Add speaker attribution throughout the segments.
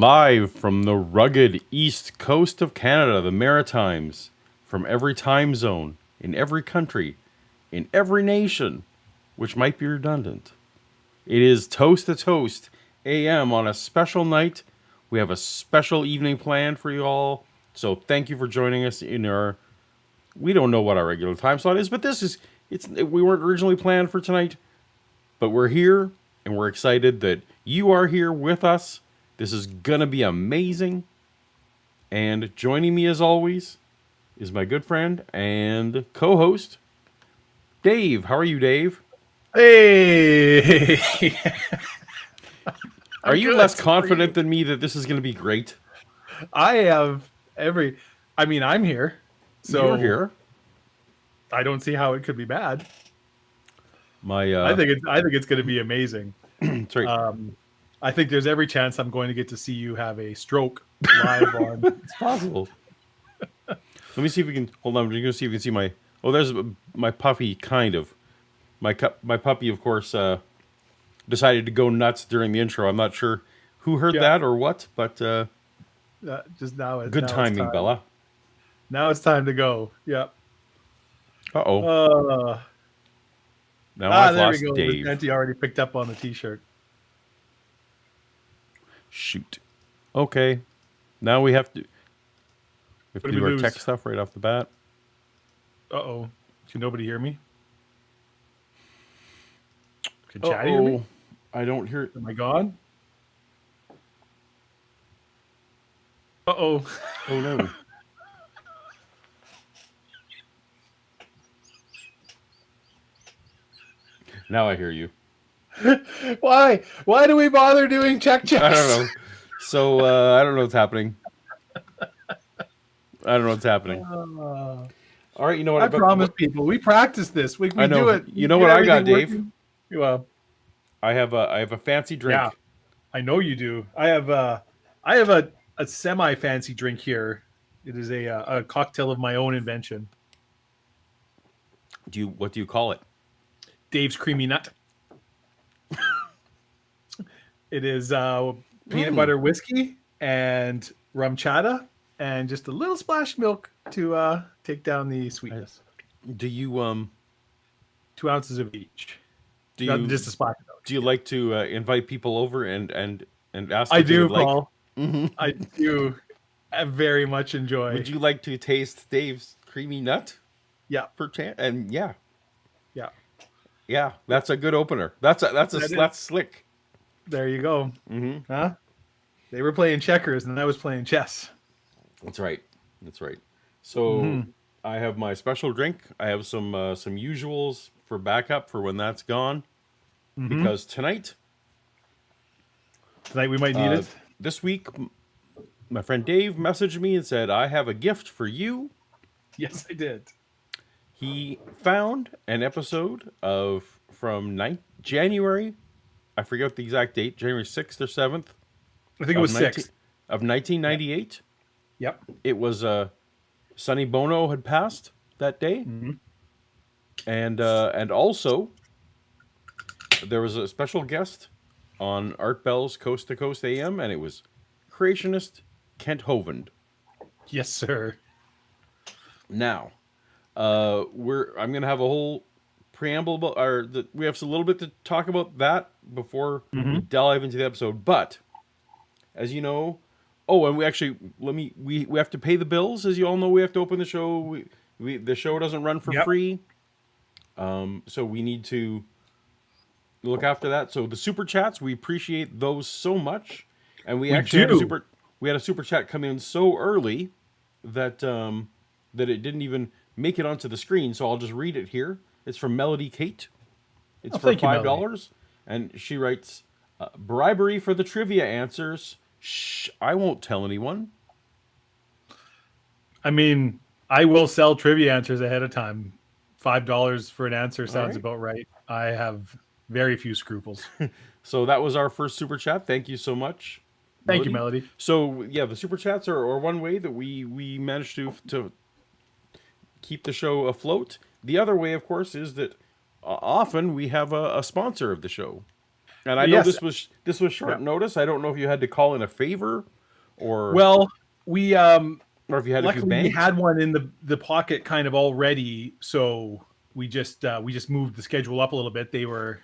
Speaker 1: Live from the rugged east coast of Canada, the Maritimes, from every time zone, in every country, in every nation, which might be redundant. It is Toast to Toast AM on a special night. We have a special evening planned for you all. So thank you for joining us in our... We don't know what our regular time slot is, but we weren't originally planned for tonight. But we're here, and we're excited that you are here with us. This is going to be amazing. And joining me, as always, is my good friend and co-host, Dave. How are you, Dave?
Speaker 2: Hey!
Speaker 1: Are you less confident than me that this is going to be great?
Speaker 2: I'm here. So
Speaker 1: you're here.
Speaker 2: I don't see how it could be bad.
Speaker 1: I
Speaker 2: think it's going to be amazing.
Speaker 1: That's right.
Speaker 2: I think there's every chance I'm going to get to see you have a stroke live on.
Speaker 1: It's possible. Let me see if we can... Hold on, we're going to see if we can see my... Oh, there's my puppy, kind of. My puppy, of course, decided to go nuts during the intro. I'm not sure who heard that or what, but...
Speaker 2: just now.
Speaker 1: Good timing, Bella.
Speaker 2: Now it's time to go. Yep.
Speaker 1: Uh-oh. Now I've
Speaker 2: there
Speaker 1: lost
Speaker 2: we go.
Speaker 1: Dave.
Speaker 2: Auntie already picked up on the t-shirt.
Speaker 1: Shoot. Okay. Now we have to do our
Speaker 2: lose?
Speaker 1: tech stuff right off the bat.
Speaker 2: Uh-oh. Can nobody hear me? Can Chatty hear me?
Speaker 1: I don't hear it.
Speaker 2: Am I gone? Uh-oh.
Speaker 1: Oh, no. Now I hear you.
Speaker 2: Why? Why do we bother doing check checks?
Speaker 1: I don't know. So, I don't know what's happening. All right, you know what?
Speaker 2: I promise people, we practice this. We
Speaker 1: I know.
Speaker 2: do it.
Speaker 1: You know what I got, Dave?
Speaker 2: Working. Well,
Speaker 1: I have a fancy drink.
Speaker 2: Yeah, I know you do. I have a semi-fancy drink here. It is a cocktail of my own invention.
Speaker 1: What do you call it?
Speaker 2: Dave's Creamy Nut. It is peanut butter whiskey and rum chata and just a little splash of milk to take down the sweetness.
Speaker 1: Do you
Speaker 2: 2 ounces of each? Just a splash of milk.
Speaker 1: Do you like to invite people over and ask?
Speaker 2: I do, Paul.
Speaker 1: Mm-hmm.
Speaker 2: I do. I very much enjoy.
Speaker 1: Would you like to taste Dave's Creamy Nut?
Speaker 2: Yeah.
Speaker 1: And yeah.
Speaker 2: Yeah,
Speaker 1: that's a good opener. That's slick.
Speaker 2: There you go.
Speaker 1: Mm-hmm.
Speaker 2: Huh? They were playing checkers, and I was playing chess.
Speaker 1: That's right. So I have my special drink. I have some usuals for backup for when that's gone, because tonight
Speaker 2: we might need it.
Speaker 1: This week, my friend Dave messaged me and said, "I have a gift for you."
Speaker 2: Yes, I did.
Speaker 1: He found an episode from January, I forget the exact date, January 6th or 7th.
Speaker 2: I think it was 6th.
Speaker 1: Of 1998.
Speaker 2: Yep.
Speaker 1: It was Sonny Bono had passed that day.
Speaker 2: Mm-hmm.
Speaker 1: And also, there was a special guest on Art Bell's Coast to Coast AM, and it was creationist Kent Hovind.
Speaker 2: Yes, sir.
Speaker 1: Now... I'm going to have a whole preamble we have a little bit to talk about that before we dive into the episode. But as you know, and we have to pay the bills. As you all know, we have to open the show. The show doesn't run for free. So we need to look after that. So the super chats, we appreciate those so much. And we actually had a super chat come in so early that that it didn't even make it onto the screen, so I'll just read it here. It's from Melody Kate. It's for $5, and she writes, "Bribery for the trivia answers. Shh, I won't tell anyone."
Speaker 2: I mean, I will sell trivia answers ahead of time. $5 for an answer sounds about right. I have very few scruples.
Speaker 1: So that was our first super chat. Thank you so much.
Speaker 2: Thank you, Melody.
Speaker 1: So yeah, the super chats are one way that we managed to keep the show afloat. The other way, of course, is that often we have a sponsor of the show. And I know this was short notice. I don't know if you had to call in a favor or
Speaker 2: Well, we
Speaker 1: if you had a few
Speaker 2: luckily we
Speaker 1: banked.
Speaker 2: had one in the pocket kind of already, so we just moved the schedule up a little bit. They were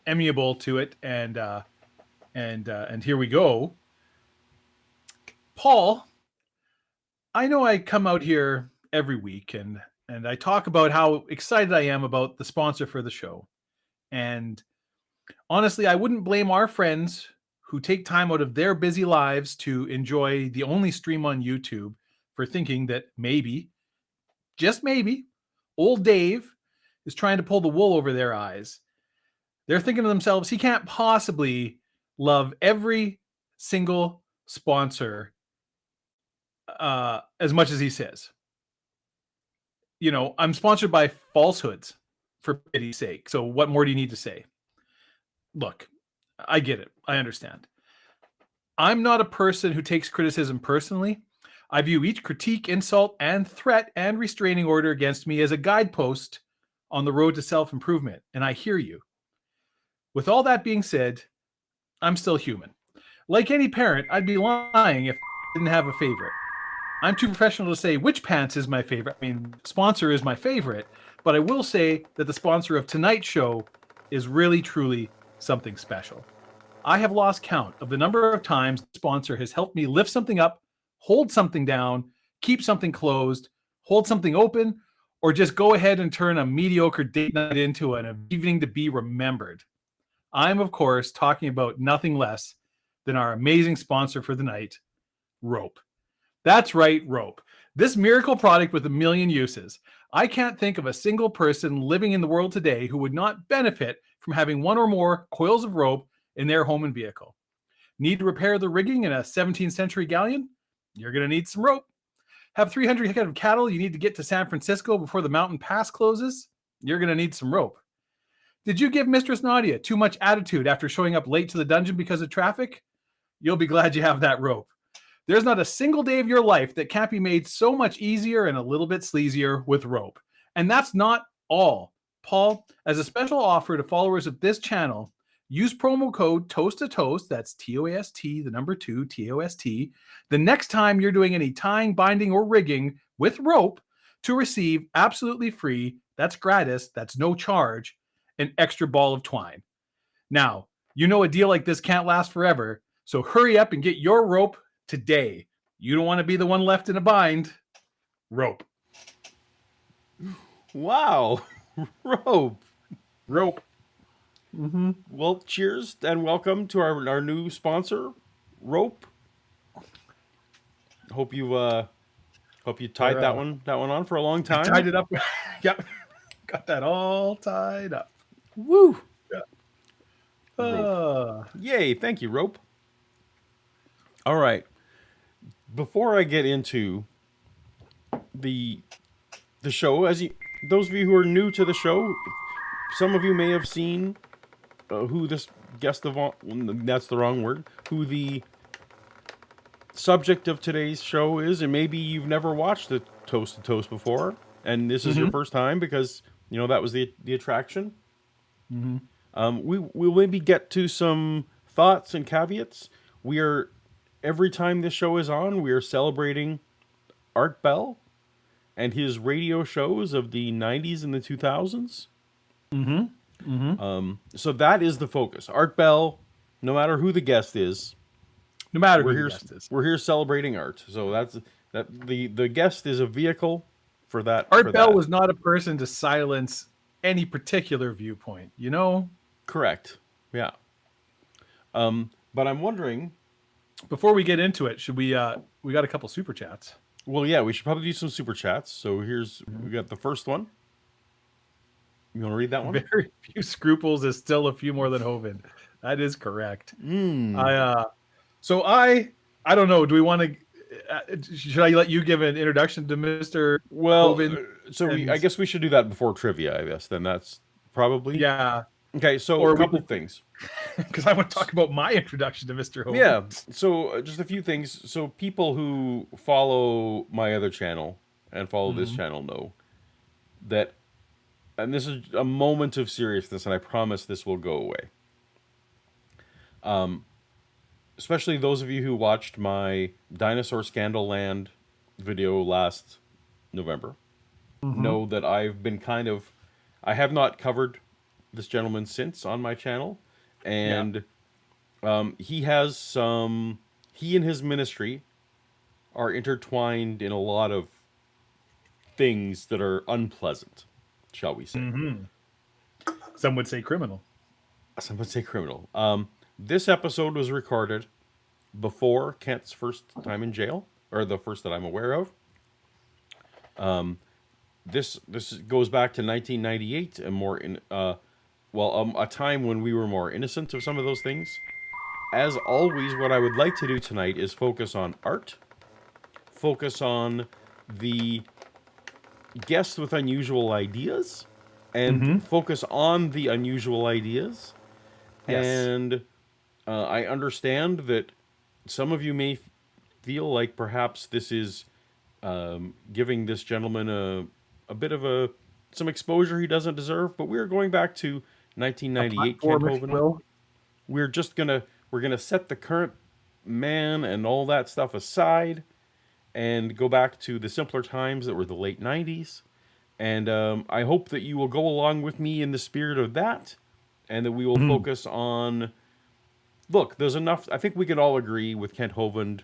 Speaker 2: amiable to it, and here we go. Paul, I know I come out here every week and I talk about how excited I am about the sponsor for the show. And honestly, I wouldn't blame our friends who take time out of their busy lives to enjoy the only stream on YouTube for thinking that maybe, just maybe, old Dave is trying to pull the wool over their eyes. They're thinking to themselves, he can't possibly love every single sponsor as much as he says. You know, I'm sponsored by falsehoods, for pity's sake. So what more do you need to say? Look, I get it. I understand. I'm not a person who takes criticism personally. I view each critique, insult, and threat and restraining order against me as a guidepost on the road to self-improvement, and I hear you. With all that being said, I'm still human. Like any parent, I'd be lying if I didn't have a favorite. I'm too professional to say which pants is my favorite. I mean, sponsor is my favorite, but I will say that the sponsor of tonight's show is really, truly something special. I have lost count of the number of times the sponsor has helped me lift something up, hold something down, keep something closed, hold something open, or just go ahead and turn a mediocre date night into an evening to be remembered. I'm, of course, talking about nothing less than our amazing sponsor for the night, Rope. That's right, Rope. This miracle product with a million uses. I can't think of a single person living in the world today who would not benefit from having one or more coils of rope in their home and vehicle. Need to repair the rigging in a 17th century galleon? You're going to need some rope. Have 300 head of cattle you need to get to San Francisco before the mountain pass closes? You're going to need some rope. Did you give Mistress Nadia too much attitude after showing up late to the dungeon because of traffic? You'll be glad you have that rope. There's not a single day of your life that can't be made so much easier and a little bit sleazier with rope. And that's not all. Paul, as a special offer to followers of this channel, use promo code TOAST2TOAST, that's TOAST, the number 2, TOST, the next time you're doing any tying, binding, or rigging with rope to receive absolutely free, that's gratis, that's no charge, an extra ball of twine. Now, you know a deal like this can't last forever, so hurry up and get your rope today. You don't want to be the one left in a bind. Rope.
Speaker 1: Wow. Rope.
Speaker 2: Rope.
Speaker 1: Mm-hmm. Well, cheers and welcome to our new sponsor, Rope. Hope you tied that one on for a long time.
Speaker 2: I tied it up. Yep. Got that all tied up.
Speaker 1: Woo.
Speaker 2: Yeah.
Speaker 1: Yay, thank you, Rope. All right. Before I get into the show, those of you who are new to the show, some of you may have seen who this guest of that's the wrong word, who the subject of today's show is, and maybe you've never watched the Toast to Toast before, and this is your first time because that was the attraction. We'll maybe get to some thoughts and caveats. Every time this show is on, we are celebrating Art Bell and his radio shows of the 90s and the 2000s. So that is the focus. Art Bell, no matter who the guest is.
Speaker 2: No matter who the guest is.
Speaker 1: We're here celebrating art. So the guest is a vehicle for that.
Speaker 2: Art Bell was not a person to silence any particular viewpoint,
Speaker 1: Correct. Yeah. But I'm wondering,
Speaker 2: before we get into it, should we got a couple super chats.
Speaker 1: Well, yeah, we should probably do some super chats. So we got the first one. You want to read that one?
Speaker 2: Very few scruples is still a few more than Hovind. That is correct. So I don't know. Do we want to? Should I let you give an introduction to Mr. Hovind?
Speaker 1: So I guess we should do that before trivia. I guess then that's probably Okay. So a couple things.
Speaker 2: Because I want to talk about my introduction to Mr. Hovind.
Speaker 1: Yeah. So just a few things. So people who follow my other channel and follow this channel know that, and this is a moment of seriousness, and I promise this will go away. especially those of you who watched my Dinosaur Scandal Land video last November,
Speaker 2: Mm-hmm.
Speaker 1: know that I have not covered this gentleman since on my channel,
Speaker 2: Yeah.
Speaker 1: and he has some. He and his ministry are intertwined in a lot of things that are unpleasant, shall we say?
Speaker 2: Mm-hmm. Some would say criminal.
Speaker 1: Some would say criminal. This episode was recorded before Kent's first time in jail, or the first that I'm aware of. This goes back to 1998, and more in a time when we were more innocent of some of those things. As always, what I would like to do tonight is focus on art, focus on the guests with unusual ideas, and
Speaker 2: Mm-hmm.
Speaker 1: focus on the unusual ideas.
Speaker 2: Yes.
Speaker 1: And I understand that some of you may feel like perhaps this is giving this gentleman a bit of some exposure he doesn't deserve. But we're going back to
Speaker 2: A
Speaker 1: 1998, Kent
Speaker 2: platform, if you
Speaker 1: Hovind.
Speaker 2: will.
Speaker 1: We're gonna set the current man and all that stuff aside, and go back to the simpler times that were the late 90s. And I hope that you will go along with me in the spirit of that, and that we will
Speaker 2: Mm-hmm.
Speaker 1: focus on. Look, there's enough. I think we can all agree with Kent Hovind.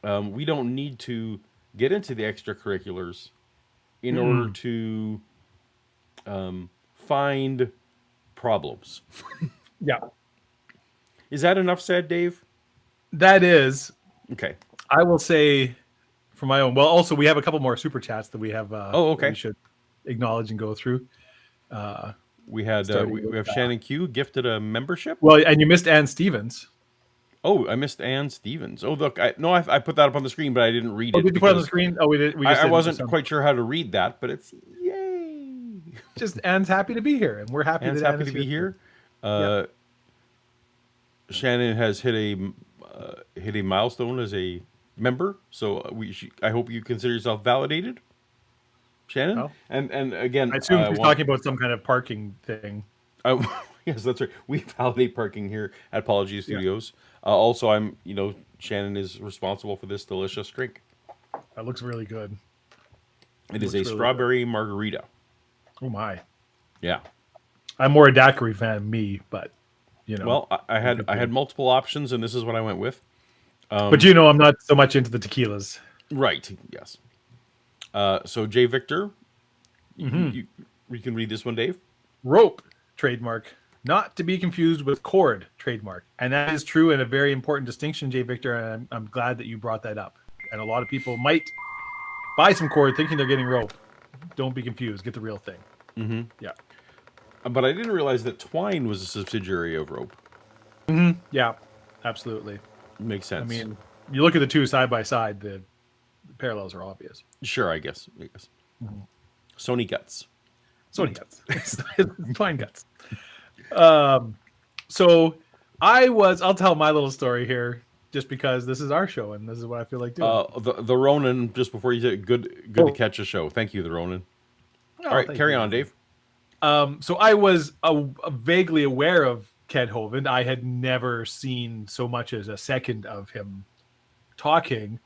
Speaker 1: We don't need to get into the extracurriculars in order
Speaker 2: Mm-mm.
Speaker 1: to find problems.
Speaker 2: Yeah.
Speaker 1: Is that enough said, Dave?
Speaker 2: That is,
Speaker 1: Okay.
Speaker 2: I will say for my own. Well, also we have a couple more super chats that we have
Speaker 1: Oh,
Speaker 2: that we
Speaker 1: okay.
Speaker 2: should acknowledge and go through. Uh,
Speaker 1: We had
Speaker 2: starting
Speaker 1: we
Speaker 2: with
Speaker 1: have Shannon Q gifted a membership.
Speaker 2: well, and you missed Ann Stevens.
Speaker 1: Oh, I missed Ann Stevens. Oh, look, I put that up on the screen, but I didn't read
Speaker 2: Oh,
Speaker 1: it
Speaker 2: did you put it on the
Speaker 1: because
Speaker 2: screen? Oh, we did. We just
Speaker 1: I
Speaker 2: didn't.
Speaker 1: wasn't quite sure how to read that. But it's yay!
Speaker 2: Just Ann's happy to be here, and we're happy
Speaker 1: Ann's
Speaker 2: that Ann
Speaker 1: happy
Speaker 2: is
Speaker 1: to be
Speaker 2: here.
Speaker 1: here.
Speaker 2: Yeah.
Speaker 1: Shannon has hit a milestone as a member, so I hope you consider yourself validated, Shannon.
Speaker 2: Well,
Speaker 1: And again,
Speaker 2: I assume
Speaker 1: I
Speaker 2: she's
Speaker 1: want
Speaker 2: talking about some kind of parking thing.
Speaker 1: yes, that's right. We validate parking here at Paulogia
Speaker 2: Yeah,
Speaker 1: Studios. Also, Shannon is responsible for this delicious drink.
Speaker 2: that looks really good.
Speaker 1: It is
Speaker 2: Looks
Speaker 1: a
Speaker 2: really good.
Speaker 1: strawberry margarita.
Speaker 2: Oh my!
Speaker 1: Yeah.
Speaker 2: I'm more a daiquiri fan than me, but you know.
Speaker 1: Well, I had multiple options, and this is what I went with.
Speaker 2: But you know, I'm not so much into the tequilas.
Speaker 1: Right. Yes. So J. Victor,
Speaker 2: Mm-hmm.
Speaker 1: you can read this one, Dave.
Speaker 2: Rope trademark, not to be confused with cord trademark, and that is true and a very important distinction, Jay Victor. And I'm glad that you brought that up. And a lot of people might buy some cord thinking they're getting rope. Don't be confused. Get the real thing.
Speaker 1: Mm-hmm.
Speaker 2: Yeah.
Speaker 1: But I didn't realize that twine was a subsidiary of rope.
Speaker 2: Mm-hmm. Yeah. Absolutely.
Speaker 1: Makes sense.
Speaker 2: I mean, you look at the two side by side, the parallels are obvious.
Speaker 1: Sure, I guess.
Speaker 2: Mm-hmm.
Speaker 1: Sony guts.
Speaker 2: Sony guts. Twine guts. So I'll tell my little story here just because this is our show and this is what I feel like doing.
Speaker 1: The Ronin, just before you say good to catch a show. Thank you, the Ronin.
Speaker 2: Oh,
Speaker 1: All right,
Speaker 2: thank
Speaker 1: carry
Speaker 2: you.
Speaker 1: on, Dave.
Speaker 2: So I was vaguely aware of Kent Hovind. I had never seen so much as a second of him talking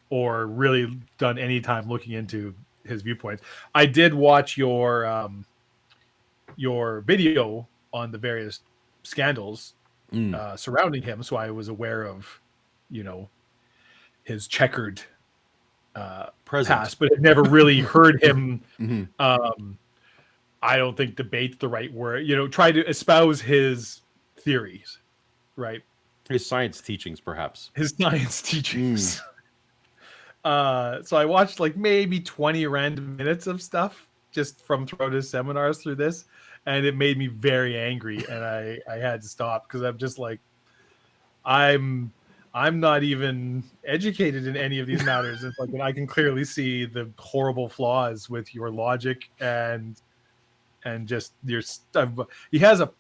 Speaker 2: or really done any time looking into his viewpoints. I did watch your video on the various scandals surrounding him, so I was aware of, his checkered past, but had never really heard him.
Speaker 1: Mm-hmm.
Speaker 2: I don't think debate the right word. Try to espouse his theories, right?
Speaker 1: His science teachings, perhaps.
Speaker 2: His science teachings. So I watched like maybe 20 random minutes of stuff just from throughout his seminars through this, and it made me very angry, and I had to stop because I'm just like, I'm not even educated in any of these matters. It's like, and I can clearly see the horrible flaws with your logic and just your stuff. He has a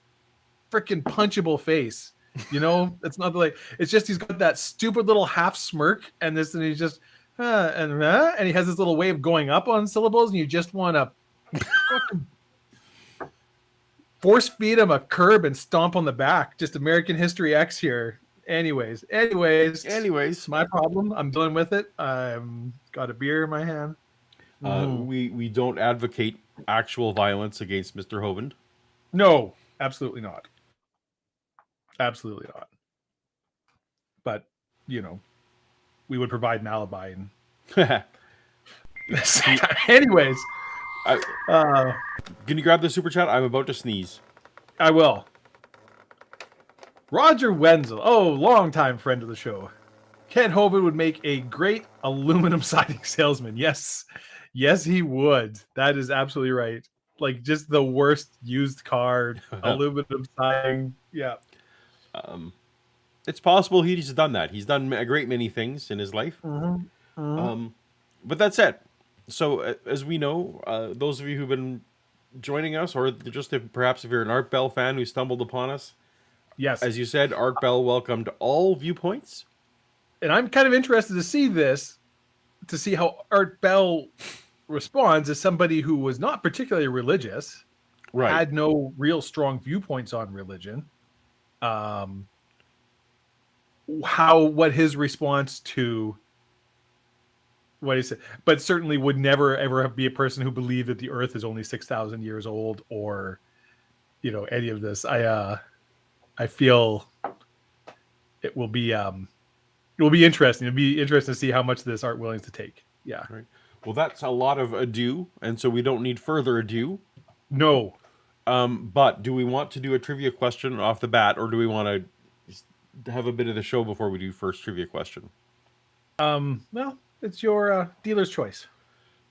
Speaker 2: freaking punchable face. It's not like, it's just he's got that stupid little half smirk and he's just and he has this little way of going up on syllables, and you just want to force feed him a curb and stomp on the back. Just American History X here. Anyways,
Speaker 1: Anyways,
Speaker 2: my problem. I'm dealing with it. Got a beer in my hand.
Speaker 1: we don't advocate actual violence against Mr. Hovind.
Speaker 2: No, absolutely not. Absolutely not. But we would provide an alibi. And anyways,
Speaker 1: can you grab the super chat? I'm about to sneeze.
Speaker 2: I will. Roger Wenzel, longtime friend of the show. Kent Hovind would make a great aluminum siding salesman. Yes, he would. That is absolutely right. Like just the worst used car aluminum siding. Yeah.
Speaker 1: It's possible he's done that. He's done a great many things in his life. But that's it. So as we know, those of you who've been joining us, or just perhaps if you're an Art Bell fan who stumbled upon us,
Speaker 2: yes,
Speaker 1: as you said, Art Bell welcomed all viewpoints.
Speaker 2: And I'm kind of interested to see how Art Bell responds as somebody who was not particularly religious,
Speaker 1: right,
Speaker 2: had no real strong viewpoints on religion. What his response to what he said, but certainly would never ever be a person who believed that the Earth is only 6,000 years old, or any of this. I feel it will be interesting. It'll be interesting to see how much this Art willing to take. Yeah.
Speaker 1: Right. Well, that's a lot of ado, and so we don't need further ado.
Speaker 2: No.
Speaker 1: But do we want to do a trivia question off the bat, or do we want to have a bit of the show before we do first trivia question?
Speaker 2: Well, it's your dealer's choice.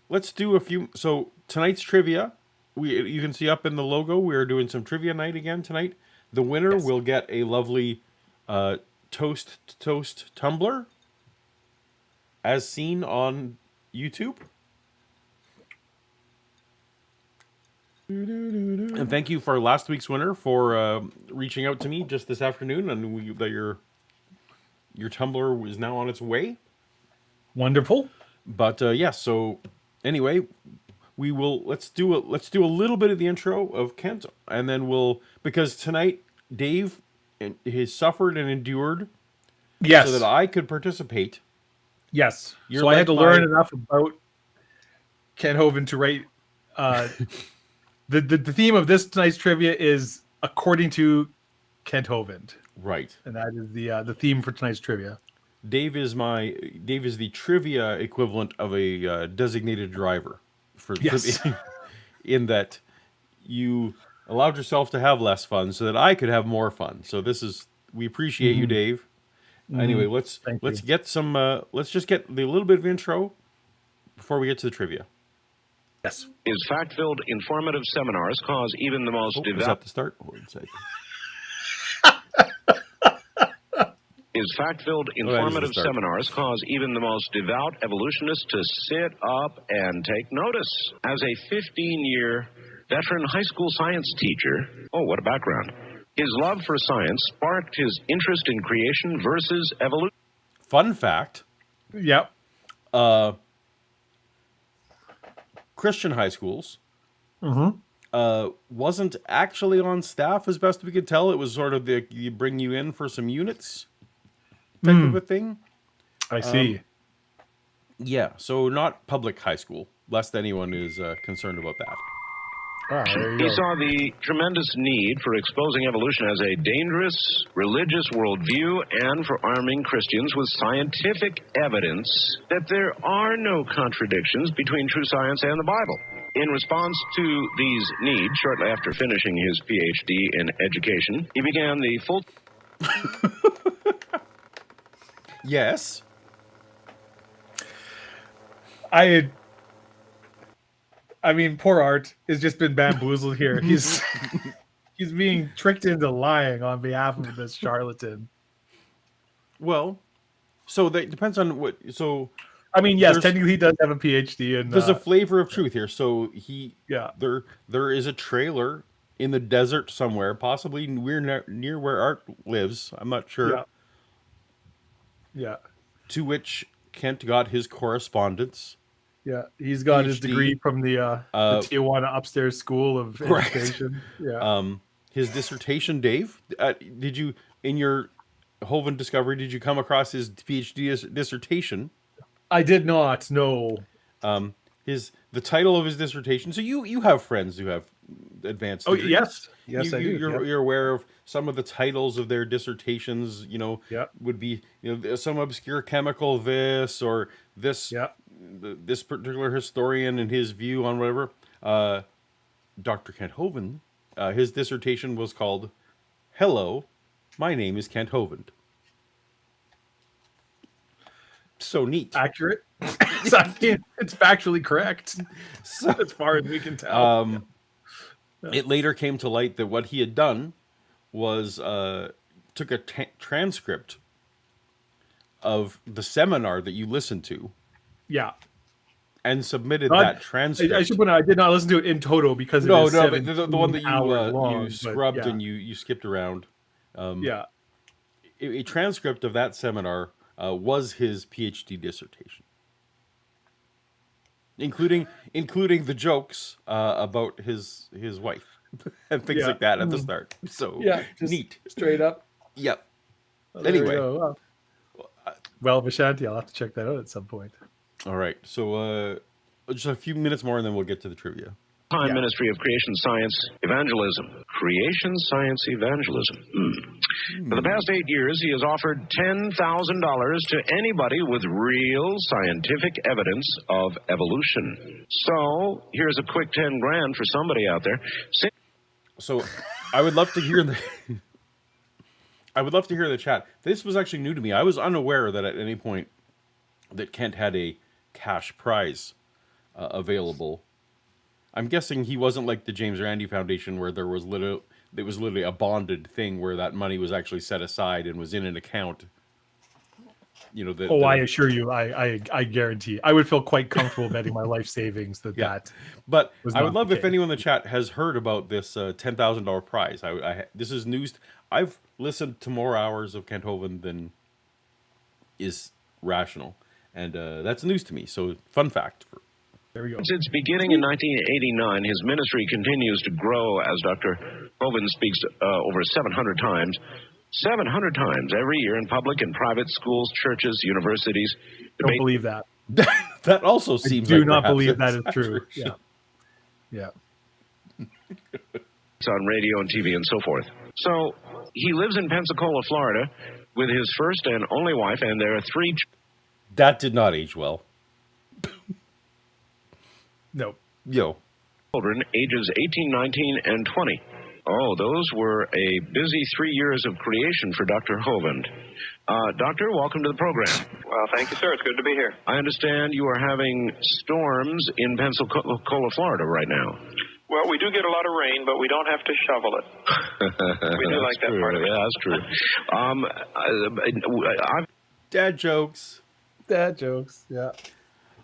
Speaker 1: Let's do a few. So tonight's trivia, you can see up in the logo, we're doing some trivia night again tonight. The winner will get a lovely toast tumbler, as seen on YouTube. And thank you for last week's winner for reaching out to me just this afternoon, and that your tumbler is now on its way.
Speaker 2: Wonderful.
Speaker 1: But yes. So anyway, let's do a little bit of the intro of Kent, and then because tonight Dave has suffered and endured, so that I could participate.
Speaker 2: Yes. So I had to learn enough about Kent Hovind to write. The theme of this tonight's trivia is according to Kent Hovind.
Speaker 1: Right.
Speaker 2: And that is the theme for tonight's trivia.
Speaker 1: Dave is the trivia equivalent of a designated driver in that you allowed yourself to have less fun so that I could have more fun. So we appreciate you, Dave. Anyway, let's just get the little bit of intro before we get to the trivia.
Speaker 3: Yes. Is fact-filled informative seminars cause even the most devout...
Speaker 1: Is that the start? One second.
Speaker 3: Is fact-filled informative seminars cause even the most devout evolutionists to sit up and take notice? As a 15-year veteran high school science teacher, what a background, his love for science sparked his interest in creation versus evolution.
Speaker 1: Fun fact.
Speaker 2: Yep.
Speaker 1: Christian high schools wasn't actually on staff, as best we could tell. It was sort of you bring you in for some units type of a thing.
Speaker 2: I see.
Speaker 1: Yeah, so not public high school, lest anyone is concerned about that.
Speaker 3: He saw the tremendous need for exposing evolution as a dangerous religious worldview and for arming Christians with scientific evidence that there are no contradictions between true science and the Bible. In response to these needs, shortly after finishing his PhD in education, he began the full...
Speaker 1: Yes.
Speaker 2: I mean, poor Art has just been bamboozled here. He's being tricked into lying on behalf of this charlatan.
Speaker 1: Well, so that depends on what. So,
Speaker 2: I mean, yes, technically he does have a PhD, and
Speaker 1: there's a flavor of truth here. So there is a trailer in the desert somewhere, possibly near where Art lives. I'm not sure.
Speaker 2: Yeah.
Speaker 1: To which Kent got his correspondence.
Speaker 2: Yeah, he's got PhD, his degree from the Tijuana Upstairs School of Education. Yeah.
Speaker 1: His dissertation, Dave. Did you in your Hovind discovery, did you come across his PhD dissertation?
Speaker 2: I did not. No.
Speaker 1: The title of his dissertation. So you have friends who have advanced
Speaker 2: Oh
Speaker 1: degrees.
Speaker 2: yes, I do.
Speaker 1: You're aware of some of the titles of their dissertations.
Speaker 2: Yeah.
Speaker 1: Would be some obscure chemical this or this.
Speaker 2: Yeah.
Speaker 1: This particular historian and his view on whatever. Dr. Kent Hovind, his dissertation was called "Hello, my name is Kent Hovind." So neat.
Speaker 2: Accurate. It's factually correct,
Speaker 1: So,
Speaker 2: as far as we can tell.
Speaker 1: It later came to light that what he had done was took a transcript of the seminar that you listened to
Speaker 2: Yeah.
Speaker 1: and submitted that transcript.
Speaker 2: I should point out, I did not listen to it in toto because
Speaker 1: no,
Speaker 2: it is
Speaker 1: but the one that
Speaker 2: long,
Speaker 1: you scrubbed
Speaker 2: but, yeah.
Speaker 1: and you skipped around.
Speaker 2: Yeah.
Speaker 1: A transcript of that seminar was his PhD dissertation, including the jokes about his wife and things like that at the start. So
Speaker 2: just
Speaker 1: neat,
Speaker 2: straight up.
Speaker 1: Yep.
Speaker 2: Well,
Speaker 1: Anyway,
Speaker 2: well, Vishanti, I'll have to check that out at some point.
Speaker 1: all right. So just a few minutes more, and then we'll get to the trivia.
Speaker 3: Ministry of Creation Science Evangelism. Creation Science Evangelism. For the past 8 years, he has offered $10,000 to anybody with real scientific evidence of evolution. So, here's a quick 10 grand for somebody out there.
Speaker 1: So, I would love to hear the chat. This was actually new to me. I was unaware that at any point that Kent had a cash prize available. I'm guessing he wasn't like the James Randi Foundation, where it was literally a bonded thing where that money was actually set aside and was in an account.
Speaker 2: I assure you, I guarantee, I would feel quite comfortable betting my life savings that.
Speaker 1: But
Speaker 2: was
Speaker 1: I would
Speaker 2: not
Speaker 1: love
Speaker 2: the
Speaker 1: if
Speaker 2: case.
Speaker 1: anyone in the chat has heard about this $10,000 prize. This is news. I've listened to more hours of Kent Hovind than is rational, and that's news to me. So, fun fact.
Speaker 2: There we go.
Speaker 3: Since its beginning in 1989, his ministry continues to grow as Dr. Hovind speaks over 700 times. 700 times every year in public and private schools, churches, universities.
Speaker 2: Don't believe that.
Speaker 1: That also seems
Speaker 2: I do
Speaker 1: like
Speaker 2: not
Speaker 1: perhaps
Speaker 2: believe that is
Speaker 1: it's
Speaker 2: true.
Speaker 1: accurate.
Speaker 2: Yeah.
Speaker 3: It's on radio and TV and so forth. So he lives in Pensacola, Florida, with his first and only wife, and there are 3
Speaker 1: That did not age well.
Speaker 2: No.
Speaker 3: children, ages 18, 19, and 20. Oh, those were a busy 3 years of creation for Dr. Hovind. Doctor, welcome to the program.
Speaker 4: Well, thank you, sir. It's good to be here.
Speaker 3: I understand you are having storms in Pensacola, Florida right now.
Speaker 4: Well, we do get a lot of rain, but we don't have to shovel it. We do like that part of it.
Speaker 3: Yeah, that's true.
Speaker 1: Dad jokes.
Speaker 2: Yeah.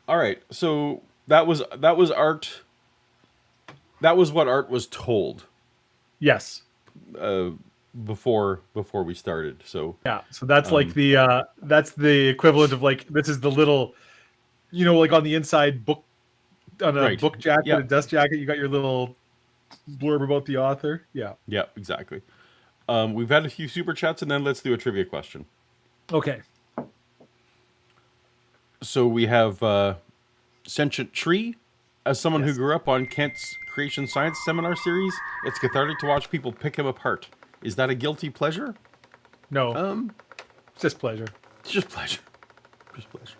Speaker 1: All right, so that was art. That was what Art was told.
Speaker 2: Yes.
Speaker 1: Before we started. So
Speaker 2: Yeah. So that's like that's the equivalent of like, this is the little, like on the inside book, on a book jacket, a dust jacket, you got your little blurb about the author. Yeah.
Speaker 1: Yeah, exactly. We've had a few super chats, and then let's do a trivia question.
Speaker 2: Okay.
Speaker 1: So we have Sentient Tree. As someone who grew up on Kent's Creation Science Seminar series, it's cathartic to watch people pick him apart. Is that a guilty pleasure?
Speaker 2: No. It's just pleasure.
Speaker 1: It's just pleasure. Just pleasure.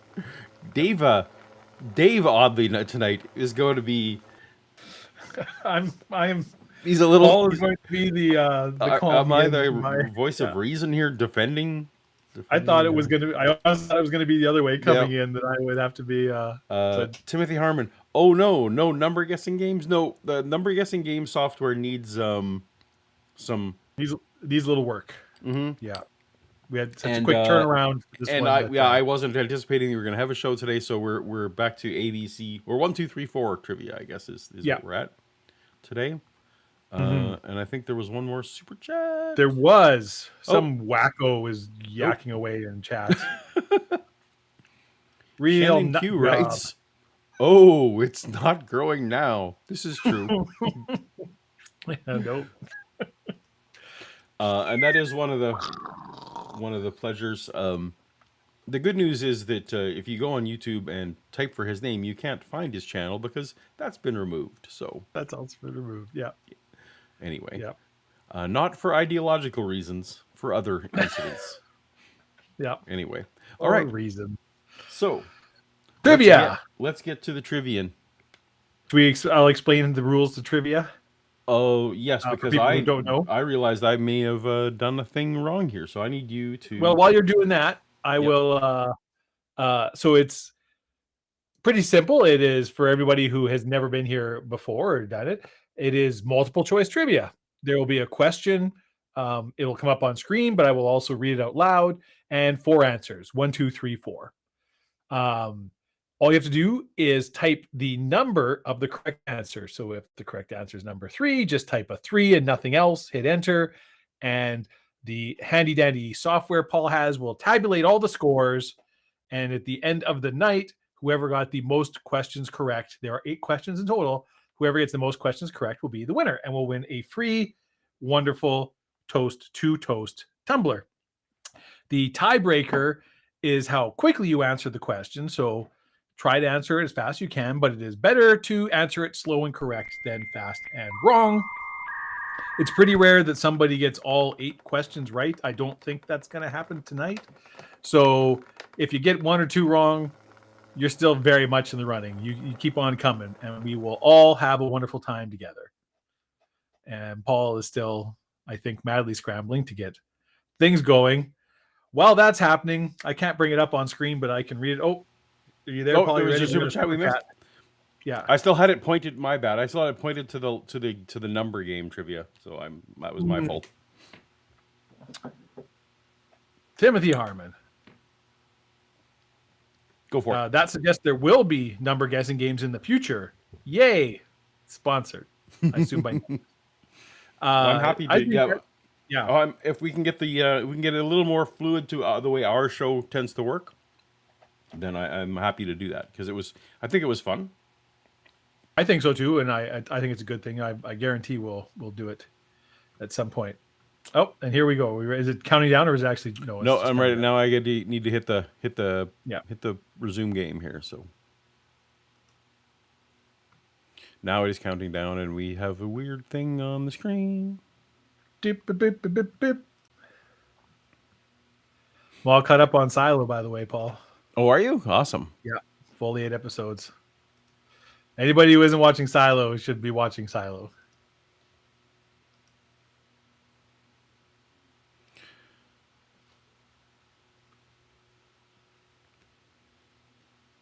Speaker 1: Dave oddly tonight is going to be.
Speaker 2: I am.
Speaker 1: He's a little.
Speaker 2: Paul is going to be the calm.
Speaker 1: Am I the voice of reason here, defending?
Speaker 2: I thought it was going to. I honestly thought it was going to be the other way coming in. That I would have to be.
Speaker 1: Timothy Harmon. Oh no number guessing games. No, the number guessing game software needs some.
Speaker 2: These little work.
Speaker 1: Mm-hmm.
Speaker 2: Yeah, we had such a quick turnaround. For this one
Speaker 1: I wasn't anticipating we were going to have a show today, so we're back to ABC or 1, 2, 3, 4 trivia. I guess is what we're at today. And I think there was one more super chat.
Speaker 2: There was some wacko was yakking away in chat. Real
Speaker 1: Shannon Q writes, "Oh, it's not growing now. This is true."
Speaker 2: Nope.
Speaker 1: And that is one of the. one of the pleasures. The good news is that if you go on YouTube and type for his name, you can't find his channel because that's been removed. So
Speaker 2: That's also been removed. Yeah.
Speaker 1: anyway,
Speaker 2: Yeah.
Speaker 1: not for ideological reasons, for other incidents.
Speaker 2: Yeah.
Speaker 1: Anyway,
Speaker 2: All
Speaker 1: all right.
Speaker 2: reason.
Speaker 1: So
Speaker 2: Trivia.
Speaker 1: Let's get to the trivian.
Speaker 2: I'll explain the rules to trivia.
Speaker 1: Oh yes, because
Speaker 2: people who don't know.
Speaker 1: I realized I may have done a thing wrong here, so I need you to.
Speaker 2: Well, while you're doing that, I will. So it's pretty simple. It is for everybody who has never been here before or done it. It is multiple choice trivia. There will be a question. It will come up on screen, but I will also read it out loud, and 4 answers: 1, 2, 3, 4. All you have to do is type the number of the correct answer. So if the correct answer is number 3, just type a 3 and nothing else, hit enter. And the handy dandy software Paul has will tabulate all the scores. And at the end of the night, whoever got the most questions correct, there are 8 questions in total. Whoever gets the most questions correct will be the winner and will win a free, wonderful Toast to Toast tumbler. The tiebreaker is how quickly you answer the question. So try to answer it as fast as you can, but it is better to answer it slow and correct than fast and wrong. It's pretty rare that somebody gets all 8 questions right. I don't think that's going to happen tonight. So if you get 1 or 2 wrong, you're still very much in the running. You keep on coming, and we will all have a wonderful time together. And Paul is still, I think, madly scrambling to get things going. While that's happening, I can't bring it up on screen, but I can read it. Oh, are you there, Paul?
Speaker 1: There was a super chat we missed.
Speaker 2: Yeah,
Speaker 1: I still had it pointed. My bad. I still had it pointed to the number game trivia. So that was my fault.
Speaker 2: Timothy Harmon.
Speaker 1: Go for it.
Speaker 2: That suggests there will be number guessing games in the future. Yay! Sponsored. I assume by.
Speaker 1: I'm happy to.
Speaker 2: Yeah.
Speaker 1: If we can get we can get it a little more fluid to the way our show tends to work, then I'm happy to do that because I think it was fun.
Speaker 2: I think so too, and I think it's a good thing. I guarantee we'll do it at some point. Oh, and here we go. Is it counting down or is it actually no?
Speaker 1: No, I'm ready now. I need to hit the
Speaker 2: Yeah.
Speaker 1: hit the resume game here. So now it is counting down, and we have a weird thing on the screen.
Speaker 2: Dip, bip, bip, bip, bip, bip. Well, I'll cut up on Silo, by the way, Paul.
Speaker 1: Oh, are you? Awesome.
Speaker 2: Yeah, fully 8 episodes. Anybody who isn't watching Silo should be watching Silo.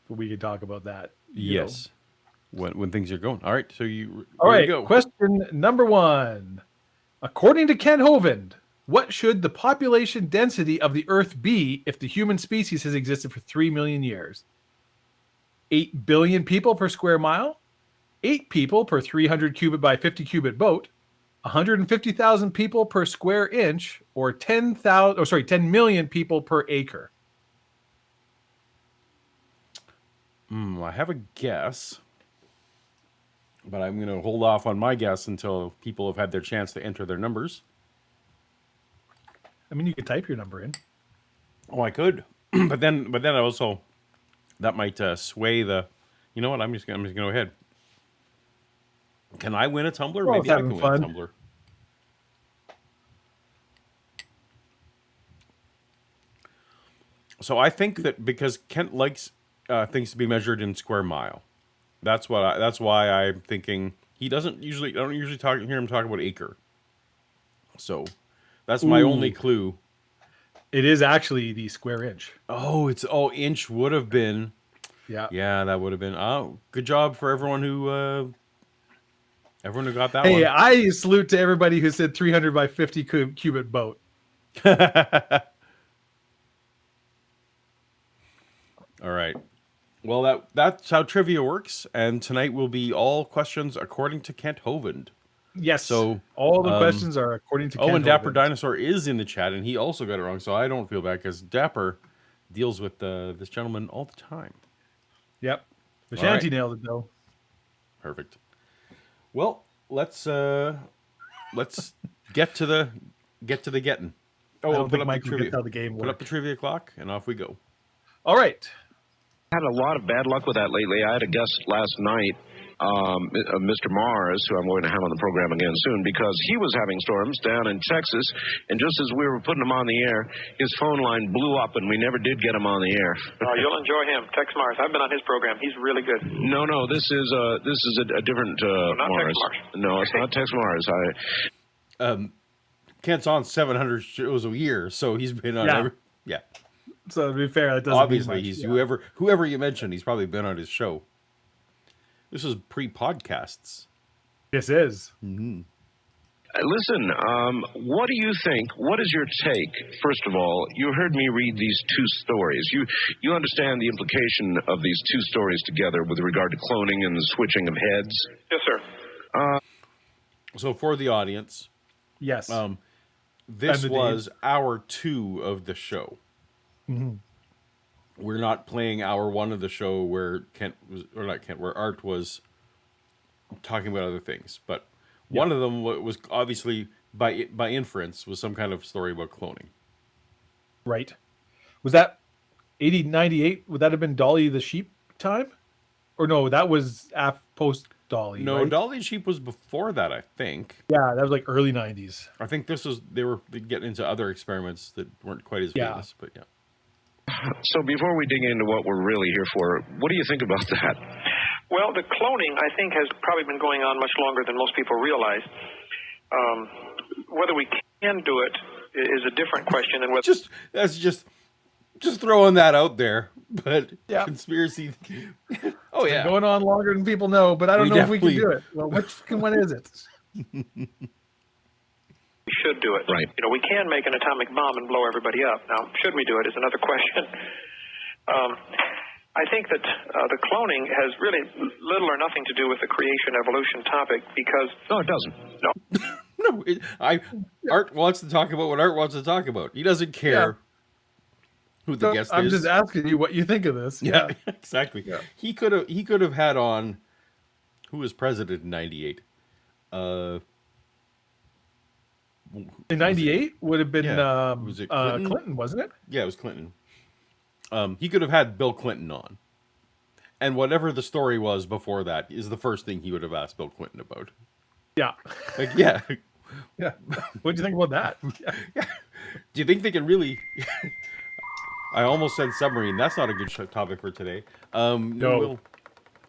Speaker 2: But we can talk about that.
Speaker 1: Yes. When things are going. All right. So
Speaker 2: all right.
Speaker 1: go.
Speaker 2: Question number 1. According to Kent Hovind, what should the population density of the Earth be if the human species has existed for 3 million years? 8 billion people per square mile? 8 people per 300 cubit by 50 cubit boat? 150,000 people per square inch? Or 10 million people per acre?
Speaker 1: I have a guess, but I'm going to hold off on my guess until people have had their chance to enter their numbers.
Speaker 2: I mean, you could type your number in.
Speaker 1: Oh, I could, but then I also that might sway the. You know what? I'm just going to go ahead. Can I win a tumbler?
Speaker 2: Well,
Speaker 1: maybe I can win a tumbler. So I think that because Kent likes things to be measured in square mile, that's why I'm thinking he doesn't usually. I don't usually hear him talk about acre. So that's my only clue.
Speaker 2: It is actually the square inch.
Speaker 1: Oh, inch would have been. Yeah, that would have been. Oh, good job for everyone who got that one.
Speaker 2: Hey, I salute to everybody who said 300 by 50 cubit boat.
Speaker 1: All right. Well, that's how trivia works, and tonight will be all questions according to Kent Hovind.
Speaker 2: Yes.
Speaker 1: So
Speaker 2: all the questions are according to Kent
Speaker 1: and Dapper
Speaker 2: Hovind.
Speaker 1: Dinosaur is in the chat, and he also got it wrong, so I don't feel bad because Dapper deals with this gentleman all the time.
Speaker 2: Yep. The Shanty nailed it though.
Speaker 1: Perfect. Well, let's get to the getting.
Speaker 2: I don't think Mike will get to how the game
Speaker 1: Put up
Speaker 2: works.
Speaker 1: the trivia clock, and off we go.
Speaker 2: All right.
Speaker 3: Had a lot of bad luck with that lately. I had a guest last night, Mr. Mars, who I'm going to have on the program again soon, because he was having storms down in Texas, and just as we were putting him on the air, his phone line blew up, and we never did get him on the air.
Speaker 4: Oh, you'll enjoy him. Tex Mars. I've been on his program. He's really good.
Speaker 3: No, this is a different
Speaker 4: not
Speaker 3: Mars.
Speaker 4: Tex Mars.
Speaker 3: No, it's not Tex Mars.
Speaker 1: Kent's on 700 shows a year, so he's been on
Speaker 2: Yeah. So to be fair, that doesn't
Speaker 1: obviously
Speaker 2: mean much.
Speaker 1: he's whoever you mentioned, he's probably been on his show. This is pre-podcasts.
Speaker 2: This is.
Speaker 3: Listen, what do you think? What is your take? First of all, you heard me read these two stories. You understand the implication of these two stories together with regard to cloning and the switching of heads?
Speaker 4: Yes, sir.
Speaker 1: So for the audience,
Speaker 2: Yes.
Speaker 1: this was hour 2 of the show.
Speaker 2: Mm-hmm.
Speaker 1: We're not playing hour 1 of the show where where Art was talking about other things. But one of them was obviously by inference was some kind of story about cloning.
Speaker 2: Right. Was that 98? Would that have been Dolly the sheep time? Or no, that was post Dolly.
Speaker 1: No,
Speaker 2: right?
Speaker 1: Dolly and Sheep was before that, I think.
Speaker 2: Yeah, that was like early 90s.
Speaker 1: I think they were getting into other experiments that weren't quite as famous, but yeah.
Speaker 3: So before we dig into what we're really here for, what do you think about that?
Speaker 4: Well, the cloning, I think, has probably been going on much longer than most people realize. Whether we can do it is a different question than whether...
Speaker 1: That's just throwing that out there. But conspiracy... Oh, yeah.
Speaker 2: Going on longer than people know, but I don't know if we can do it. Well, which one is it?
Speaker 4: We should do it.
Speaker 3: Right.
Speaker 4: We can make an atomic bomb and blow everybody up. Now, should we do it is another question. I think that the cloning has really little or nothing to do with the creation-evolution topic because...
Speaker 3: No, it doesn't.
Speaker 4: No.
Speaker 1: Art wants to talk about what Art wants to talk about. He doesn't care who the guest is.
Speaker 2: I'm just asking you what you think of this.
Speaker 1: Yeah, exactly. Yeah. He could have had on... Who was president in 98?
Speaker 2: In 98 would have been
Speaker 1: was it Clinton?
Speaker 2: Clinton, wasn't it?
Speaker 1: Yeah, it was Clinton. He could have had Bill Clinton on. And whatever the story was before that is the first thing he would have asked Bill Clinton about.
Speaker 2: Yeah.
Speaker 1: Yeah.
Speaker 2: Yeah. What do you think about that?
Speaker 1: Yeah. Do you think they can really... I almost said submarine. That's not a good topic for today.
Speaker 2: No.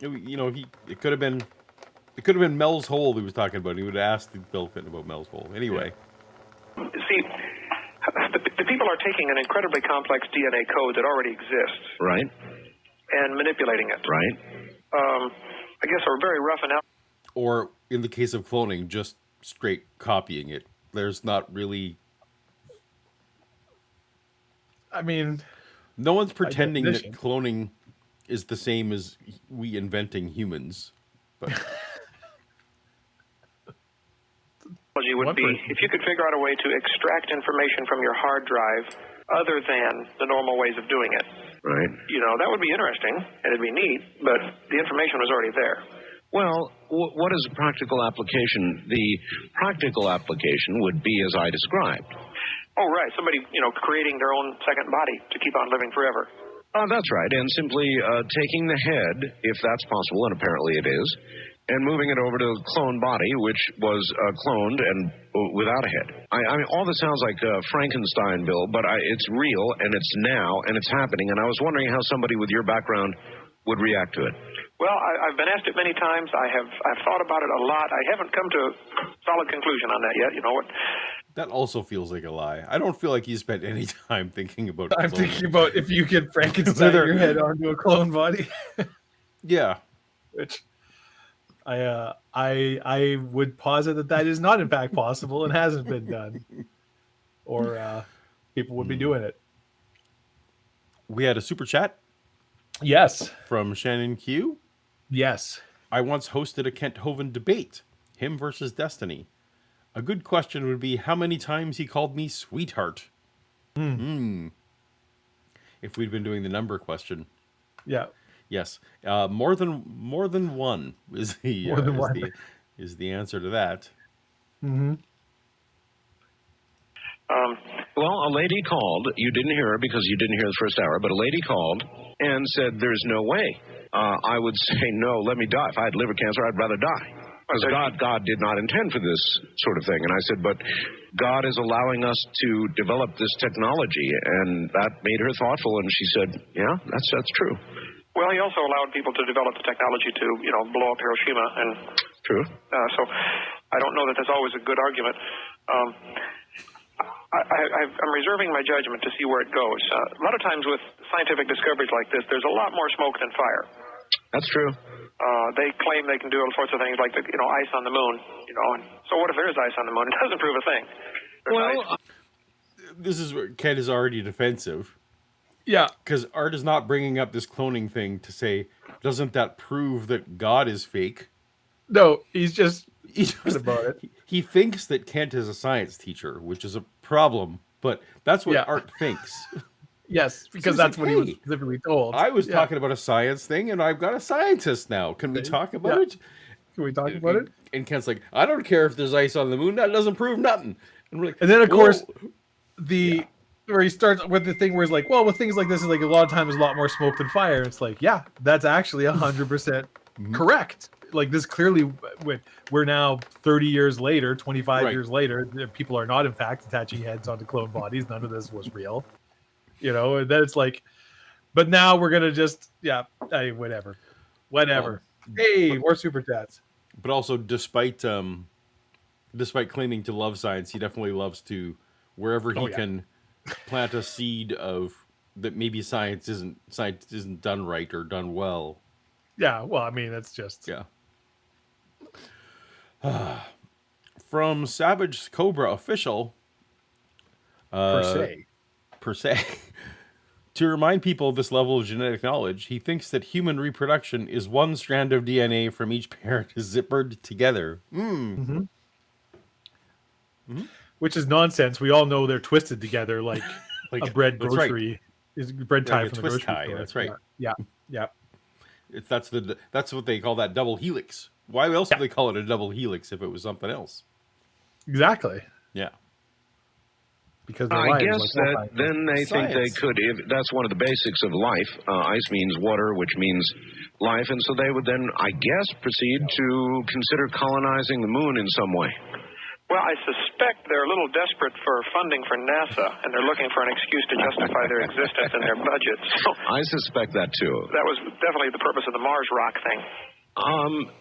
Speaker 1: It could have been Mel's Hole he was talking about. He would have asked Bill Clinton about Mel's Hole. Anyway.
Speaker 4: See, the people are taking an incredibly complex DNA code that already exists.
Speaker 3: Right.
Speaker 4: And manipulating it.
Speaker 3: Right.
Speaker 4: I guess we're very rough and out.
Speaker 1: Or, in the case of cloning, just straight copying it. There's not really...
Speaker 2: I mean...
Speaker 1: No one's pretending that cloning is the same as we inventing humans. But...
Speaker 4: would be if you could figure out a way to extract information from your hard drive other than the normal ways of doing it.
Speaker 3: Right.
Speaker 4: That would be interesting and it'd be neat, but the information was already there.
Speaker 3: Well, what is a practical application? The practical application would be as I described.
Speaker 4: Oh, right. Somebody, creating their own second body to keep on living forever.
Speaker 3: That's right. And simply taking the head, if that's possible, and apparently it is, and moving it over to the clone body, which was cloned and without a head. I mean, all this sounds like Frankenstein, Bill, but it's real, and it's now, and it's happening, and I was wondering how somebody with your background would react to it.
Speaker 4: Well, I've been asked it many times. I've thought about it a lot. I haven't come to a solid conclusion on that yet. You know what?
Speaker 1: That also feels like a lie. I don't feel like you spent any time thinking about
Speaker 2: I'm
Speaker 1: cloning.
Speaker 2: thinking about if you could Frankenstein your head onto a clone body.
Speaker 1: Yeah.
Speaker 2: Which I would posit that is not in fact possible and hasn't been done. Or people would be doing it.
Speaker 1: We had a super chat.
Speaker 2: Yes.
Speaker 1: From Shannon Q.
Speaker 2: Yes.
Speaker 1: I once hosted a Kent Hovind debate, him versus Destiny. A good question would be how many times he called me sweetheart. If we'd been doing the number question.
Speaker 2: Yeah.
Speaker 1: Yes. More than one is the is the answer to that.
Speaker 2: Mm-hmm.
Speaker 3: Well, a lady called. You didn't hear her because you didn't hear the first hour, but a lady called and said, there's no way. I would say, no, let me die. If I had liver cancer, I'd rather die. Because God did not intend for this sort of thing. And I said, but God is allowing us to develop this technology. And that made her thoughtful. And she said, yeah, that's true.
Speaker 4: Well, he also allowed people to develop the technology to, blow up Hiroshima. And
Speaker 3: True.
Speaker 4: So I don't know that that's always a good argument. I'm reserving my judgment to see where it goes. A lot of times with scientific discoveries like this, there's a lot more smoke than fire.
Speaker 3: That's true.
Speaker 4: They claim they can do all sorts of things like, ice on the moon, And so what if there is ice on the moon? It doesn't prove a thing.
Speaker 1: This is where Kent is already defensive.
Speaker 2: Yeah.
Speaker 1: Because Art is not bringing up this cloning thing to say, doesn't that prove that God is fake?
Speaker 2: No, he's just about it.
Speaker 1: He thinks that Kent is a science teacher, which is a problem, but that's what Art thinks.
Speaker 2: Yes, because that's what he was specifically told.
Speaker 1: I was talking about a science thing, and I've got a scientist now. Can we talk about it?
Speaker 2: Can we talk about it?
Speaker 1: And Kent's like, I don't care if there's ice on the moon. That doesn't prove nothing. And we're like,
Speaker 2: and then, of course, where he starts with the thing where he's like, well, with things like this, is like a lot of times there's a lot more smoke than fire. It's like, yeah, that's actually 100% correct. Like this clearly, we're now 30 years later, 25 years later, people are not in fact attaching heads onto clone bodies. None of this was real, and then it's like, but now we're going to just, whatever. Hey, more super chats.
Speaker 1: But also despite claiming to love science, he definitely loves to, wherever he can plant a seed of that maybe science isn't done right or done well.
Speaker 2: Yeah, well, I mean, it's just
Speaker 1: from Savage Cobra Official,
Speaker 2: per
Speaker 1: se, to remind people of this level of genetic knowledge, he thinks that human reproduction is one strand of DNA from each parent zippered together.
Speaker 2: Which is nonsense. We all know they're twisted together like a bread grocery is bread tie from the grocery store.
Speaker 1: That's right.
Speaker 2: Yeah.
Speaker 1: That's what they call that double helix. Why else would they call it a double helix if it was something else?
Speaker 2: Exactly.
Speaker 1: Yeah.
Speaker 2: Because
Speaker 3: I guess that then they think they could. That's one of the basics of life. Ice means water, which means life, and so they would then, I guess, proceed to consider colonizing the moon in some way.
Speaker 4: Well, I suspect they're a little desperate for funding for NASA, and they're looking for an excuse to justify their existence and their budget. So
Speaker 3: I suspect that, too.
Speaker 4: That was definitely the purpose of the Mars rock thing.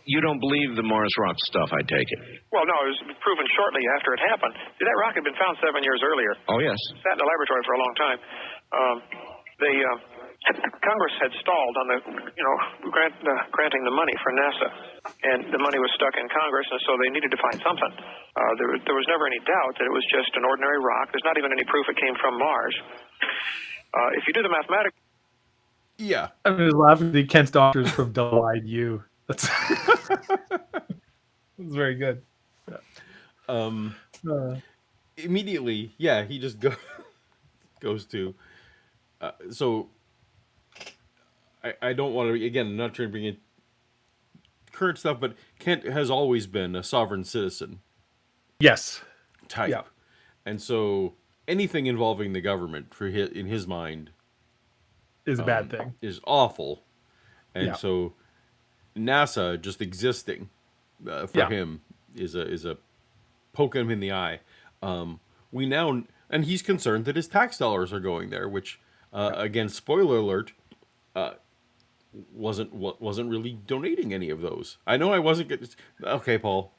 Speaker 3: You don't believe the Mars rock stuff, I take it?
Speaker 4: Well, no, it was proven shortly after it happened. See, that rock had been found 7 years earlier.
Speaker 3: Oh, yes.
Speaker 4: Sat in the laboratory for a long time. Congress had stalled on granting the money for NASA, and the money was stuck in Congress, and so they needed to find something. There was never any doubt that it was just an ordinary rock. There's not even any proof it came from Mars. If you do the mathematics,
Speaker 2: I was laughing at the Kent's doctors from Double-Eyed U. That's very good.
Speaker 1: Immediately, he just goes to. So I don't want to, again, I'm not trying to bring in current stuff, but Kent has always been a sovereign citizen.
Speaker 2: Yes.
Speaker 1: Type. Yeah. And so anything involving the government in his mind
Speaker 2: is a bad thing.
Speaker 1: Is awful. And so NASA just existing for him is a poke him in the eye. We now, and he's concerned that his tax dollars are going there, which again, spoiler alert, wasn't really donating any of those. I know I wasn't getting. Okay, Paul.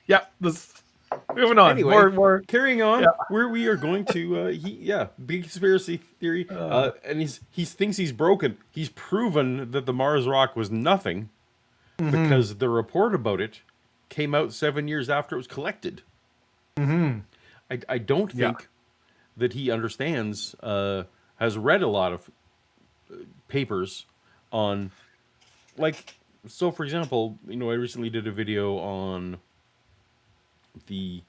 Speaker 2: Yeah, moving on.
Speaker 1: Anyway,
Speaker 2: more.
Speaker 1: Carrying on, where we are going to. Big conspiracy theory, and he thinks he's broken. He's proven that the Mars rock was nothing because the report about it came out 7 years after it was collected. I don't think that he understands. Has read a lot of papers on, so for example, I recently did a video on the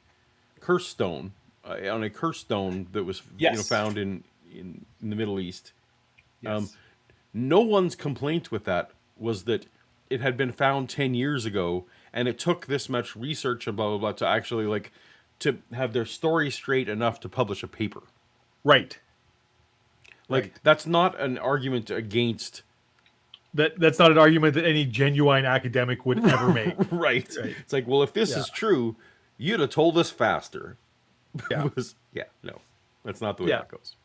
Speaker 1: curse stone, on a curse stone that was found in the Middle East. Yes. No one's complaint with that was that it had been found 10 years ago, and it took this much research and blah blah blah to actually to have their story straight enough to publish a paper.
Speaker 2: Right.
Speaker 1: Like
Speaker 2: Right.
Speaker 1: that's not an argument against.
Speaker 2: That's not an argument that any genuine academic would ever make.
Speaker 1: Right. It's like, well, if this is true, you'd have told us faster.
Speaker 2: Yeah.
Speaker 1: No, that's not the way that goes.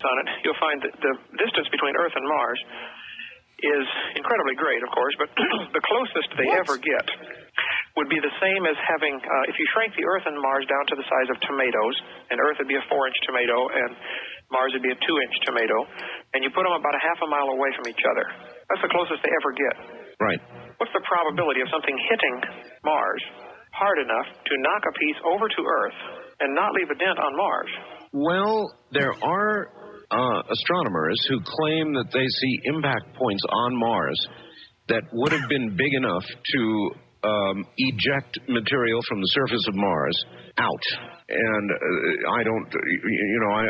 Speaker 4: On it, you'll find that the distance between Earth and Mars is incredibly great, of course, but the closest they ever get would be the same as having, if you shrank the Earth and Mars down to the size of tomatoes, and Earth would be a 4-inch tomato, and Mars would be a 2-inch tomato, and you put them about a half a mile away from each other. That's the closest they ever get.
Speaker 3: Right.
Speaker 4: What's the probability of something hitting Mars hard enough to knock a piece over to Earth and not leave a dent on Mars?
Speaker 3: Well, there are astronomers who claim that they see impact points on Mars that would have been big enough to eject material from the surface of Mars out. And I don't,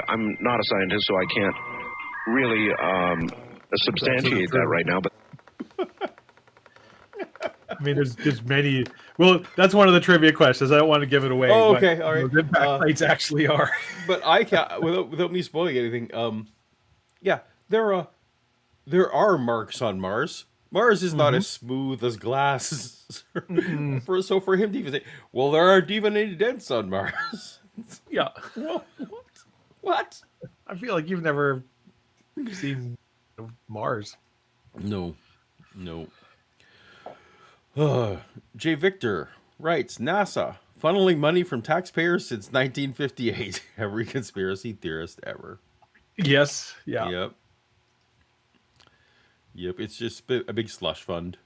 Speaker 3: I'm not a scientist, so I can't really substantiate that right now. But
Speaker 2: I mean, there's many. Well, that's one of the trivia questions. I don't want to give it away.
Speaker 1: Oh, okay, all right.
Speaker 2: The impact plates actually are.
Speaker 1: But I can't, without me spoiling anything. There are marks on Mars. Mars is not as smooth as glass. So for him to even say, well, there aren't even any dents on Mars.
Speaker 2: Yeah.
Speaker 1: Well, what?
Speaker 2: I feel like you've never seen Mars.
Speaker 1: No. J. Victor writes, NASA funneling money from taxpayers since 1958. Every conspiracy theorist ever.
Speaker 2: Yes. Yeah.
Speaker 1: Yep. It's just a big slush fund.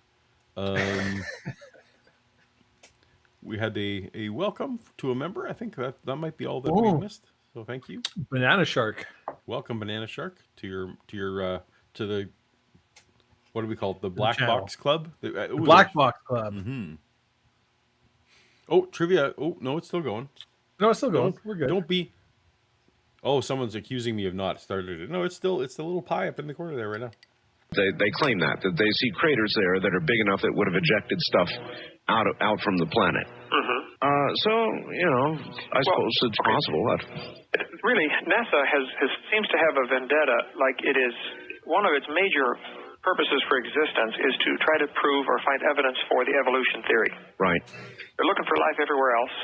Speaker 1: We had a welcome to a member. I think that might be all that we missed. So thank you.
Speaker 2: Banana Shark.
Speaker 1: Welcome, Banana Shark, to the, what do we call it? The Black
Speaker 2: channel.
Speaker 1: Box Club?
Speaker 2: The Black Box Club.
Speaker 1: Mm-hmm. Oh, trivia. Oh, no, it's still going.
Speaker 2: No, it's still going. We're good.
Speaker 1: Don't be. Oh, someone's accusing me of not started it. No, it's the little pie up in the corner there right now.
Speaker 3: They claim that they see craters there that are big enough that would have ejected stuff out from the planet. So, I suppose it's possible.
Speaker 4: Really, NASA seems to have a vendetta, like it is one of its major purposes for existence is to try to prove or find evidence for the evolution theory.
Speaker 3: Right.
Speaker 4: They're looking for life everywhere else.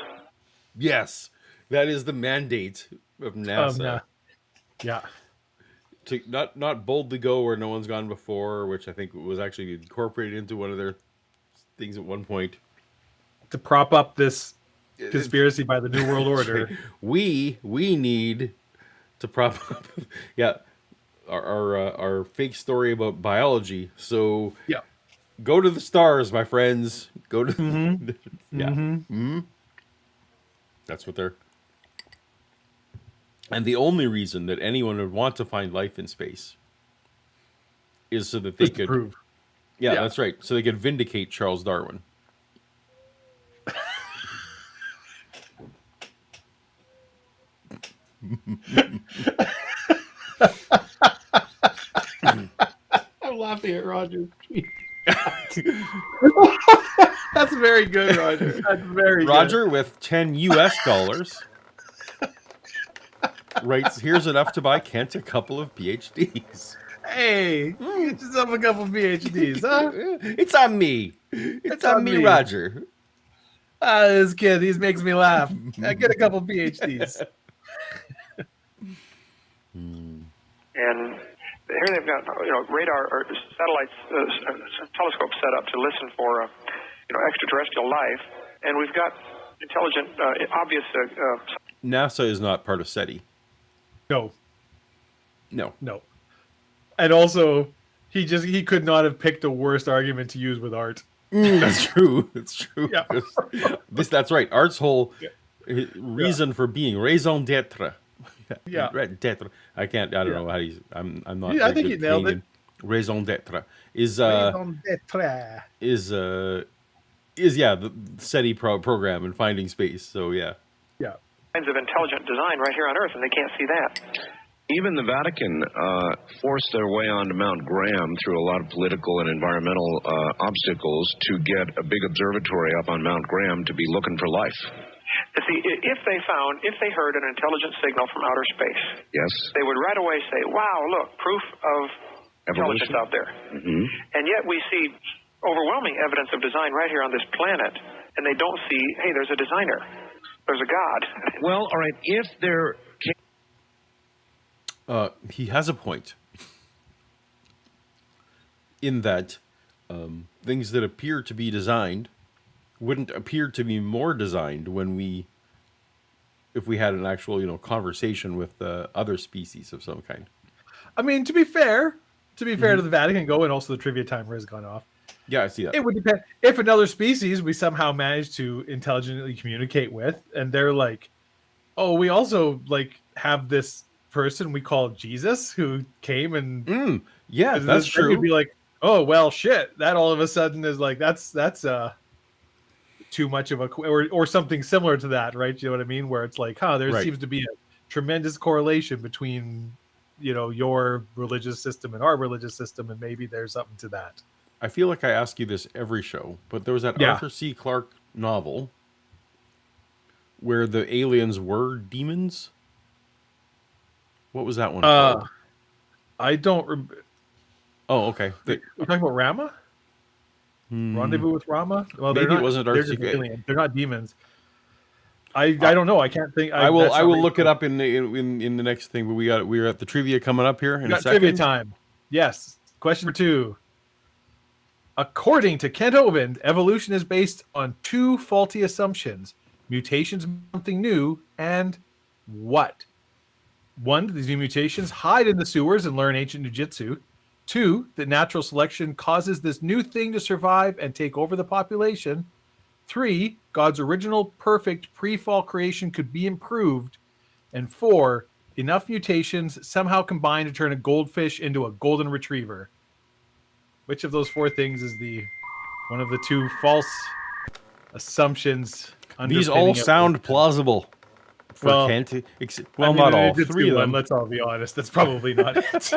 Speaker 1: Yes, that is the mandate of NASA.
Speaker 2: Yeah.
Speaker 1: To not boldly go where no one's gone before, which I think was actually incorporated into one of their things at one point.
Speaker 2: To prop up this conspiracy by the New World Order.
Speaker 1: We need to prop up our fake story about biology. So go to the stars, my friends. Go to That's what they're. And the only reason that anyone would want to find life in space is so that they could
Speaker 2: prove.
Speaker 1: Yeah, that's right. So they could vindicate Charles Darwin.
Speaker 2: I'm laughing at Roger. That's very good, Roger. That's very
Speaker 1: Roger
Speaker 2: good.
Speaker 1: with $10 writes, here's enough to buy Kent a couple of PhDs.
Speaker 2: Hey, get yourself a couple PhDs, huh?
Speaker 1: It's on me. It's on me, Roger.
Speaker 2: This kid, he makes me laugh. I get a couple PhDs.
Speaker 4: And here they've got radar or satellites, telescopes set up to listen for extraterrestrial life, and we've got intelligent, obvious.
Speaker 1: NASA is not part of SETI.
Speaker 2: No.
Speaker 1: No.
Speaker 2: And also, he could not have picked a worse argument to use with art.
Speaker 1: That's true. It's true.
Speaker 2: Yeah.
Speaker 1: That's right. Art's whole reason for being, raison d'être.
Speaker 2: Yeah.
Speaker 1: D'être. I don't know how you. I'm not.
Speaker 2: I think you nailed it.
Speaker 1: Raison d'être is
Speaker 2: Raison d'être.
Speaker 1: is the SETI program and finding space. So yeah.
Speaker 4: Kinds of intelligent design right here on Earth, and they can't see that.
Speaker 3: Even the Vatican forced their way onto Mount Graham through a lot of political and environmental obstacles to get a big observatory up on Mount Graham to be looking for life.
Speaker 4: See, if they heard an intelligent signal from outer space,
Speaker 3: yes,
Speaker 4: they would right away say, wow, look, proof of intelligence out there.
Speaker 3: Mm-hmm.
Speaker 4: And yet we see overwhelming evidence of design right here on this planet, and they don't see, hey, there's a designer. There's a God.
Speaker 3: Well, all right, if there...
Speaker 1: He has a point in that things that appear to be designed wouldn't appear to be more designed if we had an actual, conversation with other species of some kind.
Speaker 2: I mean, to be fair to the Vatican, and also the trivia timer has gone off.
Speaker 1: Yeah, I see that.
Speaker 2: It would depend if another species we somehow managed to intelligently communicate with, and they're like, "Oh, we also have this person we call Jesus who came and
Speaker 1: yeah, that's true."
Speaker 2: You'd be like, "Oh, well, shit." That all of a sudden is like that's too much of a or something similar to that, right? You know what I mean? Where it's like, there seems to be a tremendous correlation between your religious system and our religious system, and maybe there's something to that.
Speaker 1: I feel like I ask you this every show, but there was that Arthur C. Clarke novel where the aliens were demons. What was that one called?
Speaker 2: I don't.
Speaker 1: Oh, okay.
Speaker 2: We're talking about Rama. Rendezvous with Rama. Well,
Speaker 1: maybe it wasn't Arthur C.
Speaker 2: Clarke. They're not demons. I don't know. I can't think.
Speaker 1: I will look it up in the next thing. But we're at the trivia coming up here in a second.
Speaker 2: Trivia time. Yes. Question 2. According to Kent Hovind, evolution is based on 2 faulty assumptions: mutations, something new, and what? 1, these new mutations hide in the sewers and learn ancient jujitsu. 2, that natural selection causes this new thing to survive and take over the population. 3, God's original perfect pre-fall creation could be improved. And 4, enough mutations somehow combine to turn a goldfish into a golden retriever. Which of those 4 things is one of the 2 false assumptions?
Speaker 1: These all sound plausible for Kent. Not all. 3 of them.
Speaker 2: Let's all be honest. That's probably not it.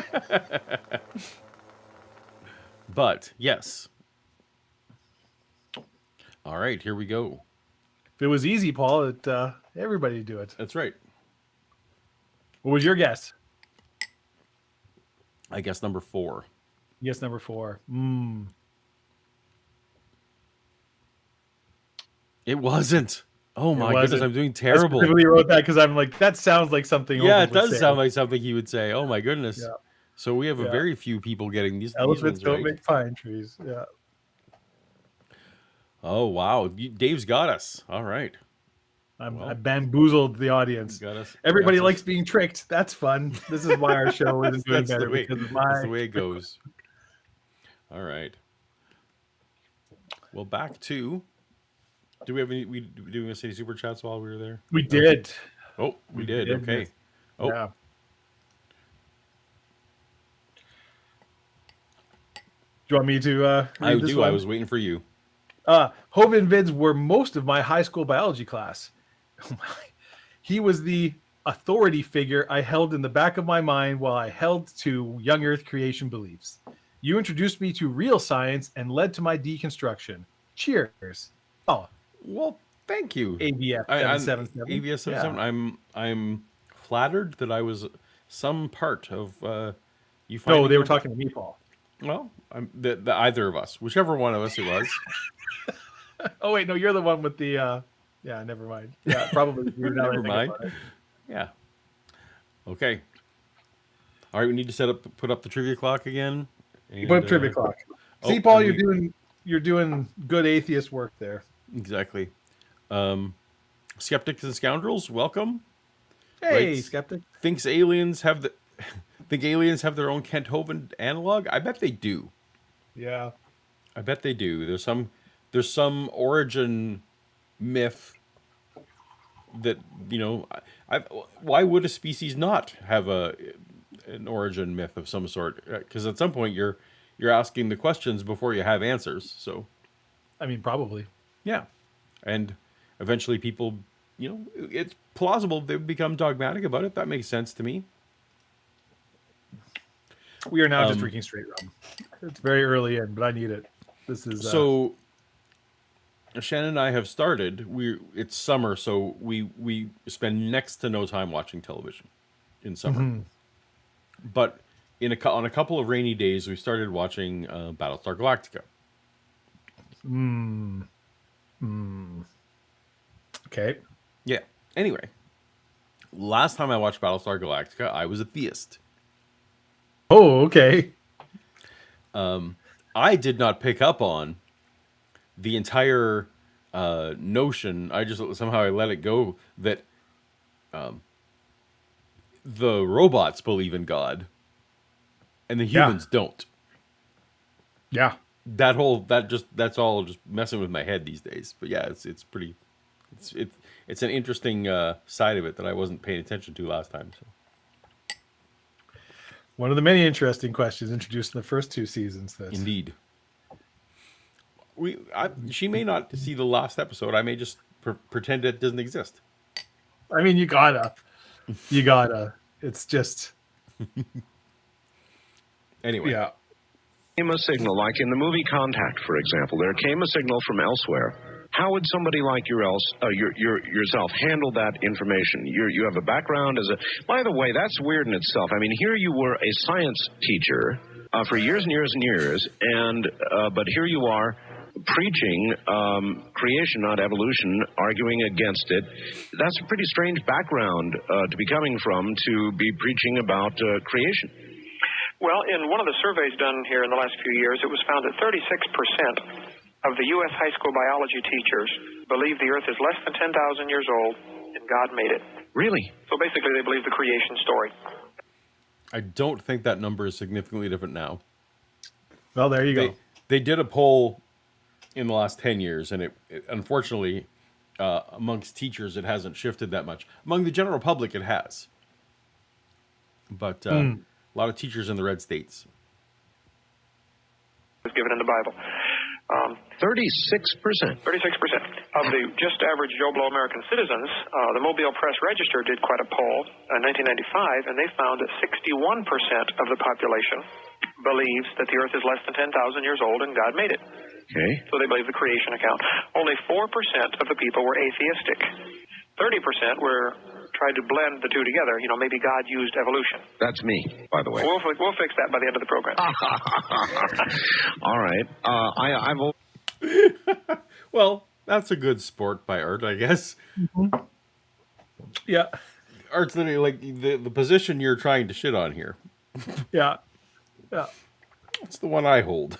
Speaker 1: But yes. All right, here we go.
Speaker 2: If it was easy, Paul, everybody would do it.
Speaker 1: That's right.
Speaker 2: What was your guess?
Speaker 1: I guess number 4.
Speaker 2: Guess number 4.
Speaker 1: It wasn't. Oh my goodness, I'm doing terrible.
Speaker 2: I specifically wrote that because I'm like, that sounds like something.
Speaker 1: Yeah, it does sound like something he would say. Oh my goodness.
Speaker 2: Yeah.
Speaker 1: So we have a very few people getting these.
Speaker 2: Elephants
Speaker 1: these
Speaker 2: don't
Speaker 1: right.
Speaker 2: make pine trees. Yeah.
Speaker 1: Oh wow, Dave's got us. All right.
Speaker 2: I bamboozled the audience.
Speaker 1: Got us.
Speaker 2: Everybody likes being tricked. That's fun. This is why our show isn't doing better.
Speaker 1: That's the way it goes. All right. Well, back to. Do we have any? We doing any super chats while we were there?
Speaker 2: We did.
Speaker 1: Oh, we did. Okay. Oh.
Speaker 2: Yeah. Do you want me to?
Speaker 1: I do. I was waiting for you.
Speaker 2: Hovind vids were most of my high school biology class. He was the authority figure I held in the back of my mind while I held to young Earth creation beliefs. You introduced me to real science and led to my deconstruction. Cheers. Oh,
Speaker 1: well, thank you.
Speaker 2: AVF 777.
Speaker 1: AVF 777. I'm flattered that I was some part of you.
Speaker 2: No, they were talking to me, Paul.
Speaker 1: Well, the either of us, whichever one of us it was.
Speaker 2: Oh wait, no, you're the one with the. Yeah, never mind. Yeah, probably.
Speaker 1: Never mind. Yeah. Okay. All right, we need to put up the trivia clock again. And,
Speaker 2: put up trivia clock. See, Paul, you're doing good atheist work there.
Speaker 1: Exactly. Skeptics and Scoundrels, welcome.
Speaker 2: Hey,
Speaker 1: right?
Speaker 2: skeptic.
Speaker 1: Think aliens have their own Kent Hovind analog? I bet they do.
Speaker 2: Yeah.
Speaker 1: I bet they do. There's some origin myth that, why would a species not have an origin myth of some sort? Because at some point you're asking the questions before you have answers. So,
Speaker 2: I mean, probably.
Speaker 1: Yeah. And eventually people, it's plausible they become dogmatic about it. That makes sense to me.
Speaker 2: We are now just drinking straight rum. It's very early in, but I need it. This is
Speaker 1: so. Shannon and I have started. It's summer, so we spend next to no time watching television in summer. But on a couple of rainy days, we started watching Battlestar Galactica.
Speaker 2: Okay.
Speaker 1: Yeah. Anyway, last time I watched Battlestar Galactica, I was a theist.
Speaker 2: Oh, okay.
Speaker 1: I did not pick up on the entire notion. I just somehow I let it go that the robots believe in God and the humans don't.
Speaker 2: Yeah.
Speaker 1: That's all just messing with my head these days. But yeah, it's pretty. It's an interesting side of it that I wasn't paying attention to last time. So.
Speaker 2: One of the many interesting questions introduced in the first 2 seasons.
Speaker 1: Indeed. She may not see the last episode. I may just pretend it doesn't exist.
Speaker 2: I mean, you gotta. It's just.
Speaker 1: Anyway.
Speaker 2: Yeah.
Speaker 3: Came a signal, like in the movie Contact, for example. There came a signal from elsewhere. How would somebody like yourself handle that information? You have a background as a... By the way, that's weird in itself. I mean, here you were a science teacher for years and years and years, but here you are preaching creation, not evolution, arguing against it. That's a pretty strange background to be coming from, to be preaching about creation.
Speaker 4: Well, in one of the surveys done here in the last few years, it was found that 36% of the U.S. high school biology teachers believe the Earth is less than 10,000 years old and God made it.
Speaker 3: Really?
Speaker 4: So basically they believe the creation story.
Speaker 1: I don't think that number is significantly different now.
Speaker 2: Well, there you go.
Speaker 1: They did a poll in the last 10 years, and it unfortunately, amongst teachers, it hasn't shifted that much. Among the general public, it has. But a lot of teachers in the red states.
Speaker 4: It's given in the Bible.
Speaker 3: 36%.
Speaker 4: 36% of the just average Joe Blow American citizens. The Mobile Press Register did quite a poll in 1995, and they found that 61% of the population believes that the Earth is less than 10,000 years old and God made it.
Speaker 3: Okay.
Speaker 4: So they believe the creation account. Only 4% of the people were atheistic. 30% tried to blend the two together. You know, maybe God used evolution.
Speaker 3: That's me, by the way.
Speaker 4: We'll fix that by the end of the program.
Speaker 3: All right.
Speaker 1: Well, that's a good sport by Art, I guess.
Speaker 2: Mm-hmm. Yeah.
Speaker 1: Art's literally like the position you're trying to shit on here.
Speaker 2: Yeah. Yeah.
Speaker 1: That's the one I hold.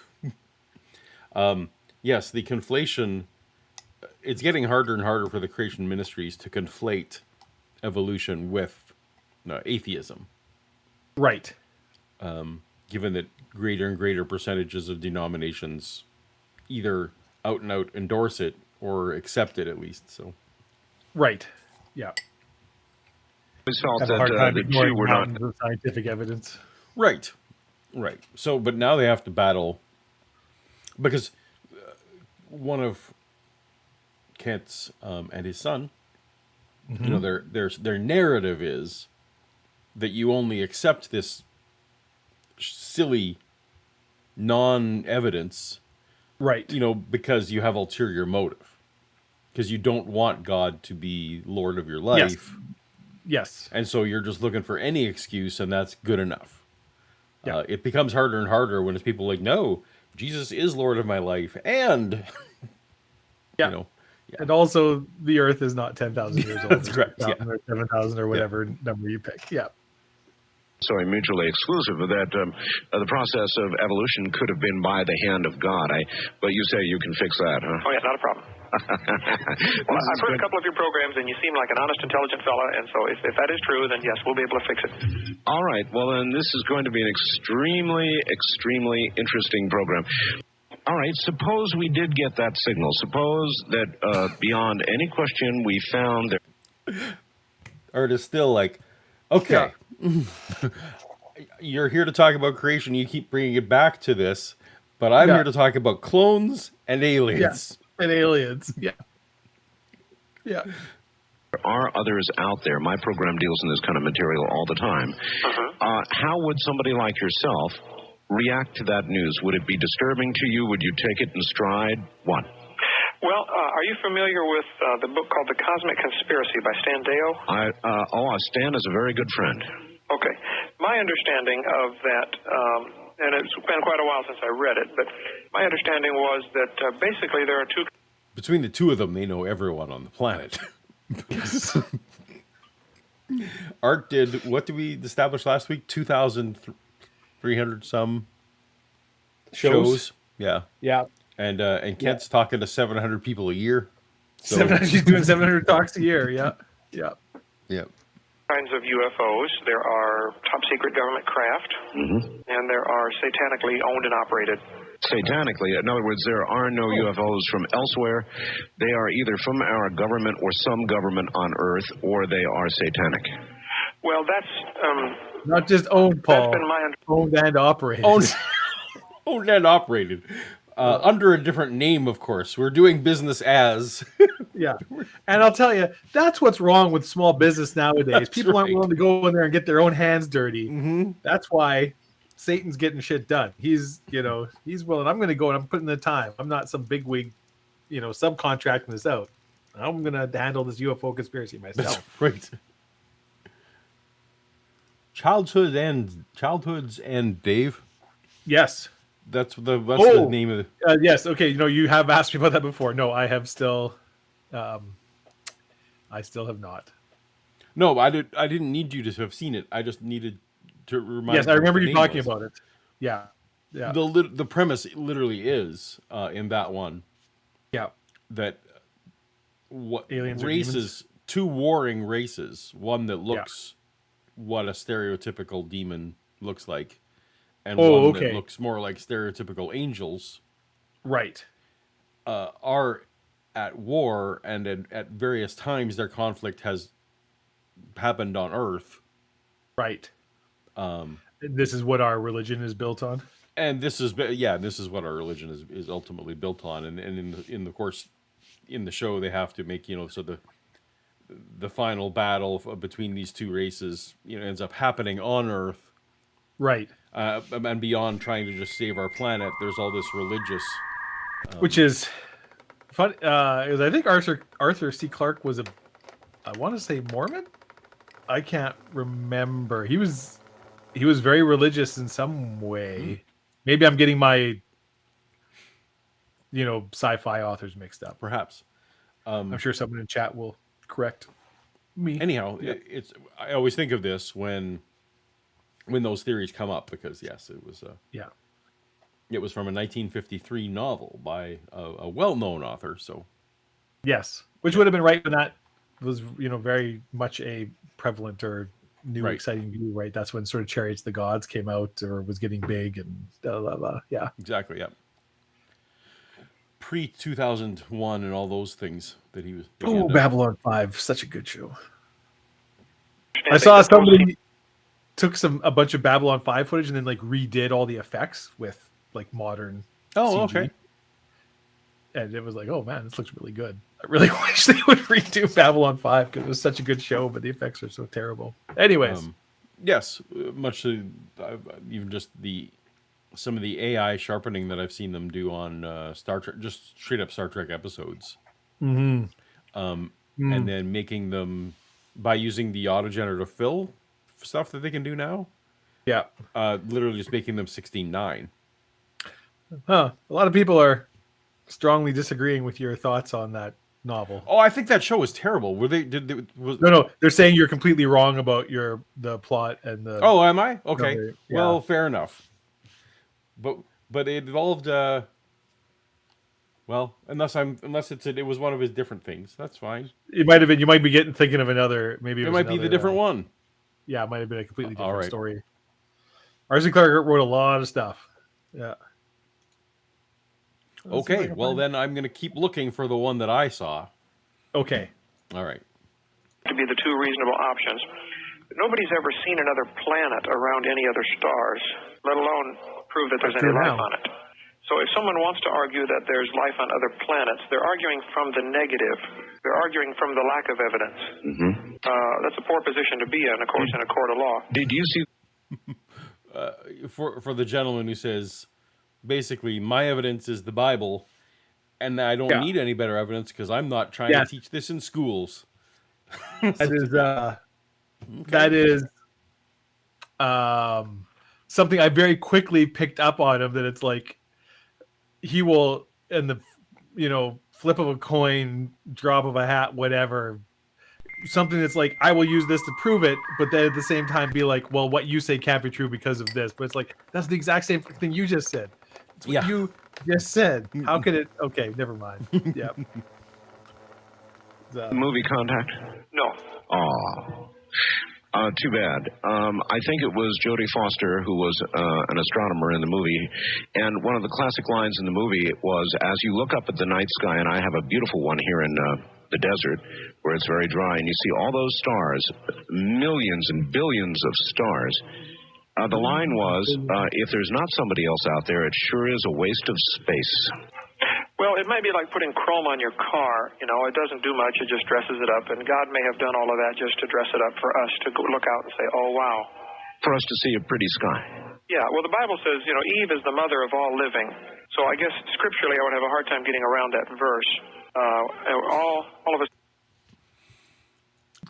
Speaker 1: Yes, the conflation. It's getting harder and harder for the creation ministries to conflate evolution with atheism.
Speaker 2: Right.
Speaker 1: Given that greater and greater percentages of denominations either out and out endorse it or accept it at least. So.
Speaker 2: Right. Yeah.
Speaker 3: I felt
Speaker 2: Have a hard time
Speaker 3: that the two
Speaker 2: ignoring
Speaker 3: were not...
Speaker 2: mountains of scientific evidence.
Speaker 1: Right. Right. So, but now they have to battle because one of Kent's and his son, you know, their narrative is that you only accept this silly non-evidence,
Speaker 2: right?
Speaker 1: You know, because you have ulterior motive, because you don't want God to be Lord of your life.
Speaker 2: Yes.
Speaker 1: And so you're just looking for any excuse, and that's good enough.
Speaker 2: Yeah.
Speaker 1: It becomes harder and harder when it's people like, no, Jesus is Lord of my life, and
Speaker 2: yeah.
Speaker 1: You know. Yeah.
Speaker 2: And also, the Earth is not 10,000 years old.
Speaker 1: That's correct. Yeah.
Speaker 2: Or 7,000 or whatever number you pick. Yeah.
Speaker 3: So mutually exclusive, that the process of evolution could have been by the hand of God. But you say you can fix that, huh?
Speaker 4: Oh, yeah, not a problem. Well, I've heard a couple of your programs, and you seem like an honest, intelligent fella, and so if that is true, then yes, we'll be able to fix it.
Speaker 3: All right. Well, then this is going to be an extremely, extremely interesting program. All right, suppose we did get that signal. Suppose that beyond any question we found there...
Speaker 1: Art is still like, okay, you're here to talk about creation. You keep bringing it back to this, but I'm here to talk about clones and aliens.
Speaker 2: Yeah, and aliens. Yeah. Yeah.
Speaker 3: There are others out there. My program deals in this kind of material all the time. How would somebody like yourself react to that news? Would it be disturbing to you? Would you take it in stride? What?
Speaker 4: Well, are you familiar with the book called The Cosmic Conspiracy by Stan Deyo?
Speaker 3: Stan is a very good friend.
Speaker 4: Okay. My understanding of that, and it's been quite a while since I read it, but my understanding was that basically there are two...
Speaker 1: Between the two of them, they know everyone on the planet. Art did, what did we establish last week? 2,300 some shows. Yeah.
Speaker 2: Yeah.
Speaker 1: And Kent's talking to 700 people a year. So.
Speaker 2: She's doing 700 talks a year. Yeah. Yeah.
Speaker 1: Yeah.
Speaker 4: Kinds of UFOs. There are top secret government craft, and there are satanically owned and operated.
Speaker 3: Satanically, in other words, there are no UFOs from elsewhere. They are either from our government or some government on Earth, or they are satanic.
Speaker 4: Well, that's
Speaker 2: not just owned, Paul.
Speaker 4: That's been my
Speaker 2: owned and operated.
Speaker 1: Owned and operated. Under a different name, of course. We're doing business as.
Speaker 2: Yeah. And I'll tell you, that's what's wrong with small business nowadays.
Speaker 1: That's
Speaker 2: People aren't willing to go in there and get their own hands dirty. That's why Satan's getting shit done. He's willing. I'm going to go and I'm putting the time. I'm not some bigwig, subcontracting this out. I'm going to handle this UFO conspiracy myself.
Speaker 1: That's right. Childhoods and Dave.
Speaker 2: Yes.
Speaker 1: That's the name of it.
Speaker 2: Yes. Okay. You have asked me about that before. No, I have still. I still have not.
Speaker 1: No, I didn't need you to have seen it. I just needed to remind.
Speaker 2: Yes, I remember you talking about it. Yeah. Yeah.
Speaker 1: The premise literally is in that one.
Speaker 2: Yeah.
Speaker 1: That what
Speaker 2: aliens
Speaker 1: races, two warring races, one that looks what a stereotypical demon looks like. And one that looks more like stereotypical angels,
Speaker 2: right?
Speaker 1: Are at war, and at various times their conflict has happened on Earth,
Speaker 2: right? This is what our religion is built on,
Speaker 1: and this is what our religion is ultimately built on. And in the show they have to make so the final battle between these two races ends up happening on Earth,
Speaker 2: right?
Speaker 1: And beyond trying to just save our planet, there's all this religious,
Speaker 2: which is fun. Because I think Arthur C. Clarke was I want to say Mormon. I can't remember. He was very religious in some way. Maybe I'm getting my sci-fi authors mixed up.
Speaker 1: Perhaps.
Speaker 2: I'm sure someone in chat will correct me.
Speaker 1: Anyhow, I always think of this when those theories come up, because yes, it was it was from a 1953 novel by a well-known author. So
Speaker 2: yes, which would have been right when that was very much a prevalent or new exciting view. Right, that's when sort of Chariots of the Gods came out or was getting big and blah blah blah. Yeah,
Speaker 1: exactly. Yeah, pre-2001 and all those things that he was.
Speaker 2: Babylon 5, such a good show. I saw somebody took a bunch of Babylon 5 footage and then redid all the effects with modern CG. And it was oh man, this looks really good. I really wish they would redo Babylon 5 because it was such a good show, but the effects are so terrible. Anyways,
Speaker 1: yes, much even just some of the AI sharpening that I've seen them do on Star Trek, just straight up Star Trek episodes, and then making them by using the autogenerative fill stuff that they can do now.
Speaker 2: Yeah.
Speaker 1: Literally just making them 16:9.
Speaker 2: Huh. A lot of people are strongly disagreeing with your thoughts on that novel.
Speaker 1: Oh, I think that show was terrible. Were they?
Speaker 2: No. They're saying you're completely wrong about the plot and the.
Speaker 1: Oh, am I? Okay.
Speaker 2: Yeah.
Speaker 1: Well, fair enough. But it involved. Well, unless it was one of his different things, that's fine.
Speaker 2: It might have been. You might be thinking of another. Maybe
Speaker 1: it might be the different one.
Speaker 2: Yeah, it might have been a completely different story. R.C. Clarke wrote a lot of stuff. Yeah.
Speaker 1: Okay, well then I'm going to keep looking for the one that I saw.
Speaker 2: Okay.
Speaker 1: All right.
Speaker 4: To be the two reasonable options. Nobody's ever seen another planet around any other stars, let alone prove that there's any life on it. So if someone wants to argue that there's life on other planets, they're arguing from the negative. They're arguing from the lack of evidence. That's a poor position to be in, of course, in a court of law.
Speaker 3: Did you see?
Speaker 1: For the gentleman who says, basically, my evidence is the Bible, and I don't need any better evidence because I'm not trying to teach this in schools.
Speaker 2: That is something I very quickly picked up on him, that it's like he will, in the flip of a coin, drop of a hat, whatever, something that's like, I will use this to prove it, but then at the same time be like, well, what you say can't be true because of this. But it's like, that's the exact same thing you just said. It's what you just said. How could it? Okay, never mind. Yeah.
Speaker 3: Movie Contact?
Speaker 4: No.
Speaker 3: Oh. Too bad. I think it was Jodie Foster who was an astronomer in the movie, and one of the classic lines in the movie was, as you look up at the night sky, and I have a beautiful one here in the desert where it's very dry, and you see all those stars, millions and billions of stars. The line was, if there's not somebody else out there, it sure is a waste of space.
Speaker 4: Well, it might be like putting chrome on your car. It doesn't do much. It just dresses it up. And God may have done all of that just to dress it up for us to look out and say, oh, wow.
Speaker 3: For us to see a pretty sky.
Speaker 4: Yeah, well, the Bible says, Eve is the mother of all living. So I guess scripturally I would have a hard time getting around that verse. All of us.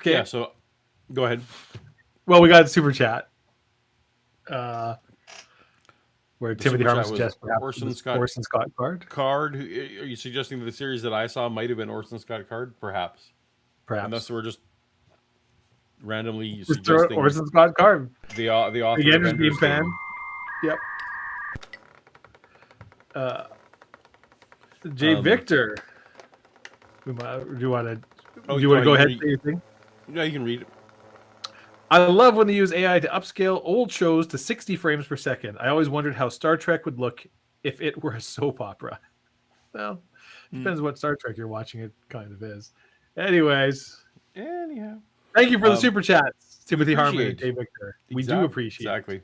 Speaker 2: Okay.
Speaker 1: Yeah, so go ahead.
Speaker 2: Well, we got a super chat. Where Timothy Harmon suggests
Speaker 1: Orson
Speaker 2: Scott Card.
Speaker 1: Are you suggesting that the series that I saw might have been Orson Scott Card? Perhaps. Unless we're just randomly suggesting
Speaker 2: Orson Scott Card.
Speaker 1: The author
Speaker 2: the
Speaker 1: of Ender's
Speaker 2: fan.
Speaker 1: Game.
Speaker 2: Yep. Jay Victor. Do you want to go ahead and say your thing?
Speaker 1: Yeah, you can read it.
Speaker 2: I love when they use AI to upscale old shows to 60 frames per second. I always wondered how Star Trek would look if it were a soap opera. Well, depends what Star Trek you're watching. It kind of is. Anyways.
Speaker 1: Anyhow.
Speaker 2: Thank you for the super chats, Timothy Harmon and Dave Victor. We do appreciate
Speaker 1: it.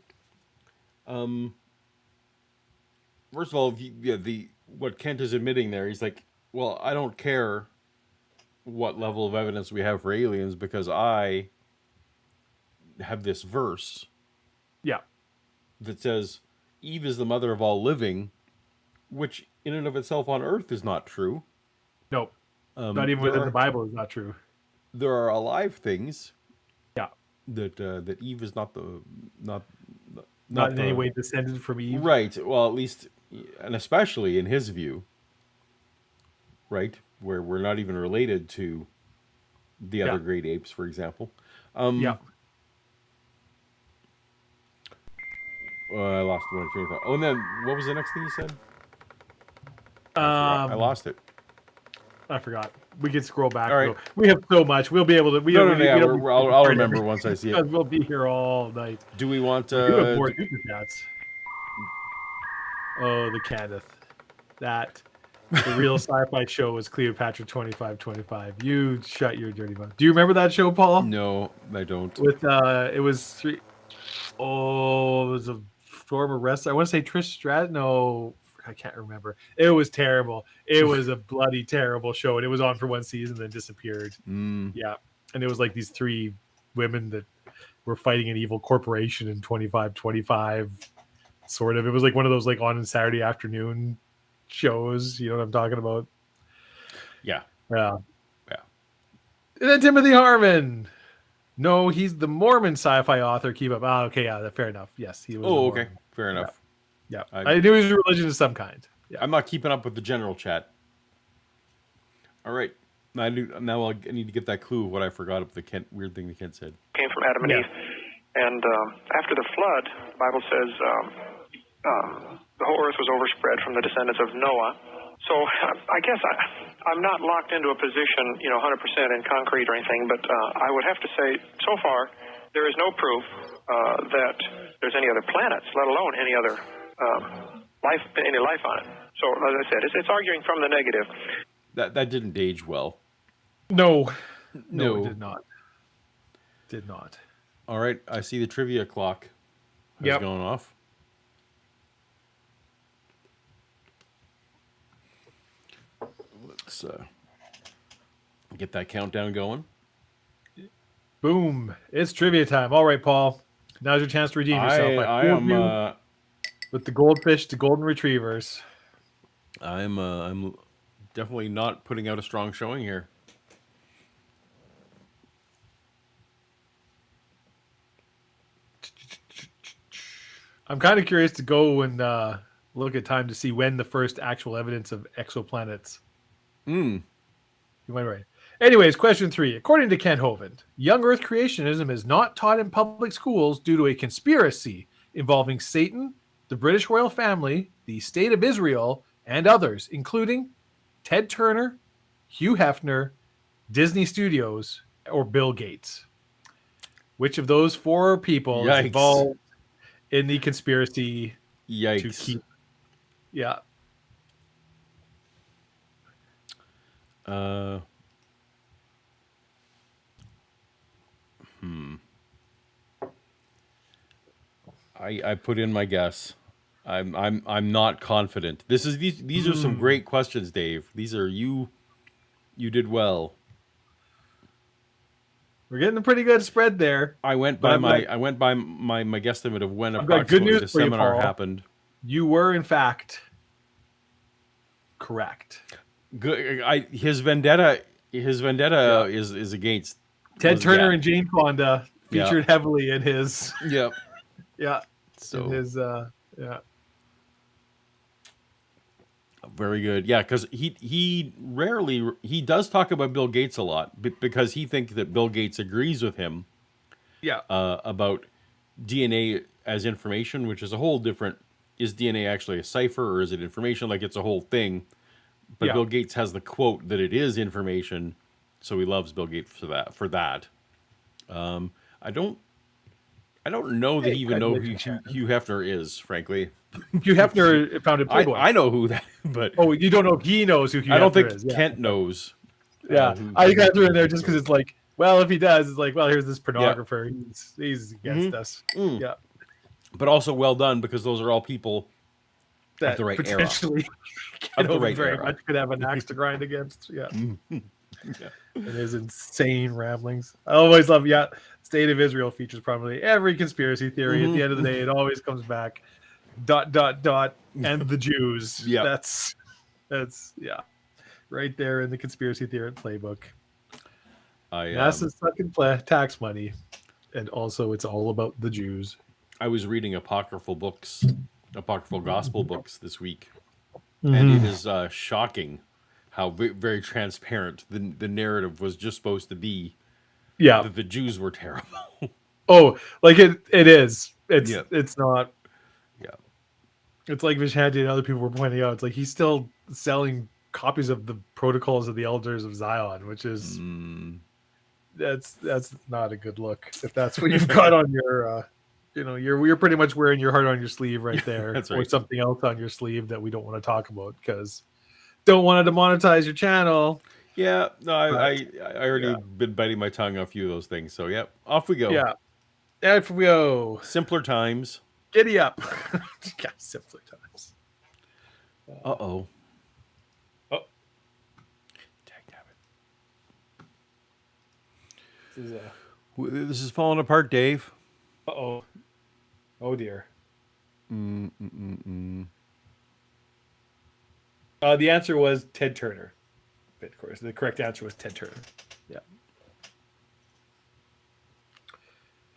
Speaker 1: First of all, what Kent is admitting there, he's like, well, I don't care what level of evidence we have for aliens because I have this verse that says Eve is the mother of all living, which in and of itself on earth is not true.
Speaker 2: Nope. Not even within the Bible is not true.
Speaker 1: There are alive things that Eve is not
Speaker 2: in any way descended from Eve.
Speaker 1: Right. Well, at least, and especially in his view, right, where we're not even related to the other great apes, for example. I lost my train of thought. Oh, and then what was the next thing you said? I lost it.
Speaker 2: I forgot. We can scroll back.
Speaker 1: All right.
Speaker 2: We have so much. We'll be able to.
Speaker 1: I'll remember once I see it.
Speaker 2: We'll be here all night.
Speaker 1: Do we want
Speaker 2: we do have more super chats? Oh, the Kenneth. The real sci-fi show was Cleopatra 2525. You shut your dirty mouth. Do you remember that show, Paul?
Speaker 1: No, I don't.
Speaker 2: With it was it was a former wrestler. I want to say Trish Stratus. No, I can't remember. It was terrible. It was a bloody terrible show, and it was on for one season, then disappeared. Yeah, and it was like these three women that were fighting an evil corporation in 2525. Sort of. It was like one of those like on Saturday afternoon shows. You know what I'm talking about?
Speaker 1: Yeah.
Speaker 2: And then Timothy Harmon. No, he's the Mormon sci-fi author. Keep up. Oh, okay, yeah, fair enough. Yes, he was.
Speaker 1: Oh, okay, fair enough.
Speaker 2: Yeah, I knew he was a religion of some kind. Yeah.
Speaker 1: I'm not keeping up with the general chat. All right, I need to get that clue of what I forgot of the weird thing that Kent said.
Speaker 4: Came from Adam and Eve, and after the flood, the Bible says the whole earth was overspread from the descendants of Noah. So I guess I'm not locked into a position, 100% in concrete or anything, but I would have to say, so far, there is no proof that there's any other planets, let alone any other any life on it. So as I said, it's arguing from the negative.
Speaker 1: That didn't age well.
Speaker 2: No, it did not. Did not.
Speaker 1: All right, I see the trivia clock has gone off. let's get that countdown going.
Speaker 2: Boom. It's trivia time. All right, Paul. Now's your chance to redeem yourself.
Speaker 1: I am
Speaker 2: with the goldfish to golden retrievers.
Speaker 1: I'm definitely not putting out a strong showing here.
Speaker 2: I'm kind of curious to go and look at time to see when the first actual evidence of exoplanets. You might be right. Anyways, question 3. According to Kent Hovind, young Earth creationism is not taught in public schools due to a conspiracy involving Satan, the British royal family, the State of Israel, and others, including Ted Turner, Hugh Hefner, Disney Studios, or Bill Gates. Which of those 4 people is involved in the conspiracy to keep? Yeah.
Speaker 1: I put in my guess. I'm not confident. These are some great questions, Dave. These are you did well.
Speaker 2: We're getting a pretty good spread there.
Speaker 1: I went by my guesstimate of when approximately the seminar happened.
Speaker 2: You were in fact correct.
Speaker 1: Good. His vendetta is against
Speaker 2: Ted Turner and Jane Fonda featured heavily in his.
Speaker 1: Yep.
Speaker 2: Yeah.
Speaker 1: So
Speaker 2: in his
Speaker 1: very good. Yeah, because he does talk about Bill Gates a lot because he thinks that Bill Gates agrees with him.
Speaker 2: Yeah.
Speaker 1: About DNA as information, which is a whole different. Is DNA actually a cipher or is it information? Like it's a whole thing. But Bill Gates has the quote that it is information, so he loves Bill Gates for that. I don't know that he even know who Hugh Hefner is, frankly.
Speaker 2: Hugh Hefner founded Playboy.
Speaker 1: I know who that, but
Speaker 2: you don't know if he knows who Hugh Hefner is.
Speaker 1: I don't think Kent knows.
Speaker 2: Yeah, I got threw in there just because it's like, well, if he does, it's like, well, here's this pornographer. He's against us. Yeah,
Speaker 1: but also well done because those are all people
Speaker 2: that
Speaker 1: of the right
Speaker 2: potentially
Speaker 1: era. Of the right
Speaker 2: very
Speaker 1: era.
Speaker 2: much could have an axe to grind against. Yeah. And his insane ramblings. I always love. State of Israel features probably every conspiracy theory. At the end of the day, it always comes back. ... and the Jews.
Speaker 1: Yeah,
Speaker 2: that's right there in the conspiracy theory playbook. NASA's sucking tax money, and also it's all about the Jews.
Speaker 1: I was reading apocryphal gospel books this week, and it is shocking how very transparent the narrative was just supposed to be.
Speaker 2: Yeah,
Speaker 1: that the Jews were terrible.
Speaker 2: Oh, like it is. It's not.
Speaker 1: Yeah.
Speaker 2: It's like Vishanti and other people were pointing out. It's like he's still selling copies of the Protocols of the Elders of Zion, which is that's not a good look. If that's what you've got on your, you're pretty much wearing your heart on your sleeve right there,
Speaker 1: That's
Speaker 2: or
Speaker 1: right.
Speaker 2: something else on your sleeve that we don't want to talk about because don't want to demonetize your channel.
Speaker 1: Yeah, no, I already been biting my tongue on a few of those things. So off we go.
Speaker 2: Yeah, off we go.
Speaker 1: Simpler times.
Speaker 2: Giddy up. Yeah, simpler times.
Speaker 1: Oh. This is falling apart, Dave.
Speaker 2: Oh dear. The answer was Ted Turner. Of course, the correct answer was Ted Turner. Yeah.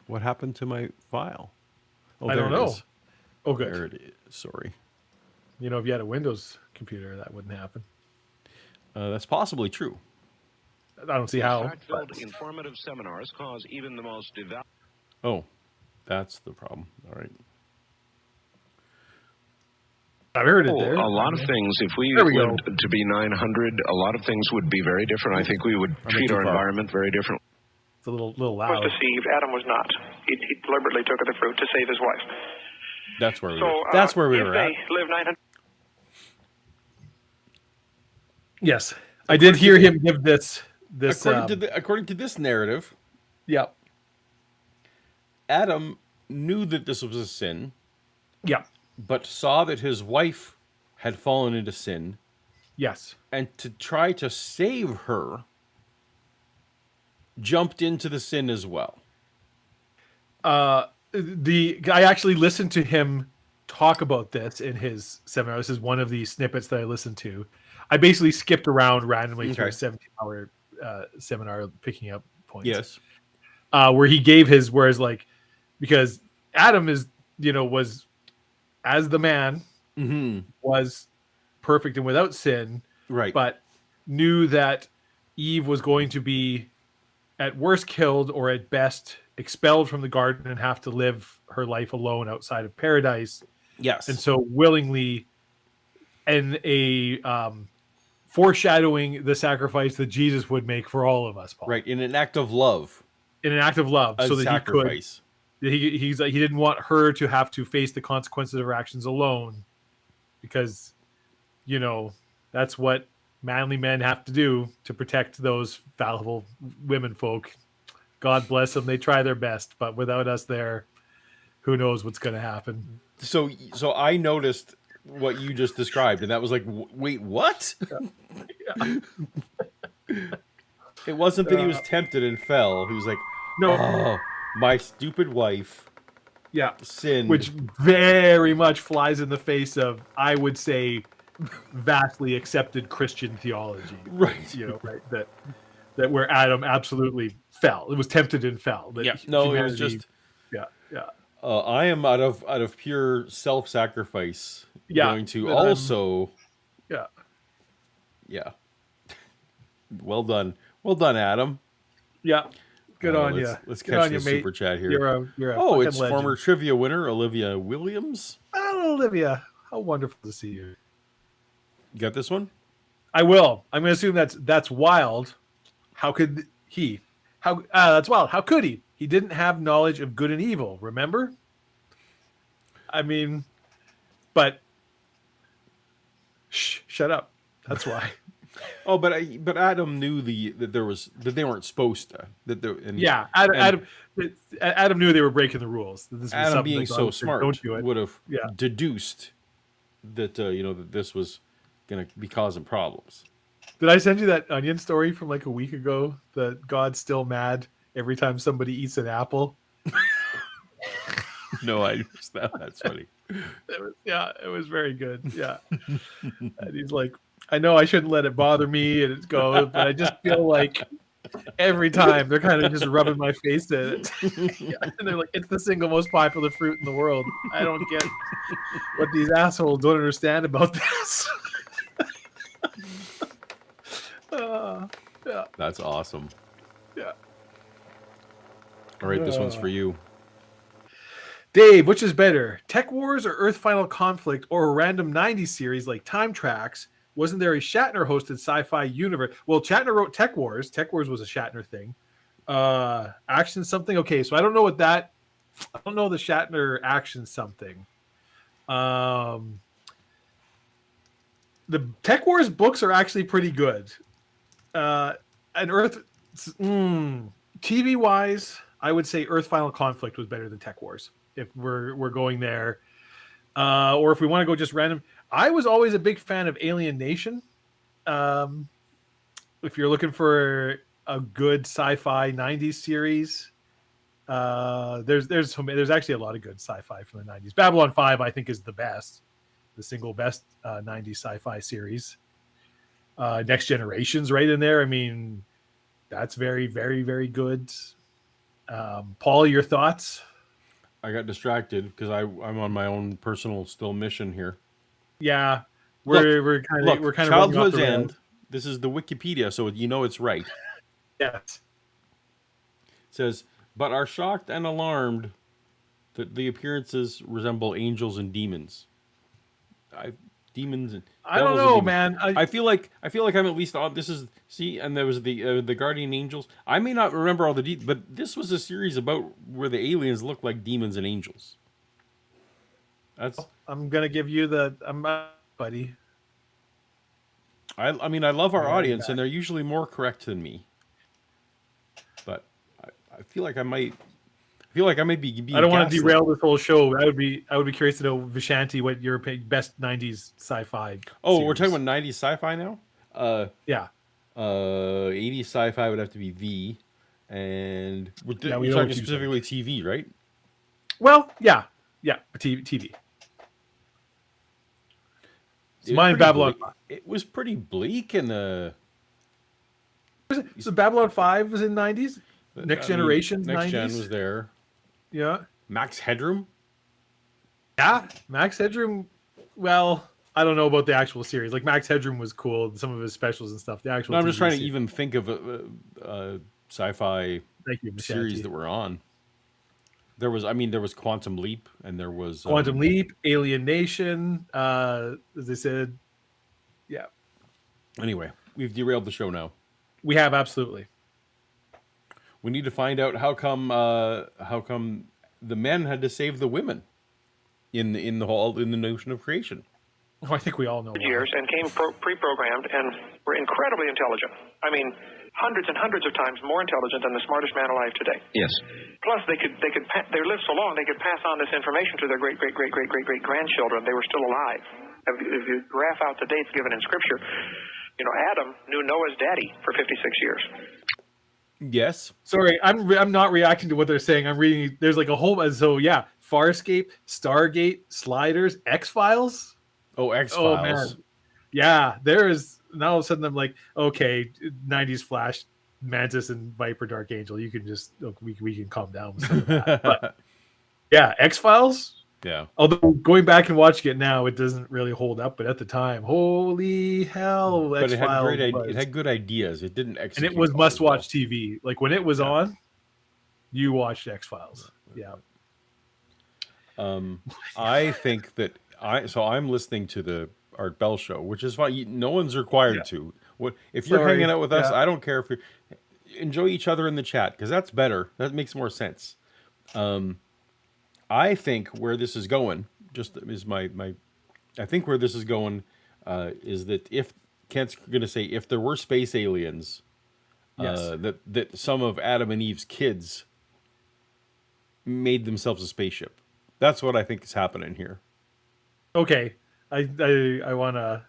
Speaker 1: What happened to my file?
Speaker 2: I don't know. Oh, good.
Speaker 1: There it is. Sorry.
Speaker 2: If you had a Windows computer, that wouldn't happen.
Speaker 1: That's possibly true.
Speaker 2: I don't see how.
Speaker 3: Fact-filled informative seminars cause even the most devout.
Speaker 1: Oh, that's the problem. All right.
Speaker 2: I heard it there.
Speaker 3: A lot of things, if we lived to be 900, a lot of things would be very different. I think we would treat our environment very differently.
Speaker 2: It's a little loud.
Speaker 4: Was deceived. Adam was not. He deliberately took of the fruit to save his wife.
Speaker 1: That's where we were. That's where we were at.
Speaker 4: If they live 900.
Speaker 2: Yes, I did hear him give this.
Speaker 1: According to this narrative,
Speaker 2: yeah,
Speaker 1: Adam knew that this was a sin.
Speaker 2: Yeah,
Speaker 1: but saw that his wife had fallen into sin,
Speaker 2: Yes.
Speaker 1: and to try to save her, jumped into the sin as well.
Speaker 2: I actually listened to him talk about this in his seminar. This is one of the snippets that I listened to. I basically skipped around randomly through a 17-hour seminar, picking up points.
Speaker 1: Yes.
Speaker 2: Where he gave his, whereas like, because Adam is, was, as the man, was perfect and without sin,
Speaker 1: Right.
Speaker 2: but knew that Eve was going to be at worst killed or at best expelled from the garden and have to live her life alone outside of paradise.
Speaker 1: Yes.
Speaker 2: And so willingly, and foreshadowing the sacrifice that Jesus would make for all of us, Paul.
Speaker 1: Right. In an act of love.
Speaker 2: In an act of love,
Speaker 1: A
Speaker 2: so that
Speaker 1: sacrifice.
Speaker 2: he's like, he didn't want her to have to face the consequences of her actions alone, because, that's what manly men have to do to protect those fallible women folk. God bless them. They try their best, but without us there, who knows what's going to happen.
Speaker 1: So I noticed what you just described, and that was like, wait, what?
Speaker 2: Yeah.
Speaker 1: It wasn't that he was tempted and fell. He was like,
Speaker 2: No.
Speaker 1: oh, my stupid wife
Speaker 2: Yeah.
Speaker 1: sinned.
Speaker 2: Which very much flies in the face of, I would say, vastly accepted Christian theology.
Speaker 1: Right.
Speaker 2: Right. That where Adam absolutely fell. It was tempted and fell.
Speaker 1: Yeah. No, it was just.
Speaker 2: Yeah. Yeah.
Speaker 1: I am out of pure self-sacrifice going to also.
Speaker 2: Yeah.
Speaker 1: Yeah. Well done, Adam.
Speaker 2: Yeah. Good on you.
Speaker 1: Let's catch the super chat here.
Speaker 2: You're a
Speaker 1: oh, it's
Speaker 2: legend.
Speaker 1: former trivia winner Olivia Williams.
Speaker 2: Oh, Olivia, how wonderful to see you.
Speaker 1: You got this one?
Speaker 2: I will. I'm going to assume that's wild. How could he? That's wild. How could he? He didn't have knowledge of good and evil. Remember? I mean, but shut up. That's why.
Speaker 1: Oh, but Adam knew that they weren't supposed to.
Speaker 2: Adam knew they were breaking the rules. That this was
Speaker 1: Adam, being so smart, would have deduced that that this was going to be causing problems.
Speaker 2: Did I send you that Onion story from like a week ago? That God's still mad every time somebody eats an apple.
Speaker 1: No, I missed that. That's funny.
Speaker 2: It was very good. Yeah, and he's like, I know I shouldn't let it bother me and it goes, but I just feel like every time they're kind of just rubbing my face in it. And they're like, it's the single most popular fruit in the world. I don't get what these assholes don't understand about this. Yeah.
Speaker 1: That's awesome.
Speaker 2: Yeah.
Speaker 1: All right, this one's for you.
Speaker 2: Dave, which is better, Tech Wars or Earth Final Conflict, or a random 90s series like Time Tracks? Wasn't there a Shatner-hosted sci-fi universe? Well, Shatner wrote Tech Wars. Tech Wars was a Shatner thing. Action something? Okay, so I don't know what that... I don't know the Shatner action something. The Tech Wars books are actually pretty good. And Earth... TV-wise, I would say Earth Final Conflict was better than Tech Wars, if we're going there. Or if we want to go just random... I was always a big fan of Alien Nation. If you're looking for a good sci-fi 90s series, there's actually a lot of good sci-fi from the 90s. Babylon 5, I think, is the single best 90s sci-fi series. Next Generation's right in there. I mean, that's very, very, very good. Paul, your thoughts?
Speaker 1: I got distracted because I'm on my own personal still mission here.
Speaker 2: Yeah, we're kind of
Speaker 1: Childhood's End. This is the Wikipedia, so it's right.
Speaker 2: Yes.
Speaker 1: It says, but are shocked and alarmed that the appearances resemble angels and demons. Demons and
Speaker 2: I don't know, man.
Speaker 1: I feel like I'm at least on. This is and there was the guardian angels. I may not remember all the details, but this was a series about where the aliens look like demons and angels.
Speaker 2: I'm gonna give you buddy.
Speaker 1: I mean, I love our audience, and they're usually more correct than me. But I feel like feel like I may be being
Speaker 2: I don't want to
Speaker 1: gaslit.
Speaker 2: derail this whole show. I would be curious to know, Vishanti, what your best 90s sci-fi
Speaker 1: Oh,
Speaker 2: series.
Speaker 1: we're talking about 90s sci-fi now?
Speaker 2: Yeah.
Speaker 1: 80s sci-fi would have to be V. And we're
Speaker 2: we know
Speaker 1: talking
Speaker 2: what you
Speaker 1: specifically TV, right?
Speaker 2: Well, yeah. Yeah, TV. It's mine, Babylon 5.
Speaker 1: It was pretty bleak in the...
Speaker 2: So Babylon 5 was in 90s? Next Generation 90s?
Speaker 1: Next Gen was there.
Speaker 2: Yeah.
Speaker 1: Max Headroom?
Speaker 2: Yeah, Max Headroom. Well, I don't know about the actual series. Like, Max Headroom was cool, some of his specials and stuff. The actual
Speaker 1: No, I'm just
Speaker 2: TV
Speaker 1: trying to
Speaker 2: series.
Speaker 1: even think of a sci-fi
Speaker 2: Thank you,
Speaker 1: series
Speaker 2: Vishanti.
Speaker 1: that were on. There was Quantum Leap, and there was
Speaker 2: Quantum Leap, Alien Nation, as they said. Yeah.
Speaker 1: Anyway, we've derailed the show now.
Speaker 2: We have, absolutely.
Speaker 1: We need to find out how come the men had to save the women in the notion of creation.
Speaker 2: Oh, I think we all know why.
Speaker 4: Years and came pre-programmed and were incredibly intelligent. I mean, hundreds and hundreds of times more intelligent than the smartest man alive today.
Speaker 3: Yes.
Speaker 4: Plus, they lived so long they could pass on this information to their great grandchildren. They were still alive. If you graph out the dates given in Scripture, Adam knew Noah's daddy for 56 years.
Speaker 1: Yes.
Speaker 2: Sorry, I'm not reacting to what they're saying. I'm reading. There's like a whole. So yeah, Farscape, Stargate, Sliders, X-Files.
Speaker 1: Oh, X-Files.
Speaker 2: Oh man, yeah. There is now. All of a sudden, I'm like, okay, 90s Flash, Mantis, and Viper, Dark Angel. You can just we can calm down with some of that. But yeah, X-Files.
Speaker 1: Yeah.
Speaker 2: Although going back and watching it now, it doesn't really hold up. But at the time, holy hell,
Speaker 1: But
Speaker 2: X-Files
Speaker 1: it had good ideas. It didn't execute.
Speaker 2: and it was must-watch TV. Like when it was on, you watched X-Files. Yeah.
Speaker 1: I think that I'm listening to the Art Bell show, which is fine. No one's required to. If you're hanging out with us, I don't care if you enjoy each other in the chat, because that's better. That makes more sense. I think where this is going, I think where this is going is that if Kent's going to say if there were space aliens, that some of Adam and Eve's kids made themselves a spaceship. That's what I think is happening here.
Speaker 2: Okay, I wanna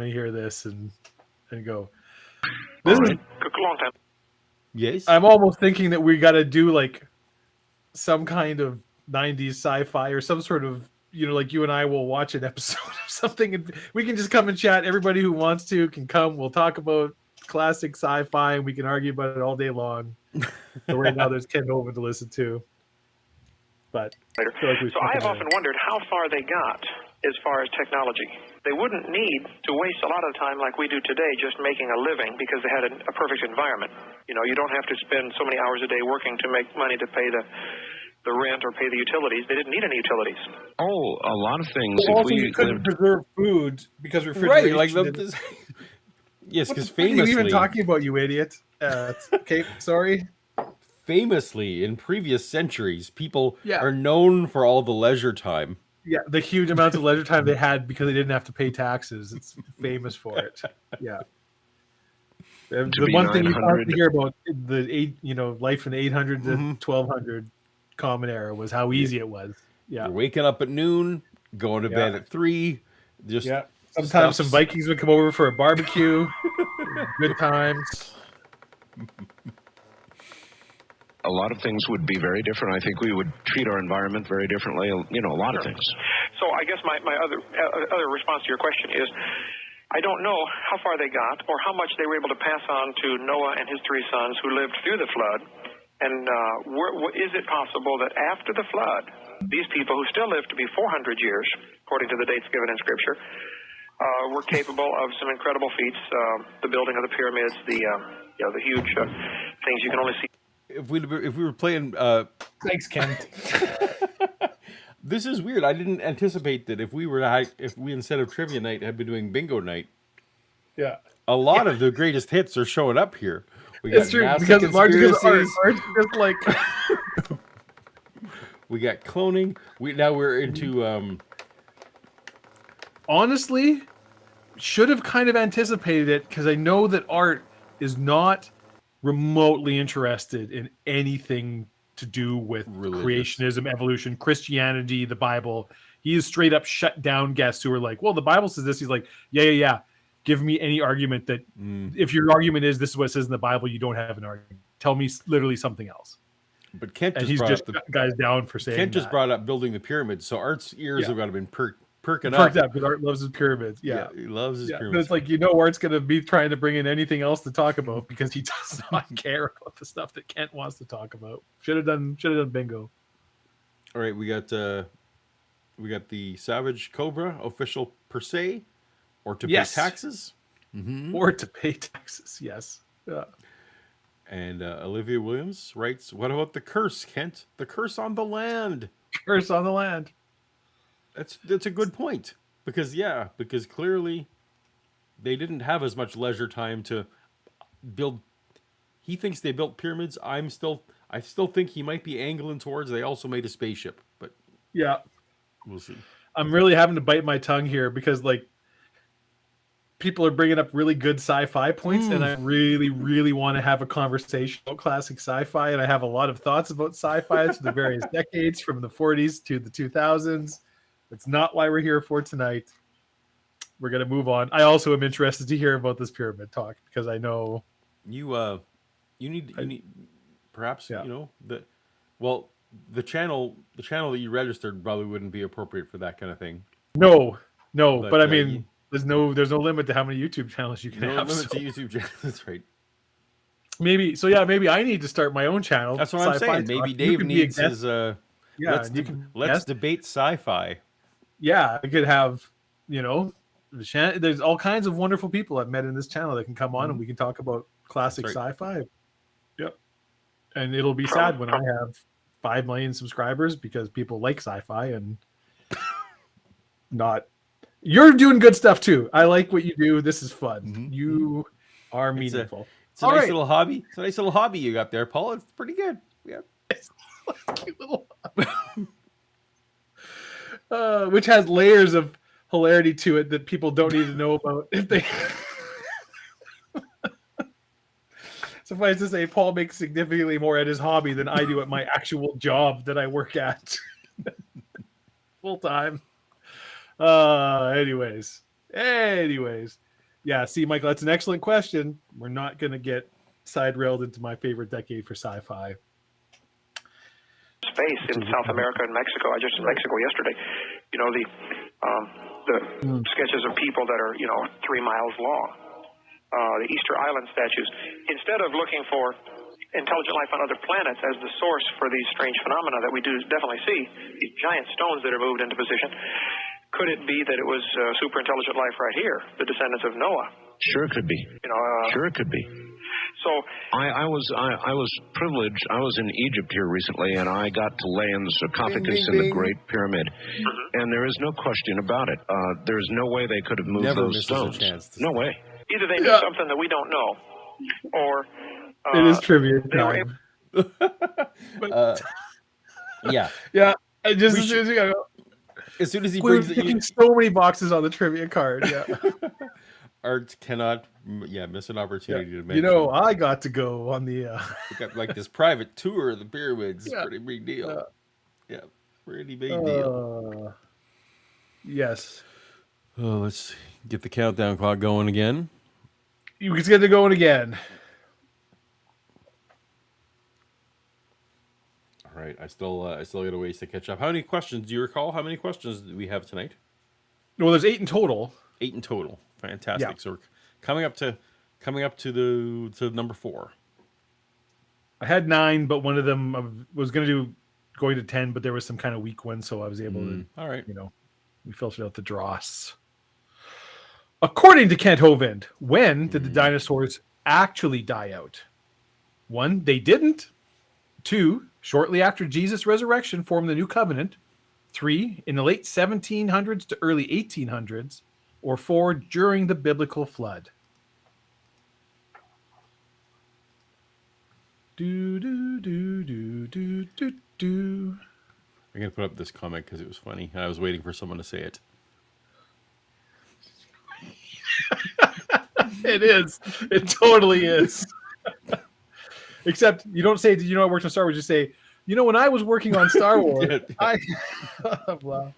Speaker 2: hear this and go. This is
Speaker 4: A long time.
Speaker 1: Yes.
Speaker 2: I'm almost thinking that we got to do like some kind of 90s sci-fi or some sort of, like you and I will watch an episode of something and we can just come and chat. Everybody who wants to can come. We'll talk about classic sci-fi and we can argue about it all day long. So right now there's Kent Hovind to listen to. But I feel like
Speaker 4: so I have often wondered how far they got as far as technology. They wouldn't need to waste a lot of time like we do today just making a living because they had a perfect environment. You don't have to spend so many hours a day working to make money to pay the rent or pay the utilities. They didn't need any utilities.
Speaker 3: Oh, a lot of things.
Speaker 2: Well, also, you couldn't preserve food because refrigeration.
Speaker 1: Right, like yes, because famously,
Speaker 2: what are you even talking about, you idiot? Okay, sorry.
Speaker 1: Famously, in previous centuries, people are known for all the leisure time.
Speaker 2: Yeah, the huge amounts of leisure time they had because they didn't have to pay taxes. It's famous for it. Yeah. The one thing you often hear about life in the 800 to 1200 Common Era was how easy it was. Yeah.
Speaker 1: You're waking up at noon, going to bed at 3.
Speaker 2: Sometimes some Vikings would come over for a barbecue. Good times.
Speaker 3: A lot of things would be very different. I think we would treat our environment very differently. A lot of things.
Speaker 4: So I guess my other response to your question is, I don't know how far they got or how much they were able to pass on to Noah and his 3 sons who lived through the flood. And is it possible that after the flood, these people who still lived to be 400 years, according to the dates given in Scripture, were capable of some incredible feats, the building of the pyramids, the huge things you can only see.
Speaker 1: If we were playing,
Speaker 2: thanks, Kent.
Speaker 1: This is weird. I didn't anticipate that if we instead of trivia night had been doing bingo night.
Speaker 2: Yeah,
Speaker 1: a lot of the greatest hits are showing up here. We
Speaker 2: it's true because March is art. Just like
Speaker 1: we got cloning. We're into.
Speaker 2: Honestly, should have kind of anticipated it because I know that Art is not remotely interested in anything to do with
Speaker 1: Religious.
Speaker 2: creationism, evolution, Christianity, the Bible. He is straight up shut down guests who are like, well, the Bible says this. He's like, yeah. Give me any argument that if your argument is this is what it says in the Bible, you don't have an argument. Tell me literally something else.
Speaker 1: But Kent
Speaker 2: And
Speaker 1: just
Speaker 2: he's
Speaker 1: brought
Speaker 2: just
Speaker 1: up the
Speaker 2: got guys down for saying
Speaker 1: Kent just
Speaker 2: that.
Speaker 1: brought up building the pyramids, so Art's ears have got to been perking
Speaker 2: Perked
Speaker 1: up.
Speaker 2: up because Art loves his pyramids. Yeah.
Speaker 1: He loves his
Speaker 2: But
Speaker 1: pyramids.
Speaker 2: it's like, Art's going to be trying to bring in anything else to talk about because he does not care about the stuff that Kent wants to talk about. Should have done bingo.
Speaker 1: All right, we got the Savage Cobra official per se, or to
Speaker 2: Yes.
Speaker 1: pay taxes,
Speaker 2: Or to pay taxes. Yes. Yeah.
Speaker 1: and Olivia Williams writes, "What about the curse, Kent? The curse on the land."
Speaker 2: Curse on the land.
Speaker 1: That's a good point because clearly they didn't have as much leisure time to build. He thinks they built pyramids. I still think he might be angling towards they also made a spaceship, but
Speaker 2: Yeah.
Speaker 1: we'll see.
Speaker 2: I'm really having to bite my tongue here because people are bringing up really good sci-fi points, and I really, really want to have a conversation about classic sci-fi, and I have a lot of thoughts about sci-fi to the various decades from the 40s to the 2000s. That's not why we're here for tonight. We're going to move on. I also am interested to hear about this pyramid talk because I know
Speaker 1: You need perhaps
Speaker 2: Yeah.
Speaker 1: the channel that you registered probably wouldn't be appropriate for that kind of thing.
Speaker 2: no,
Speaker 1: But,
Speaker 2: but I mean, there's no limit to how many YouTube channels you can
Speaker 1: No
Speaker 2: have.
Speaker 1: limit
Speaker 2: so
Speaker 1: to YouTube channels. That's right.
Speaker 2: maybe I need to start my own channel.
Speaker 1: That's what I'm
Speaker 2: Sci-Fi
Speaker 1: saying.
Speaker 2: Talk.
Speaker 1: Maybe
Speaker 2: You
Speaker 1: Dave
Speaker 2: can be a
Speaker 1: needs
Speaker 2: guest.
Speaker 1: his.
Speaker 2: Yeah,
Speaker 1: Let's
Speaker 2: guest.
Speaker 1: debate sci-fi.
Speaker 2: Yeah, I could have, there's all kinds of wonderful people I've met in this channel that can come on and we can talk about classic
Speaker 1: That's right.
Speaker 2: sci-fi. Yep. And it'll be sad when I have 5 million subscribers because people like sci-fi and not. You're doing good stuff too. I like what you do. This is fun. You are meaningful.
Speaker 1: It's a nice little hobby. It's a nice little hobby you got there, Paul. It's pretty good. Yeah.
Speaker 2: It's a cute little which has layers of hilarity to it that people don't need to know about if they suffice to say Paul makes significantly more at his hobby than I do at my actual job that I work at full time. Anyways, yeah, see, Michael, that's an excellent question. We're not going to get side railed into my favorite decade for sci-fi.
Speaker 4: Space in South America and Mexico. I just in Mexico yesterday. The sketches of people that are 3 miles long. The Easter Island statues. Instead of looking for intelligent life on other planets as the source for these strange phenomena that we do definitely see, these giant stones that are moved into position, could it be that it was super intelligent life right here, the descendants of Noah?
Speaker 3: Sure it could be. Sure it could be.
Speaker 4: So
Speaker 3: I was privileged. I was in Egypt here recently, and I got to lay in the sarcophagus in the Great Pyramid. And there is no question about it. There's no way they could have moved those stones. No way.
Speaker 4: Either they knew something that we don't know, or
Speaker 2: it is trivia
Speaker 4: they were
Speaker 2: time.
Speaker 1: Yeah.
Speaker 2: Yeah. I just
Speaker 1: As soon as he
Speaker 2: we're
Speaker 1: brings it,
Speaker 2: ticking so many boxes on the trivia card. Yeah.
Speaker 1: Art cannot miss an opportunity to mention.
Speaker 2: I got to go on the
Speaker 1: We got like this private tour of the pyramids. It's a pretty big deal. Yeah, pretty big deal.
Speaker 2: Yes.
Speaker 1: Oh, let's get the countdown clock going again.
Speaker 2: You can get it going again.
Speaker 1: All right, I still got a ways to catch up. How many questions do you recall? How many questions do we have tonight?
Speaker 2: Well, there's 8 in total.
Speaker 1: 8 in total. Fantastic.
Speaker 2: Yeah.
Speaker 1: So we're coming up to the number 4.
Speaker 2: I had 9, but one of them was going to 10, but there was some kind of weak one, so I was able to.
Speaker 1: All right.
Speaker 2: We filtered out the dross. According to Kent Hovind, when did the dinosaurs actually die out? 1, they didn't. 2, shortly after Jesus' resurrection formed the new covenant. 3, in the late 1700s to early 1800s. Or 4, during the biblical flood. Do do do do do do do.
Speaker 1: I'm gonna put up this comment because it was funny. I was waiting for someone to say it.
Speaker 2: It is. It totally is. Except you don't say, "Did you know I worked on Star Wars?" You say, You know, when I was working on Star Wars, blah.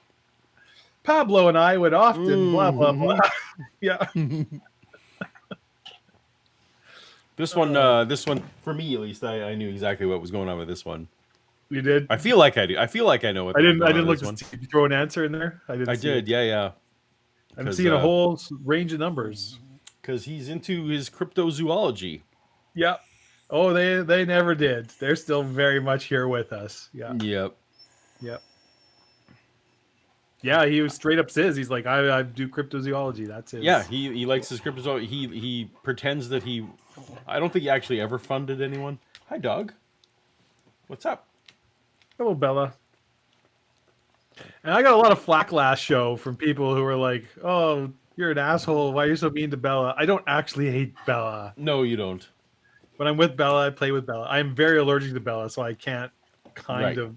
Speaker 2: Pablo and I would often blah blah blah. Yeah.
Speaker 1: This one for me at least, I knew exactly what was going on with this one.
Speaker 2: You did?
Speaker 1: I feel like I do. I feel like I know what.
Speaker 2: I didn't look to see if you throw an answer in there. I
Speaker 1: did. Yeah.
Speaker 2: I'm seeing a whole range of numbers.
Speaker 1: Because he's into his cryptozoology.
Speaker 2: Yep. Oh, they never did. They're still very much here with us. Yeah.
Speaker 1: Yep.
Speaker 2: Yeah, he was straight up says he's like, I do cryptozoology. That's it.
Speaker 1: Yeah, he likes his cryptozoology. He pretends that I don't think he actually ever funded anyone. Hi, dog. What's up?
Speaker 2: Hello, Bella. And I got a lot of flack last show from people who were like, "Oh, you're an asshole. Why are you so mean to Bella?" I don't actually hate Bella.
Speaker 1: No, you don't.
Speaker 2: When I'm with Bella, I play with Bella. I'm very allergic to Bella, so I can't kind of.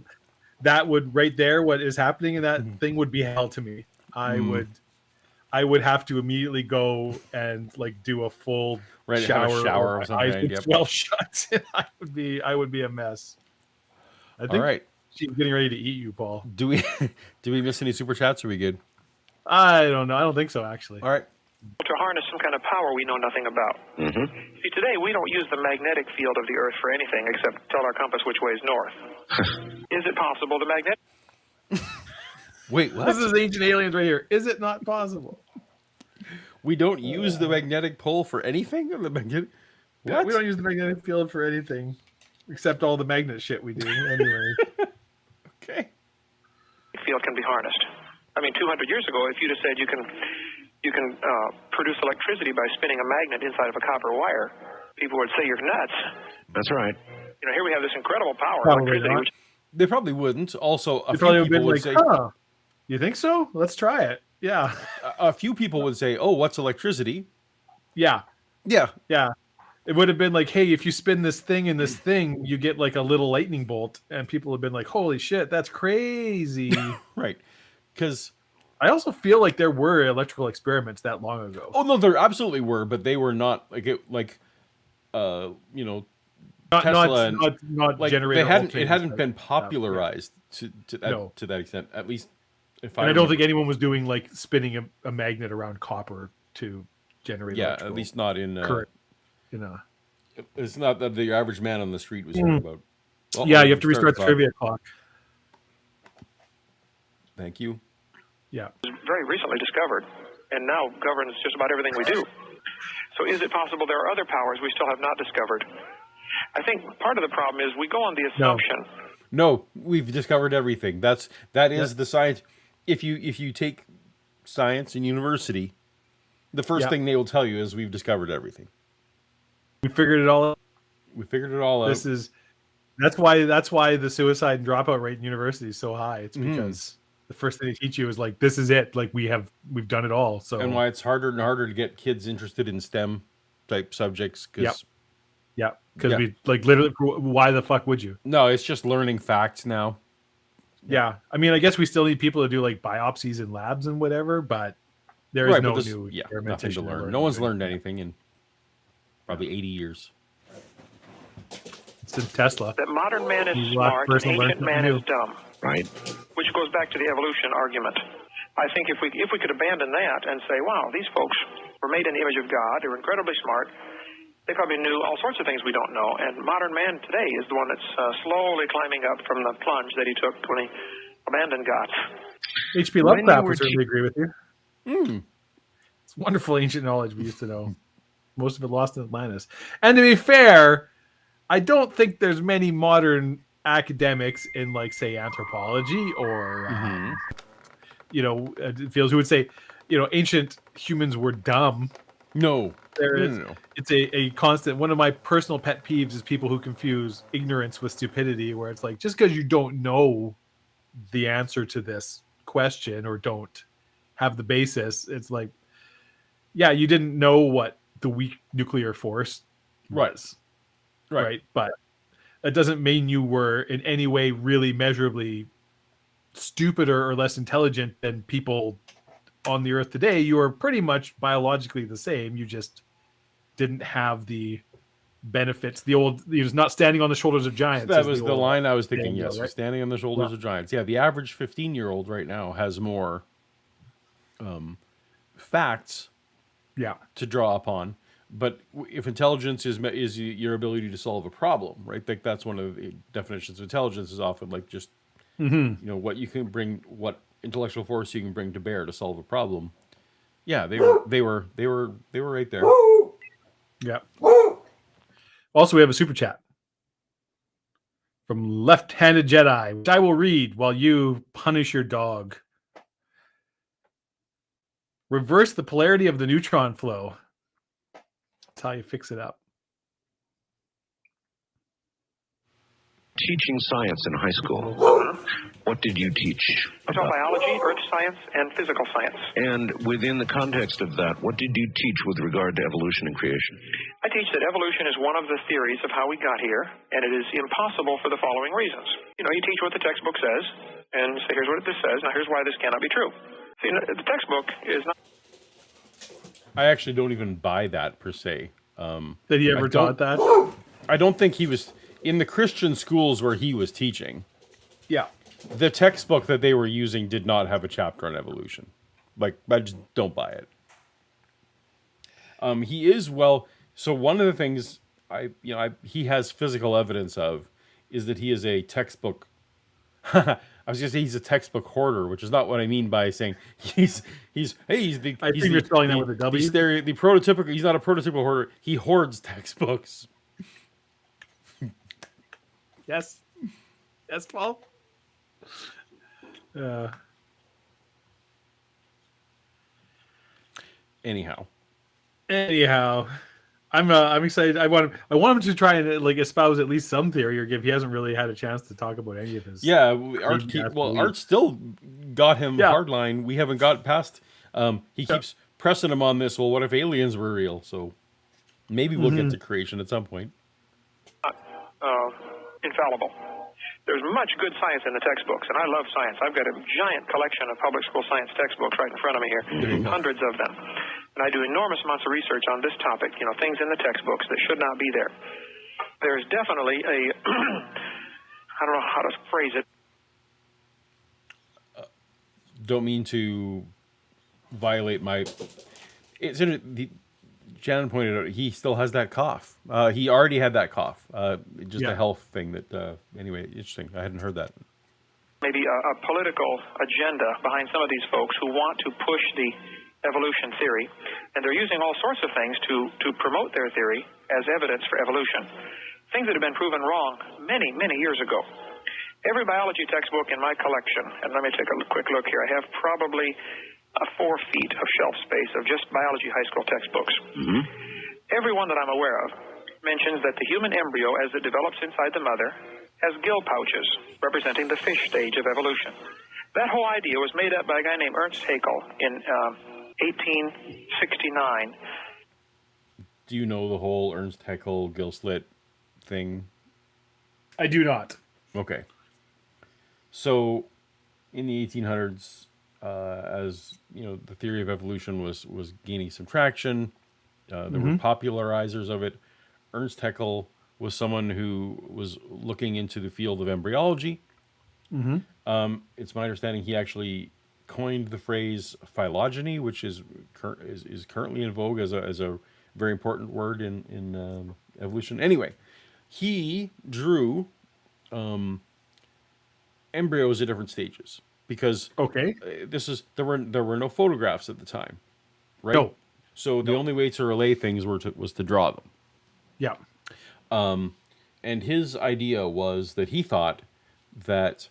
Speaker 2: That would right there, what is happening in that thing would be hell to me. I would have to immediately go and like do a full shower
Speaker 1: or something.
Speaker 2: Eyes well shut. I would be a mess. I think
Speaker 1: all right.
Speaker 2: She's getting ready to eat you, Paul.
Speaker 1: Do we miss any super chats? Or are we good?
Speaker 2: I don't know. I don't think so, actually.
Speaker 1: All right.
Speaker 4: To harness some kind of power we know nothing about.
Speaker 3: Mm-hmm.
Speaker 4: See, today we don't use the magnetic field of the Earth for anything except tell our compass which way is north. Is it possible to magnet?
Speaker 1: Wait, what?
Speaker 2: This is ancient aliens right here. Is it not possible?
Speaker 1: We don't use the magnetic pole for anything? Or the magnetic...
Speaker 2: Yeah, we don't use the magnetic field for anything except all the magnet shit we do anyway.
Speaker 1: Okay.
Speaker 4: Field can be harnessed. I mean, 200 years ago, if you'd have said you can produce electricity by spinning a magnet inside of a copper wire, people would say you're nuts.
Speaker 3: That's right.
Speaker 4: You know, here we have this incredible power,
Speaker 2: Probably
Speaker 4: electricity.
Speaker 2: not.
Speaker 4: Which,
Speaker 1: They probably wouldn't. Also, a
Speaker 2: They
Speaker 1: few
Speaker 2: probably would
Speaker 1: people
Speaker 2: have
Speaker 1: would
Speaker 2: been
Speaker 1: say...
Speaker 2: like, huh, you think so? Let's try it. Yeah.
Speaker 1: A few people would say, oh, what's electricity?
Speaker 2: Yeah.
Speaker 1: Yeah.
Speaker 2: Yeah. It would have been like, hey, if you spin this thing and this thing, you get like a little lightning bolt. And people have been like, holy shit, that's crazy.
Speaker 1: Right. Because...
Speaker 2: I also feel like there were electrical experiments that long ago.
Speaker 1: Oh, no, there absolutely were, but they were not, Tesla
Speaker 2: not
Speaker 1: like
Speaker 2: generator.
Speaker 1: it hadn't been popularized to that extent, at least.
Speaker 2: I don't think anyone was doing like spinning a magnet around copper to generate.
Speaker 1: Yeah, at least not in
Speaker 2: current.
Speaker 1: It's not that the average man on the street was hearing about.
Speaker 2: Well, yeah, you have to restart the trivia clock.
Speaker 1: Thank you.
Speaker 2: Yeah,
Speaker 4: very recently discovered, and now governs just about everything we do. So, is it possible there are other powers we still have not discovered? I think part of the problem is we go on the assumption.
Speaker 1: No, we've discovered everything. That is the science. If you take science in university, the first thing they will tell you is we've discovered everything.
Speaker 2: We figured it all out.
Speaker 1: We figured it all out.
Speaker 2: That's why the suicide and dropout rate in university is so high. It's because the first thing they teach you is like, this is it. Like we've done it all. So
Speaker 1: and why it's harder and harder to get kids interested in STEM type subjects because.
Speaker 2: Because we like literally, why the fuck would you?
Speaker 1: No, it's just learning facts now.
Speaker 2: Yeah, I mean, I guess we still need people to do like biopsies in labs and whatever, but there is no new experimentation
Speaker 1: nothing to learn. No one's learned anything in probably 80 years.
Speaker 2: It's in Tesla.
Speaker 4: That modern man is smart, ancient man is dumb.
Speaker 3: Right.
Speaker 4: Which goes back to the evolution argument. I think if we could abandon that and say, wow, these folks were made in the image of God, they were incredibly smart, they probably knew all sorts of things we don't know. And modern man today is the one that's slowly climbing up from the plunge that he took when he abandoned God.
Speaker 2: H.P. Lovecraft would certainly agree with you. It's wonderful ancient knowledge we used to know. Most of it lost in Atlantis. And to be fair, I don't think there's many modern academics in, like, say, anthropology or, fields who would say, ancient humans were dumb.
Speaker 1: No.
Speaker 2: No. It's a constant. One of my personal pet peeves is people who confuse ignorance with stupidity, where it's like, just because you don't know the answer to this question or don't have the basis, it's like, yeah, you didn't know what the weak nuclear force was. Right. But that doesn't mean you were in any way really measurably stupider or less intelligent than people on the earth today. You are pretty much biologically the same. You just didn't have the benefits. The old, he was not standing on the shoulders of giants.
Speaker 1: That was the line I was thinking.
Speaker 2: Daniel,
Speaker 1: Yes,
Speaker 2: right?
Speaker 1: standing on the shoulders of giants. Yeah, the average 15-year-old right now has more facts to draw upon. But if intelligence is your ability to solve a problem, right? Like that's one of the definitions of intelligence is often like just what you can bring, what intellectual force you can bring to bear to solve a problem. Yeah, they were right there.
Speaker 2: Yeah. Also, we have a super chat from Left-Handed Jedi, which I will read while you punish your dog. Reverse the polarity of the neutron flow. That's how you fix it up.
Speaker 3: Teaching science in high school. What did you teach?
Speaker 4: I taught biology, earth science, and physical science.
Speaker 3: And within the context of that, what did you teach with regard to evolution and creation?
Speaker 4: I teach that evolution is one of the theories of how we got here, and it is impossible for the following reasons. You teach what the textbook says, and say, here's what this says, now here's why this cannot be true. See, the textbook is not...
Speaker 1: I actually don't even buy that per se.
Speaker 2: Did he ever taught that?
Speaker 1: I don't think he was in the Christian schools where he was teaching.
Speaker 2: Yeah.
Speaker 1: The textbook that they were using did not have a chapter on evolution. Like, I just don't buy it. He is so one of the things he has physical evidence of is that he is a textbook. I was gonna say he's a textbook hoarder, which is not what I mean by saying he's the.
Speaker 2: I think you're spelling that with a W.
Speaker 1: He's the prototypical. He's not a prototypical hoarder. He hoards textbooks.
Speaker 2: Yes, Paul.
Speaker 1: Anyhow,
Speaker 2: I'm excited. I want him to try and espouse at least some theory, or he hasn't really had a chance to talk about any of his.
Speaker 1: Yeah, Art still got him hardline. We haven't got past. He keeps pressing him on this. Well, what if aliens were real? So maybe we'll get to creation at some point.
Speaker 4: Infallible. There's much good science in the textbooks, and I love science. I've got a giant collection of public school science textbooks right in front of me here, hundreds of them. And I do enormous amounts of research on this topic, things in the textbooks that should not be there. There's definitely a, I don't know how to phrase it.
Speaker 1: Don't mean to violate my... Shannon pointed out he still has that cough. He already had that cough. Just a health thing that, anyway, interesting. I hadn't heard that.
Speaker 4: Maybe a political agenda behind some of these folks who want to push the evolution theory, and they're using all sorts of things to promote their theory as evidence for evolution. Things that have been proven wrong many, many years ago. Every biology textbook in my collection, and let me take a quick look here. I have probably 4 feet of shelf space of just biology high school textbooks. Every one that I'm aware of mentions that the human embryo, as it develops inside the mother, has gill pouches, representing the fish stage of evolution. That whole idea was made up by a guy named Ernst Haeckel in 1869.
Speaker 1: Do you know the whole Ernst Haeckel gill slit thing?
Speaker 2: I do not.
Speaker 1: Okay. So, in the 1800s, as the theory of evolution was gaining some traction, there were popularizers of it. Ernst Haeckel was someone who was looking into the field of embryology. It's my understanding he actually coined the phrase phylogeny, which is currently in vogue as a very important word in evolution. Anyway, he drew embryos at different stages. Because there were no photographs at the time, right?
Speaker 2: No.
Speaker 1: So the only way to relay things was to draw them.
Speaker 2: Yeah.
Speaker 1: And his idea was that he thought that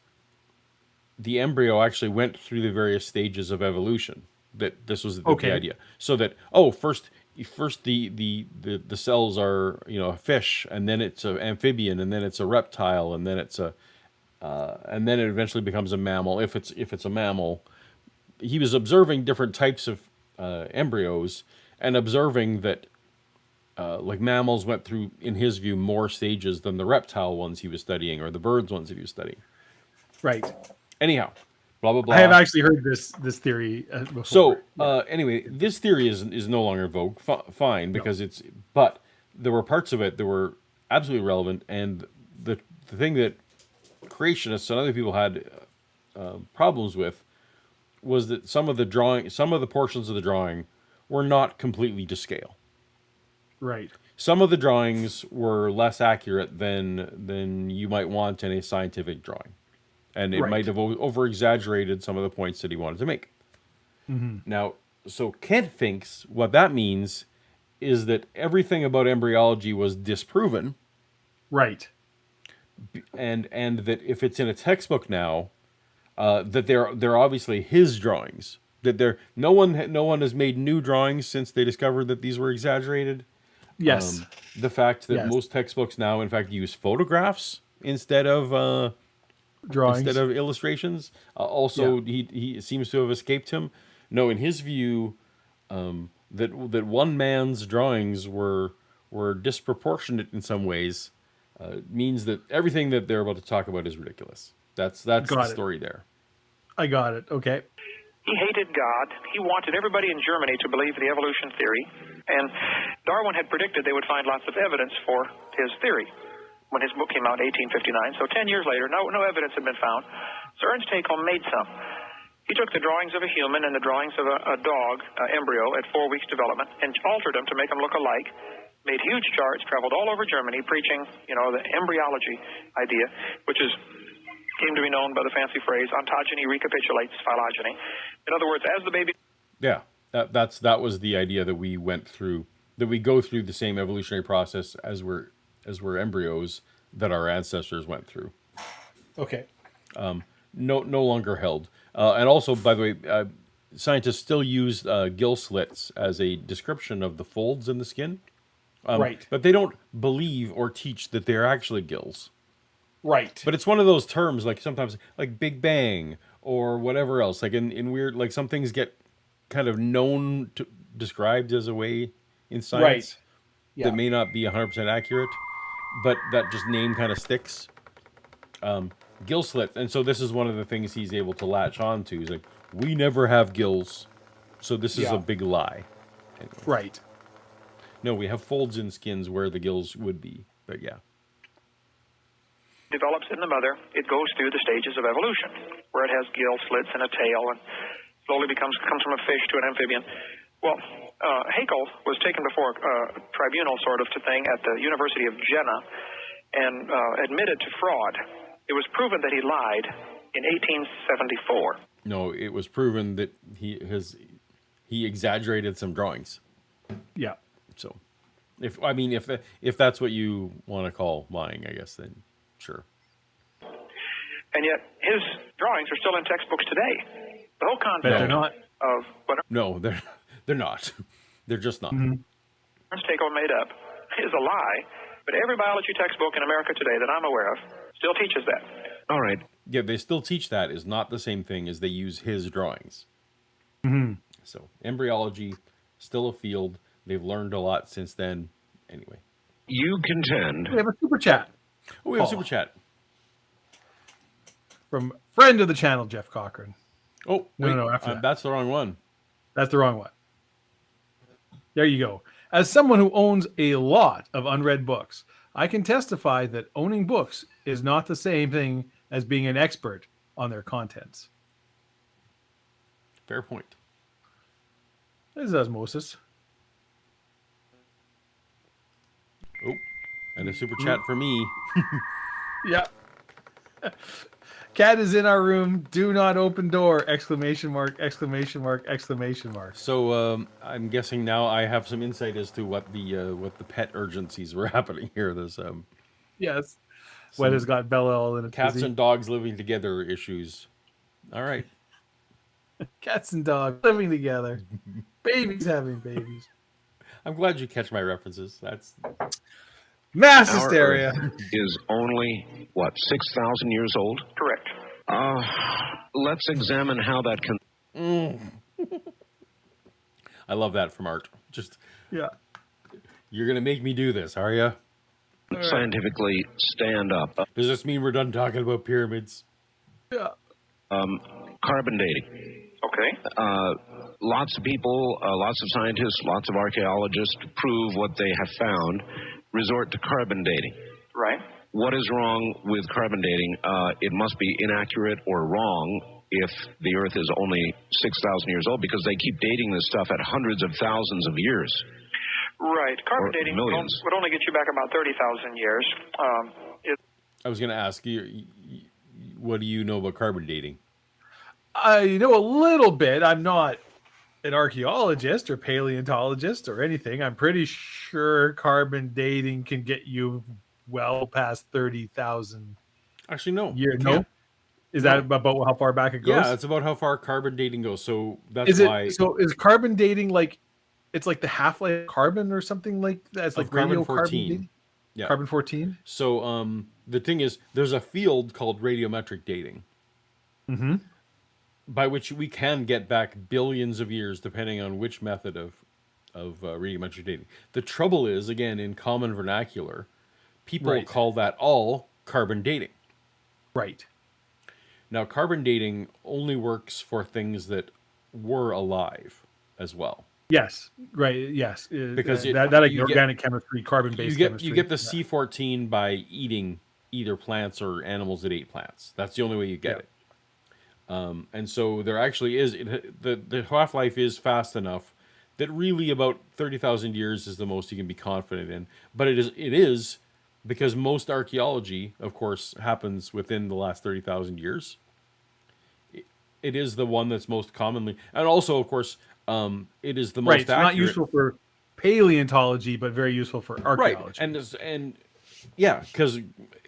Speaker 1: the embryo actually went through the various stages of evolution. That this was the idea. So that first the cells are a fish, and then it's an amphibian, and then it's a reptile, and then it's and then it eventually becomes a mammal. If it's a mammal, he was observing different types of embryos and observing that mammals went through, in his view, more stages than the reptile ones he was studying or the birds ones he was studying.
Speaker 2: Right.
Speaker 1: Anyhow, blah blah blah.
Speaker 2: I have actually heard this theory before.
Speaker 1: So anyway, this theory is no longer vogue. Fine, because but there were parts of it that were absolutely relevant, and the thing that creationists and other people had problems with was that some of the portions of the drawing were not completely to scale.
Speaker 2: Right.
Speaker 1: Some of the drawings were less accurate than you might want in a scientific drawing, and it
Speaker 2: Right.
Speaker 1: might have over exaggerated some of the points that he wanted to make. Now, so Kent thinks what that means is that everything about embryology was disproven,
Speaker 2: Right.
Speaker 1: and that if it's in a textbook now, that they're obviously his drawings. That no one has made new drawings since they discovered that these were exaggerated.
Speaker 2: Yes.
Speaker 1: The fact that
Speaker 2: Yes.
Speaker 1: most textbooks now, in fact, use photographs instead of
Speaker 2: Drawings.
Speaker 1: illustrations. Also, he seems to have escaped him. No, in his view, that one man's drawings were disproportionate in some ways, means that everything that they're about to talk about is ridiculous. That's the story there.
Speaker 2: I got it. Okay.
Speaker 4: He hated God. He wanted everybody in Germany to believe the evolution theory. And Darwin had predicted they would find lots of evidence for his theory when his book came out in 1859. So 10 years later, no evidence had been found. So Ernst Haeckel made some. He took the drawings of a human and the drawings of a dog embryo at 4 weeks development and altered them to make them look alike, made huge charts, traveled all over Germany preaching, the embryology idea, which came to be known by the fancy phrase, ontogeny recapitulates phylogeny. In other words, as the baby...
Speaker 1: Yeah, that was the idea that we went through, that we go through the same evolutionary process as we're embryos that our ancestors went through.
Speaker 2: Okay.
Speaker 1: No longer held. And also, by the way, scientists still use gill slits as a description of the folds in the skin.
Speaker 2: Right.
Speaker 1: But they don't believe or teach that they're actually gills.
Speaker 2: Right.
Speaker 1: But it's one of those terms, like sometimes, like Big Bang or whatever else. Like in weird, like some things get kind of described as a way in science that may not be 100% accurate, but that just name kind of sticks. Gill slit. And so this is one of the things he's able to latch on to. He's like, we never have gills, so this is a big lie. Anyway.
Speaker 2: Right.
Speaker 1: No, we have folds in skins where the gills would be, but yeah.
Speaker 4: Develops in the mother, it goes through the stages of evolution, where it has gill slits and a tail, and slowly comes from a fish to an amphibian. Well, Haeckel was taken before a tribunal sort of thing at the University of Jena and admitted to fraud. It was proven that he lied in 1874.
Speaker 1: No, it was proven that he exaggerated some drawings.
Speaker 2: Yeah.
Speaker 1: So, if that's what you want to call lying, I guess then sure.
Speaker 4: And yet his drawings are still in textbooks today. The whole concept
Speaker 2: But they're not.
Speaker 4: of what
Speaker 1: No, they're not. They're just not.
Speaker 4: Ernst Haeckel made up is a lie. But every biology textbook in America today that I'm aware of still teaches that.
Speaker 3: All right.
Speaker 1: Yeah, they still teach that is not the same thing as they use his drawings. So embryology, still a field. They've learned a lot since then. Anyway.
Speaker 3: You contend.
Speaker 2: We have a super chat.
Speaker 1: Oh, we have a
Speaker 2: Paul.
Speaker 1: super chat.
Speaker 2: From friend of the channel, Jeff Cochran.
Speaker 1: Oh,
Speaker 2: No,
Speaker 1: wait,
Speaker 2: no, after that.
Speaker 1: that's the wrong one.
Speaker 2: That's the wrong one. There you go. As someone who owns a lot of unread books, I can testify that owning books is not the same thing as being an expert on their contents.
Speaker 1: Fair point.
Speaker 2: This is osmosis.
Speaker 1: Oh, and a super chat for me.
Speaker 2: Yeah. Cat is in our room. Do not open door! Exclamation mark! Exclamation mark! Exclamation mark!
Speaker 1: So I'm guessing now I have some insight as to what the pet urgencies were happening here. There's
Speaker 2: Yes. What has got Bella all in a
Speaker 1: cats
Speaker 2: tizzy.
Speaker 1: and dogs living together issues. All right.
Speaker 2: Cats and dogs living together. Babies having babies.
Speaker 1: I'm glad you catch my references. That's
Speaker 2: Mass
Speaker 3: Our
Speaker 2: hysteria.
Speaker 3: Earth is only, 6,000 years old?
Speaker 4: Correct.
Speaker 3: Let's examine how that can...
Speaker 1: I love that from Art. Just
Speaker 2: Yeah.
Speaker 1: you're gonna make me do this, are you?
Speaker 3: scientifically stand up.
Speaker 1: Does this mean we're done talking about pyramids?
Speaker 2: Yeah.
Speaker 3: Carbon dating.
Speaker 4: Okay.
Speaker 3: lots of people, lots of scientists, lots of archaeologists to prove what they have found resort to carbon dating.
Speaker 4: Right.
Speaker 3: What is wrong with carbon dating? It must be inaccurate or wrong if the Earth is only 6,000 years old, because they keep dating this stuff at hundreds of thousands of years.
Speaker 4: Right. Carbon dating
Speaker 3: millions.
Speaker 4: would only get you back about 30,000 years.
Speaker 1: I was going to ask you, what do you know about carbon dating?
Speaker 2: I know a little bit. I'm not an archaeologist or paleontologist or anything. I'm pretty sure carbon dating can get you well past 30,000
Speaker 1: Actually, no.
Speaker 2: years. No? Is that about how far back it goes?
Speaker 1: Yeah, it's about how far carbon dating goes. So that's why.
Speaker 2: So is carbon dating like, it's like the half-life of carbon or something like that? It's like
Speaker 1: carbon
Speaker 2: 14.
Speaker 1: dating? Yeah.
Speaker 2: Carbon 14?
Speaker 1: So the thing is, there's a field called radiometric dating, by which we can get back billions of years, depending on which method of radiometric dating. The trouble is, again, in common vernacular, people call that all carbon dating.
Speaker 2: Right.
Speaker 1: Now, carbon dating only works for things that were alive as well.
Speaker 2: Yes. Right. Yes.
Speaker 1: Because
Speaker 2: that like organic chemistry, carbon-based chemistry.
Speaker 1: You get the C14 by eating either plants or animals that ate plants. That's the only way you get it. And so there actually is the half-life is fast enough that really about 30,000 years is the most you can be confident in. But it is because most archaeology, of course, happens within the last 30,000 years. It is the one that's most commonly, and also, of course, it is the most
Speaker 2: accurate. Not useful for paleontology, but very useful for archaeology.
Speaker 1: Right, and yeah, because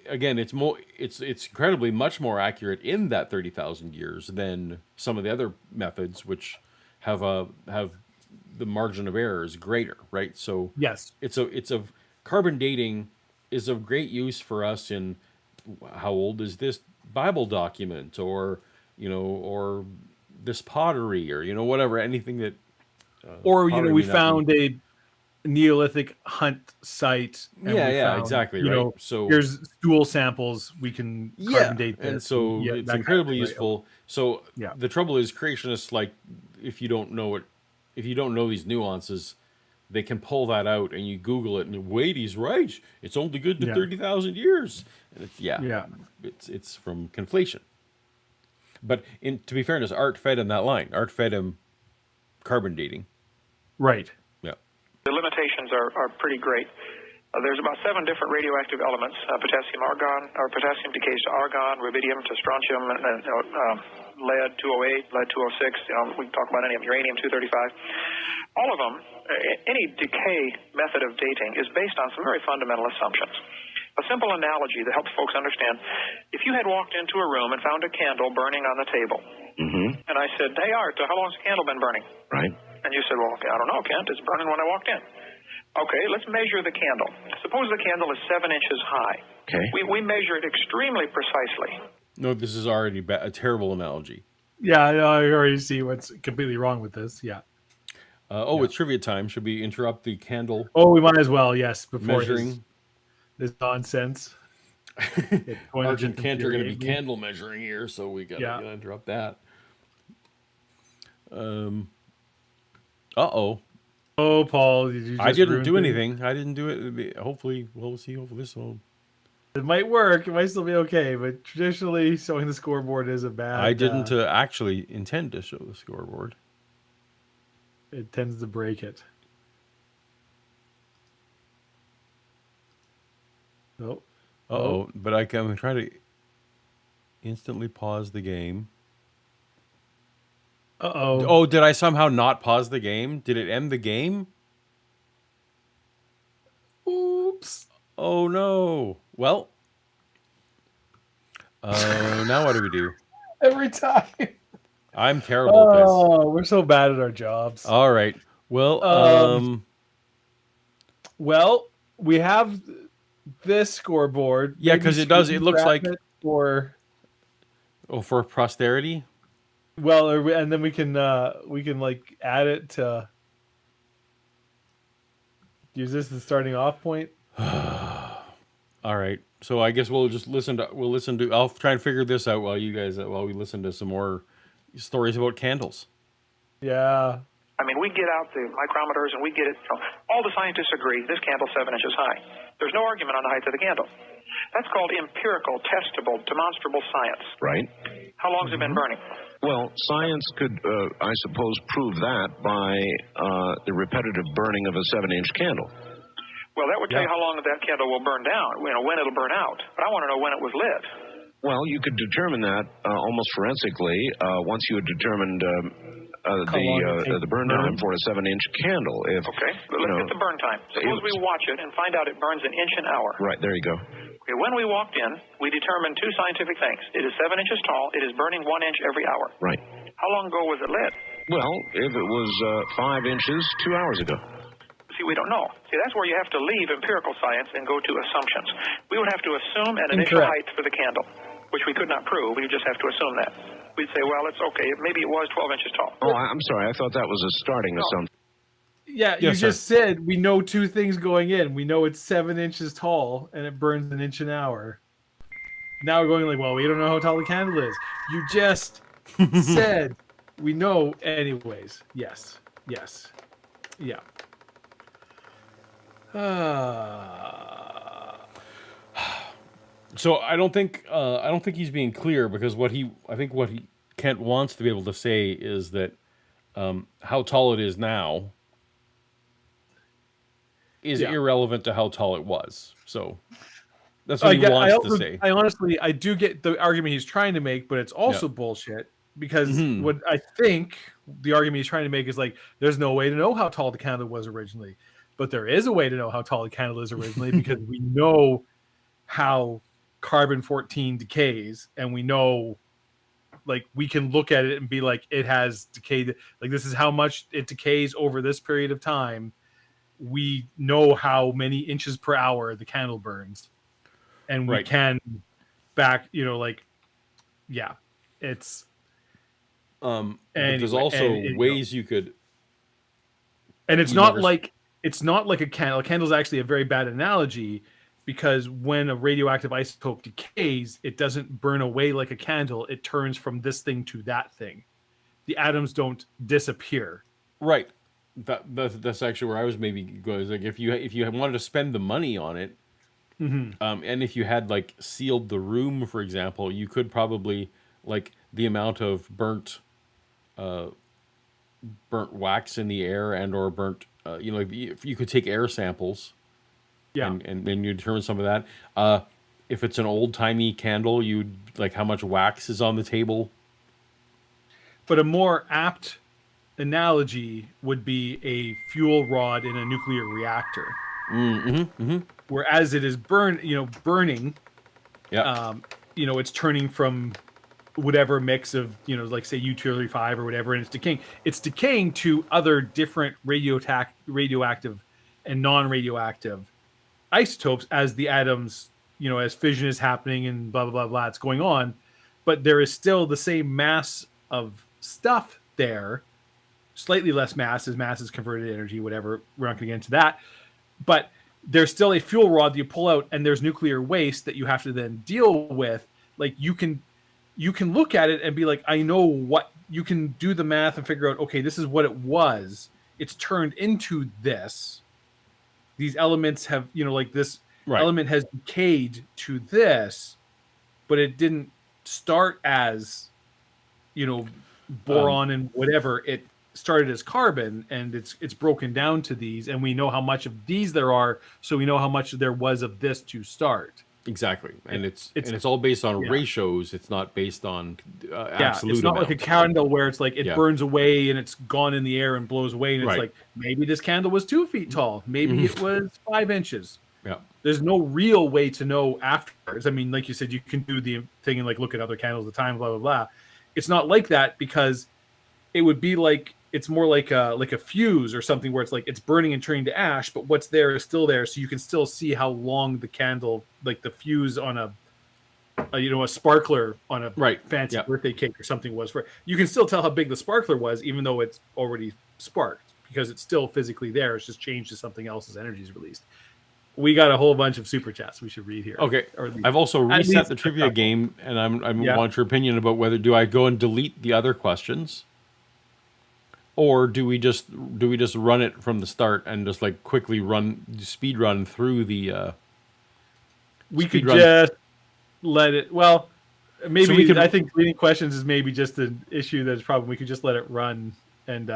Speaker 1: again, it's incredibly much more accurate in that 30,000 years than some of the other methods, which have the margin of error is greater, right? So
Speaker 2: yes,
Speaker 1: it's carbon dating is of great use for us in how old is this Bible document, or or this pottery, or whatever, anything that
Speaker 2: or we found a Neolithic hunt site. And
Speaker 1: exactly, right. So
Speaker 2: here's stool samples we can carbon date this.
Speaker 1: And so it's incredibly useful. Right? So the trouble is, creationists, like, if you don't know these nuances, they can pull that out, and you Google it, and wait, he's right. It's only good to 30,000 years. And it's from conflation. But to be fairness, Art fed him that line. Art fed him carbon dating.
Speaker 2: Right.
Speaker 1: Yeah.
Speaker 4: The limitations are pretty great. There's about 7 different radioactive elements: potassium argon, or potassium decays to argon, rubidium to strontium, and lead 208, lead 206. We can talk about any of them. Uranium 235. All of them, any decay method of dating is based on some very fundamental assumptions. A simple analogy that helps folks understand: if you had walked into a room and found a candle burning on the table, and I said, "Hey, Art, how long's the candle been burning?"
Speaker 3: Right.
Speaker 4: And you said, "Well, okay, I don't know, Kent. It's burning when I walked in." Okay, let's measure the candle. Suppose the candle is 7 inches high.
Speaker 3: Okay.
Speaker 4: We measure it extremely precisely.
Speaker 1: No, this is already a terrible analogy.
Speaker 2: Yeah, I already see what's completely wrong with this. Yeah.
Speaker 1: It's trivia time. Should we interrupt the candle?
Speaker 2: Oh, we might as well. Yes, before
Speaker 1: measuring
Speaker 2: this nonsense.
Speaker 1: Art and Kent are going to be candle measuring here, so we got to interrupt that.
Speaker 2: Oh, Paul,
Speaker 1: I didn't do anything. I didn't do it. Hopefully, we'll see. Hopefully, this will.
Speaker 2: It might work. It might still be okay, but traditionally, showing the scoreboard is a bad.
Speaker 1: I didn't actually intend to show the scoreboard.
Speaker 2: It tends to break it. Oh.
Speaker 1: But I can try to instantly pause the game. Oh, did I somehow not pause the game? Did it end the game?
Speaker 2: Oops.
Speaker 1: Oh, no. Well. Now what do we do?
Speaker 2: Every time.
Speaker 1: I'm terrible at this.
Speaker 2: Oh, we're so bad at our jobs.
Speaker 1: All right. Well,
Speaker 2: well, we have this scoreboard.
Speaker 1: Yeah, because it does. It looks like
Speaker 2: for
Speaker 1: posterity.
Speaker 2: Well, and then we can like add it to use this as the starting off point.
Speaker 1: All right. So I guess we'll listen to. I'll try and figure this out while we listen to some more stories about candles.
Speaker 2: Yeah.
Speaker 4: I mean, we get out the micrometers and we get it. All the scientists agree this candle's 7 inches high. There's no argument on the height of the candle. That's called empirical, testable, demonstrable science.
Speaker 3: Right.
Speaker 4: How long has it been burning?
Speaker 3: Well, science could, I suppose, prove that by the repetitive burning of a 7-inch candle.
Speaker 4: Well, that would tell you how long that candle will burn down, when it'll burn out. But I want to know when it was lit.
Speaker 3: Well, you could determine that almost forensically once you had determined the burn time for a 7-inch candle.
Speaker 4: Okay, but let's get the burn time. Suppose we watch it and find out it burns an inch an hour.
Speaker 3: Right, there you go.
Speaker 4: Okay, when we walked in, we determined 2 scientific things. It is 7 inches tall. It is burning 1 inch every hour.
Speaker 3: Right.
Speaker 4: How long ago was it lit?
Speaker 3: Well, if it was 5 inches, 2 hours ago.
Speaker 4: See, we don't know. See, that's where you have to leave empirical science and go to assumptions. We would have to assume an initial height for the candle, which we could not prove. We just have to assume that. We'd say, well, it's okay. Maybe it was 12 inches tall.
Speaker 3: Oh, I'm sorry. I thought that was a starting assumption.
Speaker 2: Yeah, you just said we know 2 things going in. We know it's 7 inches tall and it burns an inch an hour. Now we're going like, well, we don't know how tall the candle is. You just said we know anyways. Yes. Yeah.
Speaker 1: So I don't think he's being clear, because what Kent wants to be able to say is that how tall it is now is irrelevant to how tall it was. So that's what he wants to say.
Speaker 2: I do get the argument he's trying to make, but it's also bullshit, because what I think the argument he's trying to make is like, there's no way to know how tall the candle was originally, but there is a way to know how tall the candle is originally because we know how carbon-14 decays, and we know, like, we can look at it and be like, it has decayed, like, this is how much it decays over this period of time. We know how many inches per hour the candle burns, and we can back, it's
Speaker 1: but there's also ways you could,
Speaker 2: and it's not like a candle. A candle is actually a very bad analogy, because when a radioactive isotope decays, it doesn't burn away like a candle. It turns from this thing to that thing. The atoms don't disappear.
Speaker 1: Right. That's actually where I was maybe going. Like, if you wanted to spend the money on it, and if you had like sealed the room, for example, you could probably, like, the amount of burnt wax in the air and or burnt, if you could take air samples. Yeah, and then you determine some of that. If it's an old-timey candle, you'd like how much wax is on the table.
Speaker 2: But a more apt analogy would be a fuel rod in a nuclear reactor. Whereas it is burning. Yeah. It's turning from whatever mix of, like, say U-235 or whatever, and it's decaying. It's decaying to other different radioactive and non-radioactive isotopes as the atoms, as fission is happening and blah, blah, blah, blah, it's going on. But there is still the same mass of stuff there, slightly less mass is converted to energy, whatever. We're not going to get into that. But there's still a fuel rod that you pull out, and there's nuclear waste that you have to then deal with. Like, you can look at it and be like, I know what, you can do the math and figure out, okay, this is what it was. It's turned into this. These elements have, this element has decayed to this, but it didn't start as, boron and whatever. It started as carbon, and it's broken down to these, and we know how much of these there are, so we know how much there was of this to start.
Speaker 1: Exactly, and it's all based on ratios. It's not based on absolute.
Speaker 2: It's not
Speaker 1: amounts.
Speaker 2: like a candle where it's like it burns away and it's gone in the air and blows away, and it's like, maybe this candle was 2 feet tall, maybe it was 5 inches. Yeah, there's no real way to know afterwards. I mean, like you said, you can do the thing and like look at other candles at the time, blah blah blah. It's not like that, because it would be like, it's more like a fuse or something where it's like it's burning and turning to ash, but what's there is still there, so you can still see how long the candle, like the fuse on a sparkler on a fancy birthday cake or something was for. You can still tell how big the sparkler was, even though it's already sparked, because it's still physically there. It's just changed to something else as energy is released. We got a whole bunch of super chats we should read here.
Speaker 1: Okay, I've also reset the trivia game, and I want your opinion about whether do I go and delete the other questions. Or do we just run it from the start and just like quickly speed run through the?
Speaker 2: We could just let it. Well, maybe I think leading questions is maybe just an issue that's probably we could just let it run and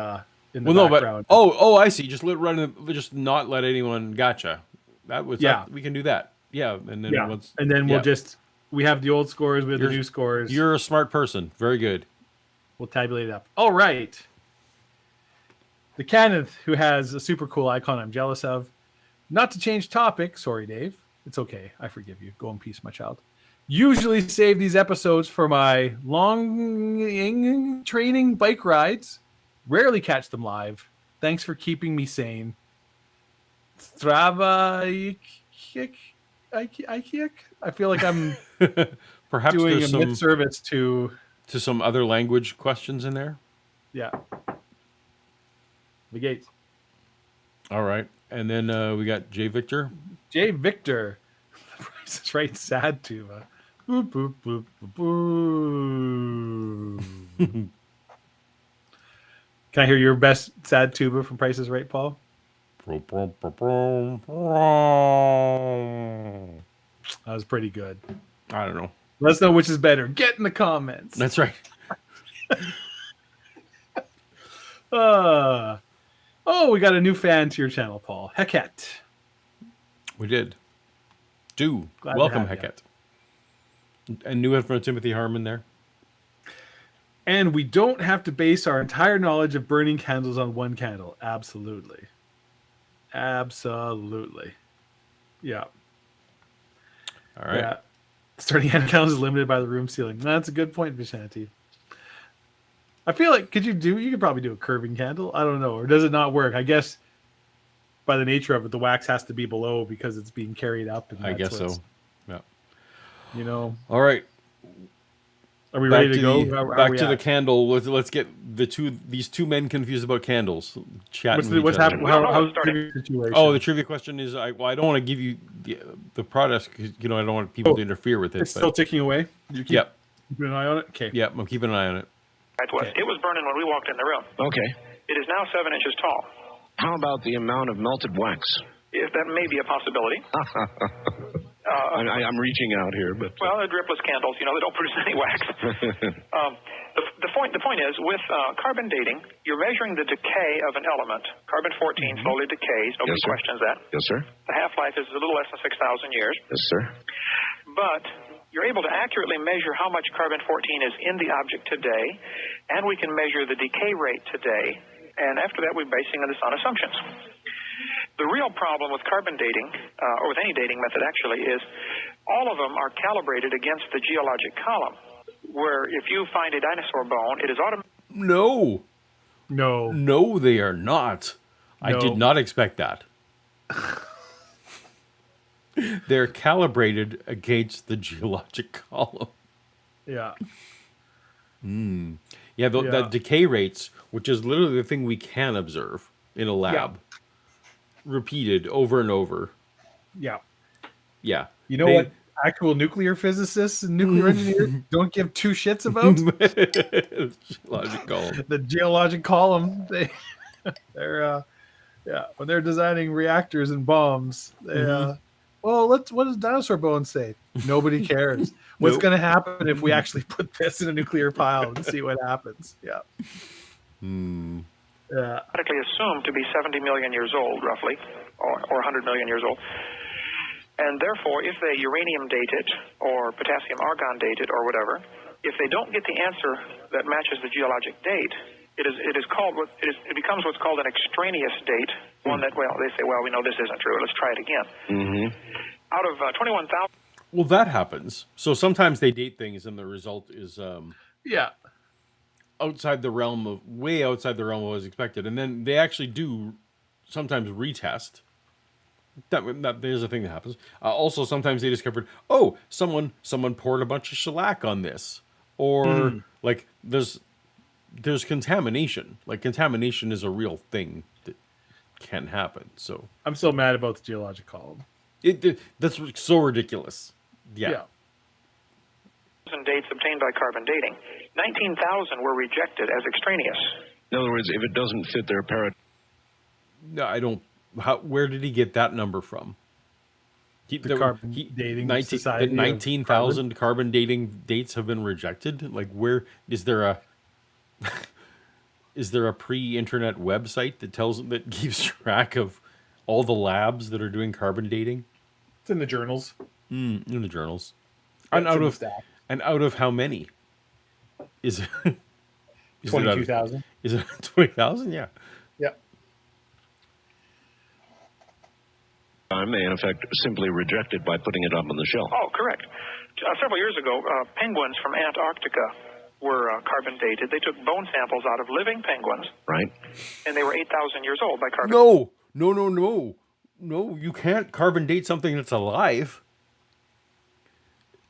Speaker 2: in the background.
Speaker 1: I see. Just let it run. Just not let anyone. Gotcha. We can do that. Yeah, and then
Speaker 2: we'll just we have the old scores, we have the new scores.
Speaker 1: You're a smart person. Very good.
Speaker 2: We'll tabulate it up. All right. The Kenneth, who has a super cool icon I'm jealous of. Not to change topic. Sorry, Dave. It's okay. I forgive you. Go in peace, my child. Usually save these episodes for my long training bike rides. Rarely catch them live. Thanks for keeping me sane. Strava. I feel like I'm
Speaker 1: perhaps
Speaker 2: doing a mid-service to
Speaker 1: some other language questions in there.
Speaker 2: Yeah. The Gates.
Speaker 1: All right. And then we got J. Victor.
Speaker 2: J. Victor. The Price is Right sad tuba. Boop, boop, boop, boop, boop. Can I hear your best sad tuba from Price is Right, Paul? That was pretty good.
Speaker 1: I don't know.
Speaker 2: Let us know which is better. Get in the comments.
Speaker 1: That's right.
Speaker 2: We got a new fan to your channel, Paul. Heket.
Speaker 1: We did. Welcome, Heket. And new one from Timothy Harmon there.
Speaker 2: And we don't have to base our entire knowledge of burning candles on one candle. Absolutely. Absolutely. Yeah.
Speaker 1: All right. Yeah.
Speaker 2: Starting hand candles is limited by the room ceiling. That's a good point, Vishanti. I feel like you could probably do a curving candle. I don't know. Or does it not work? I guess by the nature of it, the wax has to be below because it's being carried up. And
Speaker 1: I guess so. Yeah.
Speaker 2: You know.
Speaker 1: All right.
Speaker 2: Are we ready to go?
Speaker 1: Back to the candle. Let's get these two men confused about candles.
Speaker 2: What's happening? How's the situation?
Speaker 1: Oh, the trivia question is I don't want to give you the product because I don't want people to interfere with it.
Speaker 2: It's still ticking away. You keep keeping an eye on it. Okay.
Speaker 1: Yep, I'm keeping an eye on it.
Speaker 4: It was burning when we walked in the room.
Speaker 3: Okay.
Speaker 4: It is now 7 inches tall.
Speaker 3: How about the amount of melted wax?
Speaker 4: If that may be a possibility.
Speaker 3: I'm reaching out here, but
Speaker 4: well, they're dripless candles. They don't produce any wax. The point is, with carbon dating, you're measuring the decay of an element. Carbon-14 slowly decays. Nobody questions that.
Speaker 3: Yes, sir.
Speaker 4: The half-life is a little less than 6,000 years.
Speaker 3: Yes, sir.
Speaker 4: But you're able to accurately measure how much carbon-14 is in the object today, and we can measure the decay rate today. And after that, we're basing this on assumptions. The real problem with carbon dating, or with any dating method actually, is all of them are calibrated against the geologic column, where if you find a dinosaur bone, it is automatically...
Speaker 1: No, they are not. No. I did not expect that. They're calibrated against the geologic column.
Speaker 2: Yeah.
Speaker 1: Yeah, the decay rates, which is literally the thing we can observe in a lab, repeated over and over.
Speaker 2: Yeah.
Speaker 1: Yeah.
Speaker 2: You know what actual nuclear physicists and nuclear engineers don't give two shits about? The geologic column. They're when they're designing reactors and bombs, they what does dinosaur bones say? Nobody cares. What's going to happen if we actually put this in a nuclear pile and see what happens? Yeah.
Speaker 4: Automatically assumed to be 70 million years old, roughly, or 100 million years old. And therefore, if they uranium date it, or potassium argon date it, or whatever, if they don't get the answer that matches the geologic date, it becomes what's called an extraneous date. One that, they say, we know this isn't true. Let's try it again. Out of 21,000.
Speaker 1: Well, that happens. So sometimes they date things, and the result is outside the realm of what was expected, and then they actually do sometimes retest. That is a thing that happens. Also, sometimes they discovered, someone poured a bunch of shellac on this, or like there's contamination. Like contamination is a real thing that can happen. So
Speaker 2: I'm so mad about the geologic column.
Speaker 1: That's so ridiculous. Yeah.
Speaker 4: Dates obtained by carbon dating. 19,000 were rejected as extraneous.
Speaker 3: In other words, if it doesn't fit their paradigm.
Speaker 1: No, I don't. Where did he get that number from?
Speaker 2: The carbon dating society.
Speaker 1: The 19,000 carbon dating dates have been rejected. Like, where is there a is there a pre-internet website that keeps track of all the labs that are doing carbon dating?
Speaker 2: It's in the journals.
Speaker 1: In the journals.
Speaker 2: Yeah,
Speaker 1: And out of how many? Is it
Speaker 2: 22,000?
Speaker 1: Is it 20,000? Yeah.
Speaker 2: Yeah.
Speaker 3: May in effect simply reject it by putting it up on the shelf.
Speaker 4: Oh, correct. Several years ago, penguins from Antarctica were carbon dated. They took bone samples out of living penguins.
Speaker 3: Right.
Speaker 4: And they were 8,000 years old by carbon.
Speaker 1: No, you can't carbon date something that's alive.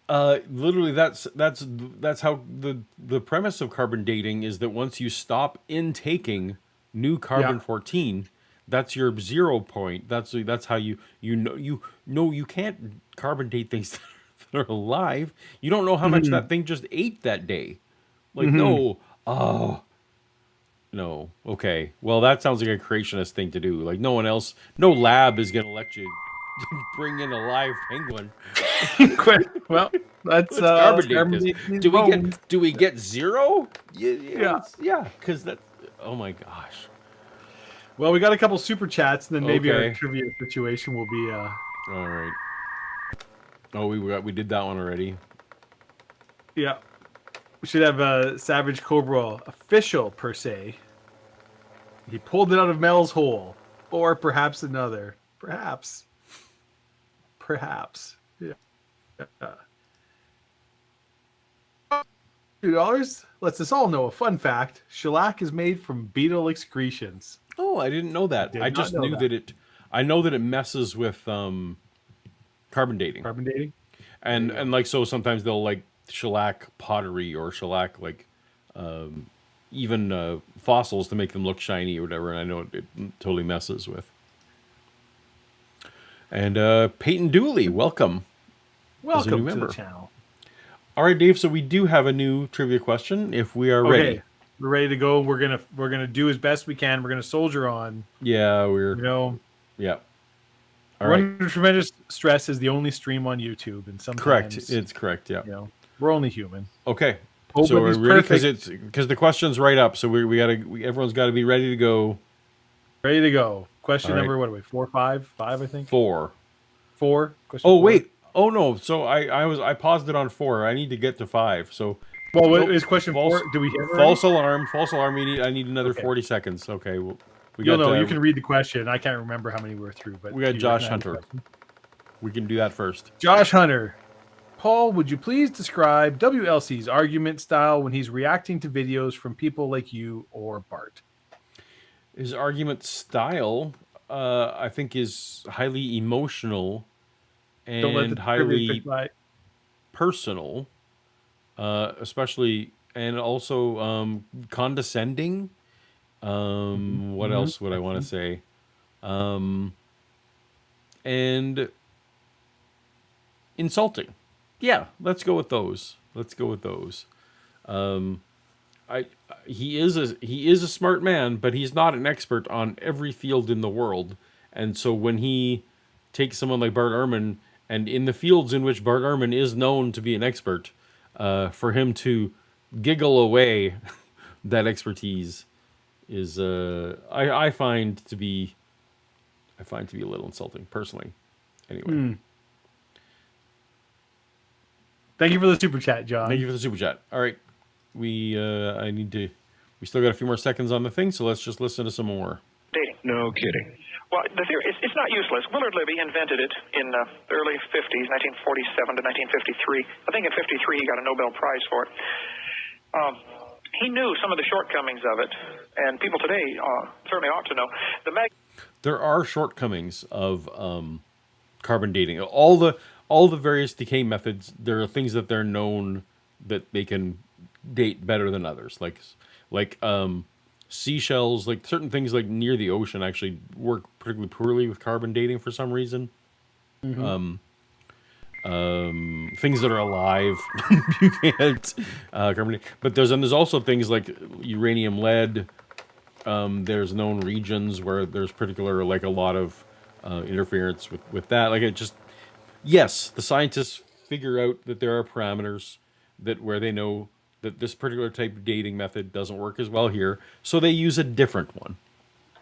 Speaker 1: Literally, that's how the premise of carbon dating is that once you stop intaking new carbon-14, that's your 0 point. That's how you can't carbon date things that are alive. You don't know how much that thing just ate that day. Like, no. Okay. Well, that sounds like a creationist thing to do. Like, no lab is going to let you bring in a live penguin.
Speaker 2: Well, that's
Speaker 1: carbon date this. Do we get 0? Yeah. Because that's, oh my gosh.
Speaker 2: Well, we got a couple super chats, and then maybe our trivia situation will be.
Speaker 1: All right. Oh, we did that one already.
Speaker 2: Yeah, we should have a Savage Cobra official per se. He pulled it out of Mel's hole, or perhaps another. Perhaps. Yeah. $2 lets us all know a fun fact. Shellac is made from beetle excretions.
Speaker 1: Oh, I didn't know that. I just knew that I know that it messes with carbon dating.
Speaker 2: Carbon dating?
Speaker 1: And like, so sometimes they'll like shellac pottery or shellac like even fossils to make them look shiny or whatever, and I know it totally messes with. And Peyton Dooley, welcome.
Speaker 2: Welcome to the channel.
Speaker 1: All right, Dave, so we do have a new trivia question if we are ready.
Speaker 2: We're ready to go. We're gonna do as best we can. We're gonna soldier on.
Speaker 1: Yeah, yeah.
Speaker 2: All right. Under tremendous stress is the only stream on YouTube, and sometimes
Speaker 1: correct. It's correct. Yeah.
Speaker 2: We're only human.
Speaker 1: Okay. So we're ready because the question's right up. So everyone's got to be ready to go.
Speaker 2: Ready to go. Question number, what are we? 4, 5, 5, I think.
Speaker 1: 4.
Speaker 2: Question 4.
Speaker 1: Wait. Oh no. So I paused it on 4. I need to get to 5. So.
Speaker 2: Well, is question 4? Do we have
Speaker 1: false alarm? False alarm. I need another 40 seconds. Okay. Well,
Speaker 2: you can read the question. I can't remember how many we're through, but
Speaker 1: we got Josh Hunter. We can do that first.
Speaker 2: Josh Hunter. Paul, would you please describe WLC's argument style when he's reacting to videos from people like you or Bart?
Speaker 1: His argument style, I think, is highly emotional and highly personal, especially, and also condescending. What else would I want to say? And insulting. Yeah, let's go with those. He is a smart man, but he's not an expert on every field in the world. And so when he takes someone like Bart Ehrman, and in the fields in which Bart Ehrman is known to be an expert, for him to giggle away that expertise is I find to be a little insulting personally. Anyway.
Speaker 2: Thank you for the super chat, John.
Speaker 1: Thank you for the super chat. All right. We still got a few more seconds on the thing, so let's just listen to some more.
Speaker 4: Dating.
Speaker 3: No kidding.
Speaker 4: Well, the theory, it's not useless. Willard Libby invented it in the early 50s, 1947 to 1953. I think in 53 he got a Nobel Prize for it. He knew some of the shortcomings of it, and people today certainly ought to know.
Speaker 1: There are shortcomings of carbon dating. All the various decay methods, there are things that they're known that they can date better than others. Like seashells, like certain things like near the ocean actually work particularly poorly with carbon dating for some reason. Things that are alive, you can't carbon date. But there's also things like uranium, lead, There's known regions where there's particular, like, a lot of interference with that. Like, it just, yes, the scientists figure out that there are parameters that where they know that this particular type of dating method doesn't work as well here, so they use a different one.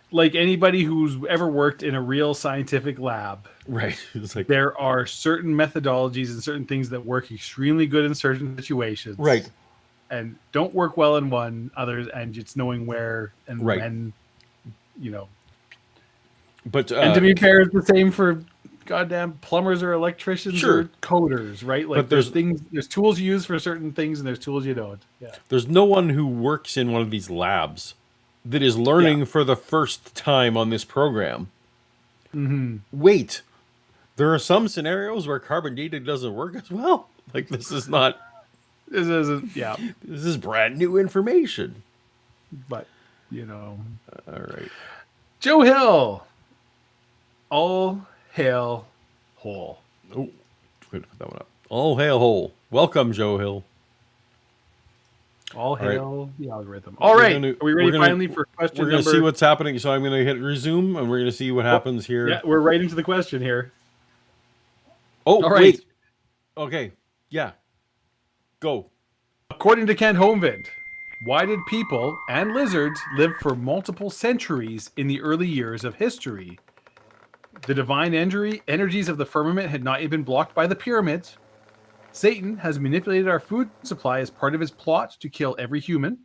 Speaker 2: Like anybody who's ever worked in a real scientific lab,
Speaker 1: Right? It's like,
Speaker 2: there are certain methodologies and certain things that work extremely good in certain situations,
Speaker 1: right,
Speaker 2: and don't work well in one others, and it's knowing where and
Speaker 1: right.
Speaker 2: when, you know.
Speaker 1: But
Speaker 2: And to be fair, it's the same for goddamn plumbers or electricians
Speaker 1: Sure.
Speaker 2: or coders, right? Like
Speaker 1: But
Speaker 2: there's tools you use for certain things, and there's tools you don't. Yeah.
Speaker 1: there's no one who works in one of these labs that is learning for the first time on this program.
Speaker 2: Mm-hmm.
Speaker 1: Wait, there are some scenarios where carbon dating doesn't work as well. Like, this is not.
Speaker 2: This isn't. Yeah.
Speaker 1: This is brand new information.
Speaker 2: But you know.
Speaker 1: All right.
Speaker 2: Joe Hill. All hail Hole.
Speaker 1: Oh, good to put that one up. All hail Hole. Welcome, Joe Hill.
Speaker 2: All
Speaker 1: right.
Speaker 2: hail the algorithm. All right. Are we ready finally for question
Speaker 1: We're going
Speaker 2: number?
Speaker 1: to see what's happening. So I'm going to hit resume, and we're going to see what happens here.
Speaker 2: Yeah, we're right into the question here.
Speaker 1: Oh,
Speaker 2: all right.
Speaker 1: Wait. Okay. Yeah. Go.
Speaker 2: According to Kent Hovind, why did people and lizards live for multiple centuries in the early years of history? The divine energies of the firmament had not yet been blocked by the pyramids. Satan has manipulated our food supply as part of his plot to kill every human.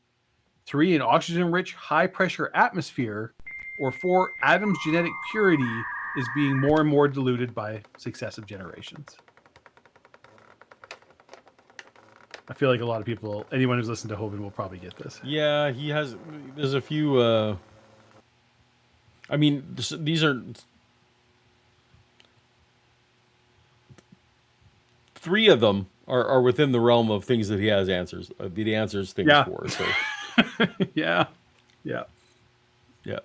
Speaker 2: 3, an oxygen-rich, high-pressure atmosphere. Or 4, Adam's genetic purity is being more and more diluted by successive generations. I feel like a lot of people, anyone who's listened to Hovind will probably get this.
Speaker 1: Yeah, he has. There's a few. I mean, these are 3 of them are within the realm of things that he has answers. The answers things for. So.
Speaker 2: Yeah. Yeah.
Speaker 1: Yeah.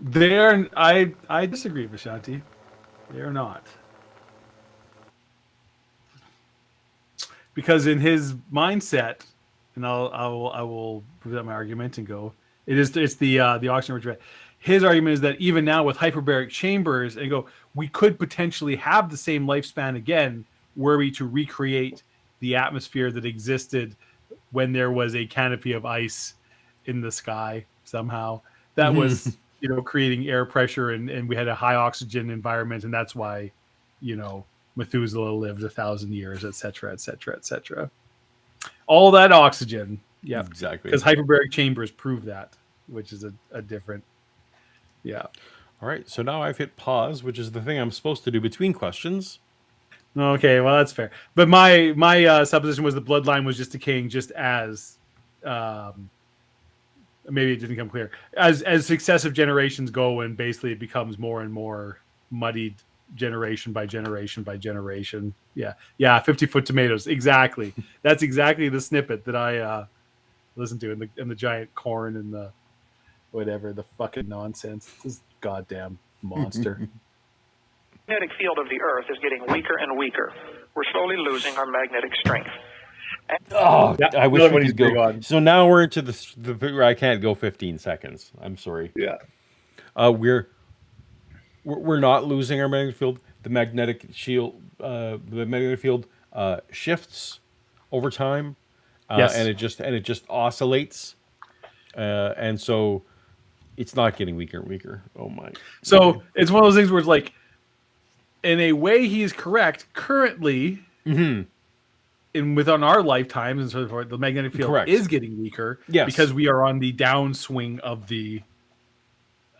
Speaker 2: They are. I disagree, Vishanti. They are not, because in his mindset, and I will present my argument and go. It's the oxygen rich. His argument is that even now with hyperbaric chambers, and go, we could potentially have the same lifespan again, were we to recreate the atmosphere that existed when there was a canopy of ice in the sky somehow. That was. Creating air pressure and we had a high oxygen environment, and that's why, Methuselah lived 1,000 years, et cetera, et cetera, et cetera. All that oxygen. Yeah,
Speaker 1: exactly.
Speaker 2: Because hyperbaric chambers prove that, which is a different. Yeah.
Speaker 1: All right. So now I've hit pause, which is the thing I'm supposed to do between questions.
Speaker 2: Okay. Well, that's fair. But my supposition was the bloodline was just decaying just as, maybe it didn't come clear. As successive generations go, and basically it becomes more and more muddied generation by generation by generation. Yeah. 50-foot tomatoes. Exactly. That's exactly the snippet that I listened to in the giant corn and the whatever, the fucking nonsense. This goddamn monster.
Speaker 4: The magnetic field of the Earth is getting weaker and weaker. We're slowly losing our magnetic strength.
Speaker 1: Oh,
Speaker 2: yeah,
Speaker 1: I wish we could go. So now we're into the where I can't go 15 seconds. I'm sorry.
Speaker 2: Yeah.
Speaker 1: We're not losing our magnetic field. The magnetic field shifts over time.
Speaker 2: Yes.
Speaker 1: And it just oscillates. And so it's not getting weaker and weaker. Oh my.
Speaker 2: So it's one of those things where it's like, in a way, he's correct. Currently, within our lifetimes and so forth, the magnetic field is getting weaker.
Speaker 1: Yes.
Speaker 2: Because we are on the downswing of the.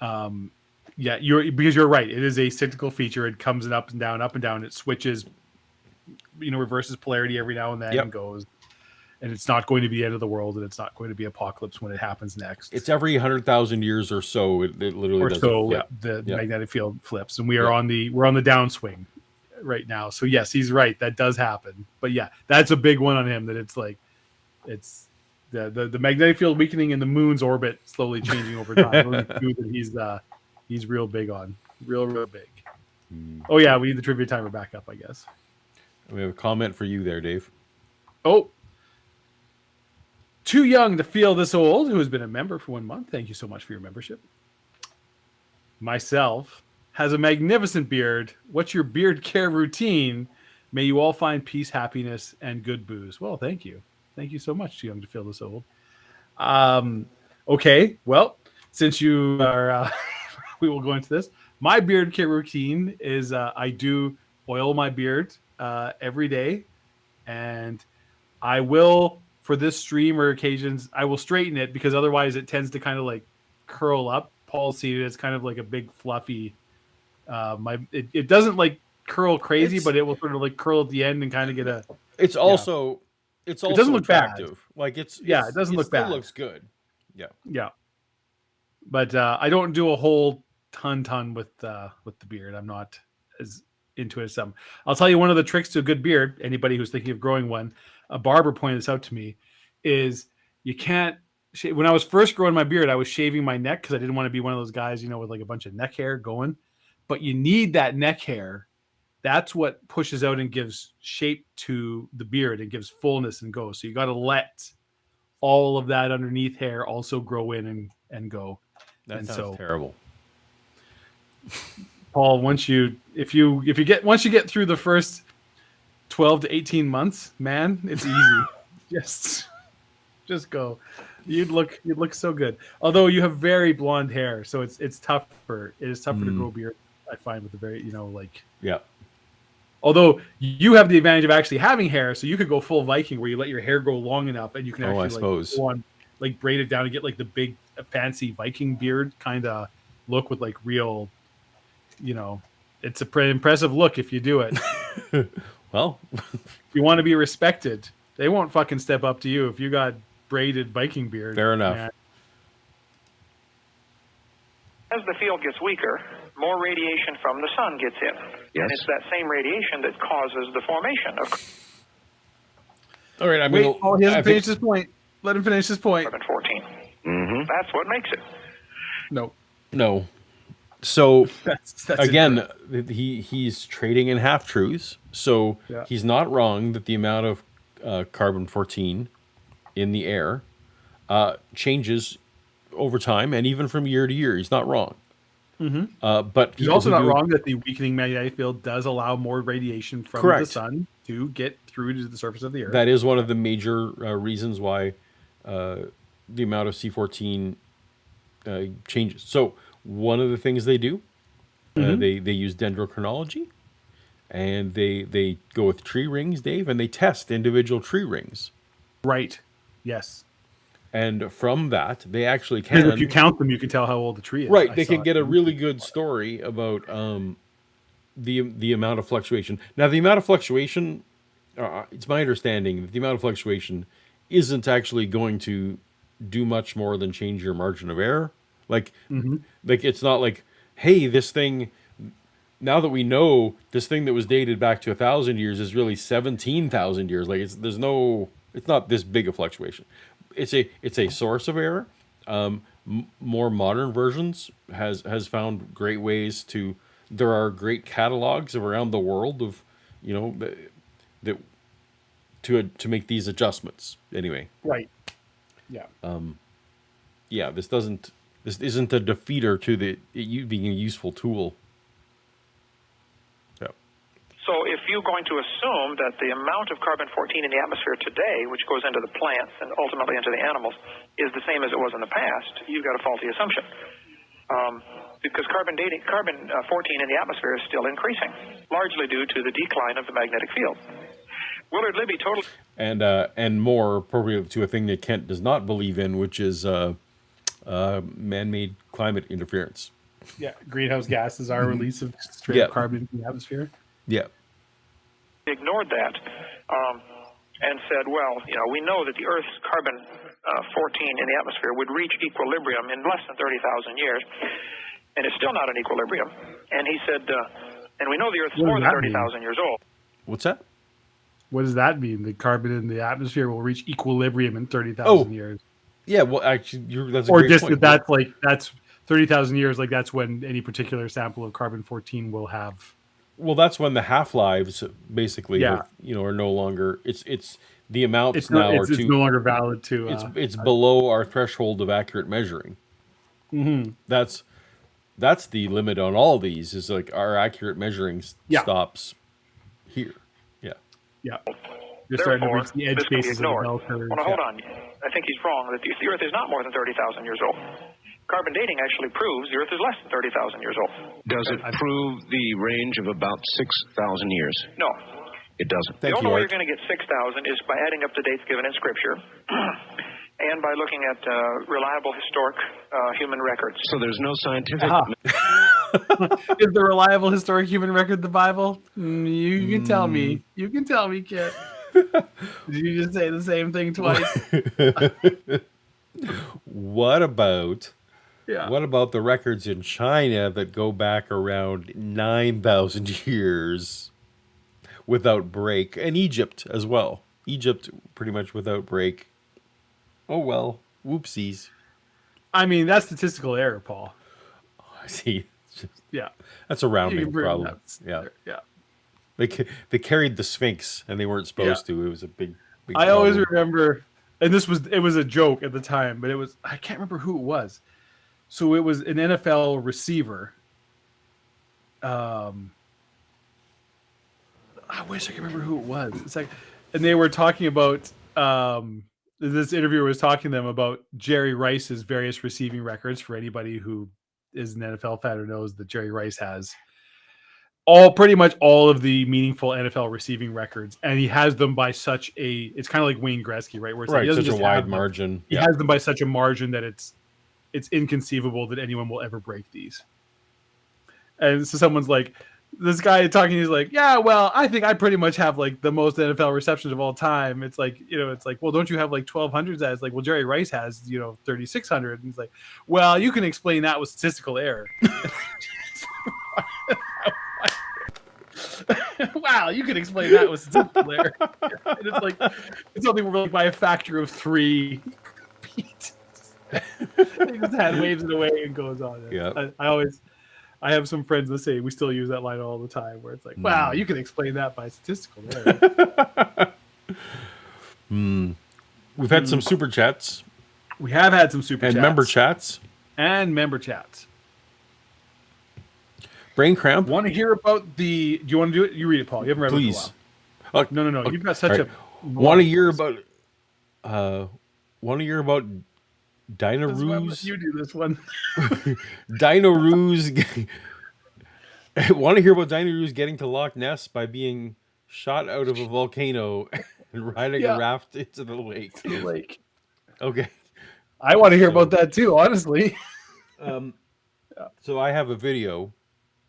Speaker 2: Because you're right. It is a cyclical feature. It comes in up and down. It switches, reverses polarity every now and then and goes. And it's not going to be the end of the world, and it's not going to be apocalypse when it happens next.
Speaker 1: It's every 100,000 years or so. It literally does.
Speaker 2: The magnetic field flips, and we're on the downswing right now. So yes, he's right. That does happen. But yeah, that's a big one on him. That it's like, it's the magnetic field weakening and the moon's orbit slowly changing over time. Those are two that he's real big on, real big. Oh yeah, we need the trivia timer back up, I guess.
Speaker 1: We have a comment for you there, Dave.
Speaker 2: Oh, too young to feel this old, who has been a member for 1 month. Thank you so much for your membership. Myself has a magnificent beard. What's your beard care routine? May you all find peace, happiness, and good booze. Well, thank you. Thank you so much, too young to feel this old. Okay, well, since you are, we will go into this. My beard care routine is I do oil my beard every day, and I will, for this stream or occasions, I will straighten it because otherwise it tends to kind of like curl up. Paul's seen it. It's kind of like a big fluffy. It doesn't like curl crazy, but it will sort of like curl at the end and kind of get a.
Speaker 1: It's also it
Speaker 2: doesn't look
Speaker 1: attractive.
Speaker 2: bad.
Speaker 1: Like it
Speaker 2: doesn't look
Speaker 1: still
Speaker 2: bad.
Speaker 1: Looks good. Yeah.
Speaker 2: But I don't do a whole ton with the beard. I'm not as into it as some. I'll tell you one of the tricks to a good beard. Anybody who's thinking of growing one, a barber pointed this out to me, is you can't. When I was first growing my beard, I was shaving my neck because I didn't want to be one of those guys, with like a bunch of neck hair going. But you need that neck hair. That's what pushes out and gives shape to the beard and gives fullness and go. So you got to let all of that underneath hair also grow in and go.
Speaker 1: That sounds terrible.
Speaker 2: Paul, once you get through the first 12 to 18 months, man, it's easy. just go. You'd look so good. Although you have very blonde hair, so it's tougher. It is tougher to grow beard, I find, with the very
Speaker 1: Yeah.
Speaker 2: Although you have the advantage of actually having hair, so you could go full Viking where you let your hair grow long enough and you can actually go on, like braid it down and get like the big fancy Viking beard kind of look with like real, it's a pretty impressive look if you do it.
Speaker 1: Well,
Speaker 2: if you want to be respected, they won't fucking step up to you if you got braided Viking beard.
Speaker 1: Fair enough.
Speaker 2: Man.
Speaker 4: As the field gets weaker, more radiation from the sun gets in.
Speaker 3: Yes.
Speaker 4: And it's that same radiation that causes the formation of
Speaker 1: all right.
Speaker 2: He hasn't finished his point. Let him finish his point.
Speaker 4: carbon-14.
Speaker 3: Mm-hmm.
Speaker 4: That's what makes it.
Speaker 1: No. So
Speaker 2: that's
Speaker 1: again, he's trading in half truths. So he's not wrong that the amount of carbon-14 in the air changes over time and even from year to year. He's not wrong.
Speaker 2: Mm-hmm.
Speaker 1: But
Speaker 2: he's also not wrong that the weakening magnetic field does allow more radiation from the sun to get through to the surface of the Earth.
Speaker 1: That is one of the major reasons why the amount of C14 changes. So one of the things they do, they use dendrochronology, and they go with tree rings, Dave, and they test individual tree rings.
Speaker 2: Right. Yes.
Speaker 1: And from that, they actually can.
Speaker 2: If you count them, you can tell how old the tree is.
Speaker 1: Right. They can get a really good story about the amount of fluctuation. Now, the amount of fluctuation, it's my understanding that the amount of fluctuation isn't actually going to do much more than change your margin of error. Like it's not like, hey, this thing, now that we know this thing that was dated back to 1,000 years is really 17,000 years. Like it's not this big a fluctuation. It's a source of error. More modern versions has found great ways to. There are great catalogs around the world of, that to make these adjustments. Anyway.
Speaker 2: Right. Yeah.
Speaker 1: This isn't a defeater to it being a useful tool.
Speaker 4: So if you're going to assume that the amount of carbon-14 in the atmosphere today, which goes into the plants and ultimately into the animals, is the same as it was in the past, you've got a faulty assumption. Because carbon-14 in the atmosphere is still increasing, largely due to the decline of the magnetic field. Willard Libby totally...
Speaker 1: And more appropriate to a thing that Kent does not believe in, which is man-made climate interference.
Speaker 2: Yeah, greenhouse gases are a release of straight carbon in the atmosphere.
Speaker 1: Yeah.
Speaker 4: Ignored that and said, well, we know that the Earth's carbon-14 in the atmosphere would reach equilibrium in less than 30,000 years, and it's still not in equilibrium. And he said, and we know the Earth's more than 30,000 years old.
Speaker 1: What's that?
Speaker 2: What does that mean? The carbon in the atmosphere will reach equilibrium in 30,000 years.
Speaker 1: Yeah, well, actually, that's a great point.
Speaker 2: That's 30,000 years. Like that's when any particular sample of carbon-14 will have
Speaker 1: Well, that's when the half-lives basically
Speaker 2: Yeah.
Speaker 1: have, are no longer. It's the amounts
Speaker 2: It's
Speaker 1: now
Speaker 2: it's
Speaker 1: too.
Speaker 2: no longer valid to.
Speaker 1: It's below our threshold of accurate measuring.
Speaker 2: Mm-hmm.
Speaker 1: That's the limit on all these. Is like our accurate measuring stops here. Yeah.
Speaker 2: Yeah. You're starting to
Speaker 4: Therefore,
Speaker 2: reach the edge
Speaker 4: this can be
Speaker 2: cases of the
Speaker 4: ignored.
Speaker 2: bell curve.
Speaker 4: Well, now, hold on. I think he's wrong. That the Earth is not more than 30,000 years old. Carbon dating actually proves the Earth is less than 30,000 years old.
Speaker 3: Does it prove the range of about 6,000 years?
Speaker 4: No.
Speaker 3: It doesn't.
Speaker 4: The only way you're going to get 6,000 is by adding up the dates given in Scripture and by looking at reliable historic human records.
Speaker 3: So there's no scientific...
Speaker 2: Is the reliable historic human record the Bible? You can tell me. You can tell me, Kent. Did you just say the same thing twice?
Speaker 1: What about the records in China that go back around 9,000 years without break, and Egypt as well? Egypt pretty much without break. Oh well, whoopsies.
Speaker 2: I mean, that's statistical error, Paul.
Speaker 1: Oh, I see.
Speaker 2: Yeah,
Speaker 1: that's a rounding problem. Yeah. They carried the Sphinx and they weren't supposed to. It was a big
Speaker 2: I always remember, and it was a joke at the time, but I can't remember who it was. So it was an NFL receiver. I wish I could remember who it was. It's like, and they were talking about this interviewer was talking to them about Jerry Rice's various receiving records. For anybody who is an NFL fan or knows that Jerry Rice has pretty much all of the meaningful NFL receiving records, and he has them by it's kind of like Wayne Gretzky, right? Where it's like he doesn't
Speaker 1: such
Speaker 2: just
Speaker 1: a wide margin.
Speaker 2: He has them by such a margin that it's inconceivable that anyone will ever break these. And so someone's like, this guy talking, he's like, yeah, well, I think I pretty much have like the most NFL receptions of all time. It's like, well, don't you have like 1,200 as like, well, Jerry Rice has, 3,600. And he's like, well, you can explain that with statistical error. Wow, you can explain that with statistical error. And it's like, it's something where like by a factor of 3 feet. He just hand waves it away and goes on.
Speaker 1: Yeah.
Speaker 2: I have some friends that say we still use that line all the time, where it's like, wow, you can explain that by statistical error.
Speaker 1: We've had some super chats.
Speaker 2: We have had some super chats.
Speaker 1: And member chats. Brain cramp.
Speaker 2: Want to hear about do you want to do it? You read it, Paul. You haven't read it in a while. No. You've got such a...
Speaker 1: Want to hear about... Dino-roos?
Speaker 2: You do this one.
Speaker 1: Dino-roos. Want to hear about Dino-roos getting to Loch Ness by being shot out of a volcano and riding a raft into the lake? Okay.
Speaker 2: I want to hear about that too, honestly.
Speaker 1: So I have a video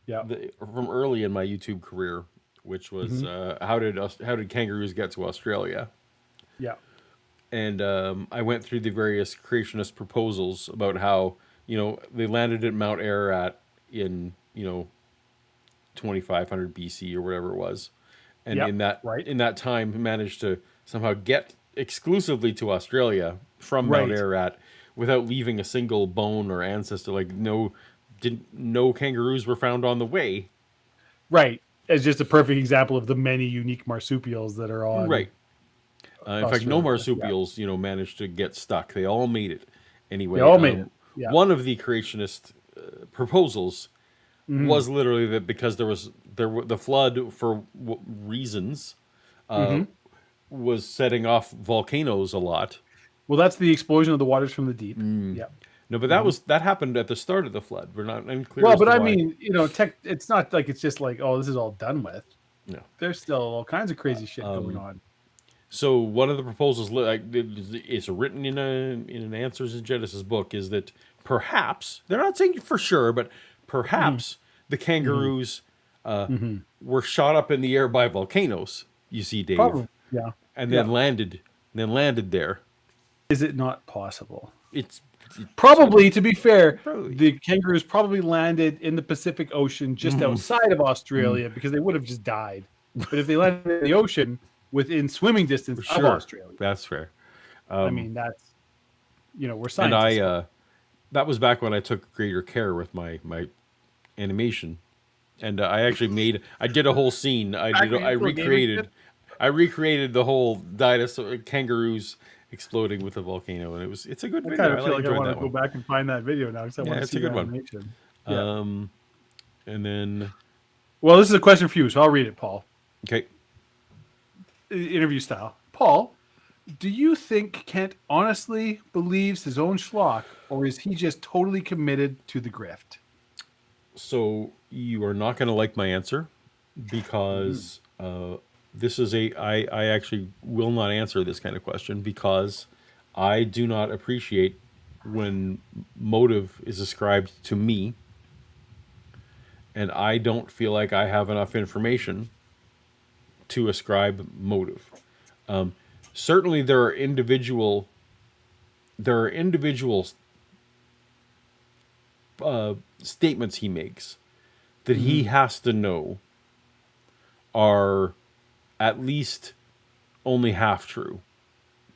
Speaker 1: from early in my YouTube career, which was how did kangaroos get to Australia?
Speaker 2: Yeah.
Speaker 1: And I went through the various creationist proposals about how, they landed at Mount Ararat in, 2500 BC or whatever it was. And in that time managed to somehow get exclusively to Australia from Mount Ararat without leaving a single bone or ancestor. Like no kangaroos were found on the way.
Speaker 2: Right. As just a perfect example of the many unique marsupials that are on.
Speaker 1: Right. In fact, no marsupials, managed to get stuck. They all made it. Anyway,
Speaker 2: they all made it. Yeah.
Speaker 1: One of the creationist proposals was literally that because the flood for reasons was setting off volcanoes a lot.
Speaker 2: Well, that's the explosion of the waters from the deep. Yeah.
Speaker 1: No, but that happened at the start of the flood. We're not unclear.
Speaker 2: Well, but I mean, it's not like it's just like, oh, this is all done with.
Speaker 1: No,
Speaker 2: there's still all kinds of crazy shit going on.
Speaker 1: So one of the proposals, it's written in an Answers in Genesis book, is that perhaps, they're not saying for sure, but perhaps the kangaroos were shot up in the air by volcanoes. You see, Dave,
Speaker 2: probably, yeah,
Speaker 1: and then landed there.
Speaker 2: Is it not possible?
Speaker 1: It's
Speaker 2: probably, to be fair, the kangaroos probably landed in the Pacific Ocean just outside of Australia because they would have just died. But if they landed in the ocean within swimming distance of Australia,
Speaker 1: that's fair.
Speaker 2: I mean, that's we're scientists.
Speaker 1: And that was back when I took greater care with my animation. And I did a whole scene. I recreated the whole dinosaur kangaroos exploding with a volcano, and it's a good
Speaker 2: I
Speaker 1: video.
Speaker 2: kind of feel like I
Speaker 1: enjoyed
Speaker 2: want to
Speaker 1: that
Speaker 2: go
Speaker 1: one.
Speaker 2: back and find that video now because I want to
Speaker 1: It's
Speaker 2: see
Speaker 1: a good
Speaker 2: the
Speaker 1: one.
Speaker 2: animation. Yeah.
Speaker 1: And then
Speaker 2: Well, this is a question for you, so I'll read it, Paul.
Speaker 1: okay,
Speaker 2: Interview style. Paul, do you think Kent honestly believes his own schlock, or is he just totally committed to the grift?
Speaker 1: so you are not going to like my answer because this is I actually will not answer this kind of question because I do not appreciate when motive is ascribed to me, and I don't feel like I have enough information to ascribe motive. Certainly, there are individual statements he makes that he has to know are at least only half true,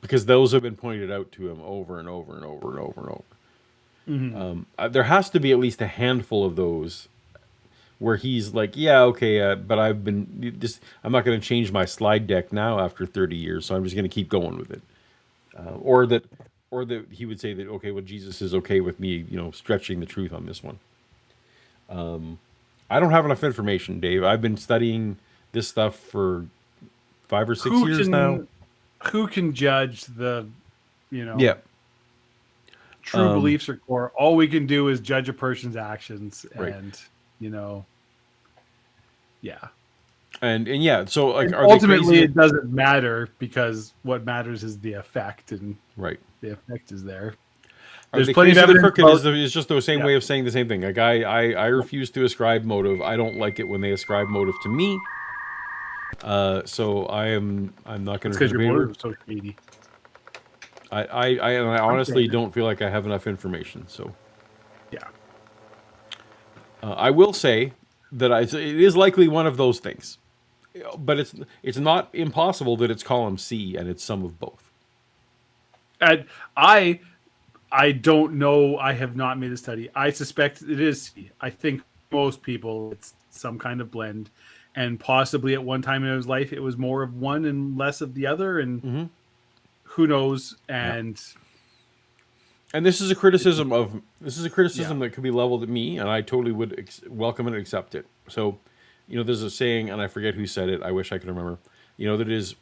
Speaker 1: because those have been pointed out to him over and over and over and over and over. There has to be at least a handful of those where he's like, yeah, okay, but I'm not going to change my slide deck now after 30 years, so I'm just going to keep going with it. Or that he would say that, okay, well, Jesus is okay with me, stretching the truth on this one. I don't have enough information, Dave. I've been studying this stuff for 5 or 6 years now.
Speaker 2: Who can judge the,
Speaker 1: Yeah.
Speaker 2: true beliefs or core? All we can do is judge a person's actions,
Speaker 1: Right.
Speaker 2: and yeah.
Speaker 1: And yeah, so like,
Speaker 2: And
Speaker 1: are
Speaker 2: ultimately,
Speaker 1: they crazy?
Speaker 2: it doesn't matter because what matters is the effect, and
Speaker 1: Right.
Speaker 2: the effect is there.
Speaker 1: There's
Speaker 2: There's plenty of
Speaker 1: crazy,
Speaker 2: evidence.
Speaker 1: crooked is just the same way of saying the same thing. Like I refuse to ascribe motive. I don't like it when they ascribe motive to me. So I'm not going to.
Speaker 2: Because your motive is so shady.
Speaker 1: I honestly don't feel like I have enough information. So
Speaker 2: Yeah.
Speaker 1: I will say that it is likely one of those things, but it's not impossible that it's column C and it's some of both.
Speaker 2: And I don't know. I have not made a study. I suspect it is C. I think most people, it's some kind of blend, and possibly at one time in his life it was more of one and less of the other, and who knows? And
Speaker 1: this is a criticism that could be leveled at me, and I totally would welcome and accept it. So, there's a saying, and I forget who said it. I wish I could remember. That it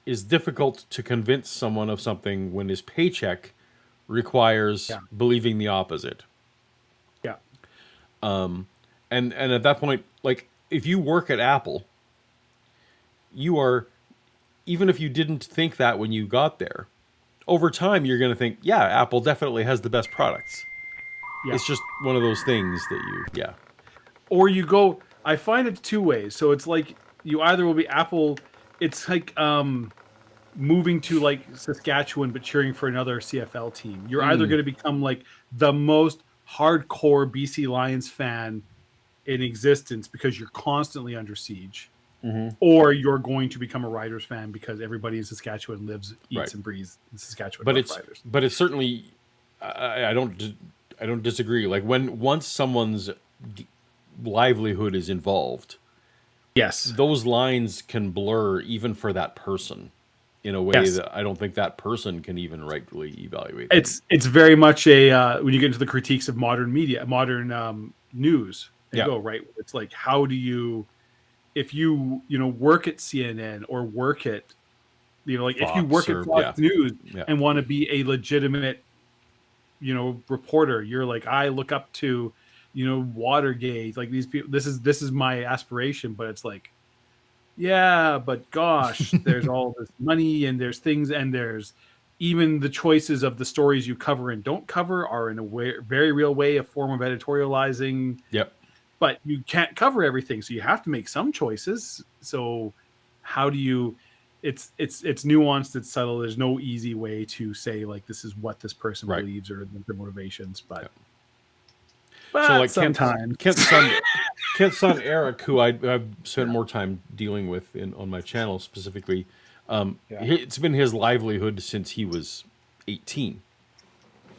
Speaker 1: is difficult to convince someone of something when his paycheck requires believing the opposite.
Speaker 2: Yeah.
Speaker 1: And at that point, like, if you work at Apple, you are, even if you didn't think that when you got there, over time you're going to think, yeah, Apple definitely has the best products.
Speaker 2: Yeah.
Speaker 1: It's just one of those things that
Speaker 2: Or you go, I find it two ways. So it's like you either will be Apple, it's like moving to like Saskatchewan but cheering for another CFL team. You're either going to become like the most hardcore BC Lions fan in existence because you're constantly under siege, or you're going to become a Riders fan because everybody in Saskatchewan lives, eats, and breathes in Saskatchewan.
Speaker 1: But it's certainly, I don't disagree. Like once someone's livelihood is involved,
Speaker 2: yes,
Speaker 1: those lines can blur even for that person in a way that I don't think that person can even rightfully evaluate.
Speaker 2: It's very much a when you get into the critiques of modern media, modern news, and go right. It's like, how do you, if you work at CNN or work at like Fox, if you work at Fox News and want to be a legitimate reporter, you're like, I look up to Watergate, like these people, this is my aspiration, but it's like, yeah, but gosh, there's all this money and there's things, and there's even the choices of the stories you cover and don't cover are in a very real way a form of editorializing.
Speaker 1: Yep.
Speaker 2: But you can't cover everything, so you have to make some choices. So how do you? It's nuanced, it's subtle. There's no easy way to say like this is what this person believes or their motivations, but. But
Speaker 1: so like
Speaker 2: sometimes
Speaker 1: Kent's son Eric, who I've spent more time dealing with on my channel specifically, it's been his livelihood since he was 18.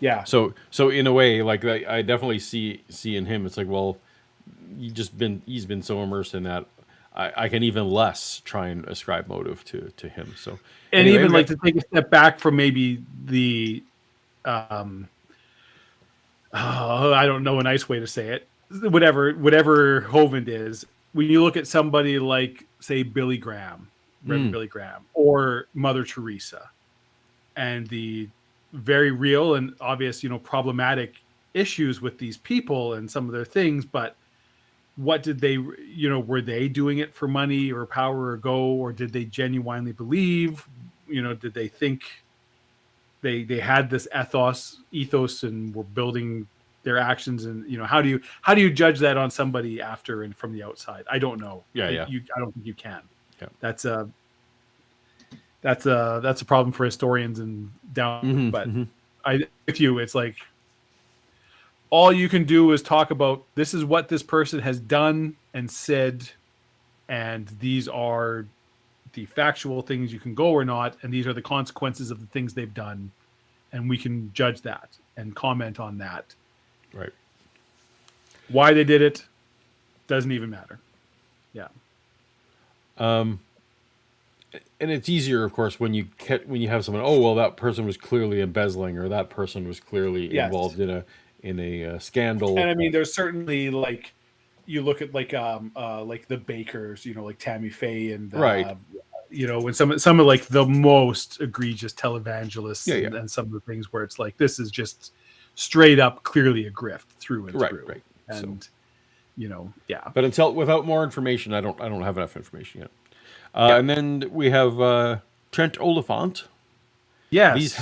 Speaker 2: Yeah.
Speaker 1: So in a way, like I definitely see in him, it's like, well, he's been so immersed in that. I can even less try and ascribe motive to him. So,
Speaker 2: and
Speaker 1: anyway,
Speaker 2: even like to take a step back from maybe the, I don't know a nice way to say it. Whatever Hovind is, when you look at somebody like, say, Billy Graham, Reverend Billy Graham, or Mother Teresa, and the very real and obvious, problematic issues with these people and some of their things, but what did they, were they doing it for money or power or go, or did they genuinely believe, did they think they had this ethos and were building their actions? And, how do you judge that on somebody after and from the outside? I don't know.
Speaker 1: Yeah.
Speaker 2: I don't think you can.
Speaker 1: Yeah.
Speaker 2: That's a problem for historians and down, but I with you, it's like, all you can do is talk about, this is what this person has done and said, and these are the factual things you can go or not, and these are the consequences of the things they've done, and we can judge that and comment on that.
Speaker 1: Right.
Speaker 2: Why they did it doesn't even matter. Yeah.
Speaker 1: And it's easier, of course, when you have someone. Oh well, that person was clearly embezzling, or that person was clearly involved in a scandal.
Speaker 2: And I mean, there's certainly, like, you look at like the bakers, like Tammy Faye and
Speaker 1: right.
Speaker 2: When some of like the most egregious televangelists and some of the things where it's like, this is just straight up clearly a grift through and through.
Speaker 1: Right.
Speaker 2: And yeah.
Speaker 1: But without more information, I don't have enough information yet. And then we have Trent Oliphant.
Speaker 2: Yes.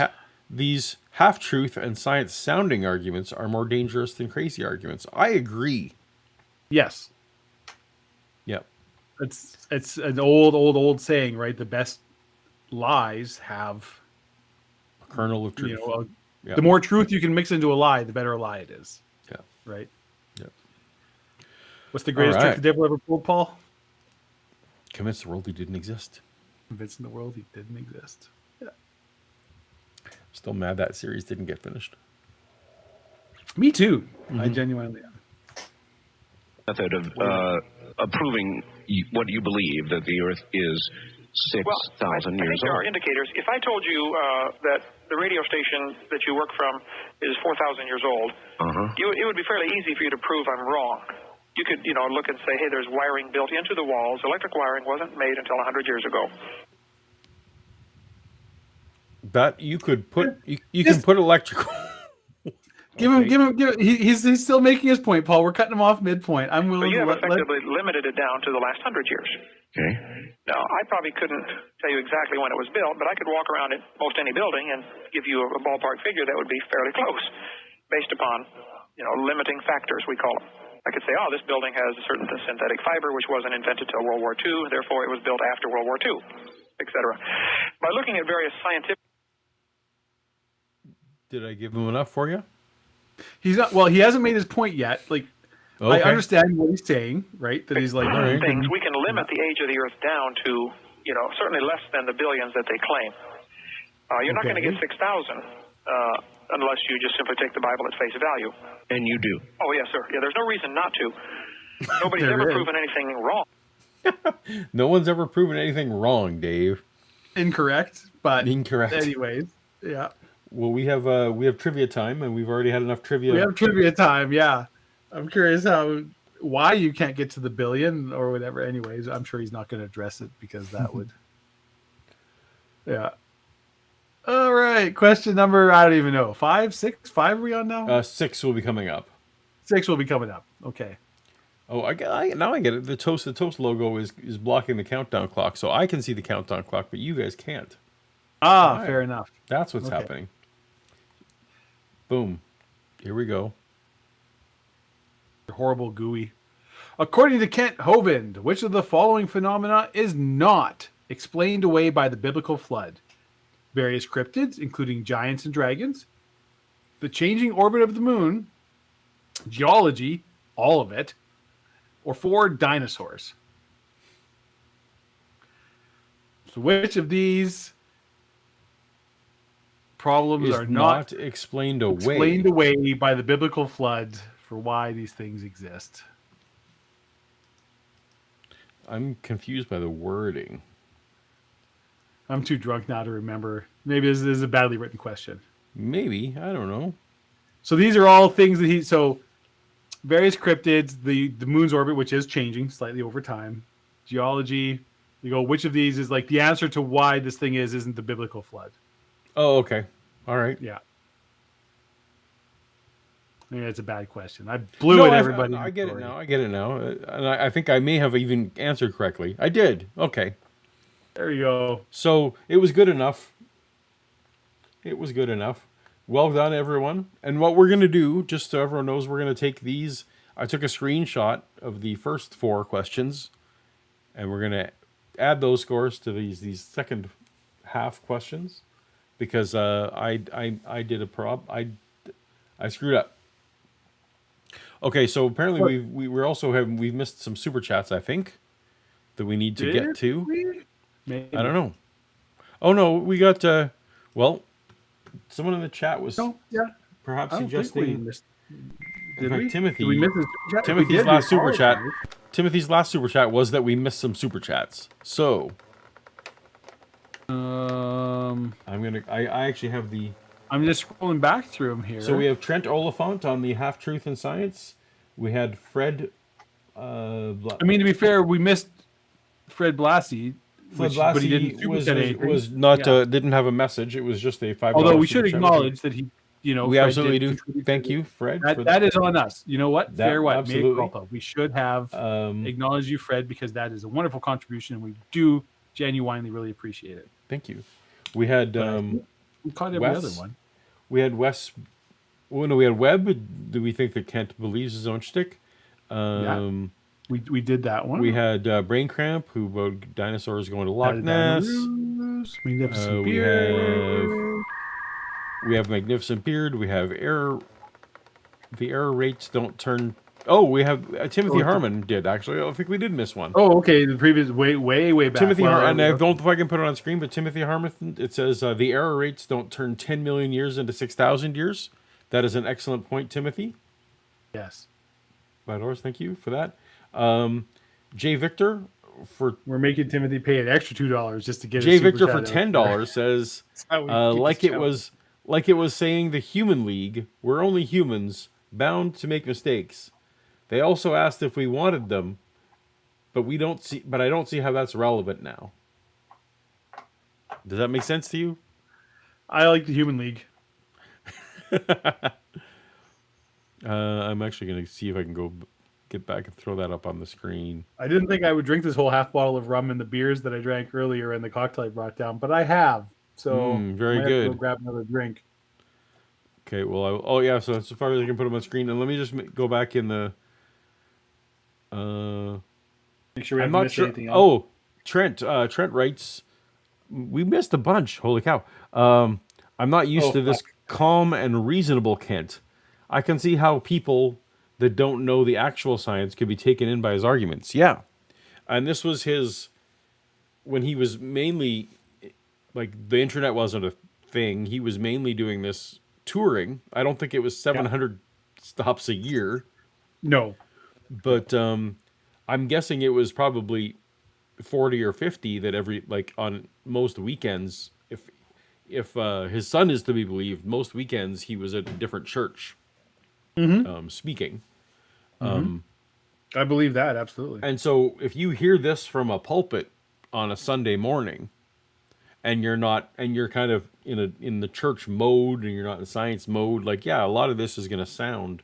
Speaker 1: These half-truth and science-sounding arguments are more dangerous than crazy arguments. I agree.
Speaker 2: Yes.
Speaker 1: Yep.
Speaker 2: It's an old saying, right? The best lies have
Speaker 1: a kernel of truth.
Speaker 2: The more truth you can mix into a lie, the better a lie it is.
Speaker 1: Yeah.
Speaker 2: Right?
Speaker 1: Yep.
Speaker 2: What's the greatest trick the devil ever pulled, Paul?
Speaker 1: Convince the world he didn't exist.
Speaker 2: Convincing the world he didn't exist. Yeah.
Speaker 1: Still mad that series didn't get finished.
Speaker 2: Me too. I genuinely am.
Speaker 3: Method of approving what you believe, that the Earth is 6,000 years
Speaker 4: old. I think there are indicators. If I told you that the radio station that you work from is 4,000 years old, it would be fairly easy for you to prove I'm wrong. You could, look and say, hey, there's wiring built into the walls. Electric wiring wasn't made until 100 years ago.
Speaker 1: That you could put, you can put electrical.
Speaker 2: Give him. He's still making his point, Paul. We're cutting him off midpoint. I'm willing.
Speaker 4: But you have effectively limited it down to the last 100 years.
Speaker 3: Okay.
Speaker 4: Now, I probably couldn't tell you exactly when it was built, but I could walk around at most any building and give you a ballpark figure that would be fairly close, based upon, limiting factors, we call them. I could say, this building has a certain synthetic fiber which wasn't invented till World War II, therefore it was built after World War II, etc. By looking at various scientific...
Speaker 1: Did I give him enough for you?
Speaker 2: He's not. Well, he hasn't made his point yet. Like, I understand what he's saying, right? That he's like,
Speaker 4: things, we can limit the age of the Earth down to, certainly less than the billions that they claim. You're not going to get 6,000 unless you just simply take the Bible at face value.
Speaker 3: And you do.
Speaker 4: Oh, yes, sir. Yeah, there's no reason not to. Nobody's ever proven anything wrong.
Speaker 1: No one's ever proven anything wrong, Dave.
Speaker 2: Incorrect, but
Speaker 1: incorrect.
Speaker 2: Anyways, yeah.
Speaker 1: Well, we have trivia time, and we've already had enough trivia.
Speaker 2: We have trivia time, yeah. I'm curious why you can't get to the billion or whatever. Anyways, I'm sure he's not going to address it because that would. Yeah. All right. Question number, I don't even know. 5, 6, 5 are we on now?
Speaker 1: 6 will be coming up.
Speaker 2: 6 will be coming up. Okay.
Speaker 1: Oh, now I get it. The toast logo is blocking the countdown clock, so I can see the countdown clock, but you guys can't.
Speaker 2: Right. Fair enough.
Speaker 1: That's what's happening. Boom. Here we go.
Speaker 2: Horrible gooey. According to Kent Hovind, which of the following phenomena is not explained away by the biblical flood? Various cryptids, including giants and dragons, the changing orbit of the moon, geology, all of it, or 4 dinosaurs. So which of these problems are not
Speaker 1: explained away
Speaker 2: by the biblical flood for why these things exist?
Speaker 1: I'm confused by the wording.
Speaker 2: I'm too drunk now to remember. Maybe this is a badly written question.
Speaker 1: Maybe, I don't know.
Speaker 2: So these are all things that so various cryptids, the moon's orbit, which is changing slightly over time, geology. You go, which of these is like the answer to why this thing isn't the biblical flood?
Speaker 1: Oh, okay. All right.
Speaker 2: Yeah. Maybe that's a bad question. I blew it, everybody.
Speaker 1: I get it now. I get it now. And I think I may have even answered correctly. I did. Okay.
Speaker 2: There you go.
Speaker 1: So it was good enough. It was good enough. Well done, everyone. And what we're going to do, just so everyone knows, we're going to take these. I took a screenshot of the first 4 questions, and we're going to add those scores to these second half questions, because I did a I screwed up. Okay, so apparently we've missed some super chats, I think, that we need to get to.
Speaker 2: Maybe.
Speaker 1: I don't know. Oh no, we got well, someone in the chat was perhaps suggesting.
Speaker 2: Did we?
Speaker 1: Timothy.
Speaker 2: Did we miss the super chat?
Speaker 1: Timothy's last super chat. Timothy's last super chat was that we missed some super chats. So I actually have the.
Speaker 2: I'm just scrolling back through them here.
Speaker 1: So we have Trent Oliphant on the Half Truth in Science. We had Fred.
Speaker 2: I mean, to be fair, we missed Fred Blassie.
Speaker 1: Fred Blassie was not didn't have a message. It was just a $5.
Speaker 2: Although we should acknowledge that he,
Speaker 1: we
Speaker 2: Fred
Speaker 1: absolutely do. Thank you, Fred.
Speaker 2: That is on us. You know what? Fair what?
Speaker 1: Absolutely.
Speaker 2: We should have acknowledged you, Fred, because that is a wonderful contribution, and we do genuinely really appreciate it.
Speaker 1: Thank you. We had
Speaker 2: we caught every other one.
Speaker 1: We had Wes. Oh no, we had Webb. Do we think that Kent believes his own shtick?
Speaker 2: We did that one.
Speaker 1: We had Brain Cramp, who about dinosaurs going to Loch Ness.
Speaker 2: Magnificent Beard.
Speaker 1: We have Magnificent Beard. We have error. The error rates don't turn. Oh, we have Timothy Harmon did actually. I think we did miss one.
Speaker 2: Oh, okay. The previous way back.
Speaker 1: Timothy Harmon. And I don't know if I can put it on screen, but Timothy Harmon. It says the error rates don't turn 10 million years into 6,000 years. That is an excellent point, Timothy.
Speaker 2: Yes.
Speaker 1: $5. Thank you for that. Jay Victor
Speaker 2: we're making Timothy pay an extra $2 just to get
Speaker 1: Jay Victor for $10 says like it was saying the Human League, we're only humans bound to make mistakes. They also asked if we wanted them, but I don't see how that's relevant now. Does that make sense to you?
Speaker 2: I like the Human League.
Speaker 1: I'm actually going to see if I can go get back and throw that up on the screen.
Speaker 2: I didn't think I would drink this whole half bottle of rum and the beers that I drank earlier and the cocktail I brought down, but I have. So
Speaker 1: very good.
Speaker 2: I have to go grab another drink.
Speaker 1: Okay, well, so as far as I can put them on screen, and let me just go back in the.
Speaker 2: Make sure we haven't missed anything else.
Speaker 1: Oh, Trent writes, we missed a bunch. Holy cow! I'm not used to this calm and reasonable Kent. I can see how people that don't know the actual science could be taken in by his arguments. Yeah, and this was when he was mainly like the internet wasn't a thing. He was mainly doing this touring. I don't think it was 700 stops a year.
Speaker 2: No,
Speaker 1: but I'm guessing it was probably 40 or 50 that on most weekends, if his son is to be believed, most weekends he was at a different church speaking.
Speaker 2: I believe that, absolutely.
Speaker 1: And so if you hear this from a pulpit on a Sunday morning, and you're kind of in the church mode, and you're not in science mode, a lot of this is going to sound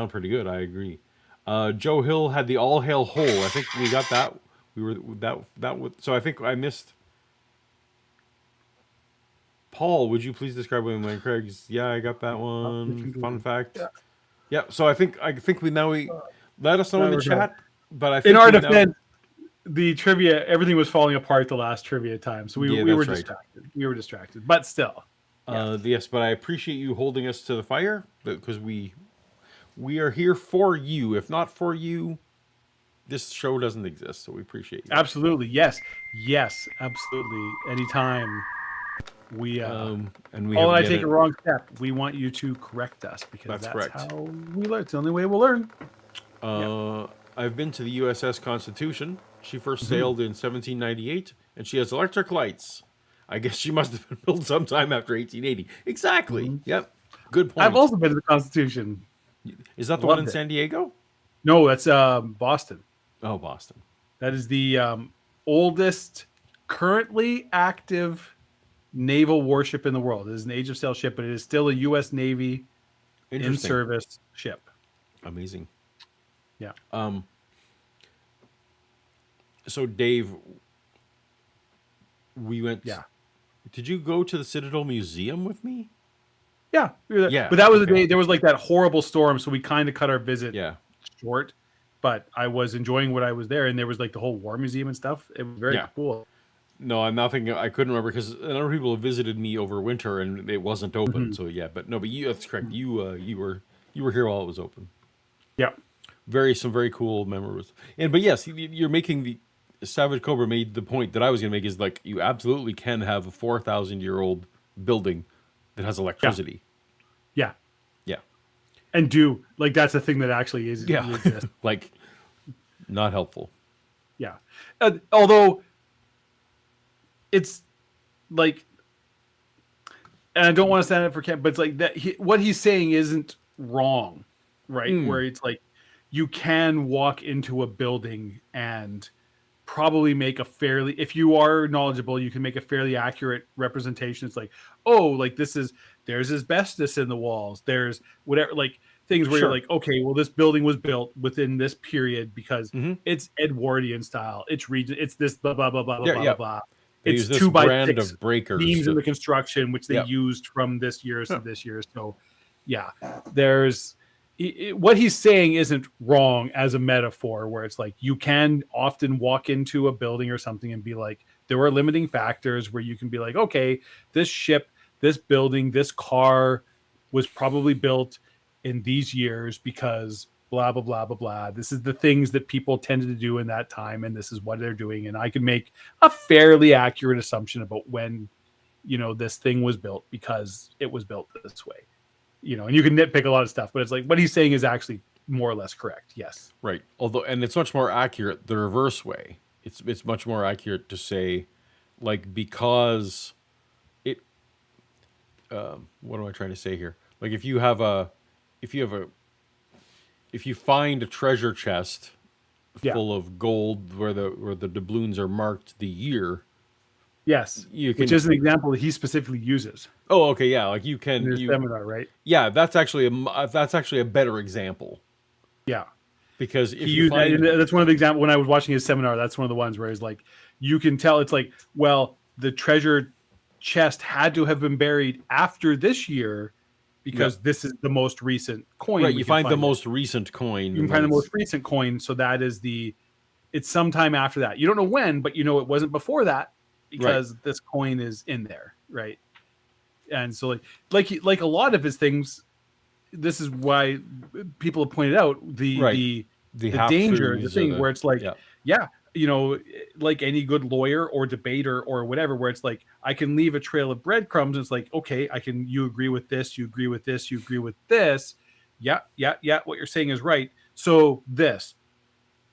Speaker 1: pretty good. I agree. Joe Hill had the all hail hole. I think we got that. We were that. So I think I missed. Paul, would you please describe William Lane Craig's? Yeah, I got that one. Fun fact. Yeah. So I think we let us know in the chat. But I think
Speaker 2: in our defense, the trivia, everything was falling apart the last trivia time, so we were distracted. We were distracted, but still.
Speaker 1: Yes, but I appreciate you holding us to the fire, because we are here for you. If not for you, this show doesn't exist. So we appreciate you.
Speaker 2: Absolutely, yes, absolutely. Anytime we I take a wrong step, we want you to correct us, because that's how we learn. It's the only way we'll learn.
Speaker 1: I've been to the USS Constitution. She first sailed in 1798, and she has electric lights. I guess she must have been built sometime after 1880. Exactly. Yep. Good point.
Speaker 2: I've also been to the Constitution.
Speaker 1: Is that the one in San Diego?
Speaker 2: No, that's Boston.
Speaker 1: Oh, Boston.
Speaker 2: That is the oldest currently active naval warship in the world. It is an Age of Sail ship, but it is still a U.S. Navy in-service ship.
Speaker 1: Amazing.
Speaker 2: Yeah.
Speaker 1: So, Dave, we went...
Speaker 2: Yeah.
Speaker 1: Did you go to the Citadel Museum with me?
Speaker 2: Yeah.
Speaker 1: Yeah.
Speaker 2: But that was the day, there was like that horrible storm, so we kind of cut our visit short. But I was enjoying what I was there, and there was like the whole war museum and stuff. It was very cool.
Speaker 1: No, I'm not thinking. I couldn't remember because a number of people have visited me over winter and it wasn't open. So but that's correct. You were here while it was open.
Speaker 2: Yeah,
Speaker 1: some very cool memories. But yes, you're making the Savage Cobra made the point that I was going to make is like you absolutely can have a 4,000-year-old building that has electricity.
Speaker 2: Yeah. And that's a thing that actually is exists.
Speaker 1: Like not helpful.
Speaker 2: Yeah, although it's like, and I don't want to stand up for Kent, but it's like that. What he's saying isn't wrong, right? Where it's like you can walk into a building and probably make a fairly, if you are knowledgeable, you can make a fairly accurate representation. It's like, oh, like there's asbestos in the walls. There's whatever, like things where you're like, okay, well, this building was built within this period because it's Edwardian style. It's region. It's this blah blah blah blah blah blah.
Speaker 1: They
Speaker 2: It's
Speaker 1: use
Speaker 2: 2 by
Speaker 1: brand
Speaker 2: 6
Speaker 1: of breakers
Speaker 2: beams in the construction, which they used from this year to this year. So, there's what he's saying isn't wrong as a metaphor, where it's like you can often walk into a building or something and be like, there are limiting factors where you can be like, okay, this ship, this building, this car was probably built in these years because blah, blah, blah, blah, blah. This is the things that people tended to do in that time, and this is what they're doing. And I can make a fairly accurate assumption about when, this thing was built because it was built this way. And you can nitpick a lot of stuff, but it's like what he's saying is actually more or less correct. Yes.
Speaker 1: Right. And it's much more accurate the reverse way. It's much more accurate to say, like, because it, what am I trying to say here? Like if you find a treasure chest full of gold where the doubloons are marked the year.
Speaker 2: Yes, which is an example that he specifically uses.
Speaker 1: Oh, okay, yeah, like you can
Speaker 2: in your seminar, right?
Speaker 1: Yeah, that's actually a better example.
Speaker 2: Yeah,
Speaker 1: because if
Speaker 2: that's one of the examples when I was watching his seminar. That's one of the ones where he's like, you can tell it's like, well, the treasure chest had to have been buried after this year because this is the most recent coin.
Speaker 1: Right, you find the most recent coin.
Speaker 2: You can find the most recent coin, so that is it's sometime after that. You don't know when, but it wasn't before that. Because this coin is in there, right? And so, like a lot of his things, this is why people have pointed out the danger, the thing where it's like, like any good lawyer or debater or whatever, where it's like I can leave a trail of breadcrumbs. And it's like, okay, you agree with this, you agree with this, you agree with this. Yeah. What you're saying is right. So this,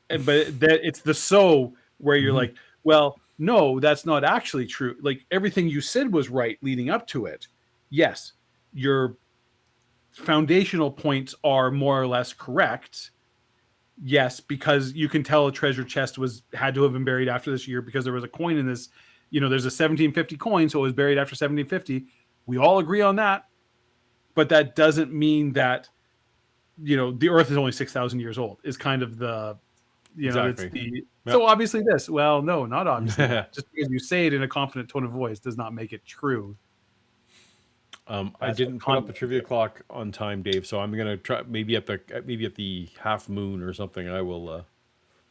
Speaker 2: but that it's the so where you're like, well. No, that's not actually true. Like everything you said was right leading up to it. Yes, your foundational points are more or less correct. Yes, because you can tell a treasure chest had to have been buried after this year because there was a coin in this. There's a 1750 coin, so it was buried after 1750. We all agree on that, but that doesn't mean that the Earth is only 6,000 years old. Is kind of the
Speaker 1: exactly.
Speaker 2: So obviously this. Well, no, not obviously. Just because you say it in a confident tone of voice does not make it true.
Speaker 1: I didn't put up the trivia clock on time, Dave. So I'm gonna try maybe at the half moon or something. I will.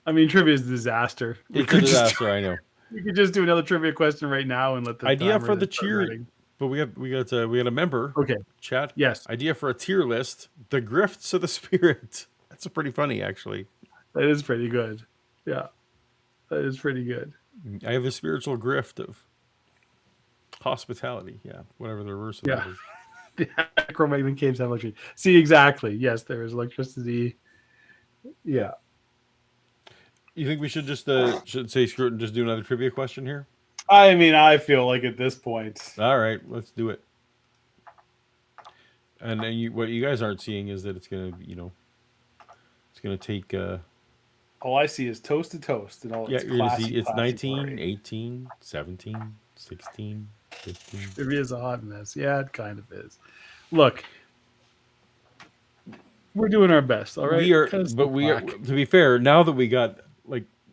Speaker 2: I mean, trivia is a disaster.
Speaker 1: It's a disaster. I know.
Speaker 2: We could just do another trivia question right now and let the
Speaker 1: idea for the cheer. But we got a member.
Speaker 2: Okay.
Speaker 1: Chat.
Speaker 2: Yes.
Speaker 1: Idea for a tier list: the grifts of the spirit. That's pretty funny, actually.
Speaker 2: That is pretty good. Yeah. That is pretty good.
Speaker 1: I have a spiritual grift of hospitality. Yeah, whatever the reverse of that is.
Speaker 2: The acromagnon caves have electricity. See, exactly. Yes, there is electricity. Yeah.
Speaker 1: You think we should just should say screw it and just do another trivia question here?
Speaker 2: I mean, I feel like at this point.
Speaker 1: All right, let's do it. And then what you guys aren't seeing is that it's gonna, it's gonna take.
Speaker 2: All I see is toast to toast, and all
Speaker 1: Yeah,
Speaker 2: its
Speaker 1: you're gonna
Speaker 2: classy,
Speaker 1: see it's
Speaker 2: classy
Speaker 1: 19,
Speaker 2: glory.
Speaker 1: 18, 17, 16, 15.
Speaker 2: It is a hot mess. Yeah, it kind of is. Look, we're doing our best. All right,
Speaker 1: We are, but we are. To be fair, now that we got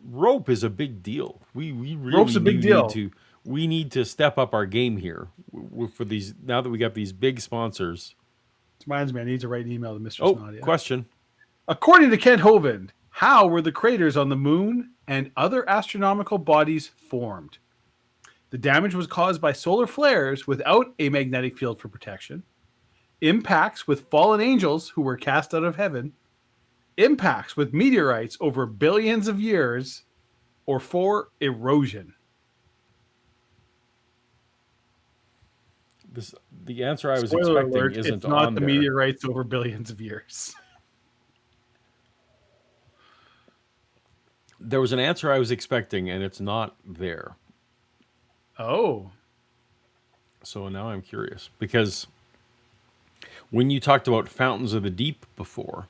Speaker 1: rope is a big deal. We really
Speaker 2: Rope's a big deal.
Speaker 1: We need to step up our game here for these. Now that we got these big sponsors.
Speaker 2: It reminds me, I need to write an email to Mr. Snadia.
Speaker 1: Question.
Speaker 2: According to Kent Hovind, how were the craters on the moon and other astronomical bodies formed? The damage was caused by solar flares without a magnetic field for protection, impacts with fallen angels who were cast out of heaven, impacts with meteorites over billions of years, or 4, erosion.
Speaker 1: The answer I was
Speaker 2: Spoiler
Speaker 1: expecting
Speaker 2: alert,
Speaker 1: isn't
Speaker 2: it's not
Speaker 1: on
Speaker 2: the
Speaker 1: there.
Speaker 2: meteorites over billions of years.
Speaker 1: There was an answer I was expecting, and it's not there.
Speaker 2: Oh.
Speaker 1: So now I'm curious, because when you talked about fountains of the deep before,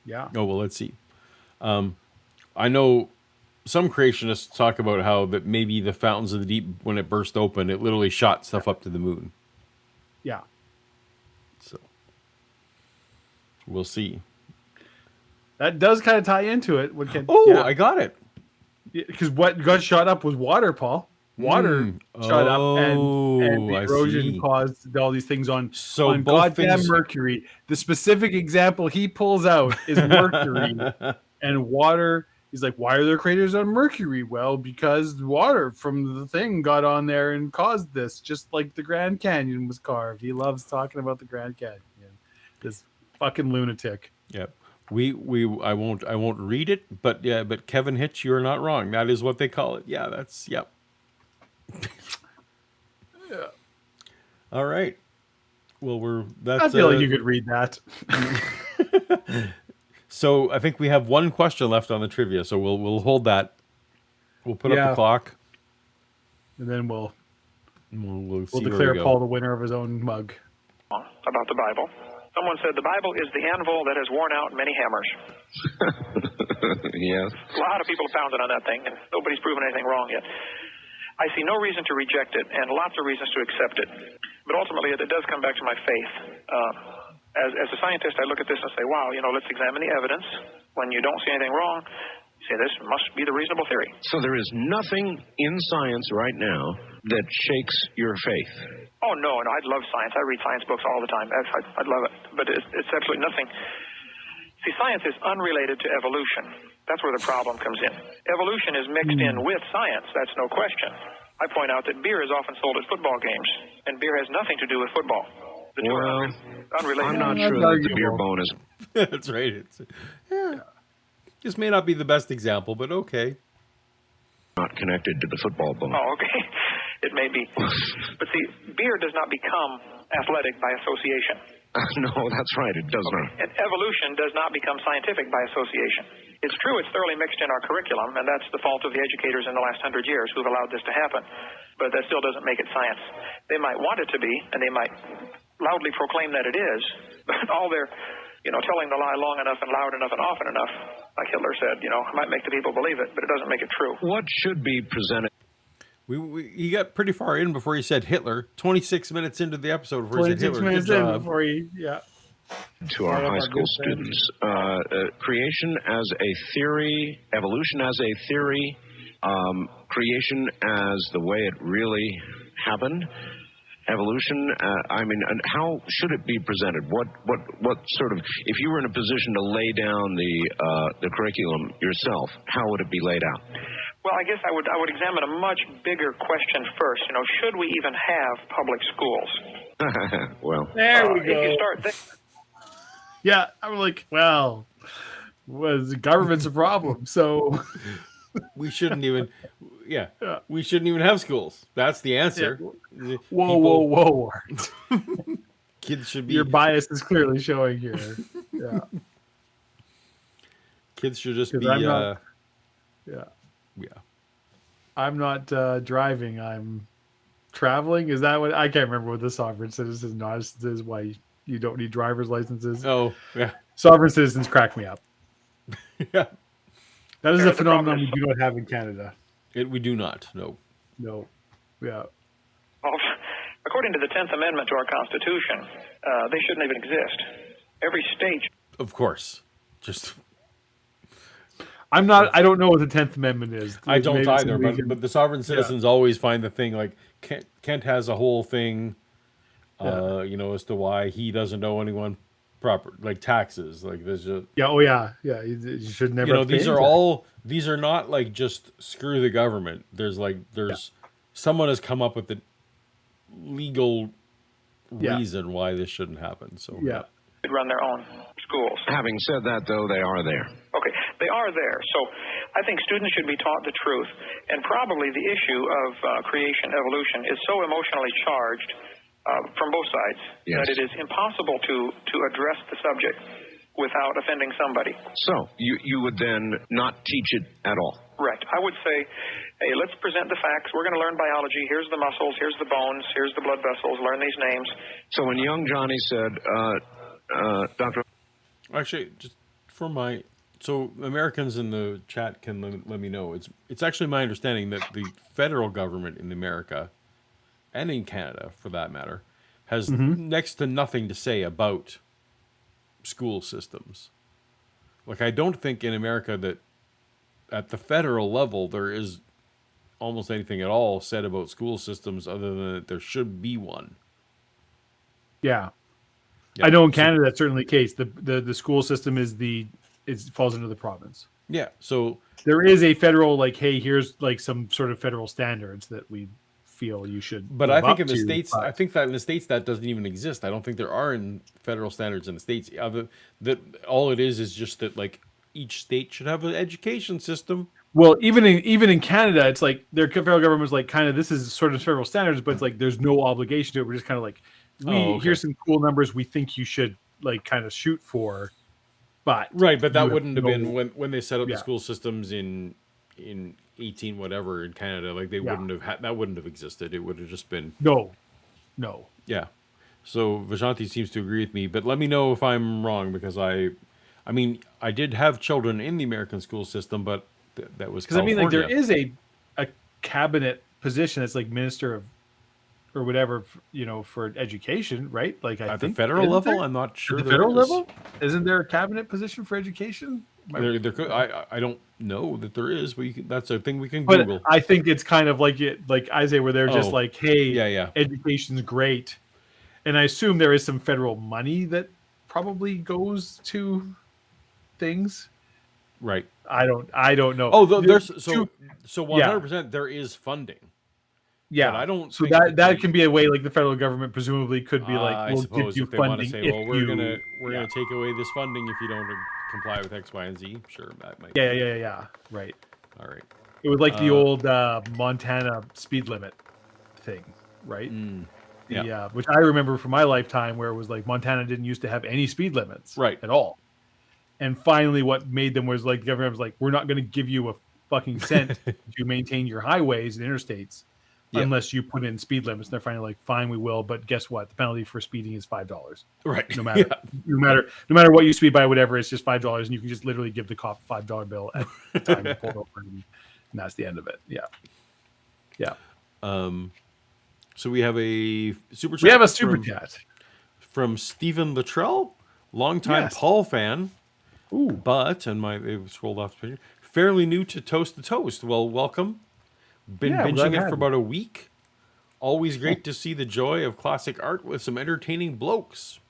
Speaker 2: Yeah.
Speaker 1: oh, well, let's see. I know some creationists talk about how that maybe the fountains of the deep, when it burst open, it literally shot stuff up to the moon.
Speaker 2: Yeah.
Speaker 1: So we'll see.
Speaker 2: That does kind of tie into it.
Speaker 1: I got it.
Speaker 2: Because what got shot up was water, Paul. Water shot up, and the erosion caused all these things on
Speaker 1: both
Speaker 2: goddamn
Speaker 1: things...
Speaker 2: Mercury. The specific example he pulls out is Mercury and water. He's like, why are there craters on Mercury? Well, because water from the thing got on there and caused this, just like the Grand Canyon was carved. He loves talking about the Grand Canyon. This fucking lunatic.
Speaker 1: Yep. I won't read it, but Kevin Hitch, you're not wrong. That is what they call it. Yeah, yep.
Speaker 2: Yeah.
Speaker 1: All right. Well,
Speaker 2: I feel like you could read that.
Speaker 1: So I think we have one question left on the trivia, so we'll hold that. We'll put up the clock,
Speaker 2: and then we'll
Speaker 1: see
Speaker 2: declare Paul the winner of his own mug.
Speaker 4: About the Bible. Someone said the Bible is the anvil that has worn out many hammers.
Speaker 3: Yes.
Speaker 4: A lot of people have pounded on that thing, and nobody's proven anything wrong yet. I see no reason to reject it, and lots of reasons to accept it. But ultimately, it does come back to my faith. As a scientist, I look at this and say, wow, let's examine the evidence. When you don't see anything wrong, you say this must be the reasonable theory.
Speaker 3: So there is nothing in science right now that shakes your faith.
Speaker 4: Oh, no, I'd love science. I read science books all the time. I'd love it. But it's absolutely nothing. See, science is unrelated to evolution. That's where the problem comes in. Evolution is mixed in with science. That's no question. I point out that beer is often sold at football games, and beer has nothing to do with football. The two are unrelated.
Speaker 3: I'm not sure that the beer bone is...
Speaker 1: That's right. This may not be the best example, but okay.
Speaker 3: Not connected to the football bone.
Speaker 4: Oh, okay. It may be. But see, beer does not become athletic by association.
Speaker 3: No, that's right. It does not.
Speaker 4: And evolution does not become scientific by association. It's true it's thoroughly mixed in our curriculum, and that's the fault of the educators in the last 100 years who've allowed this to happen. But that still doesn't make it science. They might want it to be, and they might loudly proclaim that it is, but all their, telling the lie long enough and loud enough and often enough, like Hitler said, might make the people believe it, but it doesn't make it true.
Speaker 3: What should be presented?
Speaker 1: He got pretty far in before he said Hitler. 26 minutes into the episode before he said Hitler.
Speaker 2: 26 minutes in before he,
Speaker 3: to our high school students. Creation as a theory, evolution as a theory, creation as the way it really happened. Evolution, and how should it be presented? What sort of, if you were in a position to lay down the curriculum yourself, how would it be laid out?
Speaker 4: Well, I guess I would examine a much bigger question first. Should we even have public schools?
Speaker 3: Well,
Speaker 2: there we go.
Speaker 4: If you start there.
Speaker 2: Yeah, I'm like, well, the government's a problem, so
Speaker 1: we shouldn't even. Yeah, we shouldn't even have schools. That's the answer.
Speaker 2: Yeah. Whoa, Art.
Speaker 1: Kids should be.
Speaker 2: Your bias is clearly showing here. Yeah.
Speaker 1: Kids should just be.
Speaker 2: Yeah.
Speaker 1: Yeah.
Speaker 2: I'm not driving. I'm traveling. Is that what? I can't remember what the sovereign citizen license is. Why you don't need driver's licenses?
Speaker 1: Oh, yeah.
Speaker 2: Sovereign citizens crack me up.
Speaker 1: Yeah.
Speaker 2: That is
Speaker 4: Yeah,
Speaker 2: a
Speaker 4: the problem
Speaker 2: phenomenon
Speaker 4: is-
Speaker 2: we do not have in Canada.
Speaker 1: We do not. No.
Speaker 2: No. Yeah.
Speaker 4: Well, according to the 10th Amendment to our Constitution, they shouldn't even exist. Every state.
Speaker 1: Of course. Just
Speaker 2: I don't know what the 10th Amendment is.
Speaker 1: I don't
Speaker 2: Maybe
Speaker 1: either,
Speaker 2: somebody can-
Speaker 1: but the sovereign citizens always find the thing like Kent has a whole thing, as to why he doesn't owe anyone proper like taxes. Like there's just
Speaker 2: Yeah. Oh yeah. Yeah. You should never. have to
Speaker 1: these
Speaker 2: pay
Speaker 1: are
Speaker 2: any tax.
Speaker 1: these are not like just screw the government. There's someone has come up with the legal reason why this shouldn't happen. So
Speaker 2: Yeah.
Speaker 4: Could run their own schools.
Speaker 3: Having said that, though, they are there.
Speaker 4: Okay, they are there. So I think students should be taught the truth. And probably the issue of creation, evolution, is so emotionally charged from both sides that it is impossible to address the subject without offending somebody.
Speaker 3: So you would then not teach it at all?
Speaker 4: Right. I would say, hey, let's present the facts. We're going to learn biology. Here's the muscles. Here's the bones. Here's the blood vessels. Learn these names.
Speaker 3: So when young Johnny said, Dr.
Speaker 1: actually, just for so Americans in the chat can let me know. It's actually my understanding that the federal government in America, and in Canada for that matter, has next to nothing to say about school systems. Like I don't think in America that at the federal level there is almost anything at all said about school systems other than that there should be one.
Speaker 2: Yeah.
Speaker 1: Yeah.
Speaker 2: I know in Canada that's certainly the case. The school system falls into the province.
Speaker 1: Yeah. So
Speaker 2: There is a federal hey, here's some sort of federal standards that we feel you should.
Speaker 1: But
Speaker 2: live
Speaker 1: I think
Speaker 2: up
Speaker 1: in the
Speaker 2: to,
Speaker 1: states,
Speaker 2: but-
Speaker 1: I think that in the states that doesn't even exist. I don't think there are in federal standards in the states. That all it is just that each state should have an education system.
Speaker 2: Well, even in Canada, it's their federal government's kind of this is sort of federal standards, but it's there's no obligation to it. We're just kind of here's some cool numbers we think you should kind of shoot for. But
Speaker 1: Right, but that
Speaker 2: you
Speaker 1: wouldn't have
Speaker 2: no-
Speaker 1: been when they set up
Speaker 2: Yeah.
Speaker 1: the school systems in 18 whatever in Canada. They wouldn't have that wouldn't have existed. It would have just been
Speaker 2: No.
Speaker 1: yeah. So Vajanti seems to agree with me, but let me know if I'm wrong because I did have children in the American school system, but that was
Speaker 2: Because there
Speaker 1: California.
Speaker 2: is a cabinet position that's minister of or whatever for education, right? I
Speaker 1: at
Speaker 2: think
Speaker 1: the federal
Speaker 2: isn't
Speaker 1: level.
Speaker 2: there?
Speaker 1: I'm not sure.
Speaker 2: At the
Speaker 1: there
Speaker 2: federal
Speaker 1: is.
Speaker 2: level, isn't there a cabinet position for education?
Speaker 1: There could, I don't know that there is, but that's a thing we can
Speaker 2: But
Speaker 1: Google.
Speaker 2: I think it's kind of like Isaiah, where they're just
Speaker 1: Oh.
Speaker 2: hey,
Speaker 1: Yeah.
Speaker 2: education's great, and I assume there is some federal money that probably goes to things.
Speaker 1: Right.
Speaker 2: I don't know.
Speaker 1: Oh, there's
Speaker 2: Two-
Speaker 1: so 100% there is funding.
Speaker 2: yeah.
Speaker 1: but I don't
Speaker 2: So
Speaker 1: think
Speaker 2: that
Speaker 1: that
Speaker 2: can be a way the federal government presumably could be
Speaker 1: I
Speaker 2: we'll
Speaker 1: suppose
Speaker 2: give you
Speaker 1: if they want to
Speaker 2: funding
Speaker 1: say,
Speaker 2: if
Speaker 1: well, we're
Speaker 2: you,
Speaker 1: gonna take away this funding if you don't comply with X, Y, and Z. Sure, that might.
Speaker 2: yeah. Right.
Speaker 1: All right.
Speaker 2: It was the old Montana speed limit thing, right?
Speaker 1: Yeah.
Speaker 2: Which I remember from my lifetime, where it was Montana didn't used to have any speed limits,
Speaker 1: Right.
Speaker 2: at all. And finally, what made them was the government was we're not going to give you a fucking cent to maintain your highways and interstates unless you put in speed limits. And they're finally fine, we will. But guess what? The penalty for speeding is $5.
Speaker 1: Right.
Speaker 2: No matter, no matter what you speed by, whatever, it's just $5, and you can just literally give the cop a $5 bill at the time you pulled over, and that's the end of it. Yeah.
Speaker 1: So we have a super chat.
Speaker 2: We have a super chat.
Speaker 1: from Stephen Luttrell, longtime
Speaker 2: Yes.
Speaker 1: Paul fan.
Speaker 2: Ooh.
Speaker 1: But it scrolled off the picture. Fairly new to Toast to Toast. Well, welcome. Been
Speaker 2: Yeah,
Speaker 1: binging
Speaker 2: glad to
Speaker 1: it
Speaker 2: have
Speaker 1: for
Speaker 2: you.
Speaker 1: about a week. Always great to see the joy of classic art with some entertaining blokes.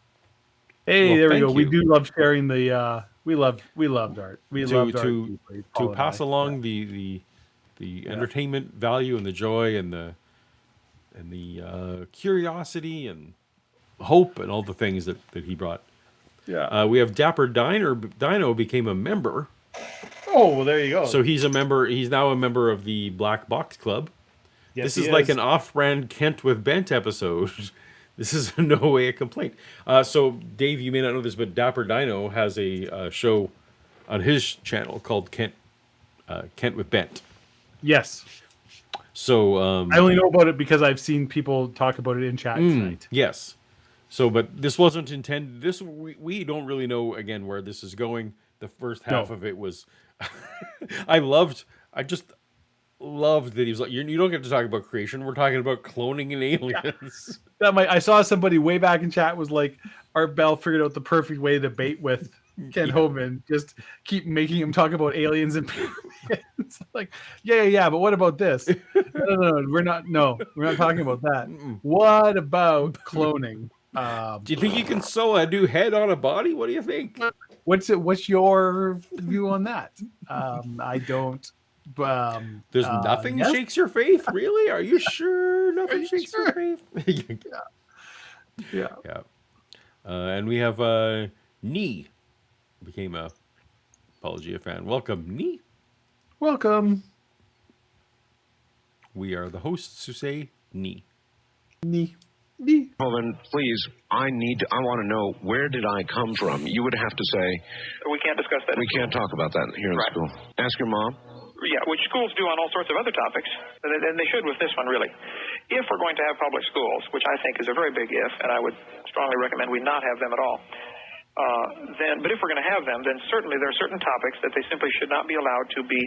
Speaker 2: Hey,
Speaker 1: Well,
Speaker 2: there we
Speaker 1: thank
Speaker 2: go. We
Speaker 1: you.
Speaker 2: do love sharing the. We loved art. We loved art
Speaker 1: to
Speaker 2: deeply, Paul and
Speaker 1: pass
Speaker 2: I.
Speaker 1: along the entertainment value and the joy and the curiosity and hope and all the things that he brought.
Speaker 2: Yeah.
Speaker 1: We have Dapper Dino became a member.
Speaker 2: Oh, well, there you go.
Speaker 1: So he's a member. He's now a member of the Black Box Club.
Speaker 2: Yes,
Speaker 1: This
Speaker 2: he
Speaker 1: is like an off-brand Kent with Bent episode. This is in no way a complaint. So Dave, you may not know this, but Dapper Dino has a show on his channel called Kent Kent with Bent.
Speaker 2: Yes.
Speaker 1: So
Speaker 2: I only know about it because I've seen people talk about it in chat tonight.
Speaker 1: Yes. So, but this wasn't intended. This we don't really know again where this is going. The first half of it was, I just loved that he was like, you don't get to talk about creation. We're talking about cloning and aliens.
Speaker 2: I saw somebody way back in chat was like, Art Bell figured out the perfect way to bait with Kent Hovind. Just keep making him talk about aliens and pyramids. Like, yeah. But what about this? No, we're not talking about that. What about cloning?
Speaker 1: Do you think you can sew a new head on a body? What do you think?
Speaker 2: What's your view on that? I don't.
Speaker 1: There's nothing shakes your faith, really? Are you sure nothing shakes your faith?
Speaker 2: Yeah.
Speaker 1: And we have Nee became a Paulogia fan. Welcome, Nee.
Speaker 2: Welcome.
Speaker 1: We are the hosts who say Nee.
Speaker 2: Nee.
Speaker 3: Hovind, please, I want to know, where did I come from? You would have to say...
Speaker 4: We can't discuss that.
Speaker 3: We can't talk about that here in school. Ask your mom.
Speaker 4: Yeah, which schools do on all sorts of other topics, and they should with this one, really. If we're going to have public schools, which I think is a very big if, and I would strongly recommend we not have them at all, but if we're going to have them, then certainly there are certain topics that they simply should not be allowed to be...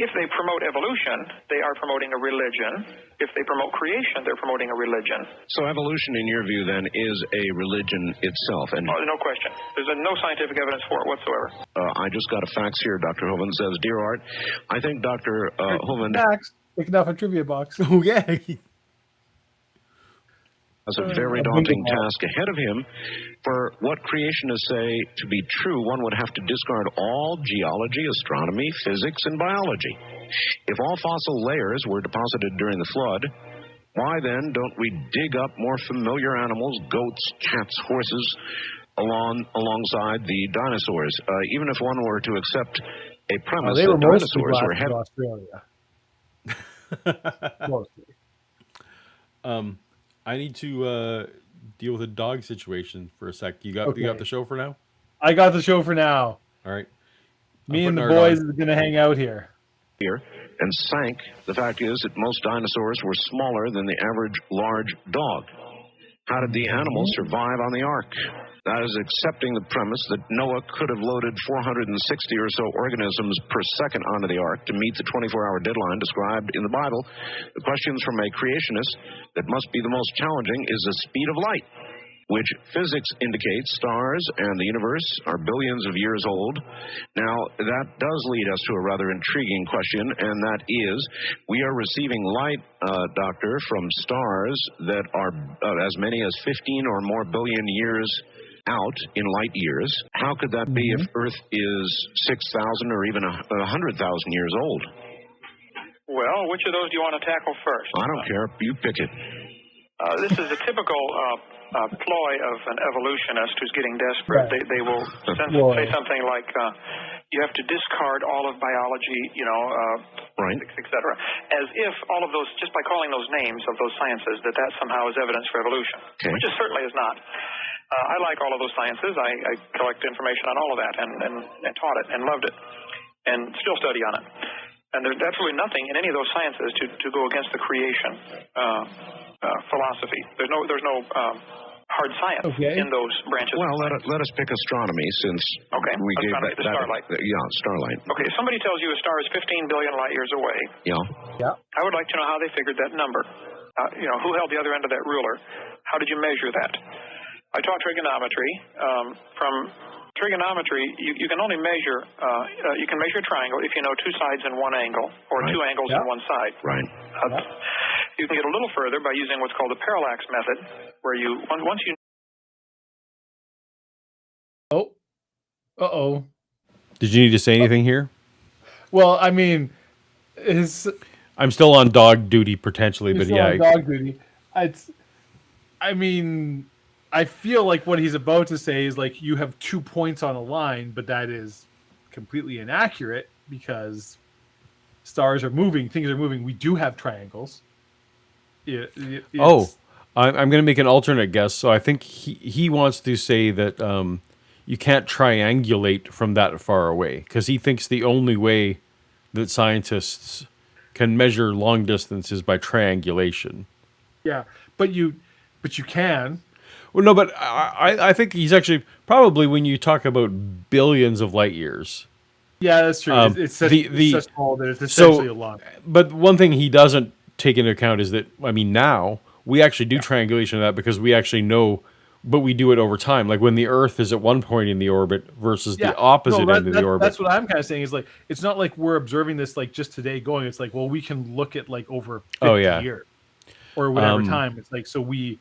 Speaker 4: if they promote evolution, they are promoting a religion. If they promote creation, they're promoting a religion.
Speaker 3: So evolution, in your view, then, is a religion itself? And
Speaker 4: no question. There's no scientific evidence for it whatsoever.
Speaker 3: I just got a fax here. Dr. Hovind says, Dear Art, I think Dr. Hovind...
Speaker 2: Fax. Picking off a trivia box.
Speaker 1: Oh, yeah.
Speaker 3: has a very daunting task ahead of him. For what creationists say to be true, one would have to discard all geology, astronomy, physics, and biology. If all fossil layers were deposited during the flood, why then don't we dig up more familiar animals, goats, cats, horses, alongside the dinosaurs? Even if one were to accept a premise that dinosaurs were head...
Speaker 2: Australia.
Speaker 1: I need to deal with a dog situation for a sec. You got the show for now?
Speaker 2: I got the show for now.
Speaker 1: All right.
Speaker 2: Me and the boys are going to hang out here.
Speaker 3: And sank. The fact is that most dinosaurs were smaller than the average large dog. How did the animals survive on the ark? That is accepting the premise that Noah could have loaded 460 or so organisms per second onto the ark to meet the 24-hour deadline described in the Bible. The questions from a creationist that must be the most challenging is the speed of light, which physics indicates stars and the universe are billions of years old. Now, that does lead us to a rather intriguing question, and that is, we are receiving light, Doctor, from stars that are as many as 15 or more billion years out in light years. How could that be if Earth is 6,000 or even 100,000 years old?
Speaker 4: Well, which of those do you want to tackle first?
Speaker 3: I don't care. You pick it.
Speaker 4: This is a typical ploy of an evolutionist who's getting desperate.
Speaker 2: Right.
Speaker 4: They will say something like, you have to discard all of biology, physics, et cetera, as if all of those, just by calling those names of those sciences, that somehow is evidence for evolution, which it certainly is not. I like all of those sciences. I collect information on all of that and taught it and loved it and still study on it. And there's absolutely nothing in any of those sciences to go against the creation philosophy. There's no hard science in those branches.
Speaker 3: Well, let us pick astronomy since we gave that
Speaker 4: Starlight.
Speaker 3: Starlight.
Speaker 4: Okay, if somebody tells you a star is 15 billion light years away, I would like to know how they figured that number. Who held the other end of that ruler? How did you measure that? I taught trigonometry. From trigonometry, you can only measure, you can measure a triangle if you know two sides and one angle, or two angles and one side.
Speaker 3: Right.
Speaker 4: You can get a little further by using what's called the parallax method, where once you...
Speaker 1: Did you need to say anything here?
Speaker 2: Well, I mean,
Speaker 1: I'm still on dog duty potentially, but
Speaker 2: on dog duty. I feel like what he's about to say is like you have 2 points on a line, but that is completely inaccurate because stars are moving, things are moving. We do have triangles. I'm
Speaker 1: going to make an alternate guess. So I think he wants to say that you can't triangulate from that far away, because he thinks the only way that scientists can measure long distance is by triangulation.
Speaker 2: Yeah, but you can.
Speaker 1: Well, no, but I think he's actually probably, when you talk about billions of light years.
Speaker 2: Yeah, that's true. It's such small that it's essentially a lot.
Speaker 1: But one thing he doesn't take into account is that, I mean, now we actually do triangulation of that, because we actually know, but we do it over time. Like when the Earth is at one point in the orbit versus the opposite end of the orbit.
Speaker 2: That's what I'm kind of saying, is like, it's not like we're observing this like just today going. It's like, well, we can look at like over 50 years or whatever time. It's like, so we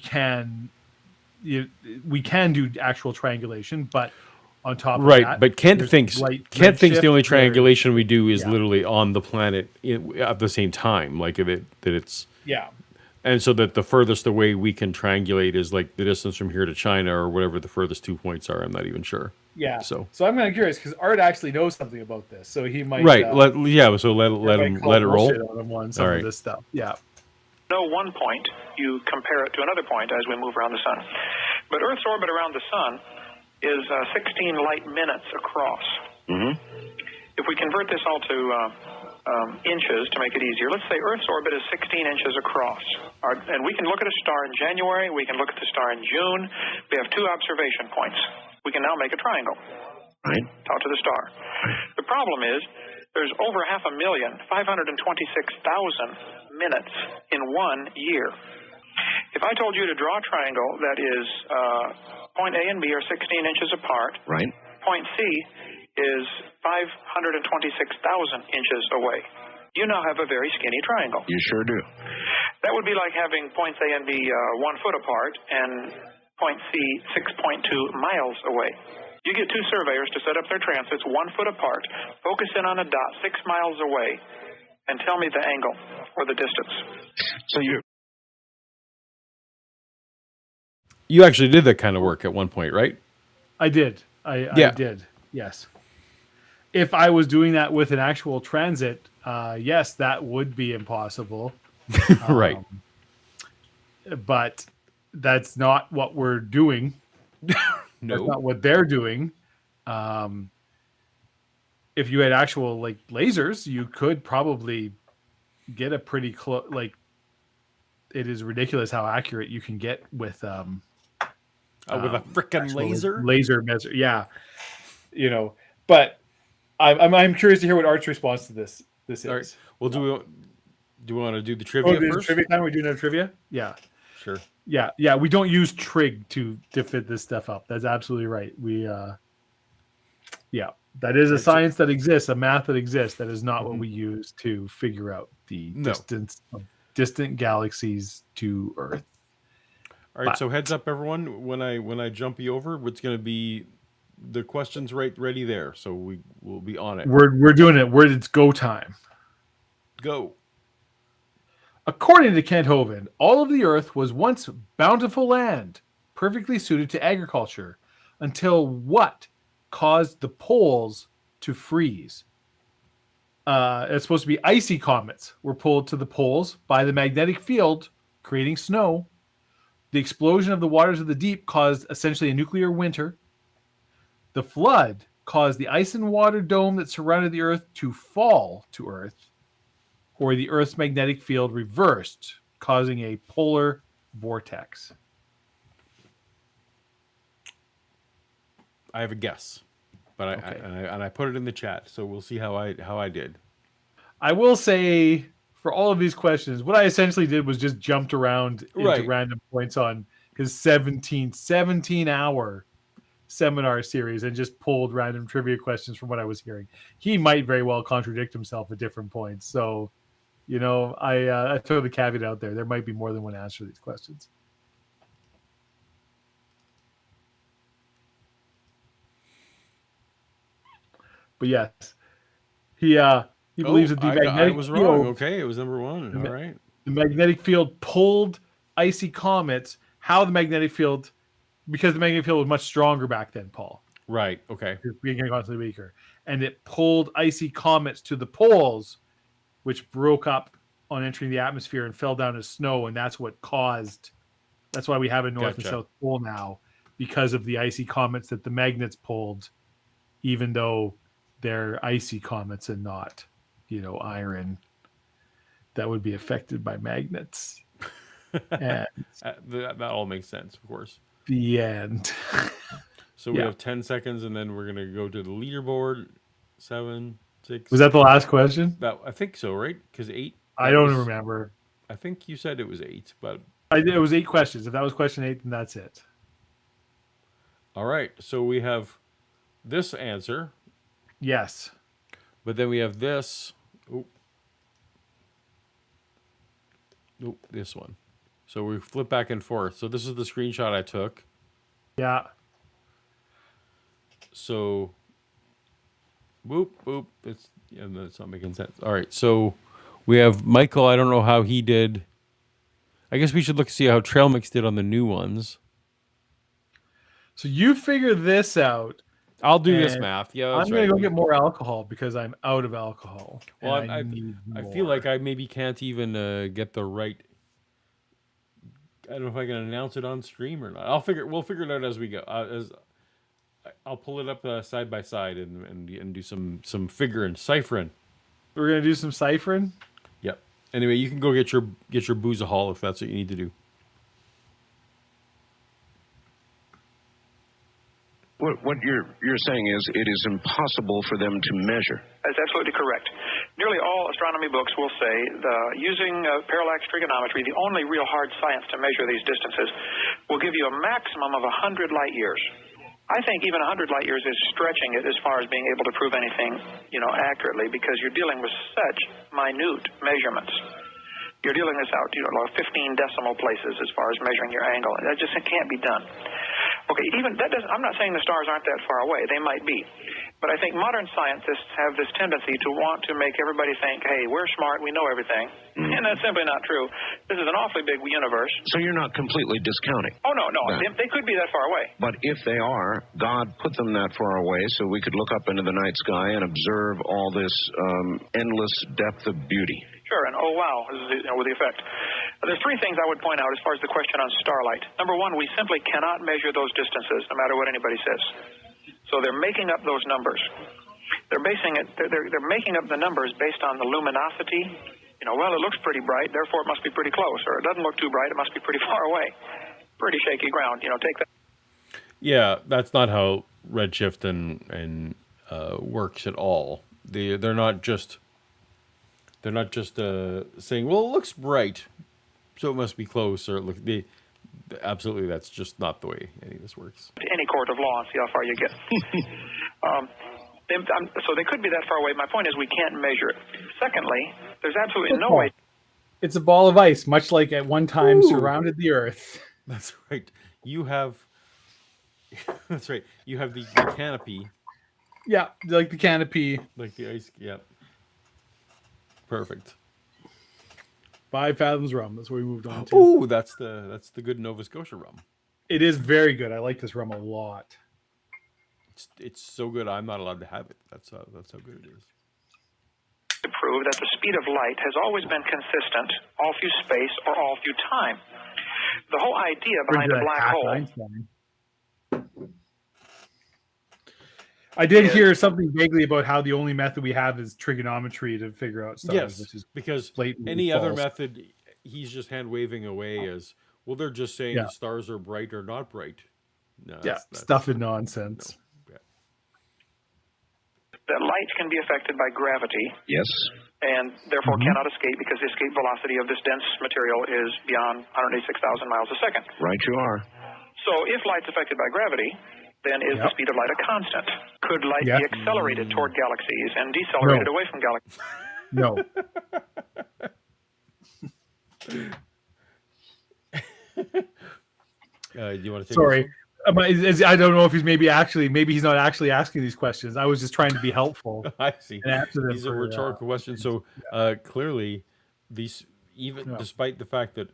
Speaker 2: can do actual triangulation, but on top of that,
Speaker 1: but Kent thinks the only triangulation we do is literally on the planet at the same time, like it's and so that the furthest away we can triangulate is like the distance from here to China, or whatever the furthest 2 points are. I'm not even sure.
Speaker 2: Yeah.
Speaker 1: So
Speaker 2: I'm kind of curious, because Art actually knows something about this, so he might.
Speaker 1: Let it roll.
Speaker 2: On some of this stuff. Yeah.
Speaker 4: No one point, you compare it to another point as we move around the sun. But Earth's orbit around the sun is 16 light minutes across.
Speaker 3: Mm-hmm.
Speaker 4: If we convert this all to inches to make it easier, let's say Earth's orbit is 16 inches across. And we can look at a star in January, we can look at the star in June. We have 2 observation points. We can now make a triangle.
Speaker 3: Right.
Speaker 4: Talk to the star. The problem is there's over 526,000 minutes in 1 year. If I told you to draw a triangle that is point A and B are 16 inches apart,
Speaker 3: right.
Speaker 4: Point C is 526,000 inches away, you now have a very skinny triangle.
Speaker 3: You sure do.
Speaker 4: That would be like having points A and B 1 foot apart and point C 6.2 miles away. You get 2 surveyors to set up their transits 1 foot apart, focus in on a dot 6 miles away, and tell me the angle or the distance.
Speaker 3: So
Speaker 1: you actually did that kind of work at one point, right?
Speaker 2: I did. I did. Yes. If I was doing that with an actual transit, yes, that would be impossible.
Speaker 1: Right.
Speaker 2: But that's not what we're doing.
Speaker 1: No.
Speaker 2: That's not what they're doing. If you had actual like lasers, you could probably get a pretty close. Like, it is ridiculous how accurate you can get with
Speaker 1: with a frickin'
Speaker 2: laser measure. Yeah, But I'm curious to hear what Art's response to this is.
Speaker 1: Right. Well, do we want to do the trivia first?
Speaker 2: Trivia time? We're doing a trivia. Yeah.
Speaker 1: Sure.
Speaker 2: Yeah. We don't use trig to fit this stuff up. That's absolutely right. That is a science that exists, a math that exists. That is not what we use to figure out the distance of distant galaxies to Earth.
Speaker 1: All right. So heads up, everyone. When I jump you over, it's going to be the questions ready there. So we will be on it.
Speaker 2: We're doing it. It's go time.
Speaker 1: Go.
Speaker 2: According to Kent Hovind, all of the Earth was once bountiful land, perfectly suited to agriculture, until what caused the poles to freeze? It's supposed to be icy comets were pulled to the poles by the magnetic field, creating snow. The explosion of the waters of the deep caused essentially a nuclear winter. The flood caused the ice and water dome that surrounded the Earth to fall to Earth. Or the Earth's magnetic field reversed, causing a polar vortex.
Speaker 1: I have a guess, but I put it in the chat, so we'll see how I did.
Speaker 2: I will say, for all of these questions, what I essentially did was just jumped around into random points on his 17-hour seminar series and just pulled random trivia questions from what I was hearing. He might very well contradict himself at different points, so. I throw the caveat out there. There might be more than one answer to these questions. But yes, he believes that the magnetic
Speaker 1: I was
Speaker 2: field,
Speaker 1: wrong. Okay, it was number one. All right.
Speaker 2: The magnetic field pulled icy comets. How the magnetic field, because the magnetic field was much stronger back then, Paul.
Speaker 1: Right. Okay.
Speaker 2: Being constantly weaker, and it pulled icy comets to the poles, which broke up on entering the atmosphere and fell down as snow, and that's what caused. That's why we have a North and South Pole now, because of the icy comets that the magnets pulled, even though they're icy comets and not, iron that would be affected by magnets. And
Speaker 1: that all makes sense, of course.
Speaker 2: the end.
Speaker 1: So we have 10 seconds, and then we're going to go to the leaderboard. 7, 6.
Speaker 2: Was that the last question?
Speaker 1: I think so, right? Because 8.
Speaker 2: I don't remember.
Speaker 1: I think you said it was 8, but
Speaker 2: it was 8 questions. If that was question 8, then that's it.
Speaker 1: All right. So we have this answer.
Speaker 2: Yes.
Speaker 1: But then we have this. This one. So we flip back and forth. So this is the screenshot I took.
Speaker 2: Yeah.
Speaker 1: So, boop. That's not making sense. All right. So we have Michael. I don't know how he did. I guess we should see how Trail Mix did on the new ones.
Speaker 2: So you figure this out.
Speaker 1: I'll do this math. Yeah,
Speaker 2: I'm going to go get more alcohol because I'm out of alcohol.
Speaker 1: Well, I feel like I maybe can't even get the right. I don't know if I can announce it on stream or not. We'll figure it out as we go. I'll pull it up side by side and do some figuring, ciphering.
Speaker 2: We're going to do some ciphering.
Speaker 1: Yep. Anyway, you can go get your boozahol if that's what you need to do.
Speaker 3: What you're saying is it is impossible for them to measure.
Speaker 4: That's absolutely correct. Nearly all astronomy books will say using parallax trigonometry, the only real hard science to measure these distances, will give you a maximum of 100 light years. I think even 100 light years is stretching it as far as being able to prove anything, accurately, because you're dealing with such minute measurements. You're dealing this out, 15 decimal places as far as measuring your angle. That just can't be done. Okay, even that doesn't. I'm not saying the stars aren't that far away. They might be, but I think modern scientists have this tendency to want to make everybody think, "Hey, we're smart. We know everything," and that's simply not true. This is an awfully big universe.
Speaker 3: So you're not completely discounting.
Speaker 4: Oh no, they could be that far away.
Speaker 3: But if they are, God put them that far away so we could look up into the night sky and observe all this endless depth of beauty.
Speaker 4: Sure, and oh wow, with the effect. There's 3 things I would point out as far as the question on Starlight. Number 1, we simply cannot measure those distances, no matter what anybody says. So they're making up those numbers. They're making up the numbers based on the luminosity. Well, it looks pretty bright, therefore it must be pretty close, or it doesn't look too bright, it must be pretty far away. Pretty shaky ground. Take that.
Speaker 1: Yeah, that's not how redshift and works at all. They're not just saying, well, it looks bright, so it must be close, or absolutely, that's just not the way any of this works.
Speaker 4: Any court of law and see how far you get. So they could be that far away. My point is we can't measure it. Secondly, there's absolutely no way.
Speaker 2: It's a ball of ice, much like at one time surrounded the Earth.
Speaker 1: That's right. You have the canopy.
Speaker 2: Yeah, like the canopy.
Speaker 1: Like the ice, yeah. Perfect.
Speaker 2: 5 Fathoms rum. That's what we moved on to.
Speaker 1: Oh, that's the good Nova Scotia rum.
Speaker 2: It is very good. I like this rum a lot.
Speaker 1: It's so good. I'm not allowed to have it. That's how good it is.
Speaker 4: To prove that the speed of light has always been consistent, all through space or all through time. The whole idea behind a black hole.
Speaker 2: I did hear something vaguely about how the only method we have is trigonometry to figure out stars.
Speaker 1: Yes,
Speaker 2: which is
Speaker 1: because any other method, he's just hand waving away as, well, they're just saying stars are bright or not bright. No, that's
Speaker 2: stuff and nonsense.
Speaker 1: No.
Speaker 4: That light can be affected by gravity.
Speaker 3: Yes.
Speaker 4: And therefore cannot escape because the escape velocity of this dense material is beyond 186,000 miles a second.
Speaker 3: Right you are.
Speaker 4: So if light's affected by gravity, then is the speed of light a constant? Could light be accelerated toward galaxies and decelerated away from galaxies?
Speaker 2: No.
Speaker 1: Do you want to take
Speaker 2: Sorry. I don't know if maybe he's not actually asking these questions. I was just trying to be helpful.
Speaker 1: I see. These are rhetorical questions. So clearly, despite the fact that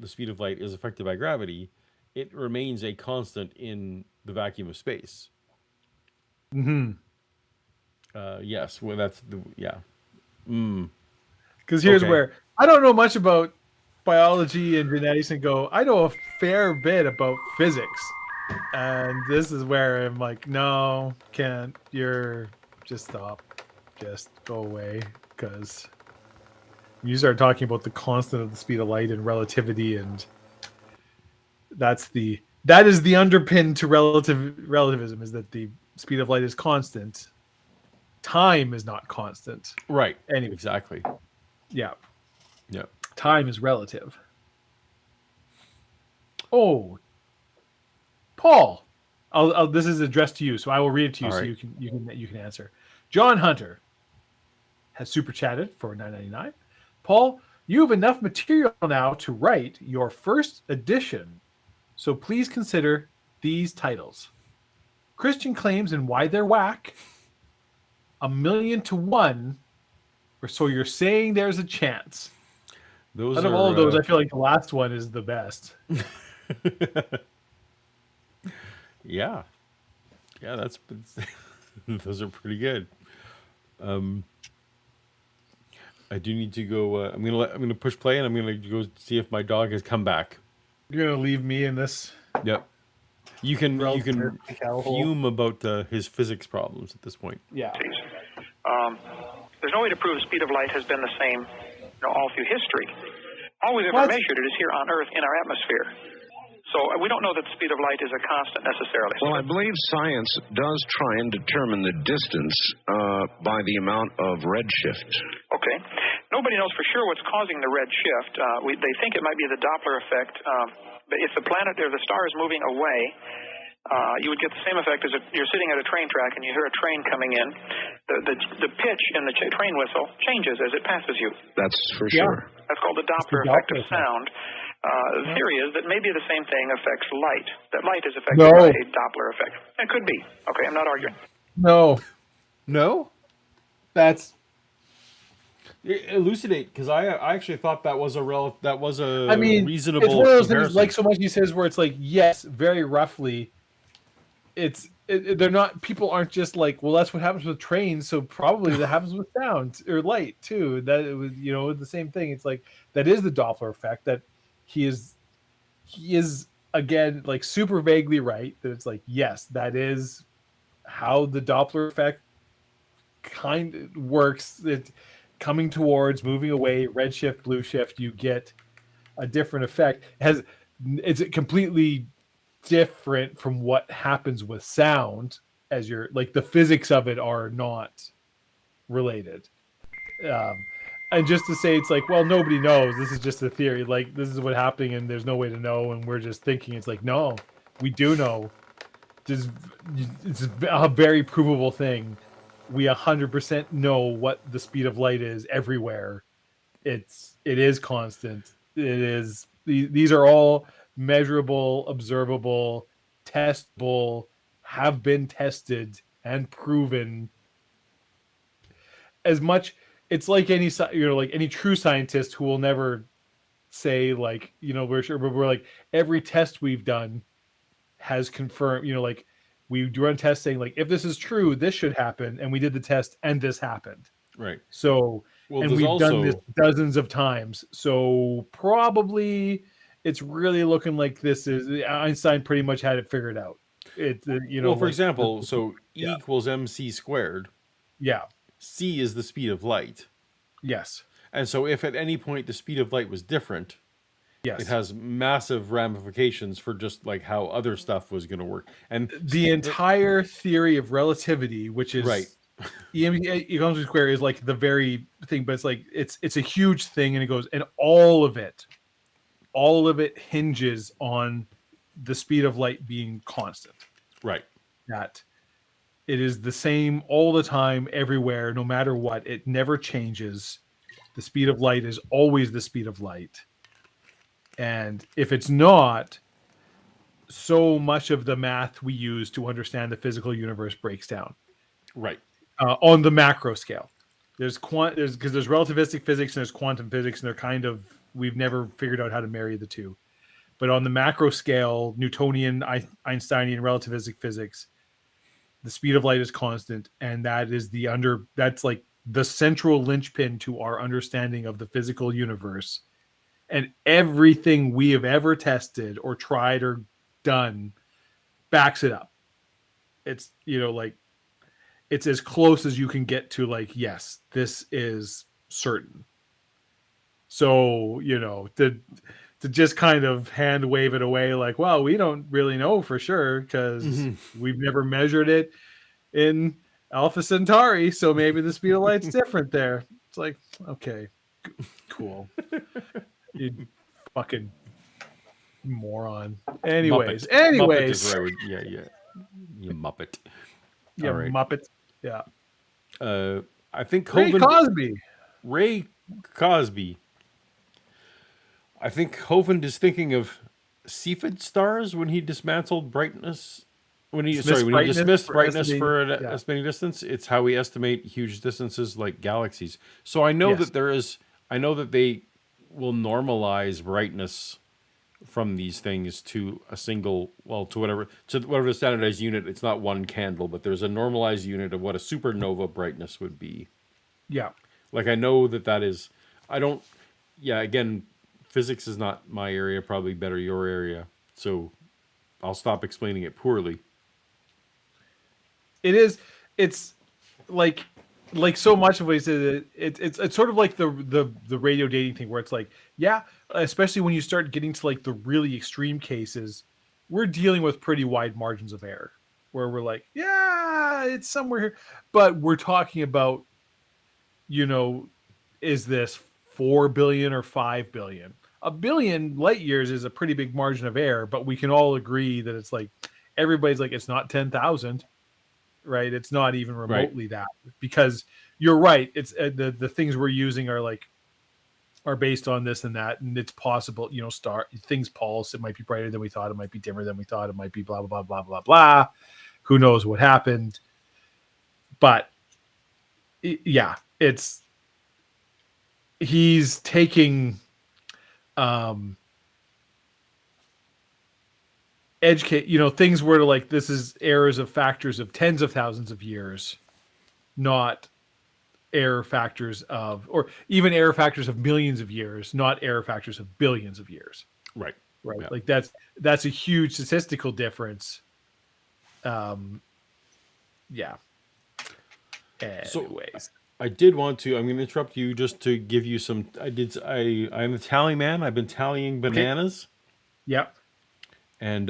Speaker 1: the speed of light is affected by gravity, it remains a constant in the vacuum of space. Yes. Well, that's
Speaker 2: Because here's where I don't know much about biology and genetics, and I know a fair bit about physics. And this is where I'm like, no, Kent, you're just stop. Just go away. Because you start talking about the constant of the speed of light and relativity, and that is the underpin to relativism, is that the speed of light is constant. Time is not constant.
Speaker 1: Right.
Speaker 2: Anyway.
Speaker 1: Exactly.
Speaker 2: Yeah.
Speaker 1: Yeah.
Speaker 2: Time is relative. Oh, Paul, this is addressed to you, so I will read it to you.
Speaker 1: All
Speaker 2: so
Speaker 1: right.
Speaker 2: you can answer. John Hunter has super chatted for $9.99. Paul, you have enough material now to write your first edition, so please consider these titles: Christian Claims and Why They're Whack, 1,000,000 to 1, or So You're Saying There's a Chance.
Speaker 1: Those
Speaker 2: Out of all of those, I feel like the last one is the best.
Speaker 1: Yeah, that's those are pretty good. I do need to go. I'm gonna push play, and I'm gonna go see if my dog has come back.
Speaker 2: You're gonna leave me in this.
Speaker 1: Yep. You can
Speaker 2: hellhole.
Speaker 1: fume about his physics problems at this point.
Speaker 2: Yeah.
Speaker 4: There's no way to prove the speed of light has been the same, all through history. All we've ever measured it is here on Earth in our atmosphere. So we don't know that the speed of light is a constant necessarily.
Speaker 3: Well, I believe science does try and determine the distance by the amount of redshift.
Speaker 4: Okay. Nobody knows for sure what's causing the red shift. They think it might be the Doppler effect. But if the planet or the star is moving away, you would get the same effect as if you're sitting at a train track and you hear a train coming in. The pitch in the train whistle changes as it passes you.
Speaker 3: That's for sure.
Speaker 4: That's called the Doppler effect of sound. The theory is that maybe the same thing affects light. That light is affected by a Doppler effect. It could be. Okay, I'm not arguing.
Speaker 1: No. That's elucidate, because I actually thought that was a reasonable.
Speaker 2: It's one of those things, like so much he says, where it's like, yes, very roughly. They're not. People aren't just like, well, that's what happens with trains, so probably that happens with sound or light too. That it was, the same thing. It's like that is the Doppler effect. That he is again like super vaguely right. That it's like, yes, that is how the Doppler effect kind of works. It coming towards, moving away, red shift, blue shift, you get a different effect. It's completely different from what happens with sound, as you're like the physics of it are not related. And just to say it's like, well, nobody knows, this is just a theory, like this is what's happening and there's no way to know and we're just thinking, it's like, no, we do know. It's a very provable thing. We 100% know what the speed of light is everywhere. It is constant. These are all measurable, observable, testable, have been tested and proven. As much, it's like any true scientist who will never say like, we're sure, but we're like, every test we've done has confirmed, like we run a test saying like, if this is true, this should happen, and we did the test and this happened.
Speaker 1: Right.
Speaker 2: So, and we've done this dozens of times. So probably it's really looking like this is Einstein pretty much had it figured out.
Speaker 1: For example, so E equals mc squared.
Speaker 2: Yeah.
Speaker 1: C is the speed of light.
Speaker 2: Yes.
Speaker 1: And so if at any point the speed of light was different,
Speaker 2: yes,
Speaker 1: it has massive ramifications for just like how other stuff was going to work. And
Speaker 2: the entire theory of relativity, which is
Speaker 1: right.
Speaker 2: EMC equals square, is like the very thing, but it's like it's a huge thing, and it goes, and all of it hinges on the speed of light being constant.
Speaker 1: Right.
Speaker 2: That it is the same all the time, everywhere, no matter what. It never changes. The speed of light is always the speed of light. And if it's not, so much of the math we use to understand the physical universe breaks down.
Speaker 1: Right.
Speaker 2: On the macro scale. There's relativistic physics and there's quantum physics, and they're kind of, we've never figured out how to marry the two. But on the macro scale, Newtonian, Einsteinian relativistic physics, the speed of light is constant, and that is that's like the central linchpin to our understanding of the physical universe. And everything we have ever tested or tried or done backs it up. It's, like, it's as close as you can get to, like, yes, this is certain. So, to just kind of hand wave it away like, well, we don't really know for sure because we've never measured it in Alpha Centauri, so maybe the speed of light's different there. It's like, okay, cool. You fucking moron. Anyways.
Speaker 1: Muppet is what I would, yeah. You Muppet.
Speaker 2: Yeah, right. Muppet. Yeah.
Speaker 1: I think
Speaker 2: Ray
Speaker 1: Cosby. I think Hovind is thinking of Cepheid stars when he dismantled brightness. When he dismissed brightness for an estimating distance. It's how we estimate huge distances like galaxies. So I know that I know that they will normalize brightness from these things to a single, to whatever the standardized unit. It's not one candle, but there's a normalized unit of what a supernova brightness would be.
Speaker 2: Yeah.
Speaker 1: Like, I know that is, again, physics is not my area, probably better your area. So I'll stop explaining it poorly.
Speaker 2: It is, it's like so much of it is it's sort of like the radio dating thing where it's like, especially when you start getting to like the really extreme cases, we're dealing with pretty wide margins of error where we're like, it's somewhere here, but we're talking about, is this 4 billion or 5 billion? A billion light years is a pretty big margin of error, but we can all agree that it's like, everybody's like, it's not 10,000. Right, it's not even remotely that, because you're right. It's the things we're using are based on this and that, and it's possible. Things pulse. It might be brighter than we thought. It might be dimmer than we thought. It might be blah blah blah blah blah blah. Who knows what happened? But he's taking educate, things where like this is errors of factors of tens of thousands of years, not error factors of, or even error factors of millions of years, not error factors of billions of years.
Speaker 1: Right.
Speaker 2: Yeah. Like that's a huge statistical difference. Anyways.
Speaker 1: So I did want to, I'm going to interrupt you just to give you some, I'm a tally man. I've been tallying bananas.
Speaker 2: Okay. Yep.
Speaker 1: And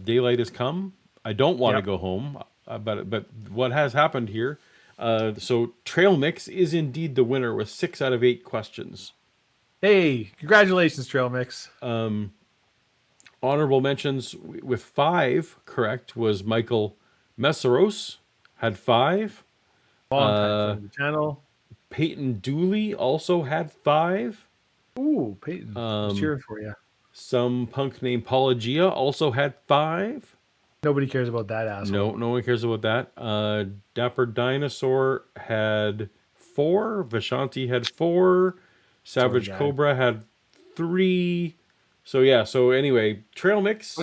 Speaker 1: daylight has come. I don't want to go home, but what has happened here? So Trail Mix is indeed the winner with 6 out of 8 questions.
Speaker 2: Hey, congratulations, Trail Mix.
Speaker 1: Honorable mentions with 5 correct was Michael Messeros, had 5.
Speaker 2: Long time from the channel.
Speaker 1: Peyton Dooley also had 5.
Speaker 2: Ooh, Peyton, cheering for you.
Speaker 1: Some punk named Paulogia also had 5.
Speaker 2: Nobody cares about that asshole.
Speaker 1: No one cares about that. Dapper Dinosaur had 4. Vishanti had 4. Savage Cobra had 3. So anyway, Trail Mix.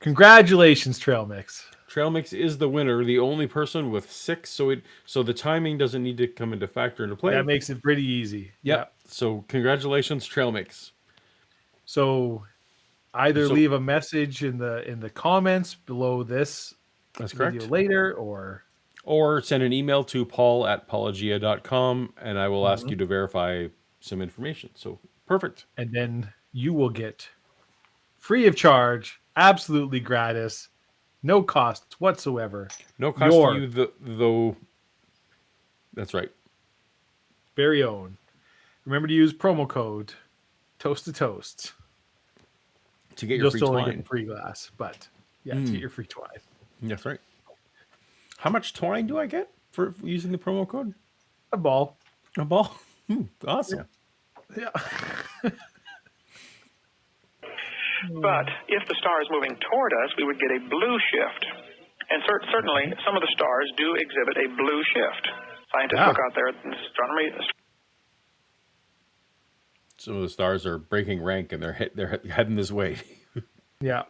Speaker 2: Congratulations, Trail Mix.
Speaker 1: Trail Mix is the winner, the only person with 6. So the timing doesn't need to come into play.
Speaker 2: That makes it pretty easy.
Speaker 1: Yep. So congratulations, Trail Mix.
Speaker 2: So either leave a message in the comments below this video later, or
Speaker 1: send an email to paul@paulogia.com, and I will ask you to verify some information. So perfect.
Speaker 2: And then you will get free of charge, absolutely gratis, no cost whatsoever.
Speaker 1: No cost to you, though. That's right.
Speaker 2: Very own. Remember to use promo code Toast to Toast
Speaker 1: to get your free twine.
Speaker 2: You'll still get a free glass, but to get your free twine.
Speaker 1: That's right. How much twine do I get for using the promo code?
Speaker 2: A ball.
Speaker 1: Awesome.
Speaker 2: Yeah.
Speaker 4: But if the star is moving toward us, we would get a blue shift. And certainly, some of the stars do exhibit a blue shift. Scientists look out there in astronomy.
Speaker 1: Some of the stars are breaking rank, and they're heading this way.
Speaker 2: Yeah.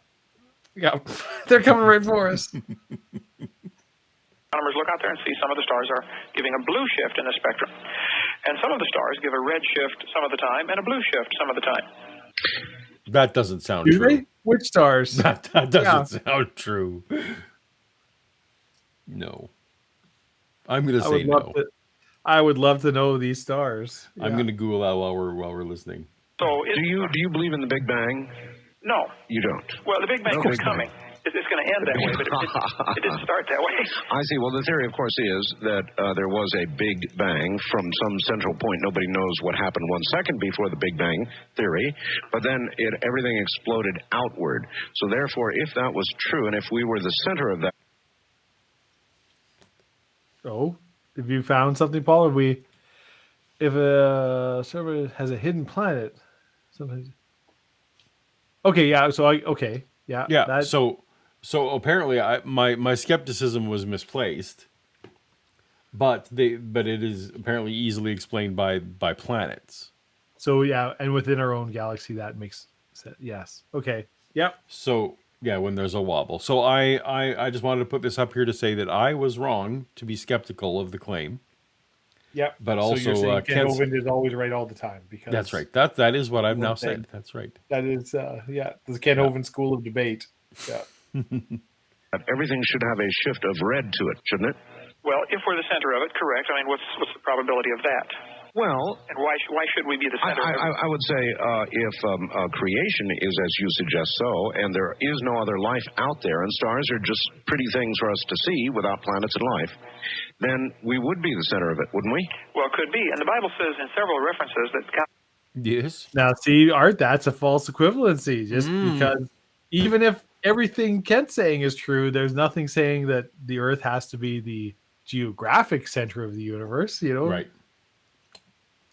Speaker 2: They're coming right for us.
Speaker 4: Astronomers look out there and see some of the stars are giving a blue shift in the spectrum. And some of the stars give a red shift some of the time and a blue shift some of the time.
Speaker 1: That doesn't sound
Speaker 2: Do
Speaker 1: true.
Speaker 2: they? Which stars?
Speaker 1: That doesn't sound true. No. I'm going to say no.
Speaker 2: I would love to know these stars.
Speaker 1: I'm going to Google that while we're listening.
Speaker 3: So do you believe in the Big Bang?
Speaker 4: No.
Speaker 3: You don't.
Speaker 4: Well, the Big Bang
Speaker 3: No
Speaker 4: was
Speaker 3: Big
Speaker 4: coming. It's going to end that way, but it didn't start that way.
Speaker 3: I see. Well, the theory, of course, is that there was a Big Bang from some central point. Nobody knows what happened 1 second before the Big Bang theory, but then everything exploded outward. So therefore, if that was true, and if we were the center of that...
Speaker 2: Oh, have you found something, Paul? If a server has a hidden planet, sometimes... Okay, yeah. So
Speaker 1: Yeah. So apparently, my skepticism was misplaced, but it is apparently easily explained by planets.
Speaker 2: So yeah, and within our own galaxy, that makes sense. Yes. Okay. Yep.
Speaker 1: So yeah, when there's a wobble. So I just wanted to put this up here to say that I was wrong to be skeptical of the claim.
Speaker 2: Yep.
Speaker 1: But also,
Speaker 2: so you're saying Kent Hovind is always right all the time because
Speaker 1: that's right. That is what I've now said. That's right.
Speaker 2: That is the Kent Hovind school of debate. Yeah.
Speaker 3: Everything should have a shift of red to it, shouldn't it?
Speaker 4: Well, if we're the center of it, correct. I mean, what's the probability of that?
Speaker 3: Well,
Speaker 4: and why should we be the center?
Speaker 3: I would say if creation is as you suggest so, and there is no other life out there, and stars are just pretty things for us to see without planets and life, then we would be the center of it, wouldn't we?
Speaker 4: Well, it could be. And the Bible says in several references that God...
Speaker 1: Yes.
Speaker 2: Now, see, Art, that's a false equivalency. Just because even if everything Kent's saying is true, there's nothing saying that the Earth has to be the geographic center of the universe,
Speaker 1: Right.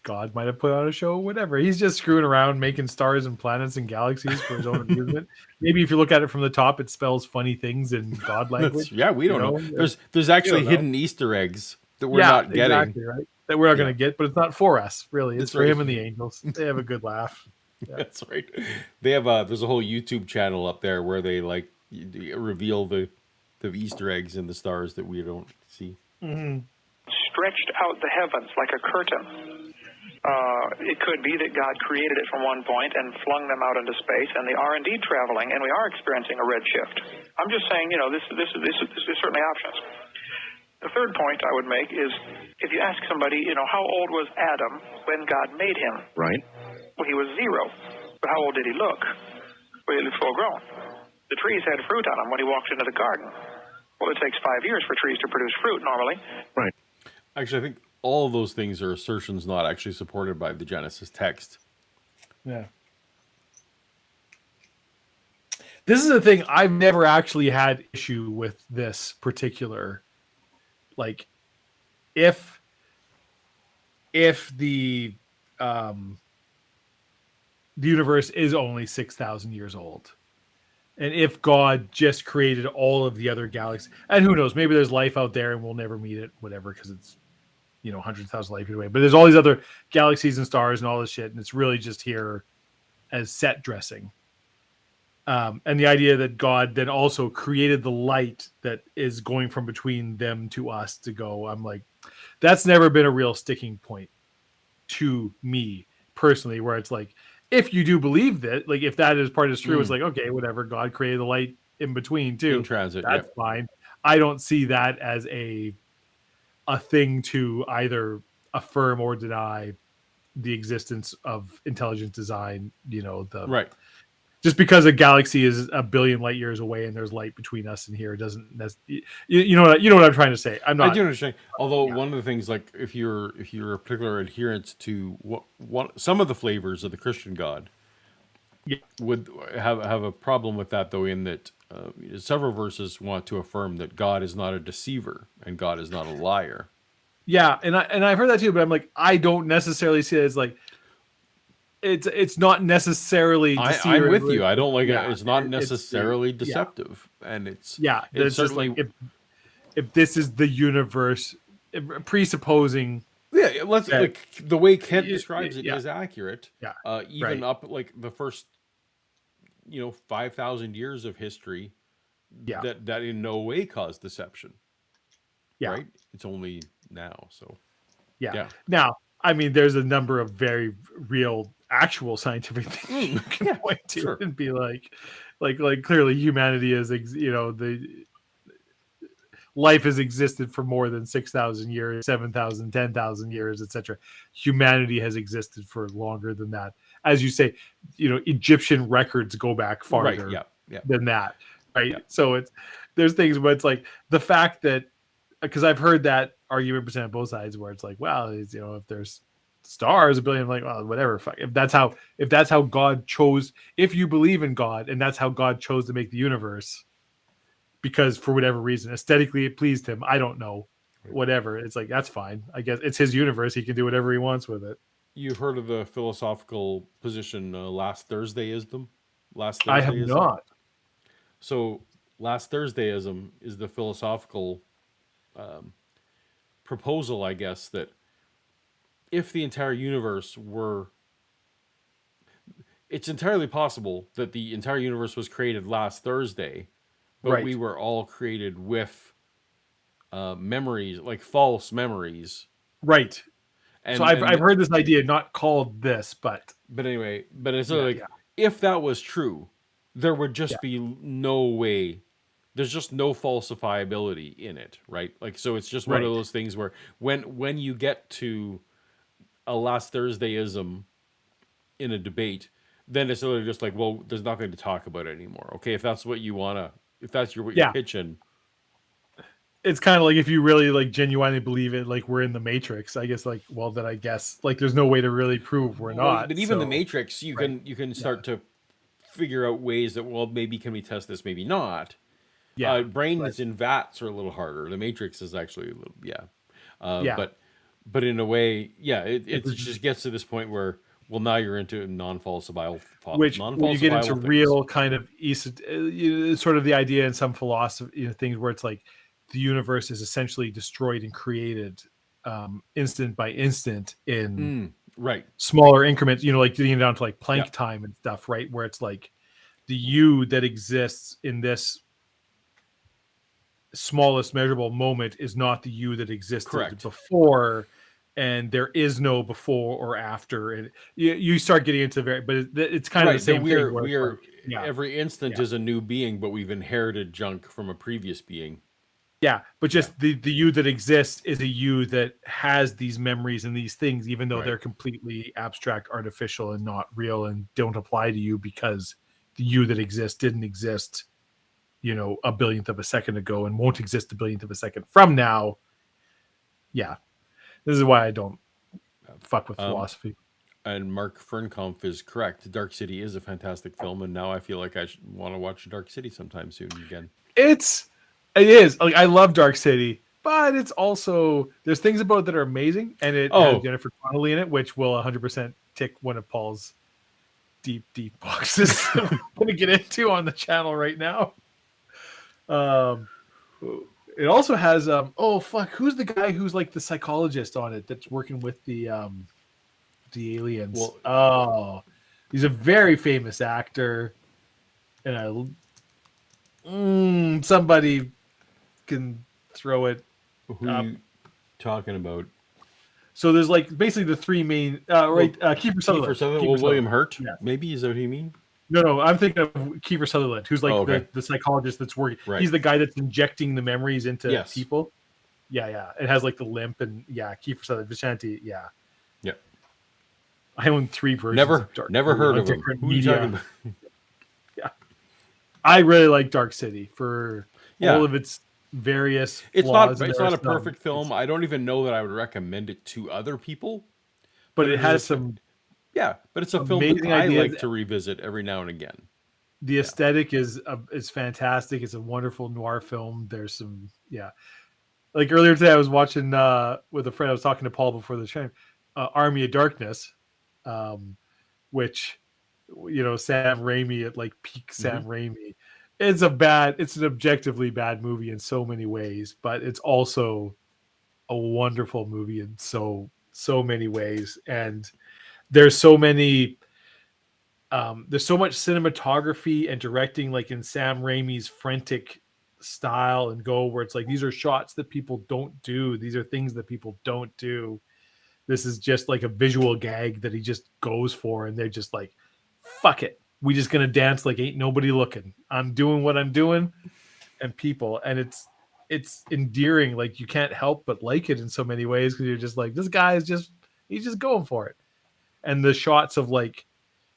Speaker 2: God might have put on a show, whatever. He's just screwing around making stars and planets and galaxies for his own amusement. Maybe if you look at it from the top, it spells funny things in God language.
Speaker 1: Yeah, we don't know. There's actually hidden Easter eggs that we're not getting.
Speaker 2: Exactly, right? That we're not going to get, but it's not for us, really. It's for him and the angels. They have a good laugh. Yeah.
Speaker 1: That's right. They have there's a whole YouTube channel up there where they reveal the Easter eggs and the stars that we don't see.
Speaker 2: Mm-hmm.
Speaker 4: Stretched out the heavens like a curtain. It could be that God created it from one point and flung them out into space, and they are indeed traveling, and we are experiencing a redshift. I'm just saying, this is certainly options. The third point I would make is, if you ask somebody, how old was Adam when God made him?
Speaker 3: Right.
Speaker 4: Well, he was 0. But how old did he look? Well, he looked full grown. The trees had fruit on them when he walked into the garden. Well, it takes 5 years for trees to produce fruit normally.
Speaker 3: Right.
Speaker 1: Actually, I think all of those things are assertions not actually supported by the Genesis text.
Speaker 2: Yeah. This is the thing. I've never actually had issue with this particular, if the universe is only 6,000 years old, and if God just created all of the other galaxies, and who knows, maybe there's life out there and we'll never meet it, whatever, because it's 100,000 light years away. But there's all these other galaxies and stars and all this shit, and it's really just here as set dressing. And the idea that God then also created the light that is going from between them to us to go, I'm like, that's never been a real sticking point to me personally, where it's like, if you do believe that, if that is part is true, it's like, okay, whatever, God created the light in between too.
Speaker 1: In transit,
Speaker 2: that's fine. I don't see that as a thing to either affirm or deny the existence of intelligent design,
Speaker 1: right.
Speaker 2: Just because a galaxy is a billion light years away and there's light between us and here doesn't you know what I'm trying to say. I
Speaker 1: do understand. Although one of the things, if you're a particular adherent to what some of the flavors of the Christian God, would have a problem with that, though, in that several verses want to affirm that God is not a deceiver and God is not a liar.
Speaker 2: Yeah, and I've heard that too, but I'm like, I don't necessarily see it as it's not necessarily
Speaker 1: I'm with you. I don't like it. It's not necessarily deceptive. And it's certainly
Speaker 2: just if this is the universe presupposing
Speaker 1: the way Kent describes it is accurate.
Speaker 2: Yeah.
Speaker 1: Even up the first 5,000 years of history that in no way caused deception.
Speaker 2: Yeah.
Speaker 1: Right? It's only now. So
Speaker 2: yeah. Now, I mean, there's a number of very real actual scientific things you can point to
Speaker 1: sure.
Speaker 2: and be like clearly humanity is, the life has existed for more than 6,000 years, 7,000, 10,000 years, etc. Humanity has existed for longer than that. As you say, Egyptian records go back farther than that, right?
Speaker 1: Yeah.
Speaker 2: So there's things, but it's like the fact that, because I've heard that argument presented both sides, where it's like, well, if there's stars a billion, I'm like, well, whatever. Fuck. If that's how God chose, if you believe in God and that's how God chose to make the universe, because for whatever reason, aesthetically it pleased him, I don't know, whatever. It's like, that's fine. I guess it's his universe. He can do whatever he wants with it.
Speaker 1: You've heard of the philosophical position, last Thursdayism?
Speaker 2: I have not.
Speaker 1: So last Thursdayism is the philosophical proposal, I guess, that if the entire universe were, it's entirely possible that the entire universe was created last Thursday, but we were all created with memories, like false memories.
Speaker 2: Right. And, so I've heard this idea, not called this, but
Speaker 1: anyway, but it's if that was true, there would just be no way. There's just no falsifiability in it, right? Like, so it's just one of those things where when you get to a last Thursdayism in a debate, then it's literally just like, well, there's nothing to talk about anymore. Okay, if that's what you wanna, if that's what you're pitching.
Speaker 2: It's kind of like, if you really like genuinely believe it, like we're in the Matrix, I guess, like, well, then I guess like there's no way to really prove we're not.
Speaker 1: But even the Matrix, you can start to figure out ways that, well, maybe can we test this, maybe not. Yeah, brains in vats are a little harder. The Matrix is actually a little, but in a way, it just gets to this point where, well, now you're into non-falsifiable,
Speaker 2: which when you get into
Speaker 1: things.
Speaker 2: Real kind of sort of the idea in some philosophy, things where it's like the universe is essentially destroyed and created instant by instant in smaller increments, like getting down to like Planck time and stuff, right? Where it's like the you that exists in this smallest measurable moment is not the you that existed before, and there is no before or after. And you start getting into but it's kind of the same thing.
Speaker 1: We are every instant is a new being, but we've inherited junk from a previous being.
Speaker 2: Yeah, but just the you that exists is a you that has these memories and these things, even though they're completely abstract, artificial, and not real, and don't apply to you because the you that exists didn't exist, a billionth of a second ago and won't exist a billionth of a second from now. Yeah, this is why I don't fuck with philosophy.
Speaker 1: And Mark Fernkampf is correct. Dark City is a fantastic film, and now I feel like I want to watch Dark City sometime soon again.
Speaker 2: It is. Like, I love Dark City, but it's also, there's things about it that are amazing, and it has Jennifer Connelly in it, which will 100% tick one of Paul's deep boxes that we're going to get into on the channel right now. It also has who's the guy who's like the psychologist on it that's working with the aliens? He's a very famous actor, and somebody can throw it.
Speaker 1: Who are you talking about?
Speaker 2: So there's like basically the three main Kiefer Sutherland.
Speaker 1: Well, William Hurt, maybe, is that what you mean?
Speaker 2: No, I'm thinking of Kiefer Sutherland, who's like the psychologist that's working. Right. He's the guy that's injecting the memories into people. Yeah. It has like the limp and Kiefer Sutherland, Vicente. Yeah. I own 3 versions.
Speaker 1: Never heard of him. Who are you talking about?
Speaker 2: I really like Dark City for all of its various flaws.
Speaker 1: It's not a perfect film. I don't even know that I would recommend it to other people.
Speaker 2: But it has some...
Speaker 1: Yeah, but it's a film that I like to revisit every now and again.
Speaker 2: The aesthetic is fantastic. It's a wonderful noir film. There's some... Like earlier today, I was watching with a friend. I was talking to Paul before the show. Army of Darkness, which... Sam Raimi at like peak Sam Raimi. It's an objectively bad movie in so many ways, but it's also a wonderful movie in so many ways. And there's so many, there's so much cinematography and directing, like in Sam Raimi's frantic style, and where it's like, these are shots that people don't do. These are things that people don't do. This is just like a visual gag that he just goes for, and they're just like, fuck it. We just gonna dance like ain't nobody looking. I'm doing what I'm doing, and people, and it's endearing. Like you can't help but like it in so many ways because you're just like, this guy is just he's just going for it. And the shots of like,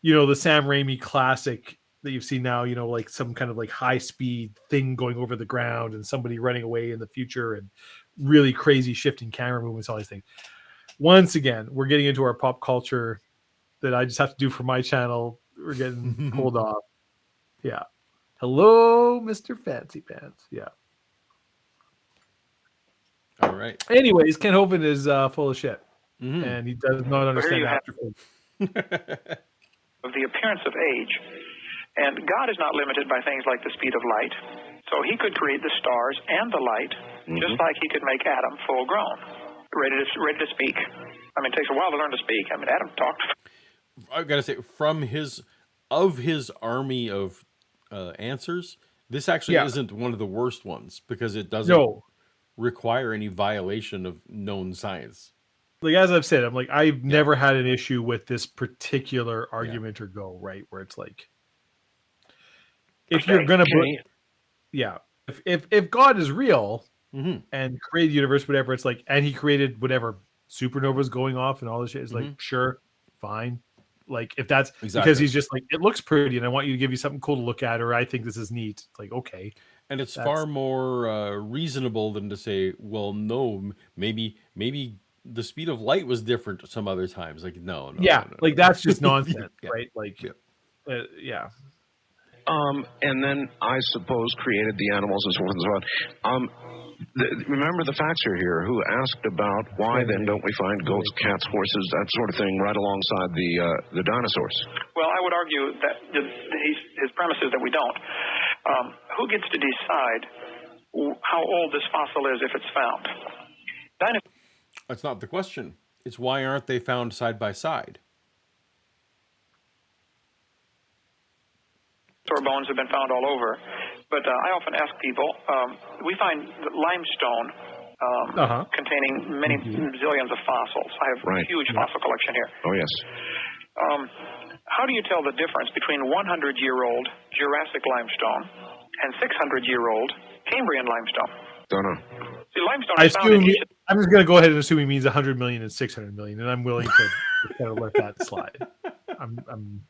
Speaker 2: the Sam Raimi classic that you've seen now, like some kind of like high speed thing going over the ground and somebody running away in the future and really crazy shifting camera movements, all these things. Once again, we're getting into our pop culture that I just have to do for my channel. We're getting pulled off. Yeah. Hello, Mr. Fancy Pants. Yeah.
Speaker 1: All right.
Speaker 2: Anyways, Kent Hovind is full of shit. And he does not understand after
Speaker 4: of the appearance of age. And God is not limited by things like the speed of light. So he could create the stars and the light, just like he could make Adam full grown, ready to speak. I mean, it takes a while to learn to speak. I mean, Adam talked.
Speaker 1: I've got to say, from his army of answers, this actually isn't one of the worst ones because it doesn't require any violation of known science.
Speaker 2: Like, as I've said, I'm like, I've never had an issue with this particular argument or go, right? Where it's like, if you're going to put, if God is real and created the universe, whatever, it's like, and he created whatever supernovas going off and all this shit, it's like, sure, fine. Like, if that's because he's just like, it looks pretty and I want you to give you something cool to look at, or I think this is neat. It's like, okay.
Speaker 1: And it's far more reasonable than to say, well, no, maybe the speed of light was different some other times. Like, no.
Speaker 2: Like that's just nonsense, right? Like,
Speaker 3: and then I suppose created the animals and so forth and so on. Remember the facts are here. Who asked about why then don't we find goats, cats, horses, that sort of thing, right alongside the dinosaurs?
Speaker 4: Well, I would argue that his premise is that we don't. Who gets to decide how old this fossil is if it's found?
Speaker 1: That's not the question. It's why aren't they found side by side?
Speaker 4: Dinosaur bones have been found all over. But I often ask people, we find limestone containing many zillions of fossils. I have a huge fossil collection here.
Speaker 3: Oh, yes.
Speaker 4: How do you tell the difference between 100-year-old Jurassic limestone and 600-year-old Cambrian limestone?
Speaker 3: Don't know.
Speaker 4: See, limestone is found in
Speaker 2: I'm just going to go ahead and assume he means 100 million and 600 million, and I'm willing to kind of let that slide. I'm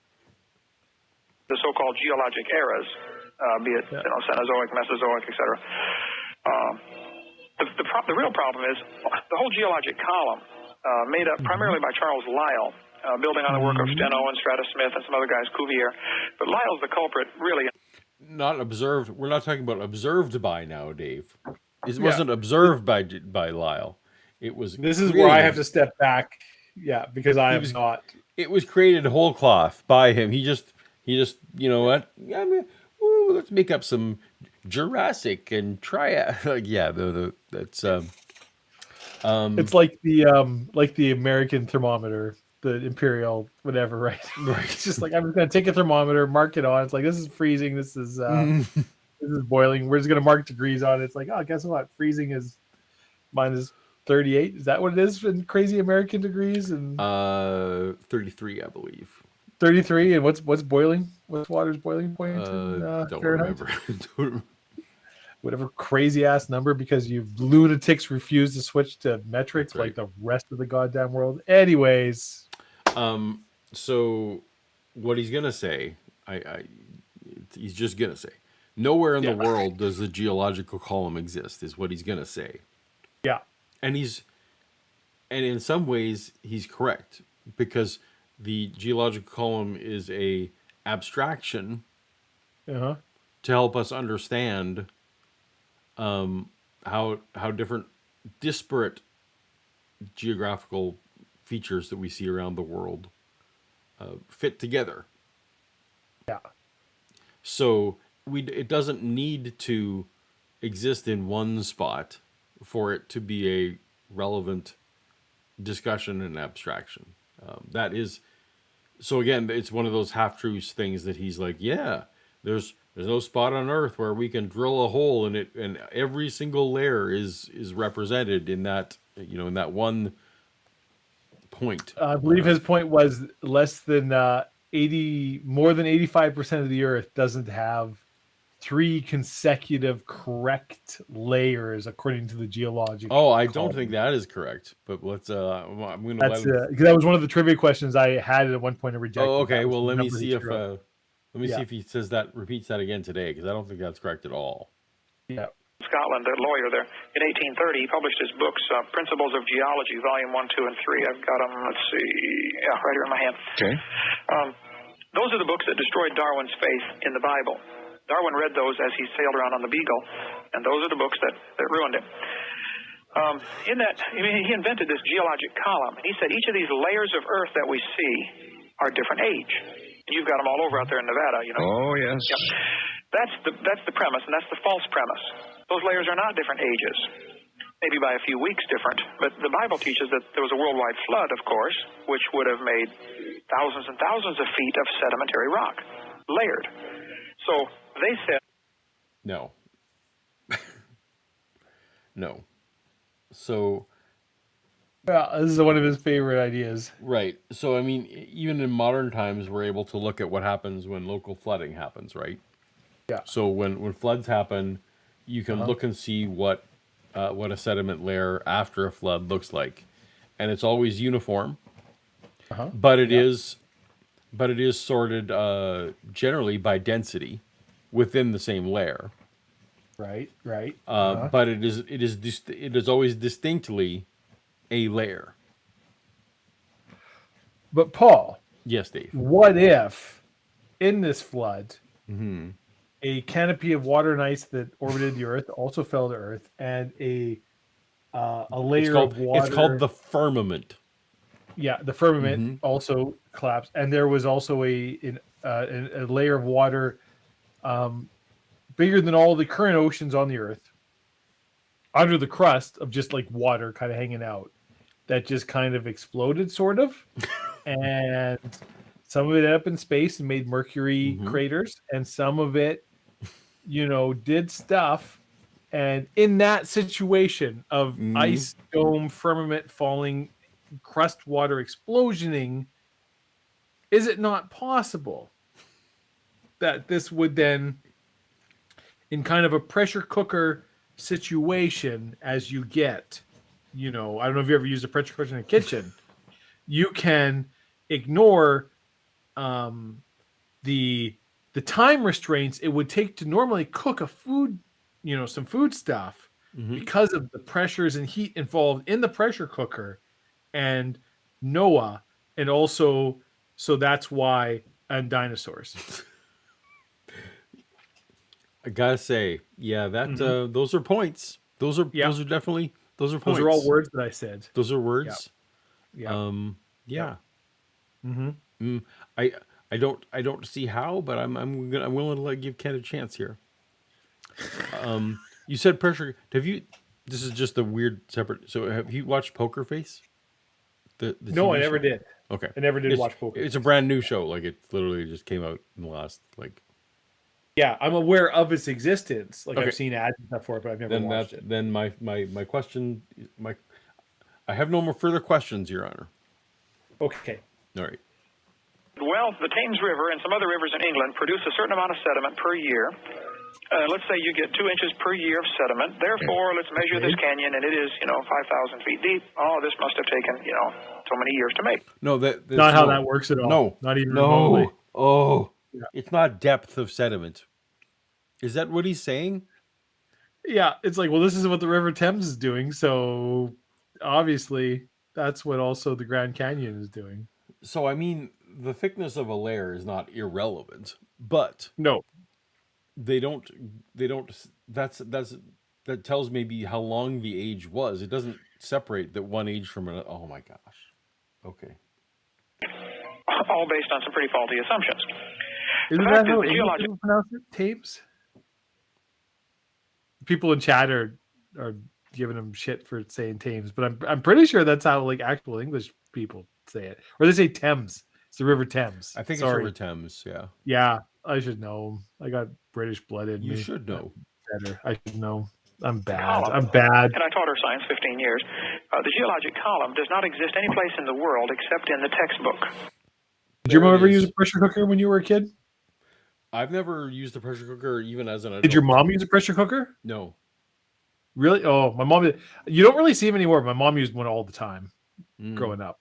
Speaker 4: the so-called geologic eras, be it Cenozoic, Mesozoic, etc. The real problem is the whole geologic column, made up primarily by Charles Lyell, building on the work of Steno and Strata Smith and some other guys, Cuvier. But Lyell's the culprit, really.
Speaker 1: Not observed. We're not talking about observed by now, Dave. It wasn't observed by Lyell. It was.
Speaker 2: This is where I have to step back. Yeah, because I am not.
Speaker 1: It was created whole cloth by him. He just, you know what? I mean, let's make up some Jurassic and Triassic. That's
Speaker 2: it's like the American thermometer, the imperial whatever, right? It's just like, I'm just gonna take a thermometer, mark it on. It's like, this is freezing. This is this is boiling. We're just gonna mark degrees on it. It's like, oh, guess what? Freezing is minus 38. Is that what it is in crazy American degrees? And
Speaker 1: 33, I believe.
Speaker 2: 33, and what's boiling? What's water's boiling point?
Speaker 1: Don't
Speaker 2: Fahrenheit?
Speaker 1: remember.
Speaker 2: Whatever crazy ass number, because you lunatics refuse to switch to metrics like the rest of the goddamn world. Anyways,
Speaker 1: so what he's gonna say, he's just gonna say, nowhere in the world does the geological column exist, is what he's gonna say.
Speaker 2: Yeah,
Speaker 1: and in some ways he's correct, because the geological column is a abstraction to help us understand how different disparate geographical features that we see around the world fit together.
Speaker 2: Yeah.
Speaker 1: So it doesn't need to exist in one spot for it to be a relevant discussion and abstraction. That is, so again, it's one of those half-truths things that he's like, yeah, there's no spot on Earth where we can drill a hole in it, and every single layer is represented in that, in that one point?
Speaker 2: I believe his point was less than 80, more than 85% of the Earth doesn't have 3 consecutive correct layers according to the geologic.
Speaker 1: Oh, I don't think that is correct. But let's. I'm going to let
Speaker 2: That's
Speaker 1: him.
Speaker 2: because that was one of the trivia questions I had at one point and rejected.
Speaker 1: Oh, okay.
Speaker 2: That was
Speaker 1: Well,
Speaker 2: the
Speaker 1: let me
Speaker 2: number he
Speaker 1: see if.
Speaker 2: threw out.
Speaker 1: Let me
Speaker 2: Yeah.
Speaker 1: see if he says that repeats that again today, because I don't think that's correct at all.
Speaker 2: Yeah.
Speaker 4: Scotland, a lawyer there. In 1830, he published his books, Principles of Geology, Volume 1, 2, and 3. I've got them, let's see, right here in my hand.
Speaker 3: Okay.
Speaker 4: Those are the books that destroyed Darwin's faith in the Bible. Darwin read those as he sailed around on the Beagle, and those are the books that ruined him. In that, he invented this geologic column. He said each of these layers of Earth that we see are different age. You've got them all over out there in Nevada, you know.
Speaker 3: Oh, yes.
Speaker 4: Yep. That's the premise, and that's the false premise. Those layers are not different ages, maybe by a few weeks different. But the Bible teaches that there was a worldwide flood, of course, which would have made thousands and thousands of feet of sedimentary rock, layered. So they said...
Speaker 1: No. No. So...
Speaker 2: Yeah, this is one of his favorite ideas.
Speaker 1: Right. So, I mean, even in modern times, we're able to look at what happens when local flooding happens, right?
Speaker 2: Yeah.
Speaker 1: So when floods happen, you can look and see what a sediment layer after a flood looks like, and it's always uniform, but it is sorted generally by density within the same layer.
Speaker 2: Right.
Speaker 1: But it is always distinctly a layer.
Speaker 2: But Paul,
Speaker 1: Yes, Dave.
Speaker 2: what if in this flood, a canopy of water and ice that orbited the Earth also fell to Earth, and a layer of water?
Speaker 1: It's called the firmament.
Speaker 2: Yeah, the firmament also collapsed, and there was also a layer of water bigger than all the current oceans on the Earth, under the crust of just like water kind of hanging out, that just kind of exploded, sort of, and some of it ended up in space and made Mercury craters, and some of it, did stuff. And in that situation of ice dome, firmament falling, crust water explosioning, is it not possible that this would then, in kind of a pressure cooker situation, as you get, I don't know if you ever used a pressure cooker in a kitchen, you can ignore the time restraints it would take to normally cook a food, some food stuff, because of the pressures and heat involved in the pressure cooker and Noah, and also, so that's why, and dinosaurs.
Speaker 1: I gotta say, yeah, that those are points. Those are definitely points.
Speaker 2: Those are all words that I said.
Speaker 1: Those are words.
Speaker 2: Yeah.
Speaker 1: Yeah. I don't see how, but I'm willing to give Ken a chance here. You said pressure. This is just a weird separate. So have you watched Poker Face? The
Speaker 2: No,
Speaker 1: TV
Speaker 2: I never
Speaker 1: show?
Speaker 2: did.
Speaker 1: Okay,
Speaker 2: I never did watch Poker
Speaker 1: It's a brand new show. Like, it literally just came out in the last
Speaker 2: Yeah, I'm aware of its existence. Like,
Speaker 1: Okay.
Speaker 2: I've seen ads and stuff for it, but I've never watched it.
Speaker 1: Then my question, I have no more further questions, Your Honor.
Speaker 2: Okay.
Speaker 1: All right.
Speaker 4: Well, the Thames River and some other rivers in England produce a certain amount of sediment per year. Let's say you get 2 inches per year of sediment. Therefore, let's measure this canyon, and it is, 5,000 feet deep. Oh, this must have taken, so many years to make.
Speaker 1: No, that's
Speaker 2: Not how that works at all.
Speaker 1: No,
Speaker 2: Not even remotely.
Speaker 1: Oh,
Speaker 2: Yeah.
Speaker 1: It's not depth of sediment. Is that what he's saying?
Speaker 2: Yeah, it's like, well, this is what the River Thames is doing, so obviously that's what also the Grand Canyon is doing.
Speaker 1: So, I mean, the thickness of a layer is not irrelevant, but
Speaker 2: No.
Speaker 1: they don't that tells maybe how long the age was. It doesn't separate that one age from another. Oh my gosh. Okay.
Speaker 4: All based on some pretty faulty assumptions.
Speaker 2: Isn't
Speaker 4: The
Speaker 2: that
Speaker 4: fact
Speaker 2: how
Speaker 4: is,
Speaker 2: English people pronounce it? Thames? People in chat are giving them shit for saying Thames, but I'm pretty sure that's how like actual English people say it. Or they say Thames. It's the River Thames.
Speaker 1: I think
Speaker 2: Sorry.
Speaker 1: it's River Thames, yeah.
Speaker 2: Yeah, I should know. I got British blood in me.
Speaker 1: You should know.
Speaker 2: Better. I should know. I'm bad.
Speaker 4: column.
Speaker 2: I'm bad.
Speaker 4: And I taught her science 15 years. The geologic column does not exist any place in the world except in the textbook.
Speaker 2: Did your mom ever use a pressure cooker when you were a kid?
Speaker 1: I've never used a pressure cooker even as an adult.
Speaker 2: Did your mom use a pressure cooker?
Speaker 1: No.
Speaker 2: Really? Oh, my mom did. You don't really see them anymore. My mom used one all the time growing up.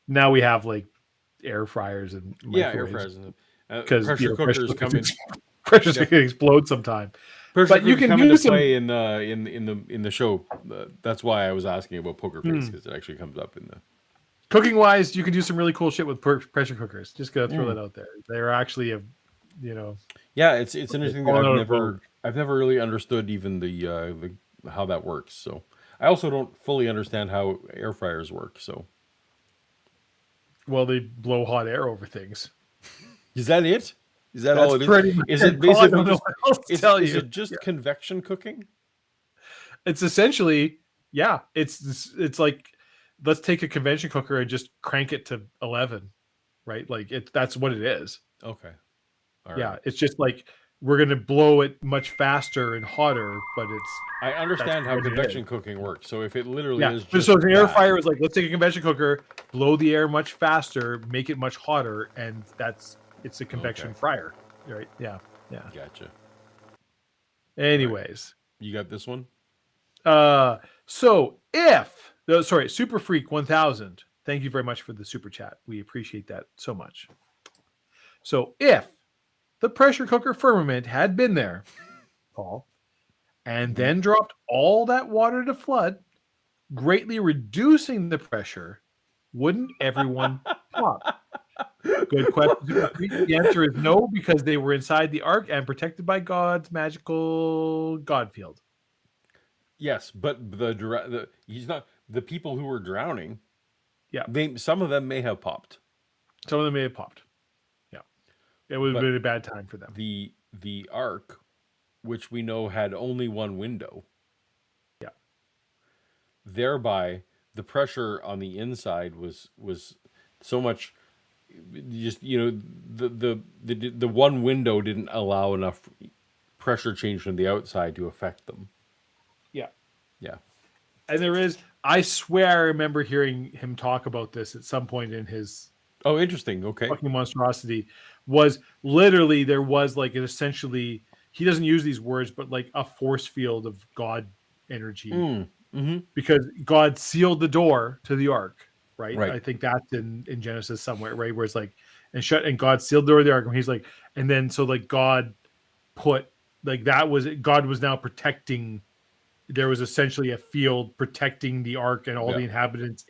Speaker 2: Now we have like air fryers and
Speaker 1: air fryers.
Speaker 2: Because
Speaker 1: pressure cookers come in.
Speaker 2: Pressure can explode sometime.
Speaker 1: But you can come into play in the show. That's why I was asking about Poker Face, because it actually comes up in the.
Speaker 2: Cooking wise, you can do some really cool shit with pressure cookers. Just gotta throw that out there. They're actually
Speaker 1: Yeah, it's interesting that I've never really understood even the how that works. So I also don't fully understand how air fryers work. So.
Speaker 2: Well, they blow hot air over things.
Speaker 1: Is that it? Is that all it is? Is it basically is it just convection cooking?
Speaker 2: It's essentially, yeah. It's like, let's take a convection cooker and just crank it to 11, right? Like that's what it is.
Speaker 1: Okay.
Speaker 2: All right. It's just like we're gonna blow it much faster and hotter, but
Speaker 1: I understand how convection cooking works. So if it literally is just
Speaker 2: so an air fryer is like, let's take a convection cooker, blow the air much faster, make it much hotter, and it's a convection fryer, right? Yeah.
Speaker 1: Gotcha.
Speaker 2: Anyways,
Speaker 1: you got this one.
Speaker 2: So Super Freak 1000. Thank you very much for the super chat. We appreciate that so much. So if the pressure cooker firmament had been there, Paul, and then dropped all that water to flood, greatly reducing the pressure, wouldn't everyone pop? Good question. The answer is no, because they were inside the ark and protected by God's magical God field.
Speaker 1: Yes, but he's not the people who were drowning.
Speaker 2: Yeah,
Speaker 1: some of them may have popped.
Speaker 2: Some of them may have popped. Yeah, it would have been a bad time for them.
Speaker 1: The ark, which we know had only one window.
Speaker 2: Yeah.
Speaker 1: Thereby, the pressure on the inside was so much. Just the one window didn't allow enough pressure change from the outside to affect them. Yeah.
Speaker 2: And I swear I remember hearing him talk about this at some point in his
Speaker 1: interesting. Okay.
Speaker 2: Fucking monstrosity was literally, there was like an essentially, he doesn't use these words, but like a force field of God energy because God sealed the door to the ark. Right. I think that's in Genesis somewhere, right? Where it's like, and God sealed the door of the ark. And he's like, and then so like God put like God was now protecting. There was essentially a field protecting the ark and all the inhabitants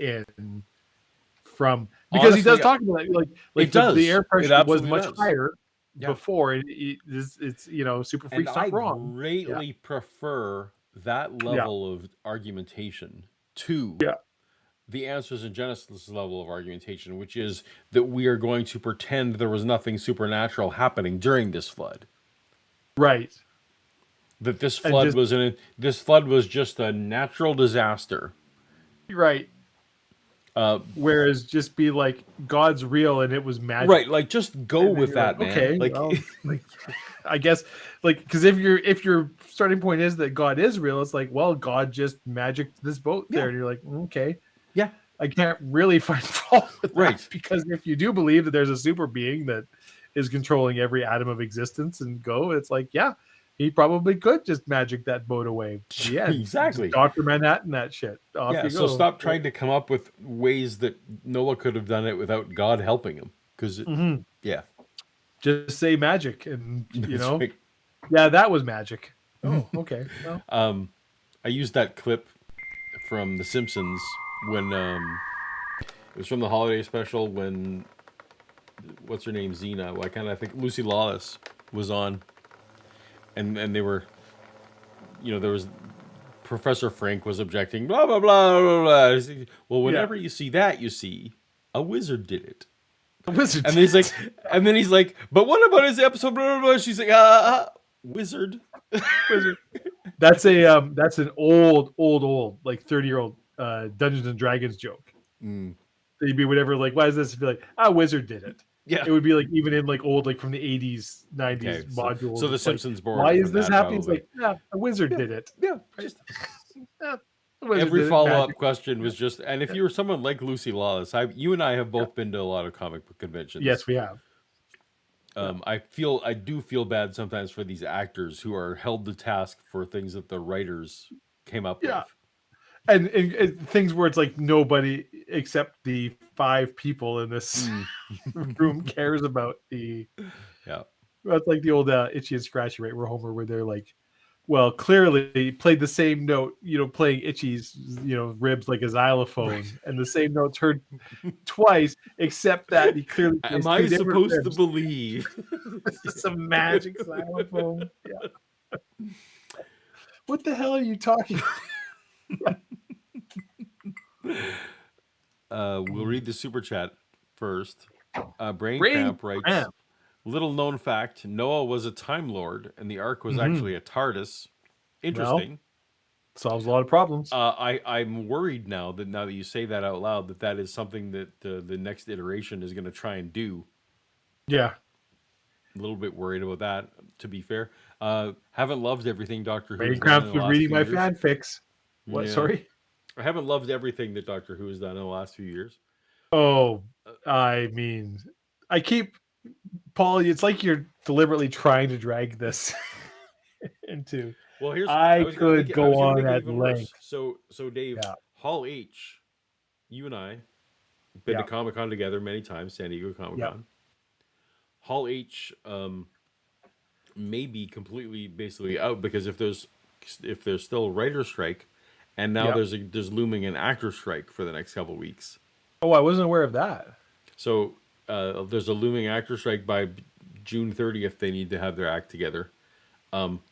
Speaker 2: from, because honestly, he does talk about that. Like the air pressure was much higher before. It's Super Freak's not wrong.
Speaker 1: I greatly prefer that level of argumentation to the answers in Genesis level of argumentation, which is that we are going to pretend there was nothing supernatural happening during this flood.
Speaker 2: Right.
Speaker 1: That this flood was just a natural disaster.
Speaker 2: Right. Whereas just be like, God's real and it was magic.
Speaker 1: Right, like just go with that,
Speaker 2: like,
Speaker 1: man.
Speaker 2: Okay, like I guess, like, because if your starting point is that God is real, it's like, well, God just magicked this boat there, and you're like, okay,
Speaker 1: yeah,
Speaker 2: I can't really find fault with that, because if you do believe that there's a super being that is controlling every atom of existence and it's like, yeah, he probably could just magic that boat away. Yeah,
Speaker 1: exactly.
Speaker 2: Dr. Manhattan, that shit. Off you
Speaker 1: so
Speaker 2: go.
Speaker 1: Stop trying to come up with ways that Noah could have done it without God helping him. Because,
Speaker 2: just say magic, and yeah, that was magic. Oh, okay. Well.
Speaker 1: I used that clip from The Simpsons when it was from the holiday special when what's her name, Xena? Well, I think Lucy Lawless was on. And they were, there was Professor Frank was objecting, blah, blah, blah, blah, blah. Well, whenever you see that, you see a wizard did it.
Speaker 2: A wizard.
Speaker 1: And he's like, but what about his episode, blah, blah, blah. She's like, wizard.
Speaker 2: Wizard. That's an old, like 30-year-old Dungeons and Dragons joke. So you'd be whatever, like, why is this? Be like, wizard did it.
Speaker 1: Yeah.
Speaker 2: It would be like even in like old, like from the 80s, 90s
Speaker 1: Okay,
Speaker 2: modules.
Speaker 1: so the
Speaker 2: it's like,
Speaker 1: Simpsons borrowed
Speaker 2: why
Speaker 1: it
Speaker 2: is
Speaker 1: from
Speaker 2: this
Speaker 1: that,
Speaker 2: happening? It's
Speaker 1: probably.
Speaker 2: like, yeah, a wizard did it.
Speaker 1: Yeah,
Speaker 2: Right?
Speaker 1: just
Speaker 2: Yeah, the wizard
Speaker 1: every
Speaker 2: did it
Speaker 1: follow-up
Speaker 2: magically.
Speaker 1: question was just, and if you were someone like Lucy Lawless, you and I have both been to a lot of comic book conventions.
Speaker 2: Yes, we have.
Speaker 1: I do feel bad sometimes for these actors who are held to task for things that the writers came up
Speaker 2: Yeah.
Speaker 1: with.
Speaker 2: And things where it's like nobody except the 5 people in this room cares about the.
Speaker 1: Yeah.
Speaker 2: That's like the old Itchy and Scratchy, right? Where they're like, well, clearly played the same note, playing Itchy's, ribs like a xylophone,
Speaker 1: Right.
Speaker 2: and the same notes heard twice, except that he clearly plays
Speaker 1: Am I
Speaker 2: 2 different
Speaker 1: supposed to
Speaker 2: ribs.
Speaker 1: believe?
Speaker 2: It's a magic xylophone. Yeah. What the hell are you talking about?
Speaker 1: We'll read the super chat first. Brain
Speaker 2: Brain
Speaker 1: Cramp writes,
Speaker 2: Cramp.
Speaker 1: little known fact, Noah was a Time Lord and the Ark was actually a TARDIS. Interesting.
Speaker 2: Solves a lot of problems.
Speaker 1: I'm worried now that you say that out loud, that is something that the next iteration is going to try and do.
Speaker 2: Yeah.
Speaker 1: A little bit worried about that, to be fair. Haven't loved everything Doctor Who
Speaker 2: Brain
Speaker 1: has done in
Speaker 2: Cramp's
Speaker 1: the
Speaker 2: been
Speaker 1: last
Speaker 2: reading
Speaker 1: few
Speaker 2: my
Speaker 1: years.
Speaker 2: fanfics. What?
Speaker 1: Yeah.
Speaker 2: Sorry?
Speaker 1: I haven't loved everything that Doctor Who has done in the last few years.
Speaker 2: Oh, I mean, I keep, Paul, it's like you're deliberately trying to drag this into.
Speaker 1: Well,
Speaker 2: I could go on at length.
Speaker 1: So Dave,
Speaker 2: Yeah.
Speaker 1: Hall H, you and I been to Comic-Con together many times, San Diego Comic-Con.
Speaker 2: Yeah.
Speaker 1: Hall H may be completely basically out because if there's still a writer's strike, and now there's looming an actor strike for the next couple of weeks.
Speaker 2: Oh, I wasn't aware of that.
Speaker 1: So there's a looming actor strike by June 30th. They need to have their act together.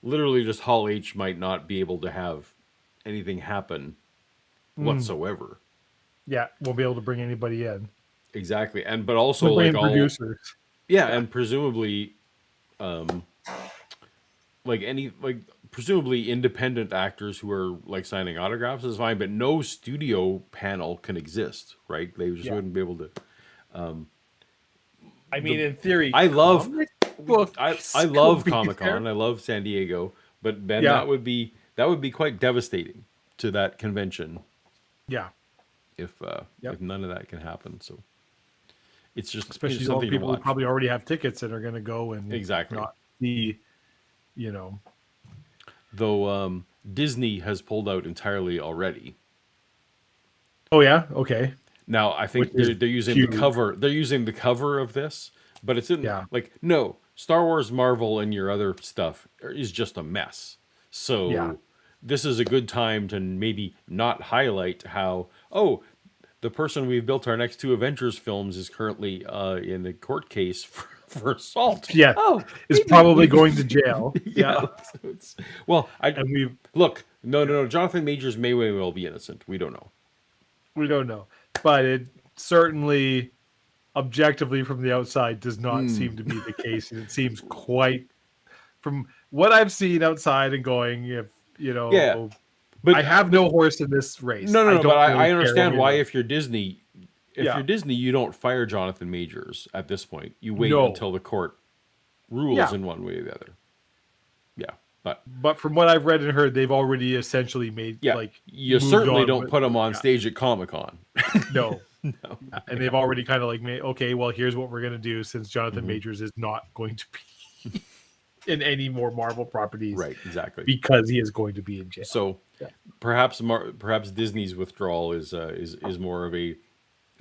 Speaker 1: Literally, just Hall H might not be able to have anything happen whatsoever.
Speaker 2: Yeah, won't be able to bring anybody in.
Speaker 1: Exactly, but also
Speaker 2: We'll bring
Speaker 1: like
Speaker 2: in producers.
Speaker 1: Yeah, and presumably, presumably independent actors who are like signing autographs is fine, but no studio panel can exist, right? They just wouldn't be able to.
Speaker 2: I mean, in theory,
Speaker 1: I love
Speaker 2: Comic-Con
Speaker 1: Comic-Con. I love San Diego, but Ben, that would be quite devastating to that convention.
Speaker 2: Yeah.
Speaker 1: If none of that can happen, so it's just
Speaker 2: especially
Speaker 1: something
Speaker 2: all the people
Speaker 1: to
Speaker 2: who
Speaker 1: watch.
Speaker 2: probably already have tickets and are going to go and not be,
Speaker 1: Though Disney has pulled out entirely already.
Speaker 2: Oh yeah, okay.
Speaker 1: Now I think they're using the cover. They're using the cover of this, but it's in no Star Wars, Marvel, and your other stuff is just a mess. So this is a good time to maybe not highlight how the person we've built our next 2 Avengers films is currently in a court case for assault.
Speaker 2: Yeah. Is probably going to jail.
Speaker 1: Yeah. Look. No. Jonathan Majors may well be innocent. We don't know.
Speaker 2: We don't know. But it certainly, objectively from the outside, does not seem to be the case. And it seems quite, from what I've seen outside and going, but I have no horse in this race.
Speaker 1: No, but I understand why if you're Disney, you don't fire Jonathan Majors at this point. You wait until the court rules in one way or the other. Yeah,
Speaker 2: but from what I've read and heard, they've already essentially made
Speaker 1: you certainly don't put him on stage at Comic-Con.
Speaker 2: No. And they've already kind of like made, okay, well, here's what we're gonna do since Jonathan Majors is not going to be in any more Marvel properties,
Speaker 1: right? Exactly,
Speaker 2: because he is going to be in jail.
Speaker 1: So perhaps Disney's withdrawal is more of a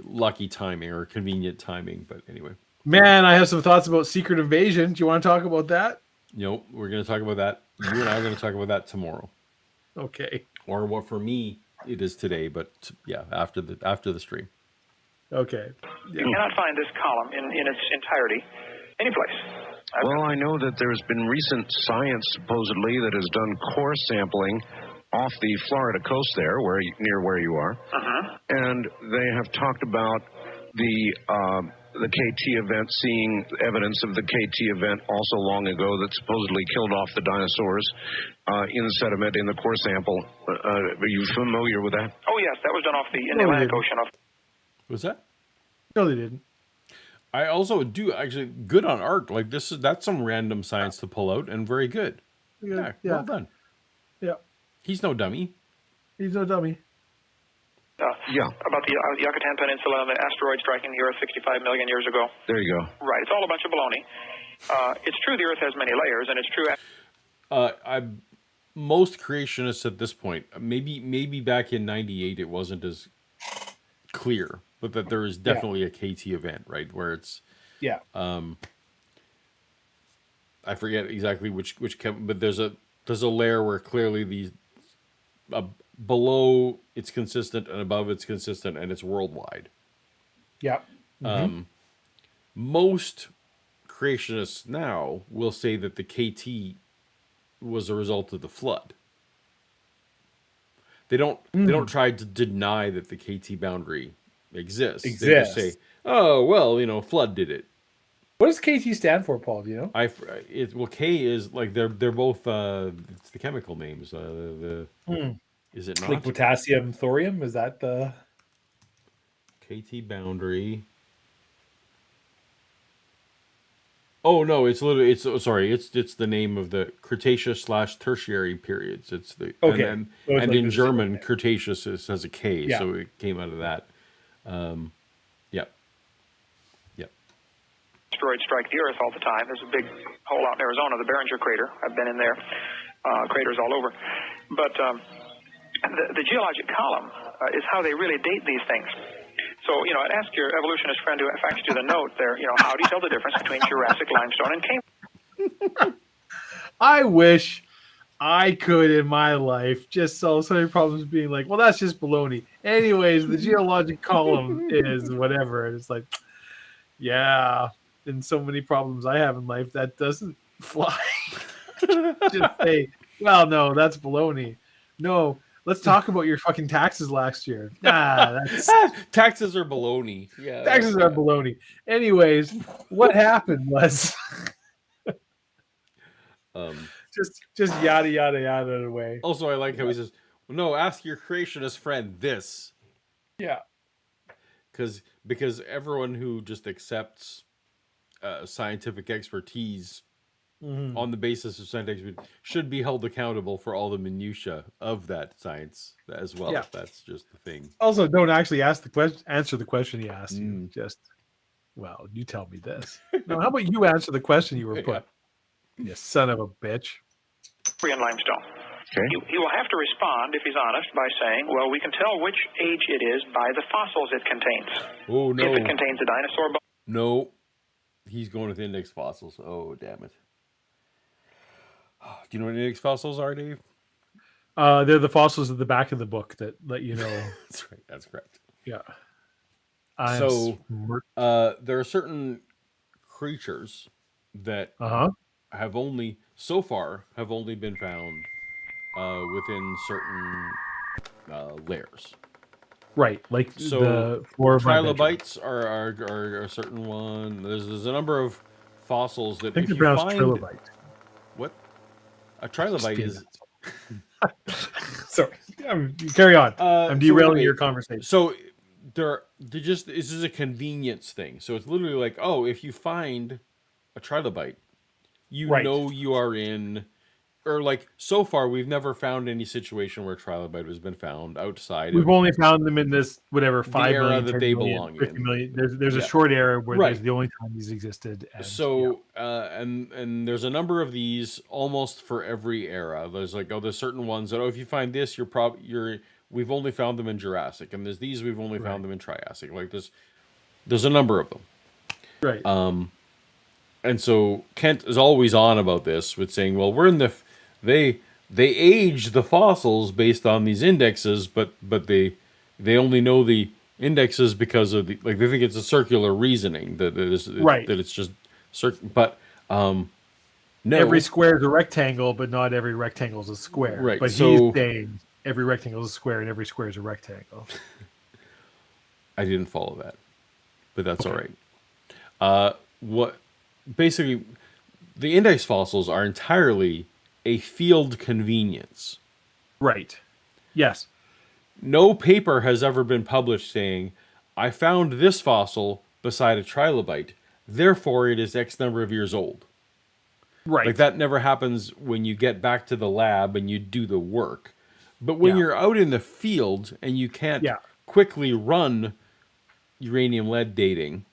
Speaker 1: lucky timing or convenient timing. But anyway,
Speaker 2: man, I have some thoughts about Secret Invasion. Do you want to talk about that?
Speaker 1: Nope, we're going to talk about that. You and I are going to talk about that tomorrow.
Speaker 2: Okay.
Speaker 1: Or what for me it is today, but after the stream.
Speaker 2: Okay.
Speaker 4: You cannot find this column in its entirety anyplace.
Speaker 3: Well, I know that there's been recent science, supposedly, that has done core sampling off the Florida coast there, near where you are. And they have talked about the KT event, seeing evidence of the KT event also long ago that supposedly killed off the dinosaurs in the sediment in the core sample. Are you familiar with that?
Speaker 4: Oh, yes, that was done in the Atlantic Ocean.
Speaker 1: Was that?
Speaker 2: No, they didn't.
Speaker 1: I also do actually good on art. Like that's some random science to pull out and very good. Yeah, well done.
Speaker 2: Yeah.
Speaker 1: He's no dummy.
Speaker 2: He's no dummy.
Speaker 4: About the Yucatan Peninsula and the asteroid striking the Earth 65 million years ago.
Speaker 3: There you go.
Speaker 4: Right. It's all a bunch of baloney. It's true the Earth has many layers, and it's true.
Speaker 1: Most creationists at this point, maybe back in '98, it wasn't as clear, but that there is definitely a KT event, right, where it's I forget exactly which but there's a layer where clearly these below it's consistent and above it's consistent and it's worldwide.
Speaker 2: Yeah. Mm-hmm.
Speaker 1: Most creationists now will say that the KT was a result of the flood. They don't try to deny that the KT boundary exists. They just say, "Oh, well, flood did it."
Speaker 2: What does KT stand for, Paul? Do you know?
Speaker 1: K is like they're both it's the chemical names. Is it not?
Speaker 2: Like potassium, thorium? Is that the
Speaker 1: KT boundary? Oh no, it's literally it's the name of the Cretaceous/Tertiary periods. It's the and in German Cretaceous has a K, so it came out of that. Yep.
Speaker 4: Asteroids strike the Earth all the time. There's a big hole out in Arizona, the Behringer crater. I've been in there. Craters all over. But the geologic column is how they really date these things. So, I'd ask your evolutionist friend who faxed you the note there, how do you tell the difference between Jurassic limestone and Cambrian?
Speaker 2: I wish I could in my life just solve so many problems being like, well, that's just baloney. Anyways, the geologic column is whatever. And it's like, yeah, in so many problems I have in life, that doesn't fly. Just say, well, no, that's baloney. No. Let's talk about your fucking taxes last year.
Speaker 1: Taxes are baloney. Yeah,
Speaker 2: taxes are baloney. Anyways, what happened was just yada yada yada away.
Speaker 1: Also, I like how he says, well, "No, ask your creationist friend this."
Speaker 2: Yeah,
Speaker 1: because everyone who just accepts scientific expertise. Mm-hmm. On the basis of scientific should be held accountable for all the minutia of that science as well. Yeah. That's just the thing.
Speaker 2: Also, don't actually answer the question he asked you. Just, well, you tell me this. No, how about you answer the question you were put? You son of a bitch.
Speaker 4: Cambrian limestone. Okay. He will have to respond, if he's honest, by saying, well, we can tell which age it is by the fossils it contains.
Speaker 1: Oh, no.
Speaker 4: If it contains a dinosaur bone.
Speaker 1: No. He's going with index fossils. Oh, damn it. Do you know what index fossils are, Dave?
Speaker 2: They're the fossils at the back of the book that let you know.
Speaker 1: That's right. That's correct.
Speaker 2: Yeah.
Speaker 1: There are certain creatures that have only been found within certain layers.
Speaker 2: Right, like
Speaker 1: the trilobites are a certain one. There's a number of fossils that
Speaker 2: I think if you find trilobite.
Speaker 1: What? A trilobite is.
Speaker 2: Sorry, carry on. I'm derailing your conversation.
Speaker 1: So this is a convenience thing. So it's literally like, oh, if you find a trilobite, know you are in, or like so far we've never found any situation where trilobite has been found outside.
Speaker 2: We've only found them in this 5
Speaker 1: era
Speaker 2: million,
Speaker 1: that they belong
Speaker 2: 50
Speaker 1: in.
Speaker 2: Million. There's a short era where there's the only time these existed. And,
Speaker 1: and there's a number of these almost for every era. There's there's certain ones that if you find this, we've only found them in Jurassic, and there's these we've only found them in Triassic. Like there's a number of them.
Speaker 2: Right.
Speaker 1: And so Kent is always on about this with saying, well, we're in the they age the fossils based on these indexes, but they only know the indexes because of they think it's a circular reasoning that it's just certain. But no,
Speaker 2: every square is a rectangle, but not every rectangle is a square.
Speaker 1: Right.
Speaker 2: But he's saying every rectangle is a square and every square is a rectangle.
Speaker 1: I didn't follow that, but that's all right. Basically, the index fossils are entirely a field convenience.
Speaker 2: Right. Yes.
Speaker 1: No paper has ever been published saying, I found this fossil beside a trilobite. therefore it is X number of years old.
Speaker 2: Right.
Speaker 1: Like that never happens when you get back to the lab and you do the work. But when
Speaker 2: Yeah.
Speaker 1: you're out in the field and you can't
Speaker 2: Yeah.
Speaker 1: quickly run uranium lead dating,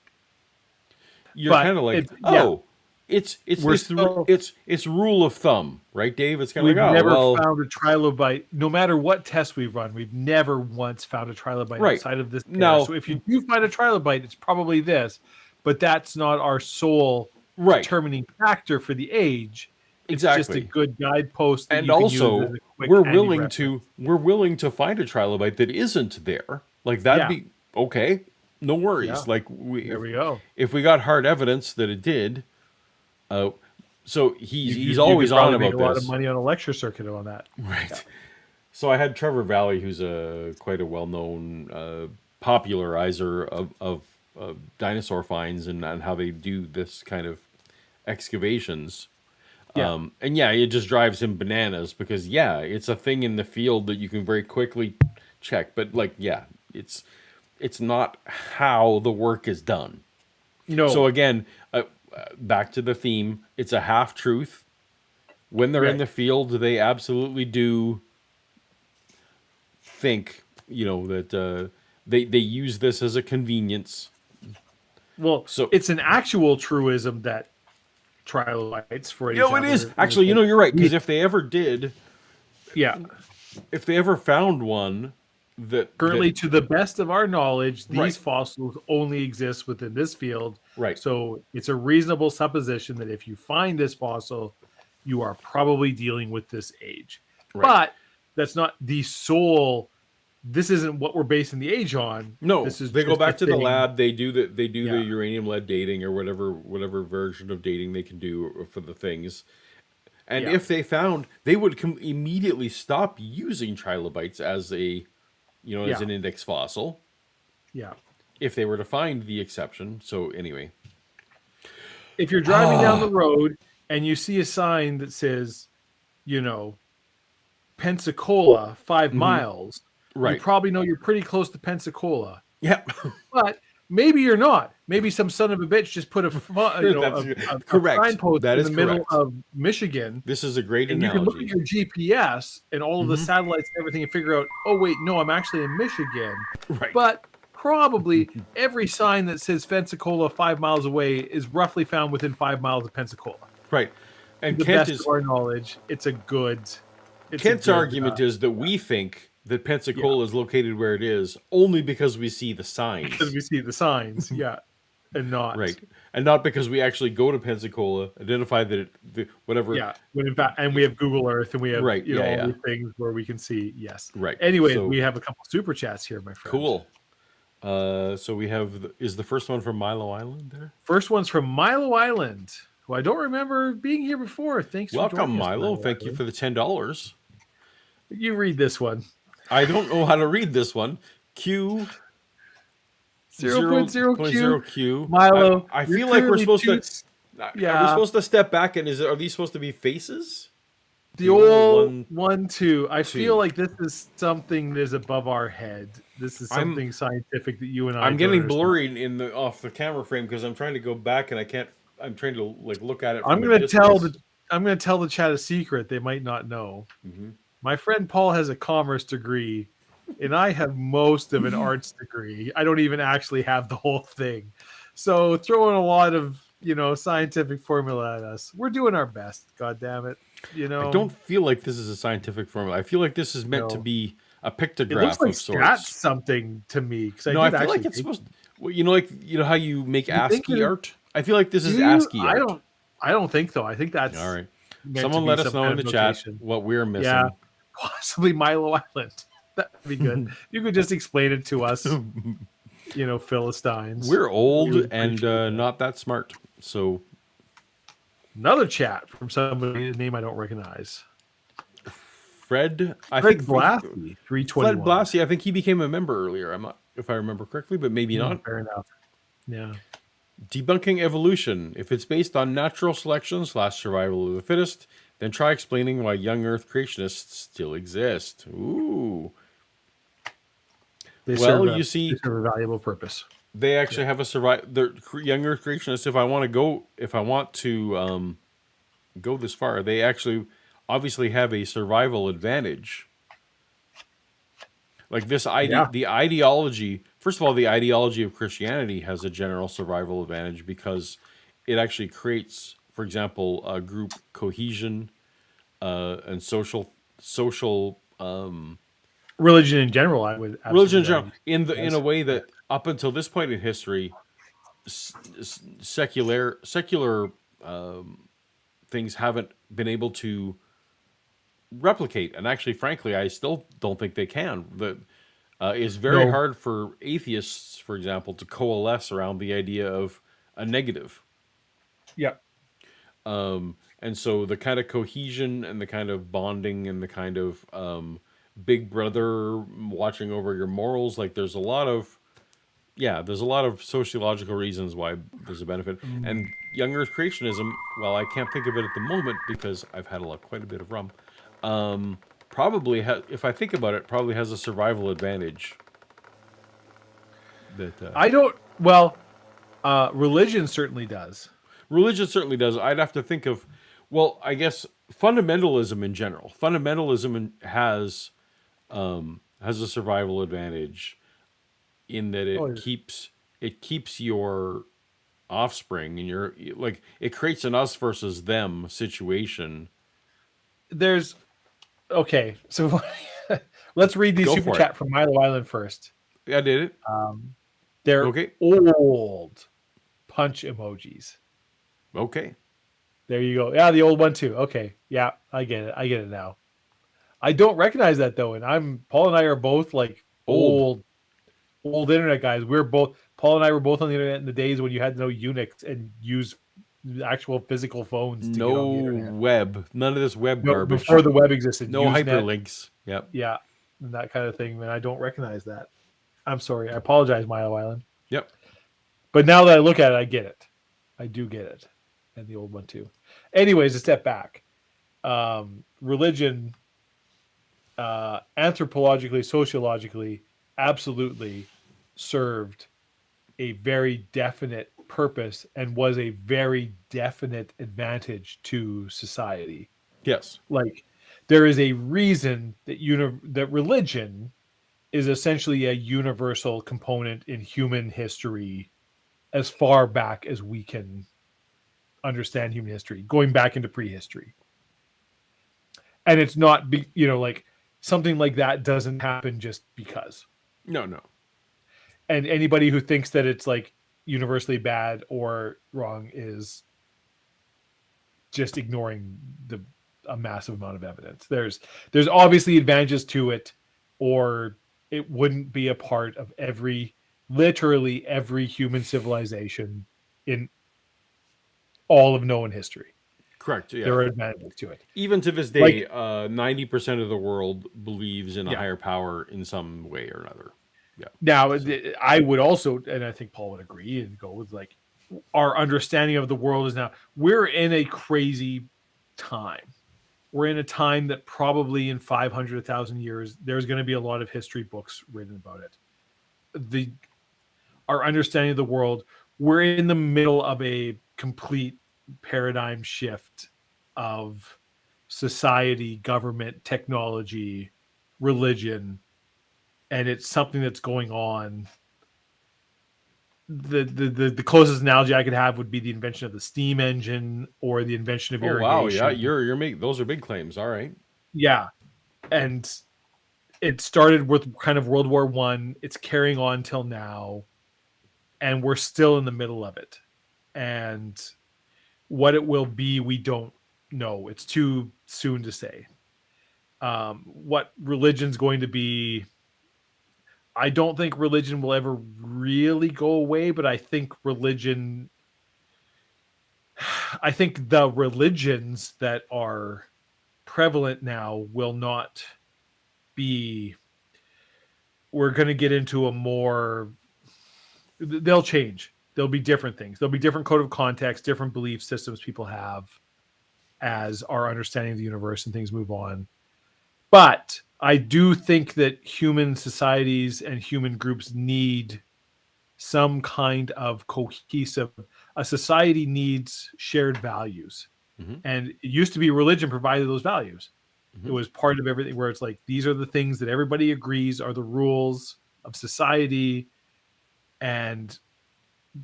Speaker 1: you're
Speaker 2: But
Speaker 1: kind of like,
Speaker 2: it's- yeah.
Speaker 1: oh, it's
Speaker 2: We're
Speaker 1: this
Speaker 2: still-
Speaker 1: it's rule of thumb, right, Dave? It's kind
Speaker 2: We've
Speaker 1: of like, oh,
Speaker 2: never
Speaker 1: well,
Speaker 2: found a trilobite. No matter what test we've run, we've never once found a trilobite
Speaker 1: Right.
Speaker 2: outside of this.
Speaker 1: Now-
Speaker 2: So if you do find a trilobite, it's probably this. But that's not our sole
Speaker 1: right,
Speaker 2: determining factor for the age. It's
Speaker 1: exactly.
Speaker 2: just a good guidepost. That
Speaker 1: And
Speaker 2: you can
Speaker 1: also,
Speaker 2: use as a quick
Speaker 1: we're
Speaker 2: handy
Speaker 1: willing
Speaker 2: reference.
Speaker 1: to find a trilobite that isn't there. Like that'd
Speaker 2: Yeah.
Speaker 1: be okay. No worries.
Speaker 2: Yeah.
Speaker 1: Like
Speaker 2: There we go.
Speaker 1: if we got hard evidence that it did, so he's
Speaker 2: You
Speaker 1: always
Speaker 2: could
Speaker 1: on
Speaker 2: probably
Speaker 1: about
Speaker 2: make a lot
Speaker 1: this.
Speaker 2: of money on a lecture circuit on that.
Speaker 1: Right. So I had Trevor Valley, who's quite a well-known popularizer of dinosaur finds and how they do this kind of excavations.
Speaker 2: Yeah.
Speaker 1: And yeah, it just drives him bananas because yeah, it's a thing in the field that you can very quickly check. But like, yeah, it's not how the work is done.
Speaker 2: No.
Speaker 1: So again, back to the theme, it's a half truth. When they're in
Speaker 2: Right.
Speaker 1: the field, they absolutely do think, that they use this as a convenience.
Speaker 2: well,
Speaker 1: so-
Speaker 2: it's an actual truism that trilobites, for
Speaker 1: No, it
Speaker 2: example,
Speaker 1: is actually. You're right, because if they ever did,
Speaker 2: yeah.
Speaker 1: if they ever found one that
Speaker 2: Currently, to the best of our knowledge, these
Speaker 1: Right.
Speaker 2: fossils only exist within this field.
Speaker 1: Right.
Speaker 2: So it's a reasonable supposition that if you find this fossil, you are probably dealing with this age.
Speaker 1: Right.
Speaker 2: But that's not the sole. This isn't what we're basing the age on.
Speaker 1: no,
Speaker 2: this is
Speaker 1: they go
Speaker 2: just
Speaker 1: back
Speaker 2: a
Speaker 1: to the
Speaker 2: thing.
Speaker 1: lab. They do the
Speaker 2: Yeah.
Speaker 1: uranium lead dating or whatever version of dating they can do for the things. And
Speaker 2: Yeah.
Speaker 1: if they found, they would immediately stop using trilobites as as
Speaker 2: Yeah.
Speaker 1: an index fossil
Speaker 2: Yeah.
Speaker 1: if they were to find the exception. So anyway,
Speaker 2: If you're driving down
Speaker 1: Ah.
Speaker 2: the road and you see a sign that says, Pensacola, 5 miles,
Speaker 1: Mm-hmm. right?
Speaker 2: you probably know you're pretty close to Pensacola.
Speaker 1: Yeah,
Speaker 2: But maybe you're not. Maybe some son of a bitch just put a
Speaker 1: correct.
Speaker 2: signpost
Speaker 1: That
Speaker 2: in
Speaker 1: is
Speaker 2: the middle
Speaker 1: correct.
Speaker 2: of Michigan,
Speaker 1: this is a great
Speaker 2: and you can look at
Speaker 1: analogy.
Speaker 2: your GPS and all of the
Speaker 1: Mhm.
Speaker 2: satellites and everything and figure out, oh wait, no, I'm actually in Michigan.
Speaker 1: Right.
Speaker 2: But probably every sign that says Pensacola 5 miles away is roughly found within 5 miles of Pensacola.
Speaker 1: Right. And
Speaker 2: To the
Speaker 1: Kent
Speaker 2: best
Speaker 1: is
Speaker 2: of our knowledge, it's a good.
Speaker 1: Kent's argument is that we think that Pensacola is located where it is only because we see the signs.
Speaker 2: because we see the signs, yeah, and not
Speaker 1: Right. And not because we actually go to Pensacola, identify that whatever.
Speaker 2: Yeah, when in fact, and we have Google Earth, and we have
Speaker 1: Right, yeah,
Speaker 2: all
Speaker 1: yeah.
Speaker 2: these things where we can see. Yes,
Speaker 1: Right.
Speaker 2: Anyway,
Speaker 1: So-
Speaker 2: we have a couple super chats here, my friend.
Speaker 1: Cool. So we have, is the first one from Milo Island there?
Speaker 2: First one's from Milo Island, who I don't remember being here before. Thanks for
Speaker 1: Welcome,
Speaker 2: joining us,
Speaker 1: Milo. Thank you
Speaker 2: Island.
Speaker 1: for the $10.
Speaker 2: You read this one.
Speaker 1: I don't know how to read this one. Q
Speaker 2: 0.0
Speaker 1: Q.
Speaker 2: Milo.
Speaker 1: I
Speaker 2: you're
Speaker 1: feel like we're
Speaker 2: clearly
Speaker 1: supposed
Speaker 2: too-
Speaker 1: to. Are we
Speaker 2: Yeah.
Speaker 1: supposed to step back and are these supposed to be faces?
Speaker 2: The old
Speaker 1: one,
Speaker 2: 1-2. I
Speaker 1: two.
Speaker 2: feel like this is something that is above our head. This is
Speaker 1: I'm-
Speaker 2: something scientific that you and I.
Speaker 1: I'm
Speaker 2: don't
Speaker 1: getting
Speaker 2: understand.
Speaker 1: blurry off the camera frame because I'm trying to go back and I can't. I'm trying to look at it.
Speaker 2: I'm
Speaker 1: going
Speaker 2: gonna tell the chat a secret they might not know.
Speaker 1: Mhm.
Speaker 2: My friend Paul has a commerce degree, and I have most of an arts degree. I don't even actually have the whole thing. So throwing a lot of scientific formula at us. We're doing our best. God damn it.
Speaker 1: I don't feel like this is a scientific formula. I feel like this is meant to
Speaker 2: No.
Speaker 1: be a
Speaker 2: It
Speaker 1: pictograph
Speaker 2: looks like
Speaker 1: of sorts.
Speaker 2: that's something to me because
Speaker 1: No, I feel like it's supposed. Well, how you make
Speaker 2: You think
Speaker 1: ASCII
Speaker 2: that-
Speaker 1: art. I feel like this is ASCII art.
Speaker 2: I don't think so. I think that's
Speaker 1: All right.
Speaker 2: meant
Speaker 1: Someone
Speaker 2: to be
Speaker 1: let us
Speaker 2: some
Speaker 1: know
Speaker 2: kind
Speaker 1: in the
Speaker 2: of
Speaker 1: chat
Speaker 2: notation.
Speaker 1: what we're missing.
Speaker 2: Yeah. Possibly Milo Island. That'd be good. You could just explain it to us, Philistines.
Speaker 1: We're old
Speaker 2: We would
Speaker 1: and
Speaker 2: appreciate that.
Speaker 1: not that smart. So
Speaker 2: Another chat from somebody, a name I don't recognize.
Speaker 1: Fred, I
Speaker 2: Fred
Speaker 1: think
Speaker 2: Blassie, 321.
Speaker 1: Fred Blassie, I think he became a member earlier. I'm not, if I remember correctly, but maybe not.
Speaker 2: Fair enough. Yeah.
Speaker 1: Debunking evolution. If it's based on natural selection / survival of the fittest, then try explaining why young Earth creationists still exist. Ooh.
Speaker 2: They
Speaker 1: Well,
Speaker 2: serve
Speaker 1: you see-
Speaker 2: they serve a valuable purpose.
Speaker 1: they actually have a they're young Earth creationists. If I want to go this far, they actually obviously have a survival advantage. Like the ideology. First of all, the ideology of Christianity has a general survival advantage because it actually creates, for example, group cohesion and social
Speaker 2: Religion in general, I would
Speaker 1: religion in
Speaker 2: absolutely
Speaker 1: general
Speaker 2: argue.
Speaker 1: in a way that up until this point in history, secular things haven't been able to replicate. And actually, frankly, I still don't think they can. It's very
Speaker 2: No.
Speaker 1: hard for atheists, for example, to coalesce around the idea of a negative.
Speaker 2: Yeah.
Speaker 1: And so the kind of cohesion and the kind of bonding and the kind of big brother watching over your morals, like there's a lot of sociological reasons why there's a benefit. And young Earth creationism, well, I can't think of it at the moment because I've had quite a bit of rum. Probably, if I think about it, probably has a survival advantage. That
Speaker 2: I don't. Well, religion certainly does.
Speaker 1: religion certainly does. I'd have to think of, well, I guess fundamentalism in general. Has a survival advantage in that
Speaker 2: Oh, yeah.
Speaker 1: it keeps your offspring and your like it creates an us versus them situation.
Speaker 2: There's okay. So let's read the
Speaker 1: Go
Speaker 2: super
Speaker 1: for
Speaker 2: chat
Speaker 1: it.
Speaker 2: from Milo Island first.
Speaker 1: I did it.
Speaker 2: They're
Speaker 1: Okay.
Speaker 2: old punch emojis.
Speaker 1: Okay.
Speaker 2: There you go. Yeah, the old one too. Okay. Yeah, I get it. I get it now. I don't recognize that though, and Paul and I are both like
Speaker 1: Old.
Speaker 2: old internet guys. Paul and I were both on the internet in the days when you had to know Unix and use actual physical phones to get on the internet.
Speaker 1: Web. None of this web
Speaker 2: No,
Speaker 1: garbage.
Speaker 2: before the web existed.
Speaker 1: No
Speaker 2: Usenet,
Speaker 1: hyperlinks. Yep.
Speaker 2: yeah, and that kind of thing. And I don't recognize that. I'm sorry. I apologize, Milo Island.
Speaker 1: Yep.
Speaker 2: But now that I look at it, I get it. I do get it. And the old one too. Anyways, a step back. Religion, anthropologically, sociologically, absolutely served a very definite purpose and was a very definite advantage to society.
Speaker 1: Yes.
Speaker 2: Like, there is a reason that that religion is essentially a universal component in human history as far back as we can understand human history, going back into prehistory. And it's not, like something like that doesn't happen just because.
Speaker 1: No.
Speaker 2: And anybody who thinks that it's like universally bad or wrong is just ignoring a massive amount of evidence. There's obviously advantages to it, or it wouldn't be a part of literally every human civilization in all of known history.
Speaker 1: Correct. Yeah.
Speaker 2: There are advantages to it.
Speaker 1: Even to this day, 90% of the world believes in a higher power in some way or another. Yeah.
Speaker 2: Now, I would also, and I think Paul would agree and go with like, our understanding of the world is now, we're in a crazy time. We're in a time that probably in 500, 1,000 years, there's going to be a lot of history books written about it. Our understanding of the world, we're in the middle of a complete paradigm shift of society, government, technology, religion, and it's something that's going on. The closest analogy I could have would be the invention of the steam engine or the invention of irrigation.
Speaker 1: Wow, yeah, you're making those are big claims. All right.
Speaker 2: Yeah, and it started with kind of World War I. It's carrying on till now, and we're still in the middle of it. And what it will be, we don't know. It's too soon to say. What religion's going to be, I don't think religion will ever really go away, but I think the religions that are prevalent now will not be, we're going to get into they'll change. There'll be different things. There'll be different code of context, different belief systems people have as our understanding of the universe and things move on. But I do think that human societies and human groups need some kind of cohesive. A society needs shared values, and it used to be religion provided those values. It was part of everything, where it's like, these are the things that everybody agrees are the rules of society, and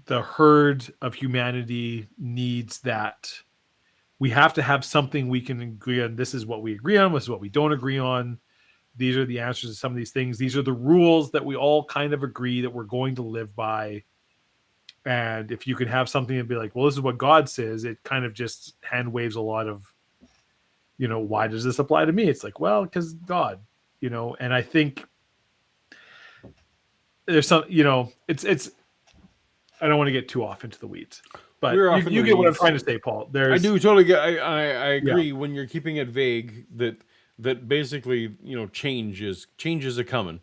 Speaker 2: the herd of humanity needs that. We have to have something we can agree on. This is what we agree on. This is what we don't agree on. These are the answers to some of these things. These are the rules that we all kind of agree that we're going to live by. And if you could have something and be like, well, this is what God says, it kind of just hand waves a lot of, why does this apply to me? It's like, well, because God, and I think there's some, it's, I don't want to get too off into the weeds, but you get what I'm trying to say, Paul.
Speaker 1: I do totally get, I agree when you're keeping it vague that basically, changes are coming.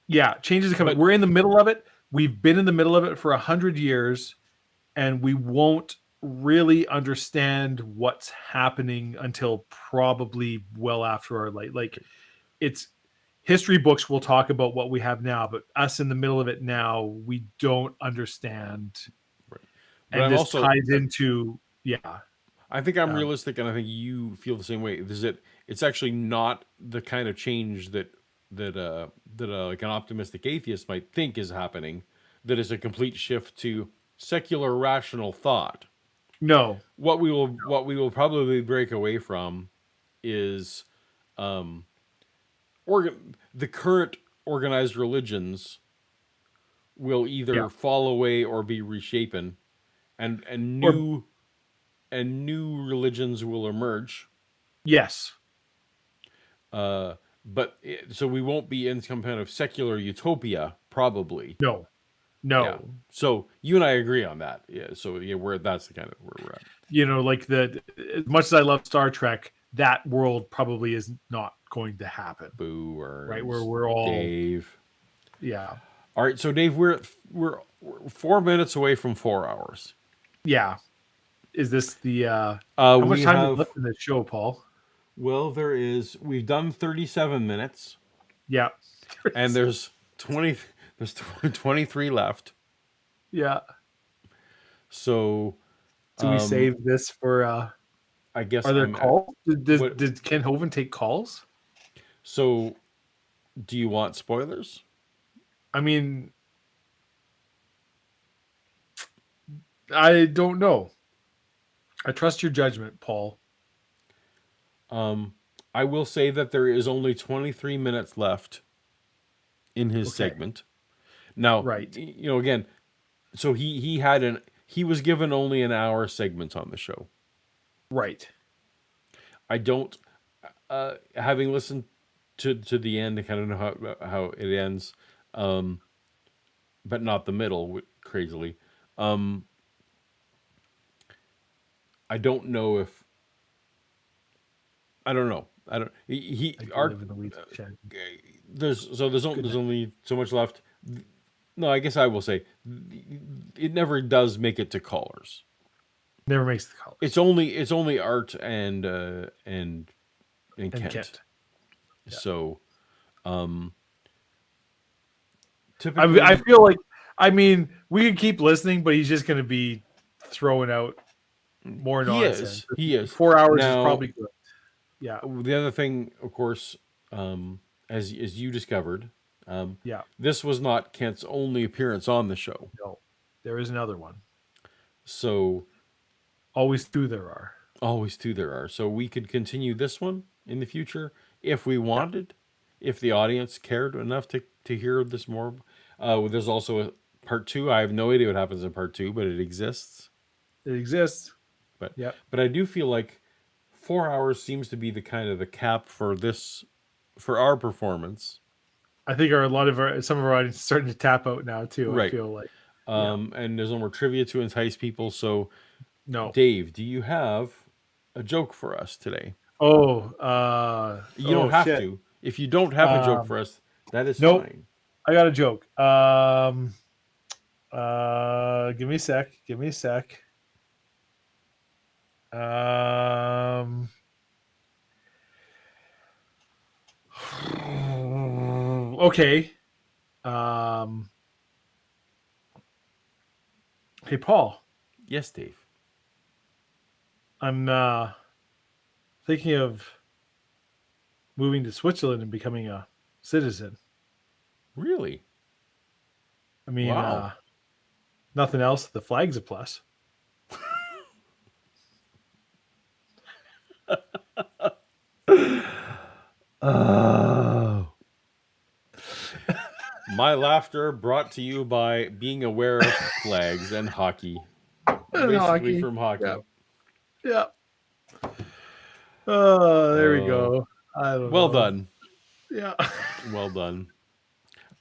Speaker 2: Yeah. Changes are coming. We're in the middle of it. We've been in the middle of it for 100 years, and we won't really understand what's happening until probably well after our light. Like, it's history books will talk about what we have now, but us in the middle of it now, we don't understand.
Speaker 1: Right.
Speaker 2: But and this also ties into,
Speaker 1: I think I'm realistic, and I think you feel the same way. Is that it's actually not the kind of change that like an optimistic atheist might think is happening. That is a complete shift to secular rational thought.
Speaker 2: No,
Speaker 1: what we will probably break away from is the current organized religions will either fall away or be reshapen, and new religions will emerge.
Speaker 2: Yes.
Speaker 1: But so we won't be in some kind of secular utopia, probably.
Speaker 2: No.
Speaker 1: Yeah. So you and I agree on that. Yeah. So that's the kind of where we're at.
Speaker 2: Like as much as I love Star Trek, that world probably is not going to happen.
Speaker 1: Boo, or
Speaker 2: right, where we're all
Speaker 1: Dave.
Speaker 2: Yeah.
Speaker 1: All right. So Dave, we're 4 minutes away from 4 hours.
Speaker 2: Yeah. Is this the how much time is left in this show, Paul?
Speaker 1: Well, we've done 37 minutes.
Speaker 2: Yeah.
Speaker 1: And there's 23 left.
Speaker 2: Yeah.
Speaker 1: So
Speaker 2: do we save this for
Speaker 1: I guess
Speaker 2: are there calls? Did Kent Hovind take calls?
Speaker 1: So do you want spoilers?
Speaker 2: I mean, I don't know. I trust your judgment, Paul.
Speaker 1: I will say that there is only 23 minutes left in his segment. Now,
Speaker 2: right.
Speaker 1: Again, so he was given only an hour segment on the show.
Speaker 2: Right.
Speaker 1: I don't, having listened to the end, I kind of know how it ends, but not the middle, crazily. I don't know if. I don't know. I don't. There's only so much left. No, I guess I will say it never does make it to callers.
Speaker 2: Never makes the callers.
Speaker 1: It's only Art and Kent.
Speaker 2: Kent.
Speaker 1: Yeah. So, typically,
Speaker 2: I feel like, we can keep listening, but he's just going to be throwing out more nonsense.
Speaker 1: He is.
Speaker 2: 4 hours is probably good. Yeah.
Speaker 1: The other thing, of course, as you discovered, this was not Kent's only appearance on the show.
Speaker 2: No, there is another one.
Speaker 1: So,
Speaker 2: always two there are.
Speaker 1: Always two there are. So we could continue this one in the future if we wanted, if the audience cared enough to hear this more. There's also a part 2. I have no idea what happens in part 2, but it exists.
Speaker 2: It exists.
Speaker 1: But I do feel like 4 hours seems to be the kind of the cap for our performance.
Speaker 2: I think some of our audience is starting to tap out now too.
Speaker 1: Right.
Speaker 2: I feel like.
Speaker 1: And there's no more trivia to entice people. So,
Speaker 2: no.
Speaker 1: Dave, do you have a joke for us today?
Speaker 2: You
Speaker 1: don't have to. If you don't have a joke for us, that is fine.
Speaker 2: I got a joke. Give me a sec. Okay. Hey, Paul.
Speaker 1: Yes, Dave.
Speaker 2: I'm thinking of moving to Switzerland and becoming a citizen.
Speaker 1: Really?
Speaker 2: I mean,
Speaker 1: Wow.
Speaker 2: nothing else. The flag's a plus.
Speaker 1: Oh. My laughter brought to you by being aware of flags and hockey. Basically
Speaker 2: Hockey.
Speaker 1: from hockey.
Speaker 2: Yeah. Oh, there we
Speaker 1: Oh.
Speaker 2: go. I don't
Speaker 1: Well
Speaker 2: know.
Speaker 1: done.
Speaker 2: Yeah.
Speaker 1: Well done.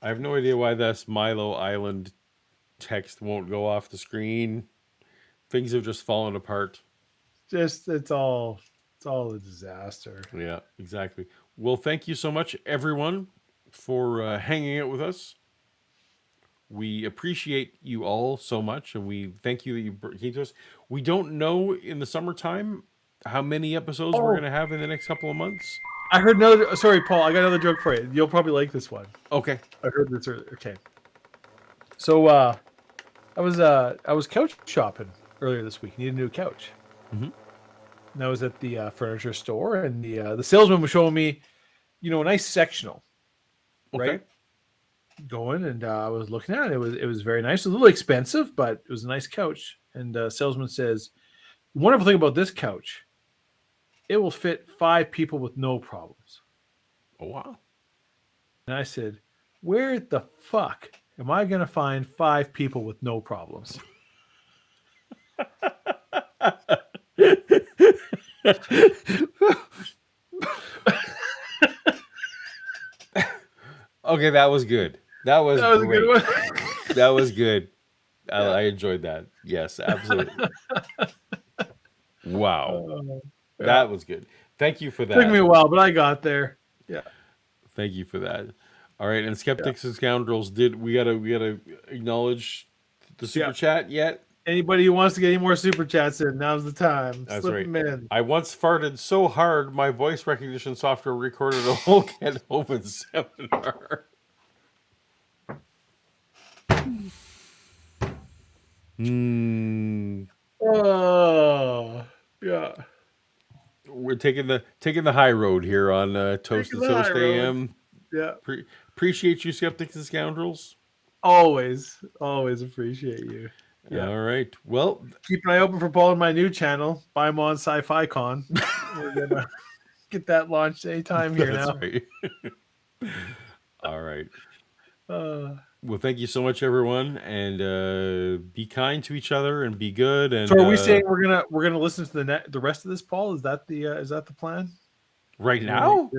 Speaker 1: I have no idea why this Milo Island text won't go off the screen. Things have just fallen apart.
Speaker 2: It's all a disaster.
Speaker 1: Yeah, exactly. Well, thank you so much, everyone, for hanging out with us. We appreciate you all so much, and we thank you that you came to us. We don't know in the summertime how many episodes we're going to have in the next couple of months.
Speaker 2: I heard another. Sorry, Paul. I got another joke for you. You'll probably like this one.
Speaker 1: Okay.
Speaker 2: I heard this earlier. Okay. So I was couch shopping earlier this week. Needed a new couch.
Speaker 1: Mhm.
Speaker 2: And I was at the furniture store, and the salesman was showing me, a nice sectional,
Speaker 1: Okay.
Speaker 2: right? Going, and I was looking at it. It was very nice. It was a little expensive, but it was a nice couch. And the salesman says, "The wonderful thing about this couch, it will fit 5 people with no problems."
Speaker 1: Oh, wow.
Speaker 2: And I said, "Where the fuck am I going to find 5 people with no problems?"
Speaker 1: Okay, that was good. That was
Speaker 2: That was
Speaker 1: great.
Speaker 2: a good one.
Speaker 1: That was good. I enjoyed that. Yes, absolutely. Wow.
Speaker 2: Yeah.
Speaker 1: That was good. Thank you for that.
Speaker 2: Took me a while, but I got there. Yeah.
Speaker 1: Thank you for that. All right, and Skeptics and Scoundrels, we gotta acknowledge the super chat yet?
Speaker 2: Anybody who wants to get any more super chats in, now's the time.
Speaker 1: That's
Speaker 2: Slip
Speaker 1: right.
Speaker 2: them in.
Speaker 1: I once farted so hard my voice recognition software recorded a whole Kent Hovind seminar.
Speaker 2: Oh, yeah.
Speaker 1: We're taking the high road here on Toast and
Speaker 2: Taking the
Speaker 1: Toast
Speaker 2: high road.
Speaker 1: AM.
Speaker 2: Yeah.
Speaker 1: Appreciate you, Skeptics and Scoundrels.
Speaker 2: Always appreciate you. Yeah.
Speaker 1: All right. Well,
Speaker 2: Keep an eye open for Paul on my new channel. Buy him on Sci-Fi Con. We're gonna get that launched anytime here
Speaker 1: that's
Speaker 2: now.
Speaker 1: right. All right.
Speaker 2: Uh,
Speaker 1: Well, thank you so much, everyone, and be kind to each other and be good. And
Speaker 2: so, are we saying we're gonna listen to the rest of this, Paul? Is that the plan?
Speaker 1: right now?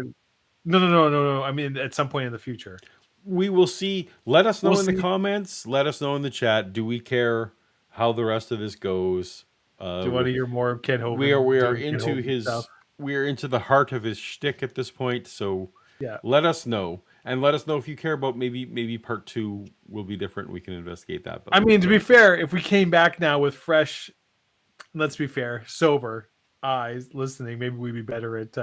Speaker 2: No. I mean, at some point in the future.
Speaker 1: We will see. Let us know
Speaker 2: We'll
Speaker 1: in
Speaker 2: see.
Speaker 1: the comments. Let us know in the chat. Do we care how the rest of this goes?
Speaker 2: Do you want to hear more of Kent Hovind?
Speaker 1: We are
Speaker 2: doing Kent
Speaker 1: into
Speaker 2: Hovind
Speaker 1: his.
Speaker 2: stuff?
Speaker 1: We are into the heart of his shtick at this point. So
Speaker 2: Yeah.
Speaker 1: let us know, and let us know if you care about maybe part 2 will be different. We can investigate that. But
Speaker 2: I mean, to be fair, if we came back now with fresh, let's be fair, sober eyes listening, maybe we'd be better at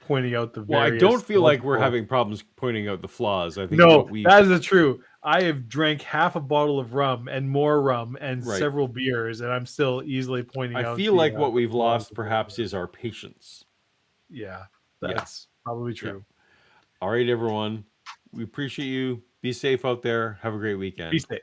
Speaker 2: pointing out the
Speaker 1: well, I
Speaker 2: various
Speaker 1: don't feel like we're
Speaker 2: multiple-
Speaker 1: having problems pointing out the flaws. I think
Speaker 2: No, that is true. I have drank half a bottle of rum and more rum and
Speaker 1: Right.
Speaker 2: several beers, and I'm still easily pointing out.
Speaker 1: I feel like what we've
Speaker 2: the
Speaker 1: lost
Speaker 2: flaws.
Speaker 1: perhaps is our patience.
Speaker 2: Yeah, that's probably true.
Speaker 1: All right, everyone. We appreciate you. Be safe out there. Have a great weekend.
Speaker 2: Be safe.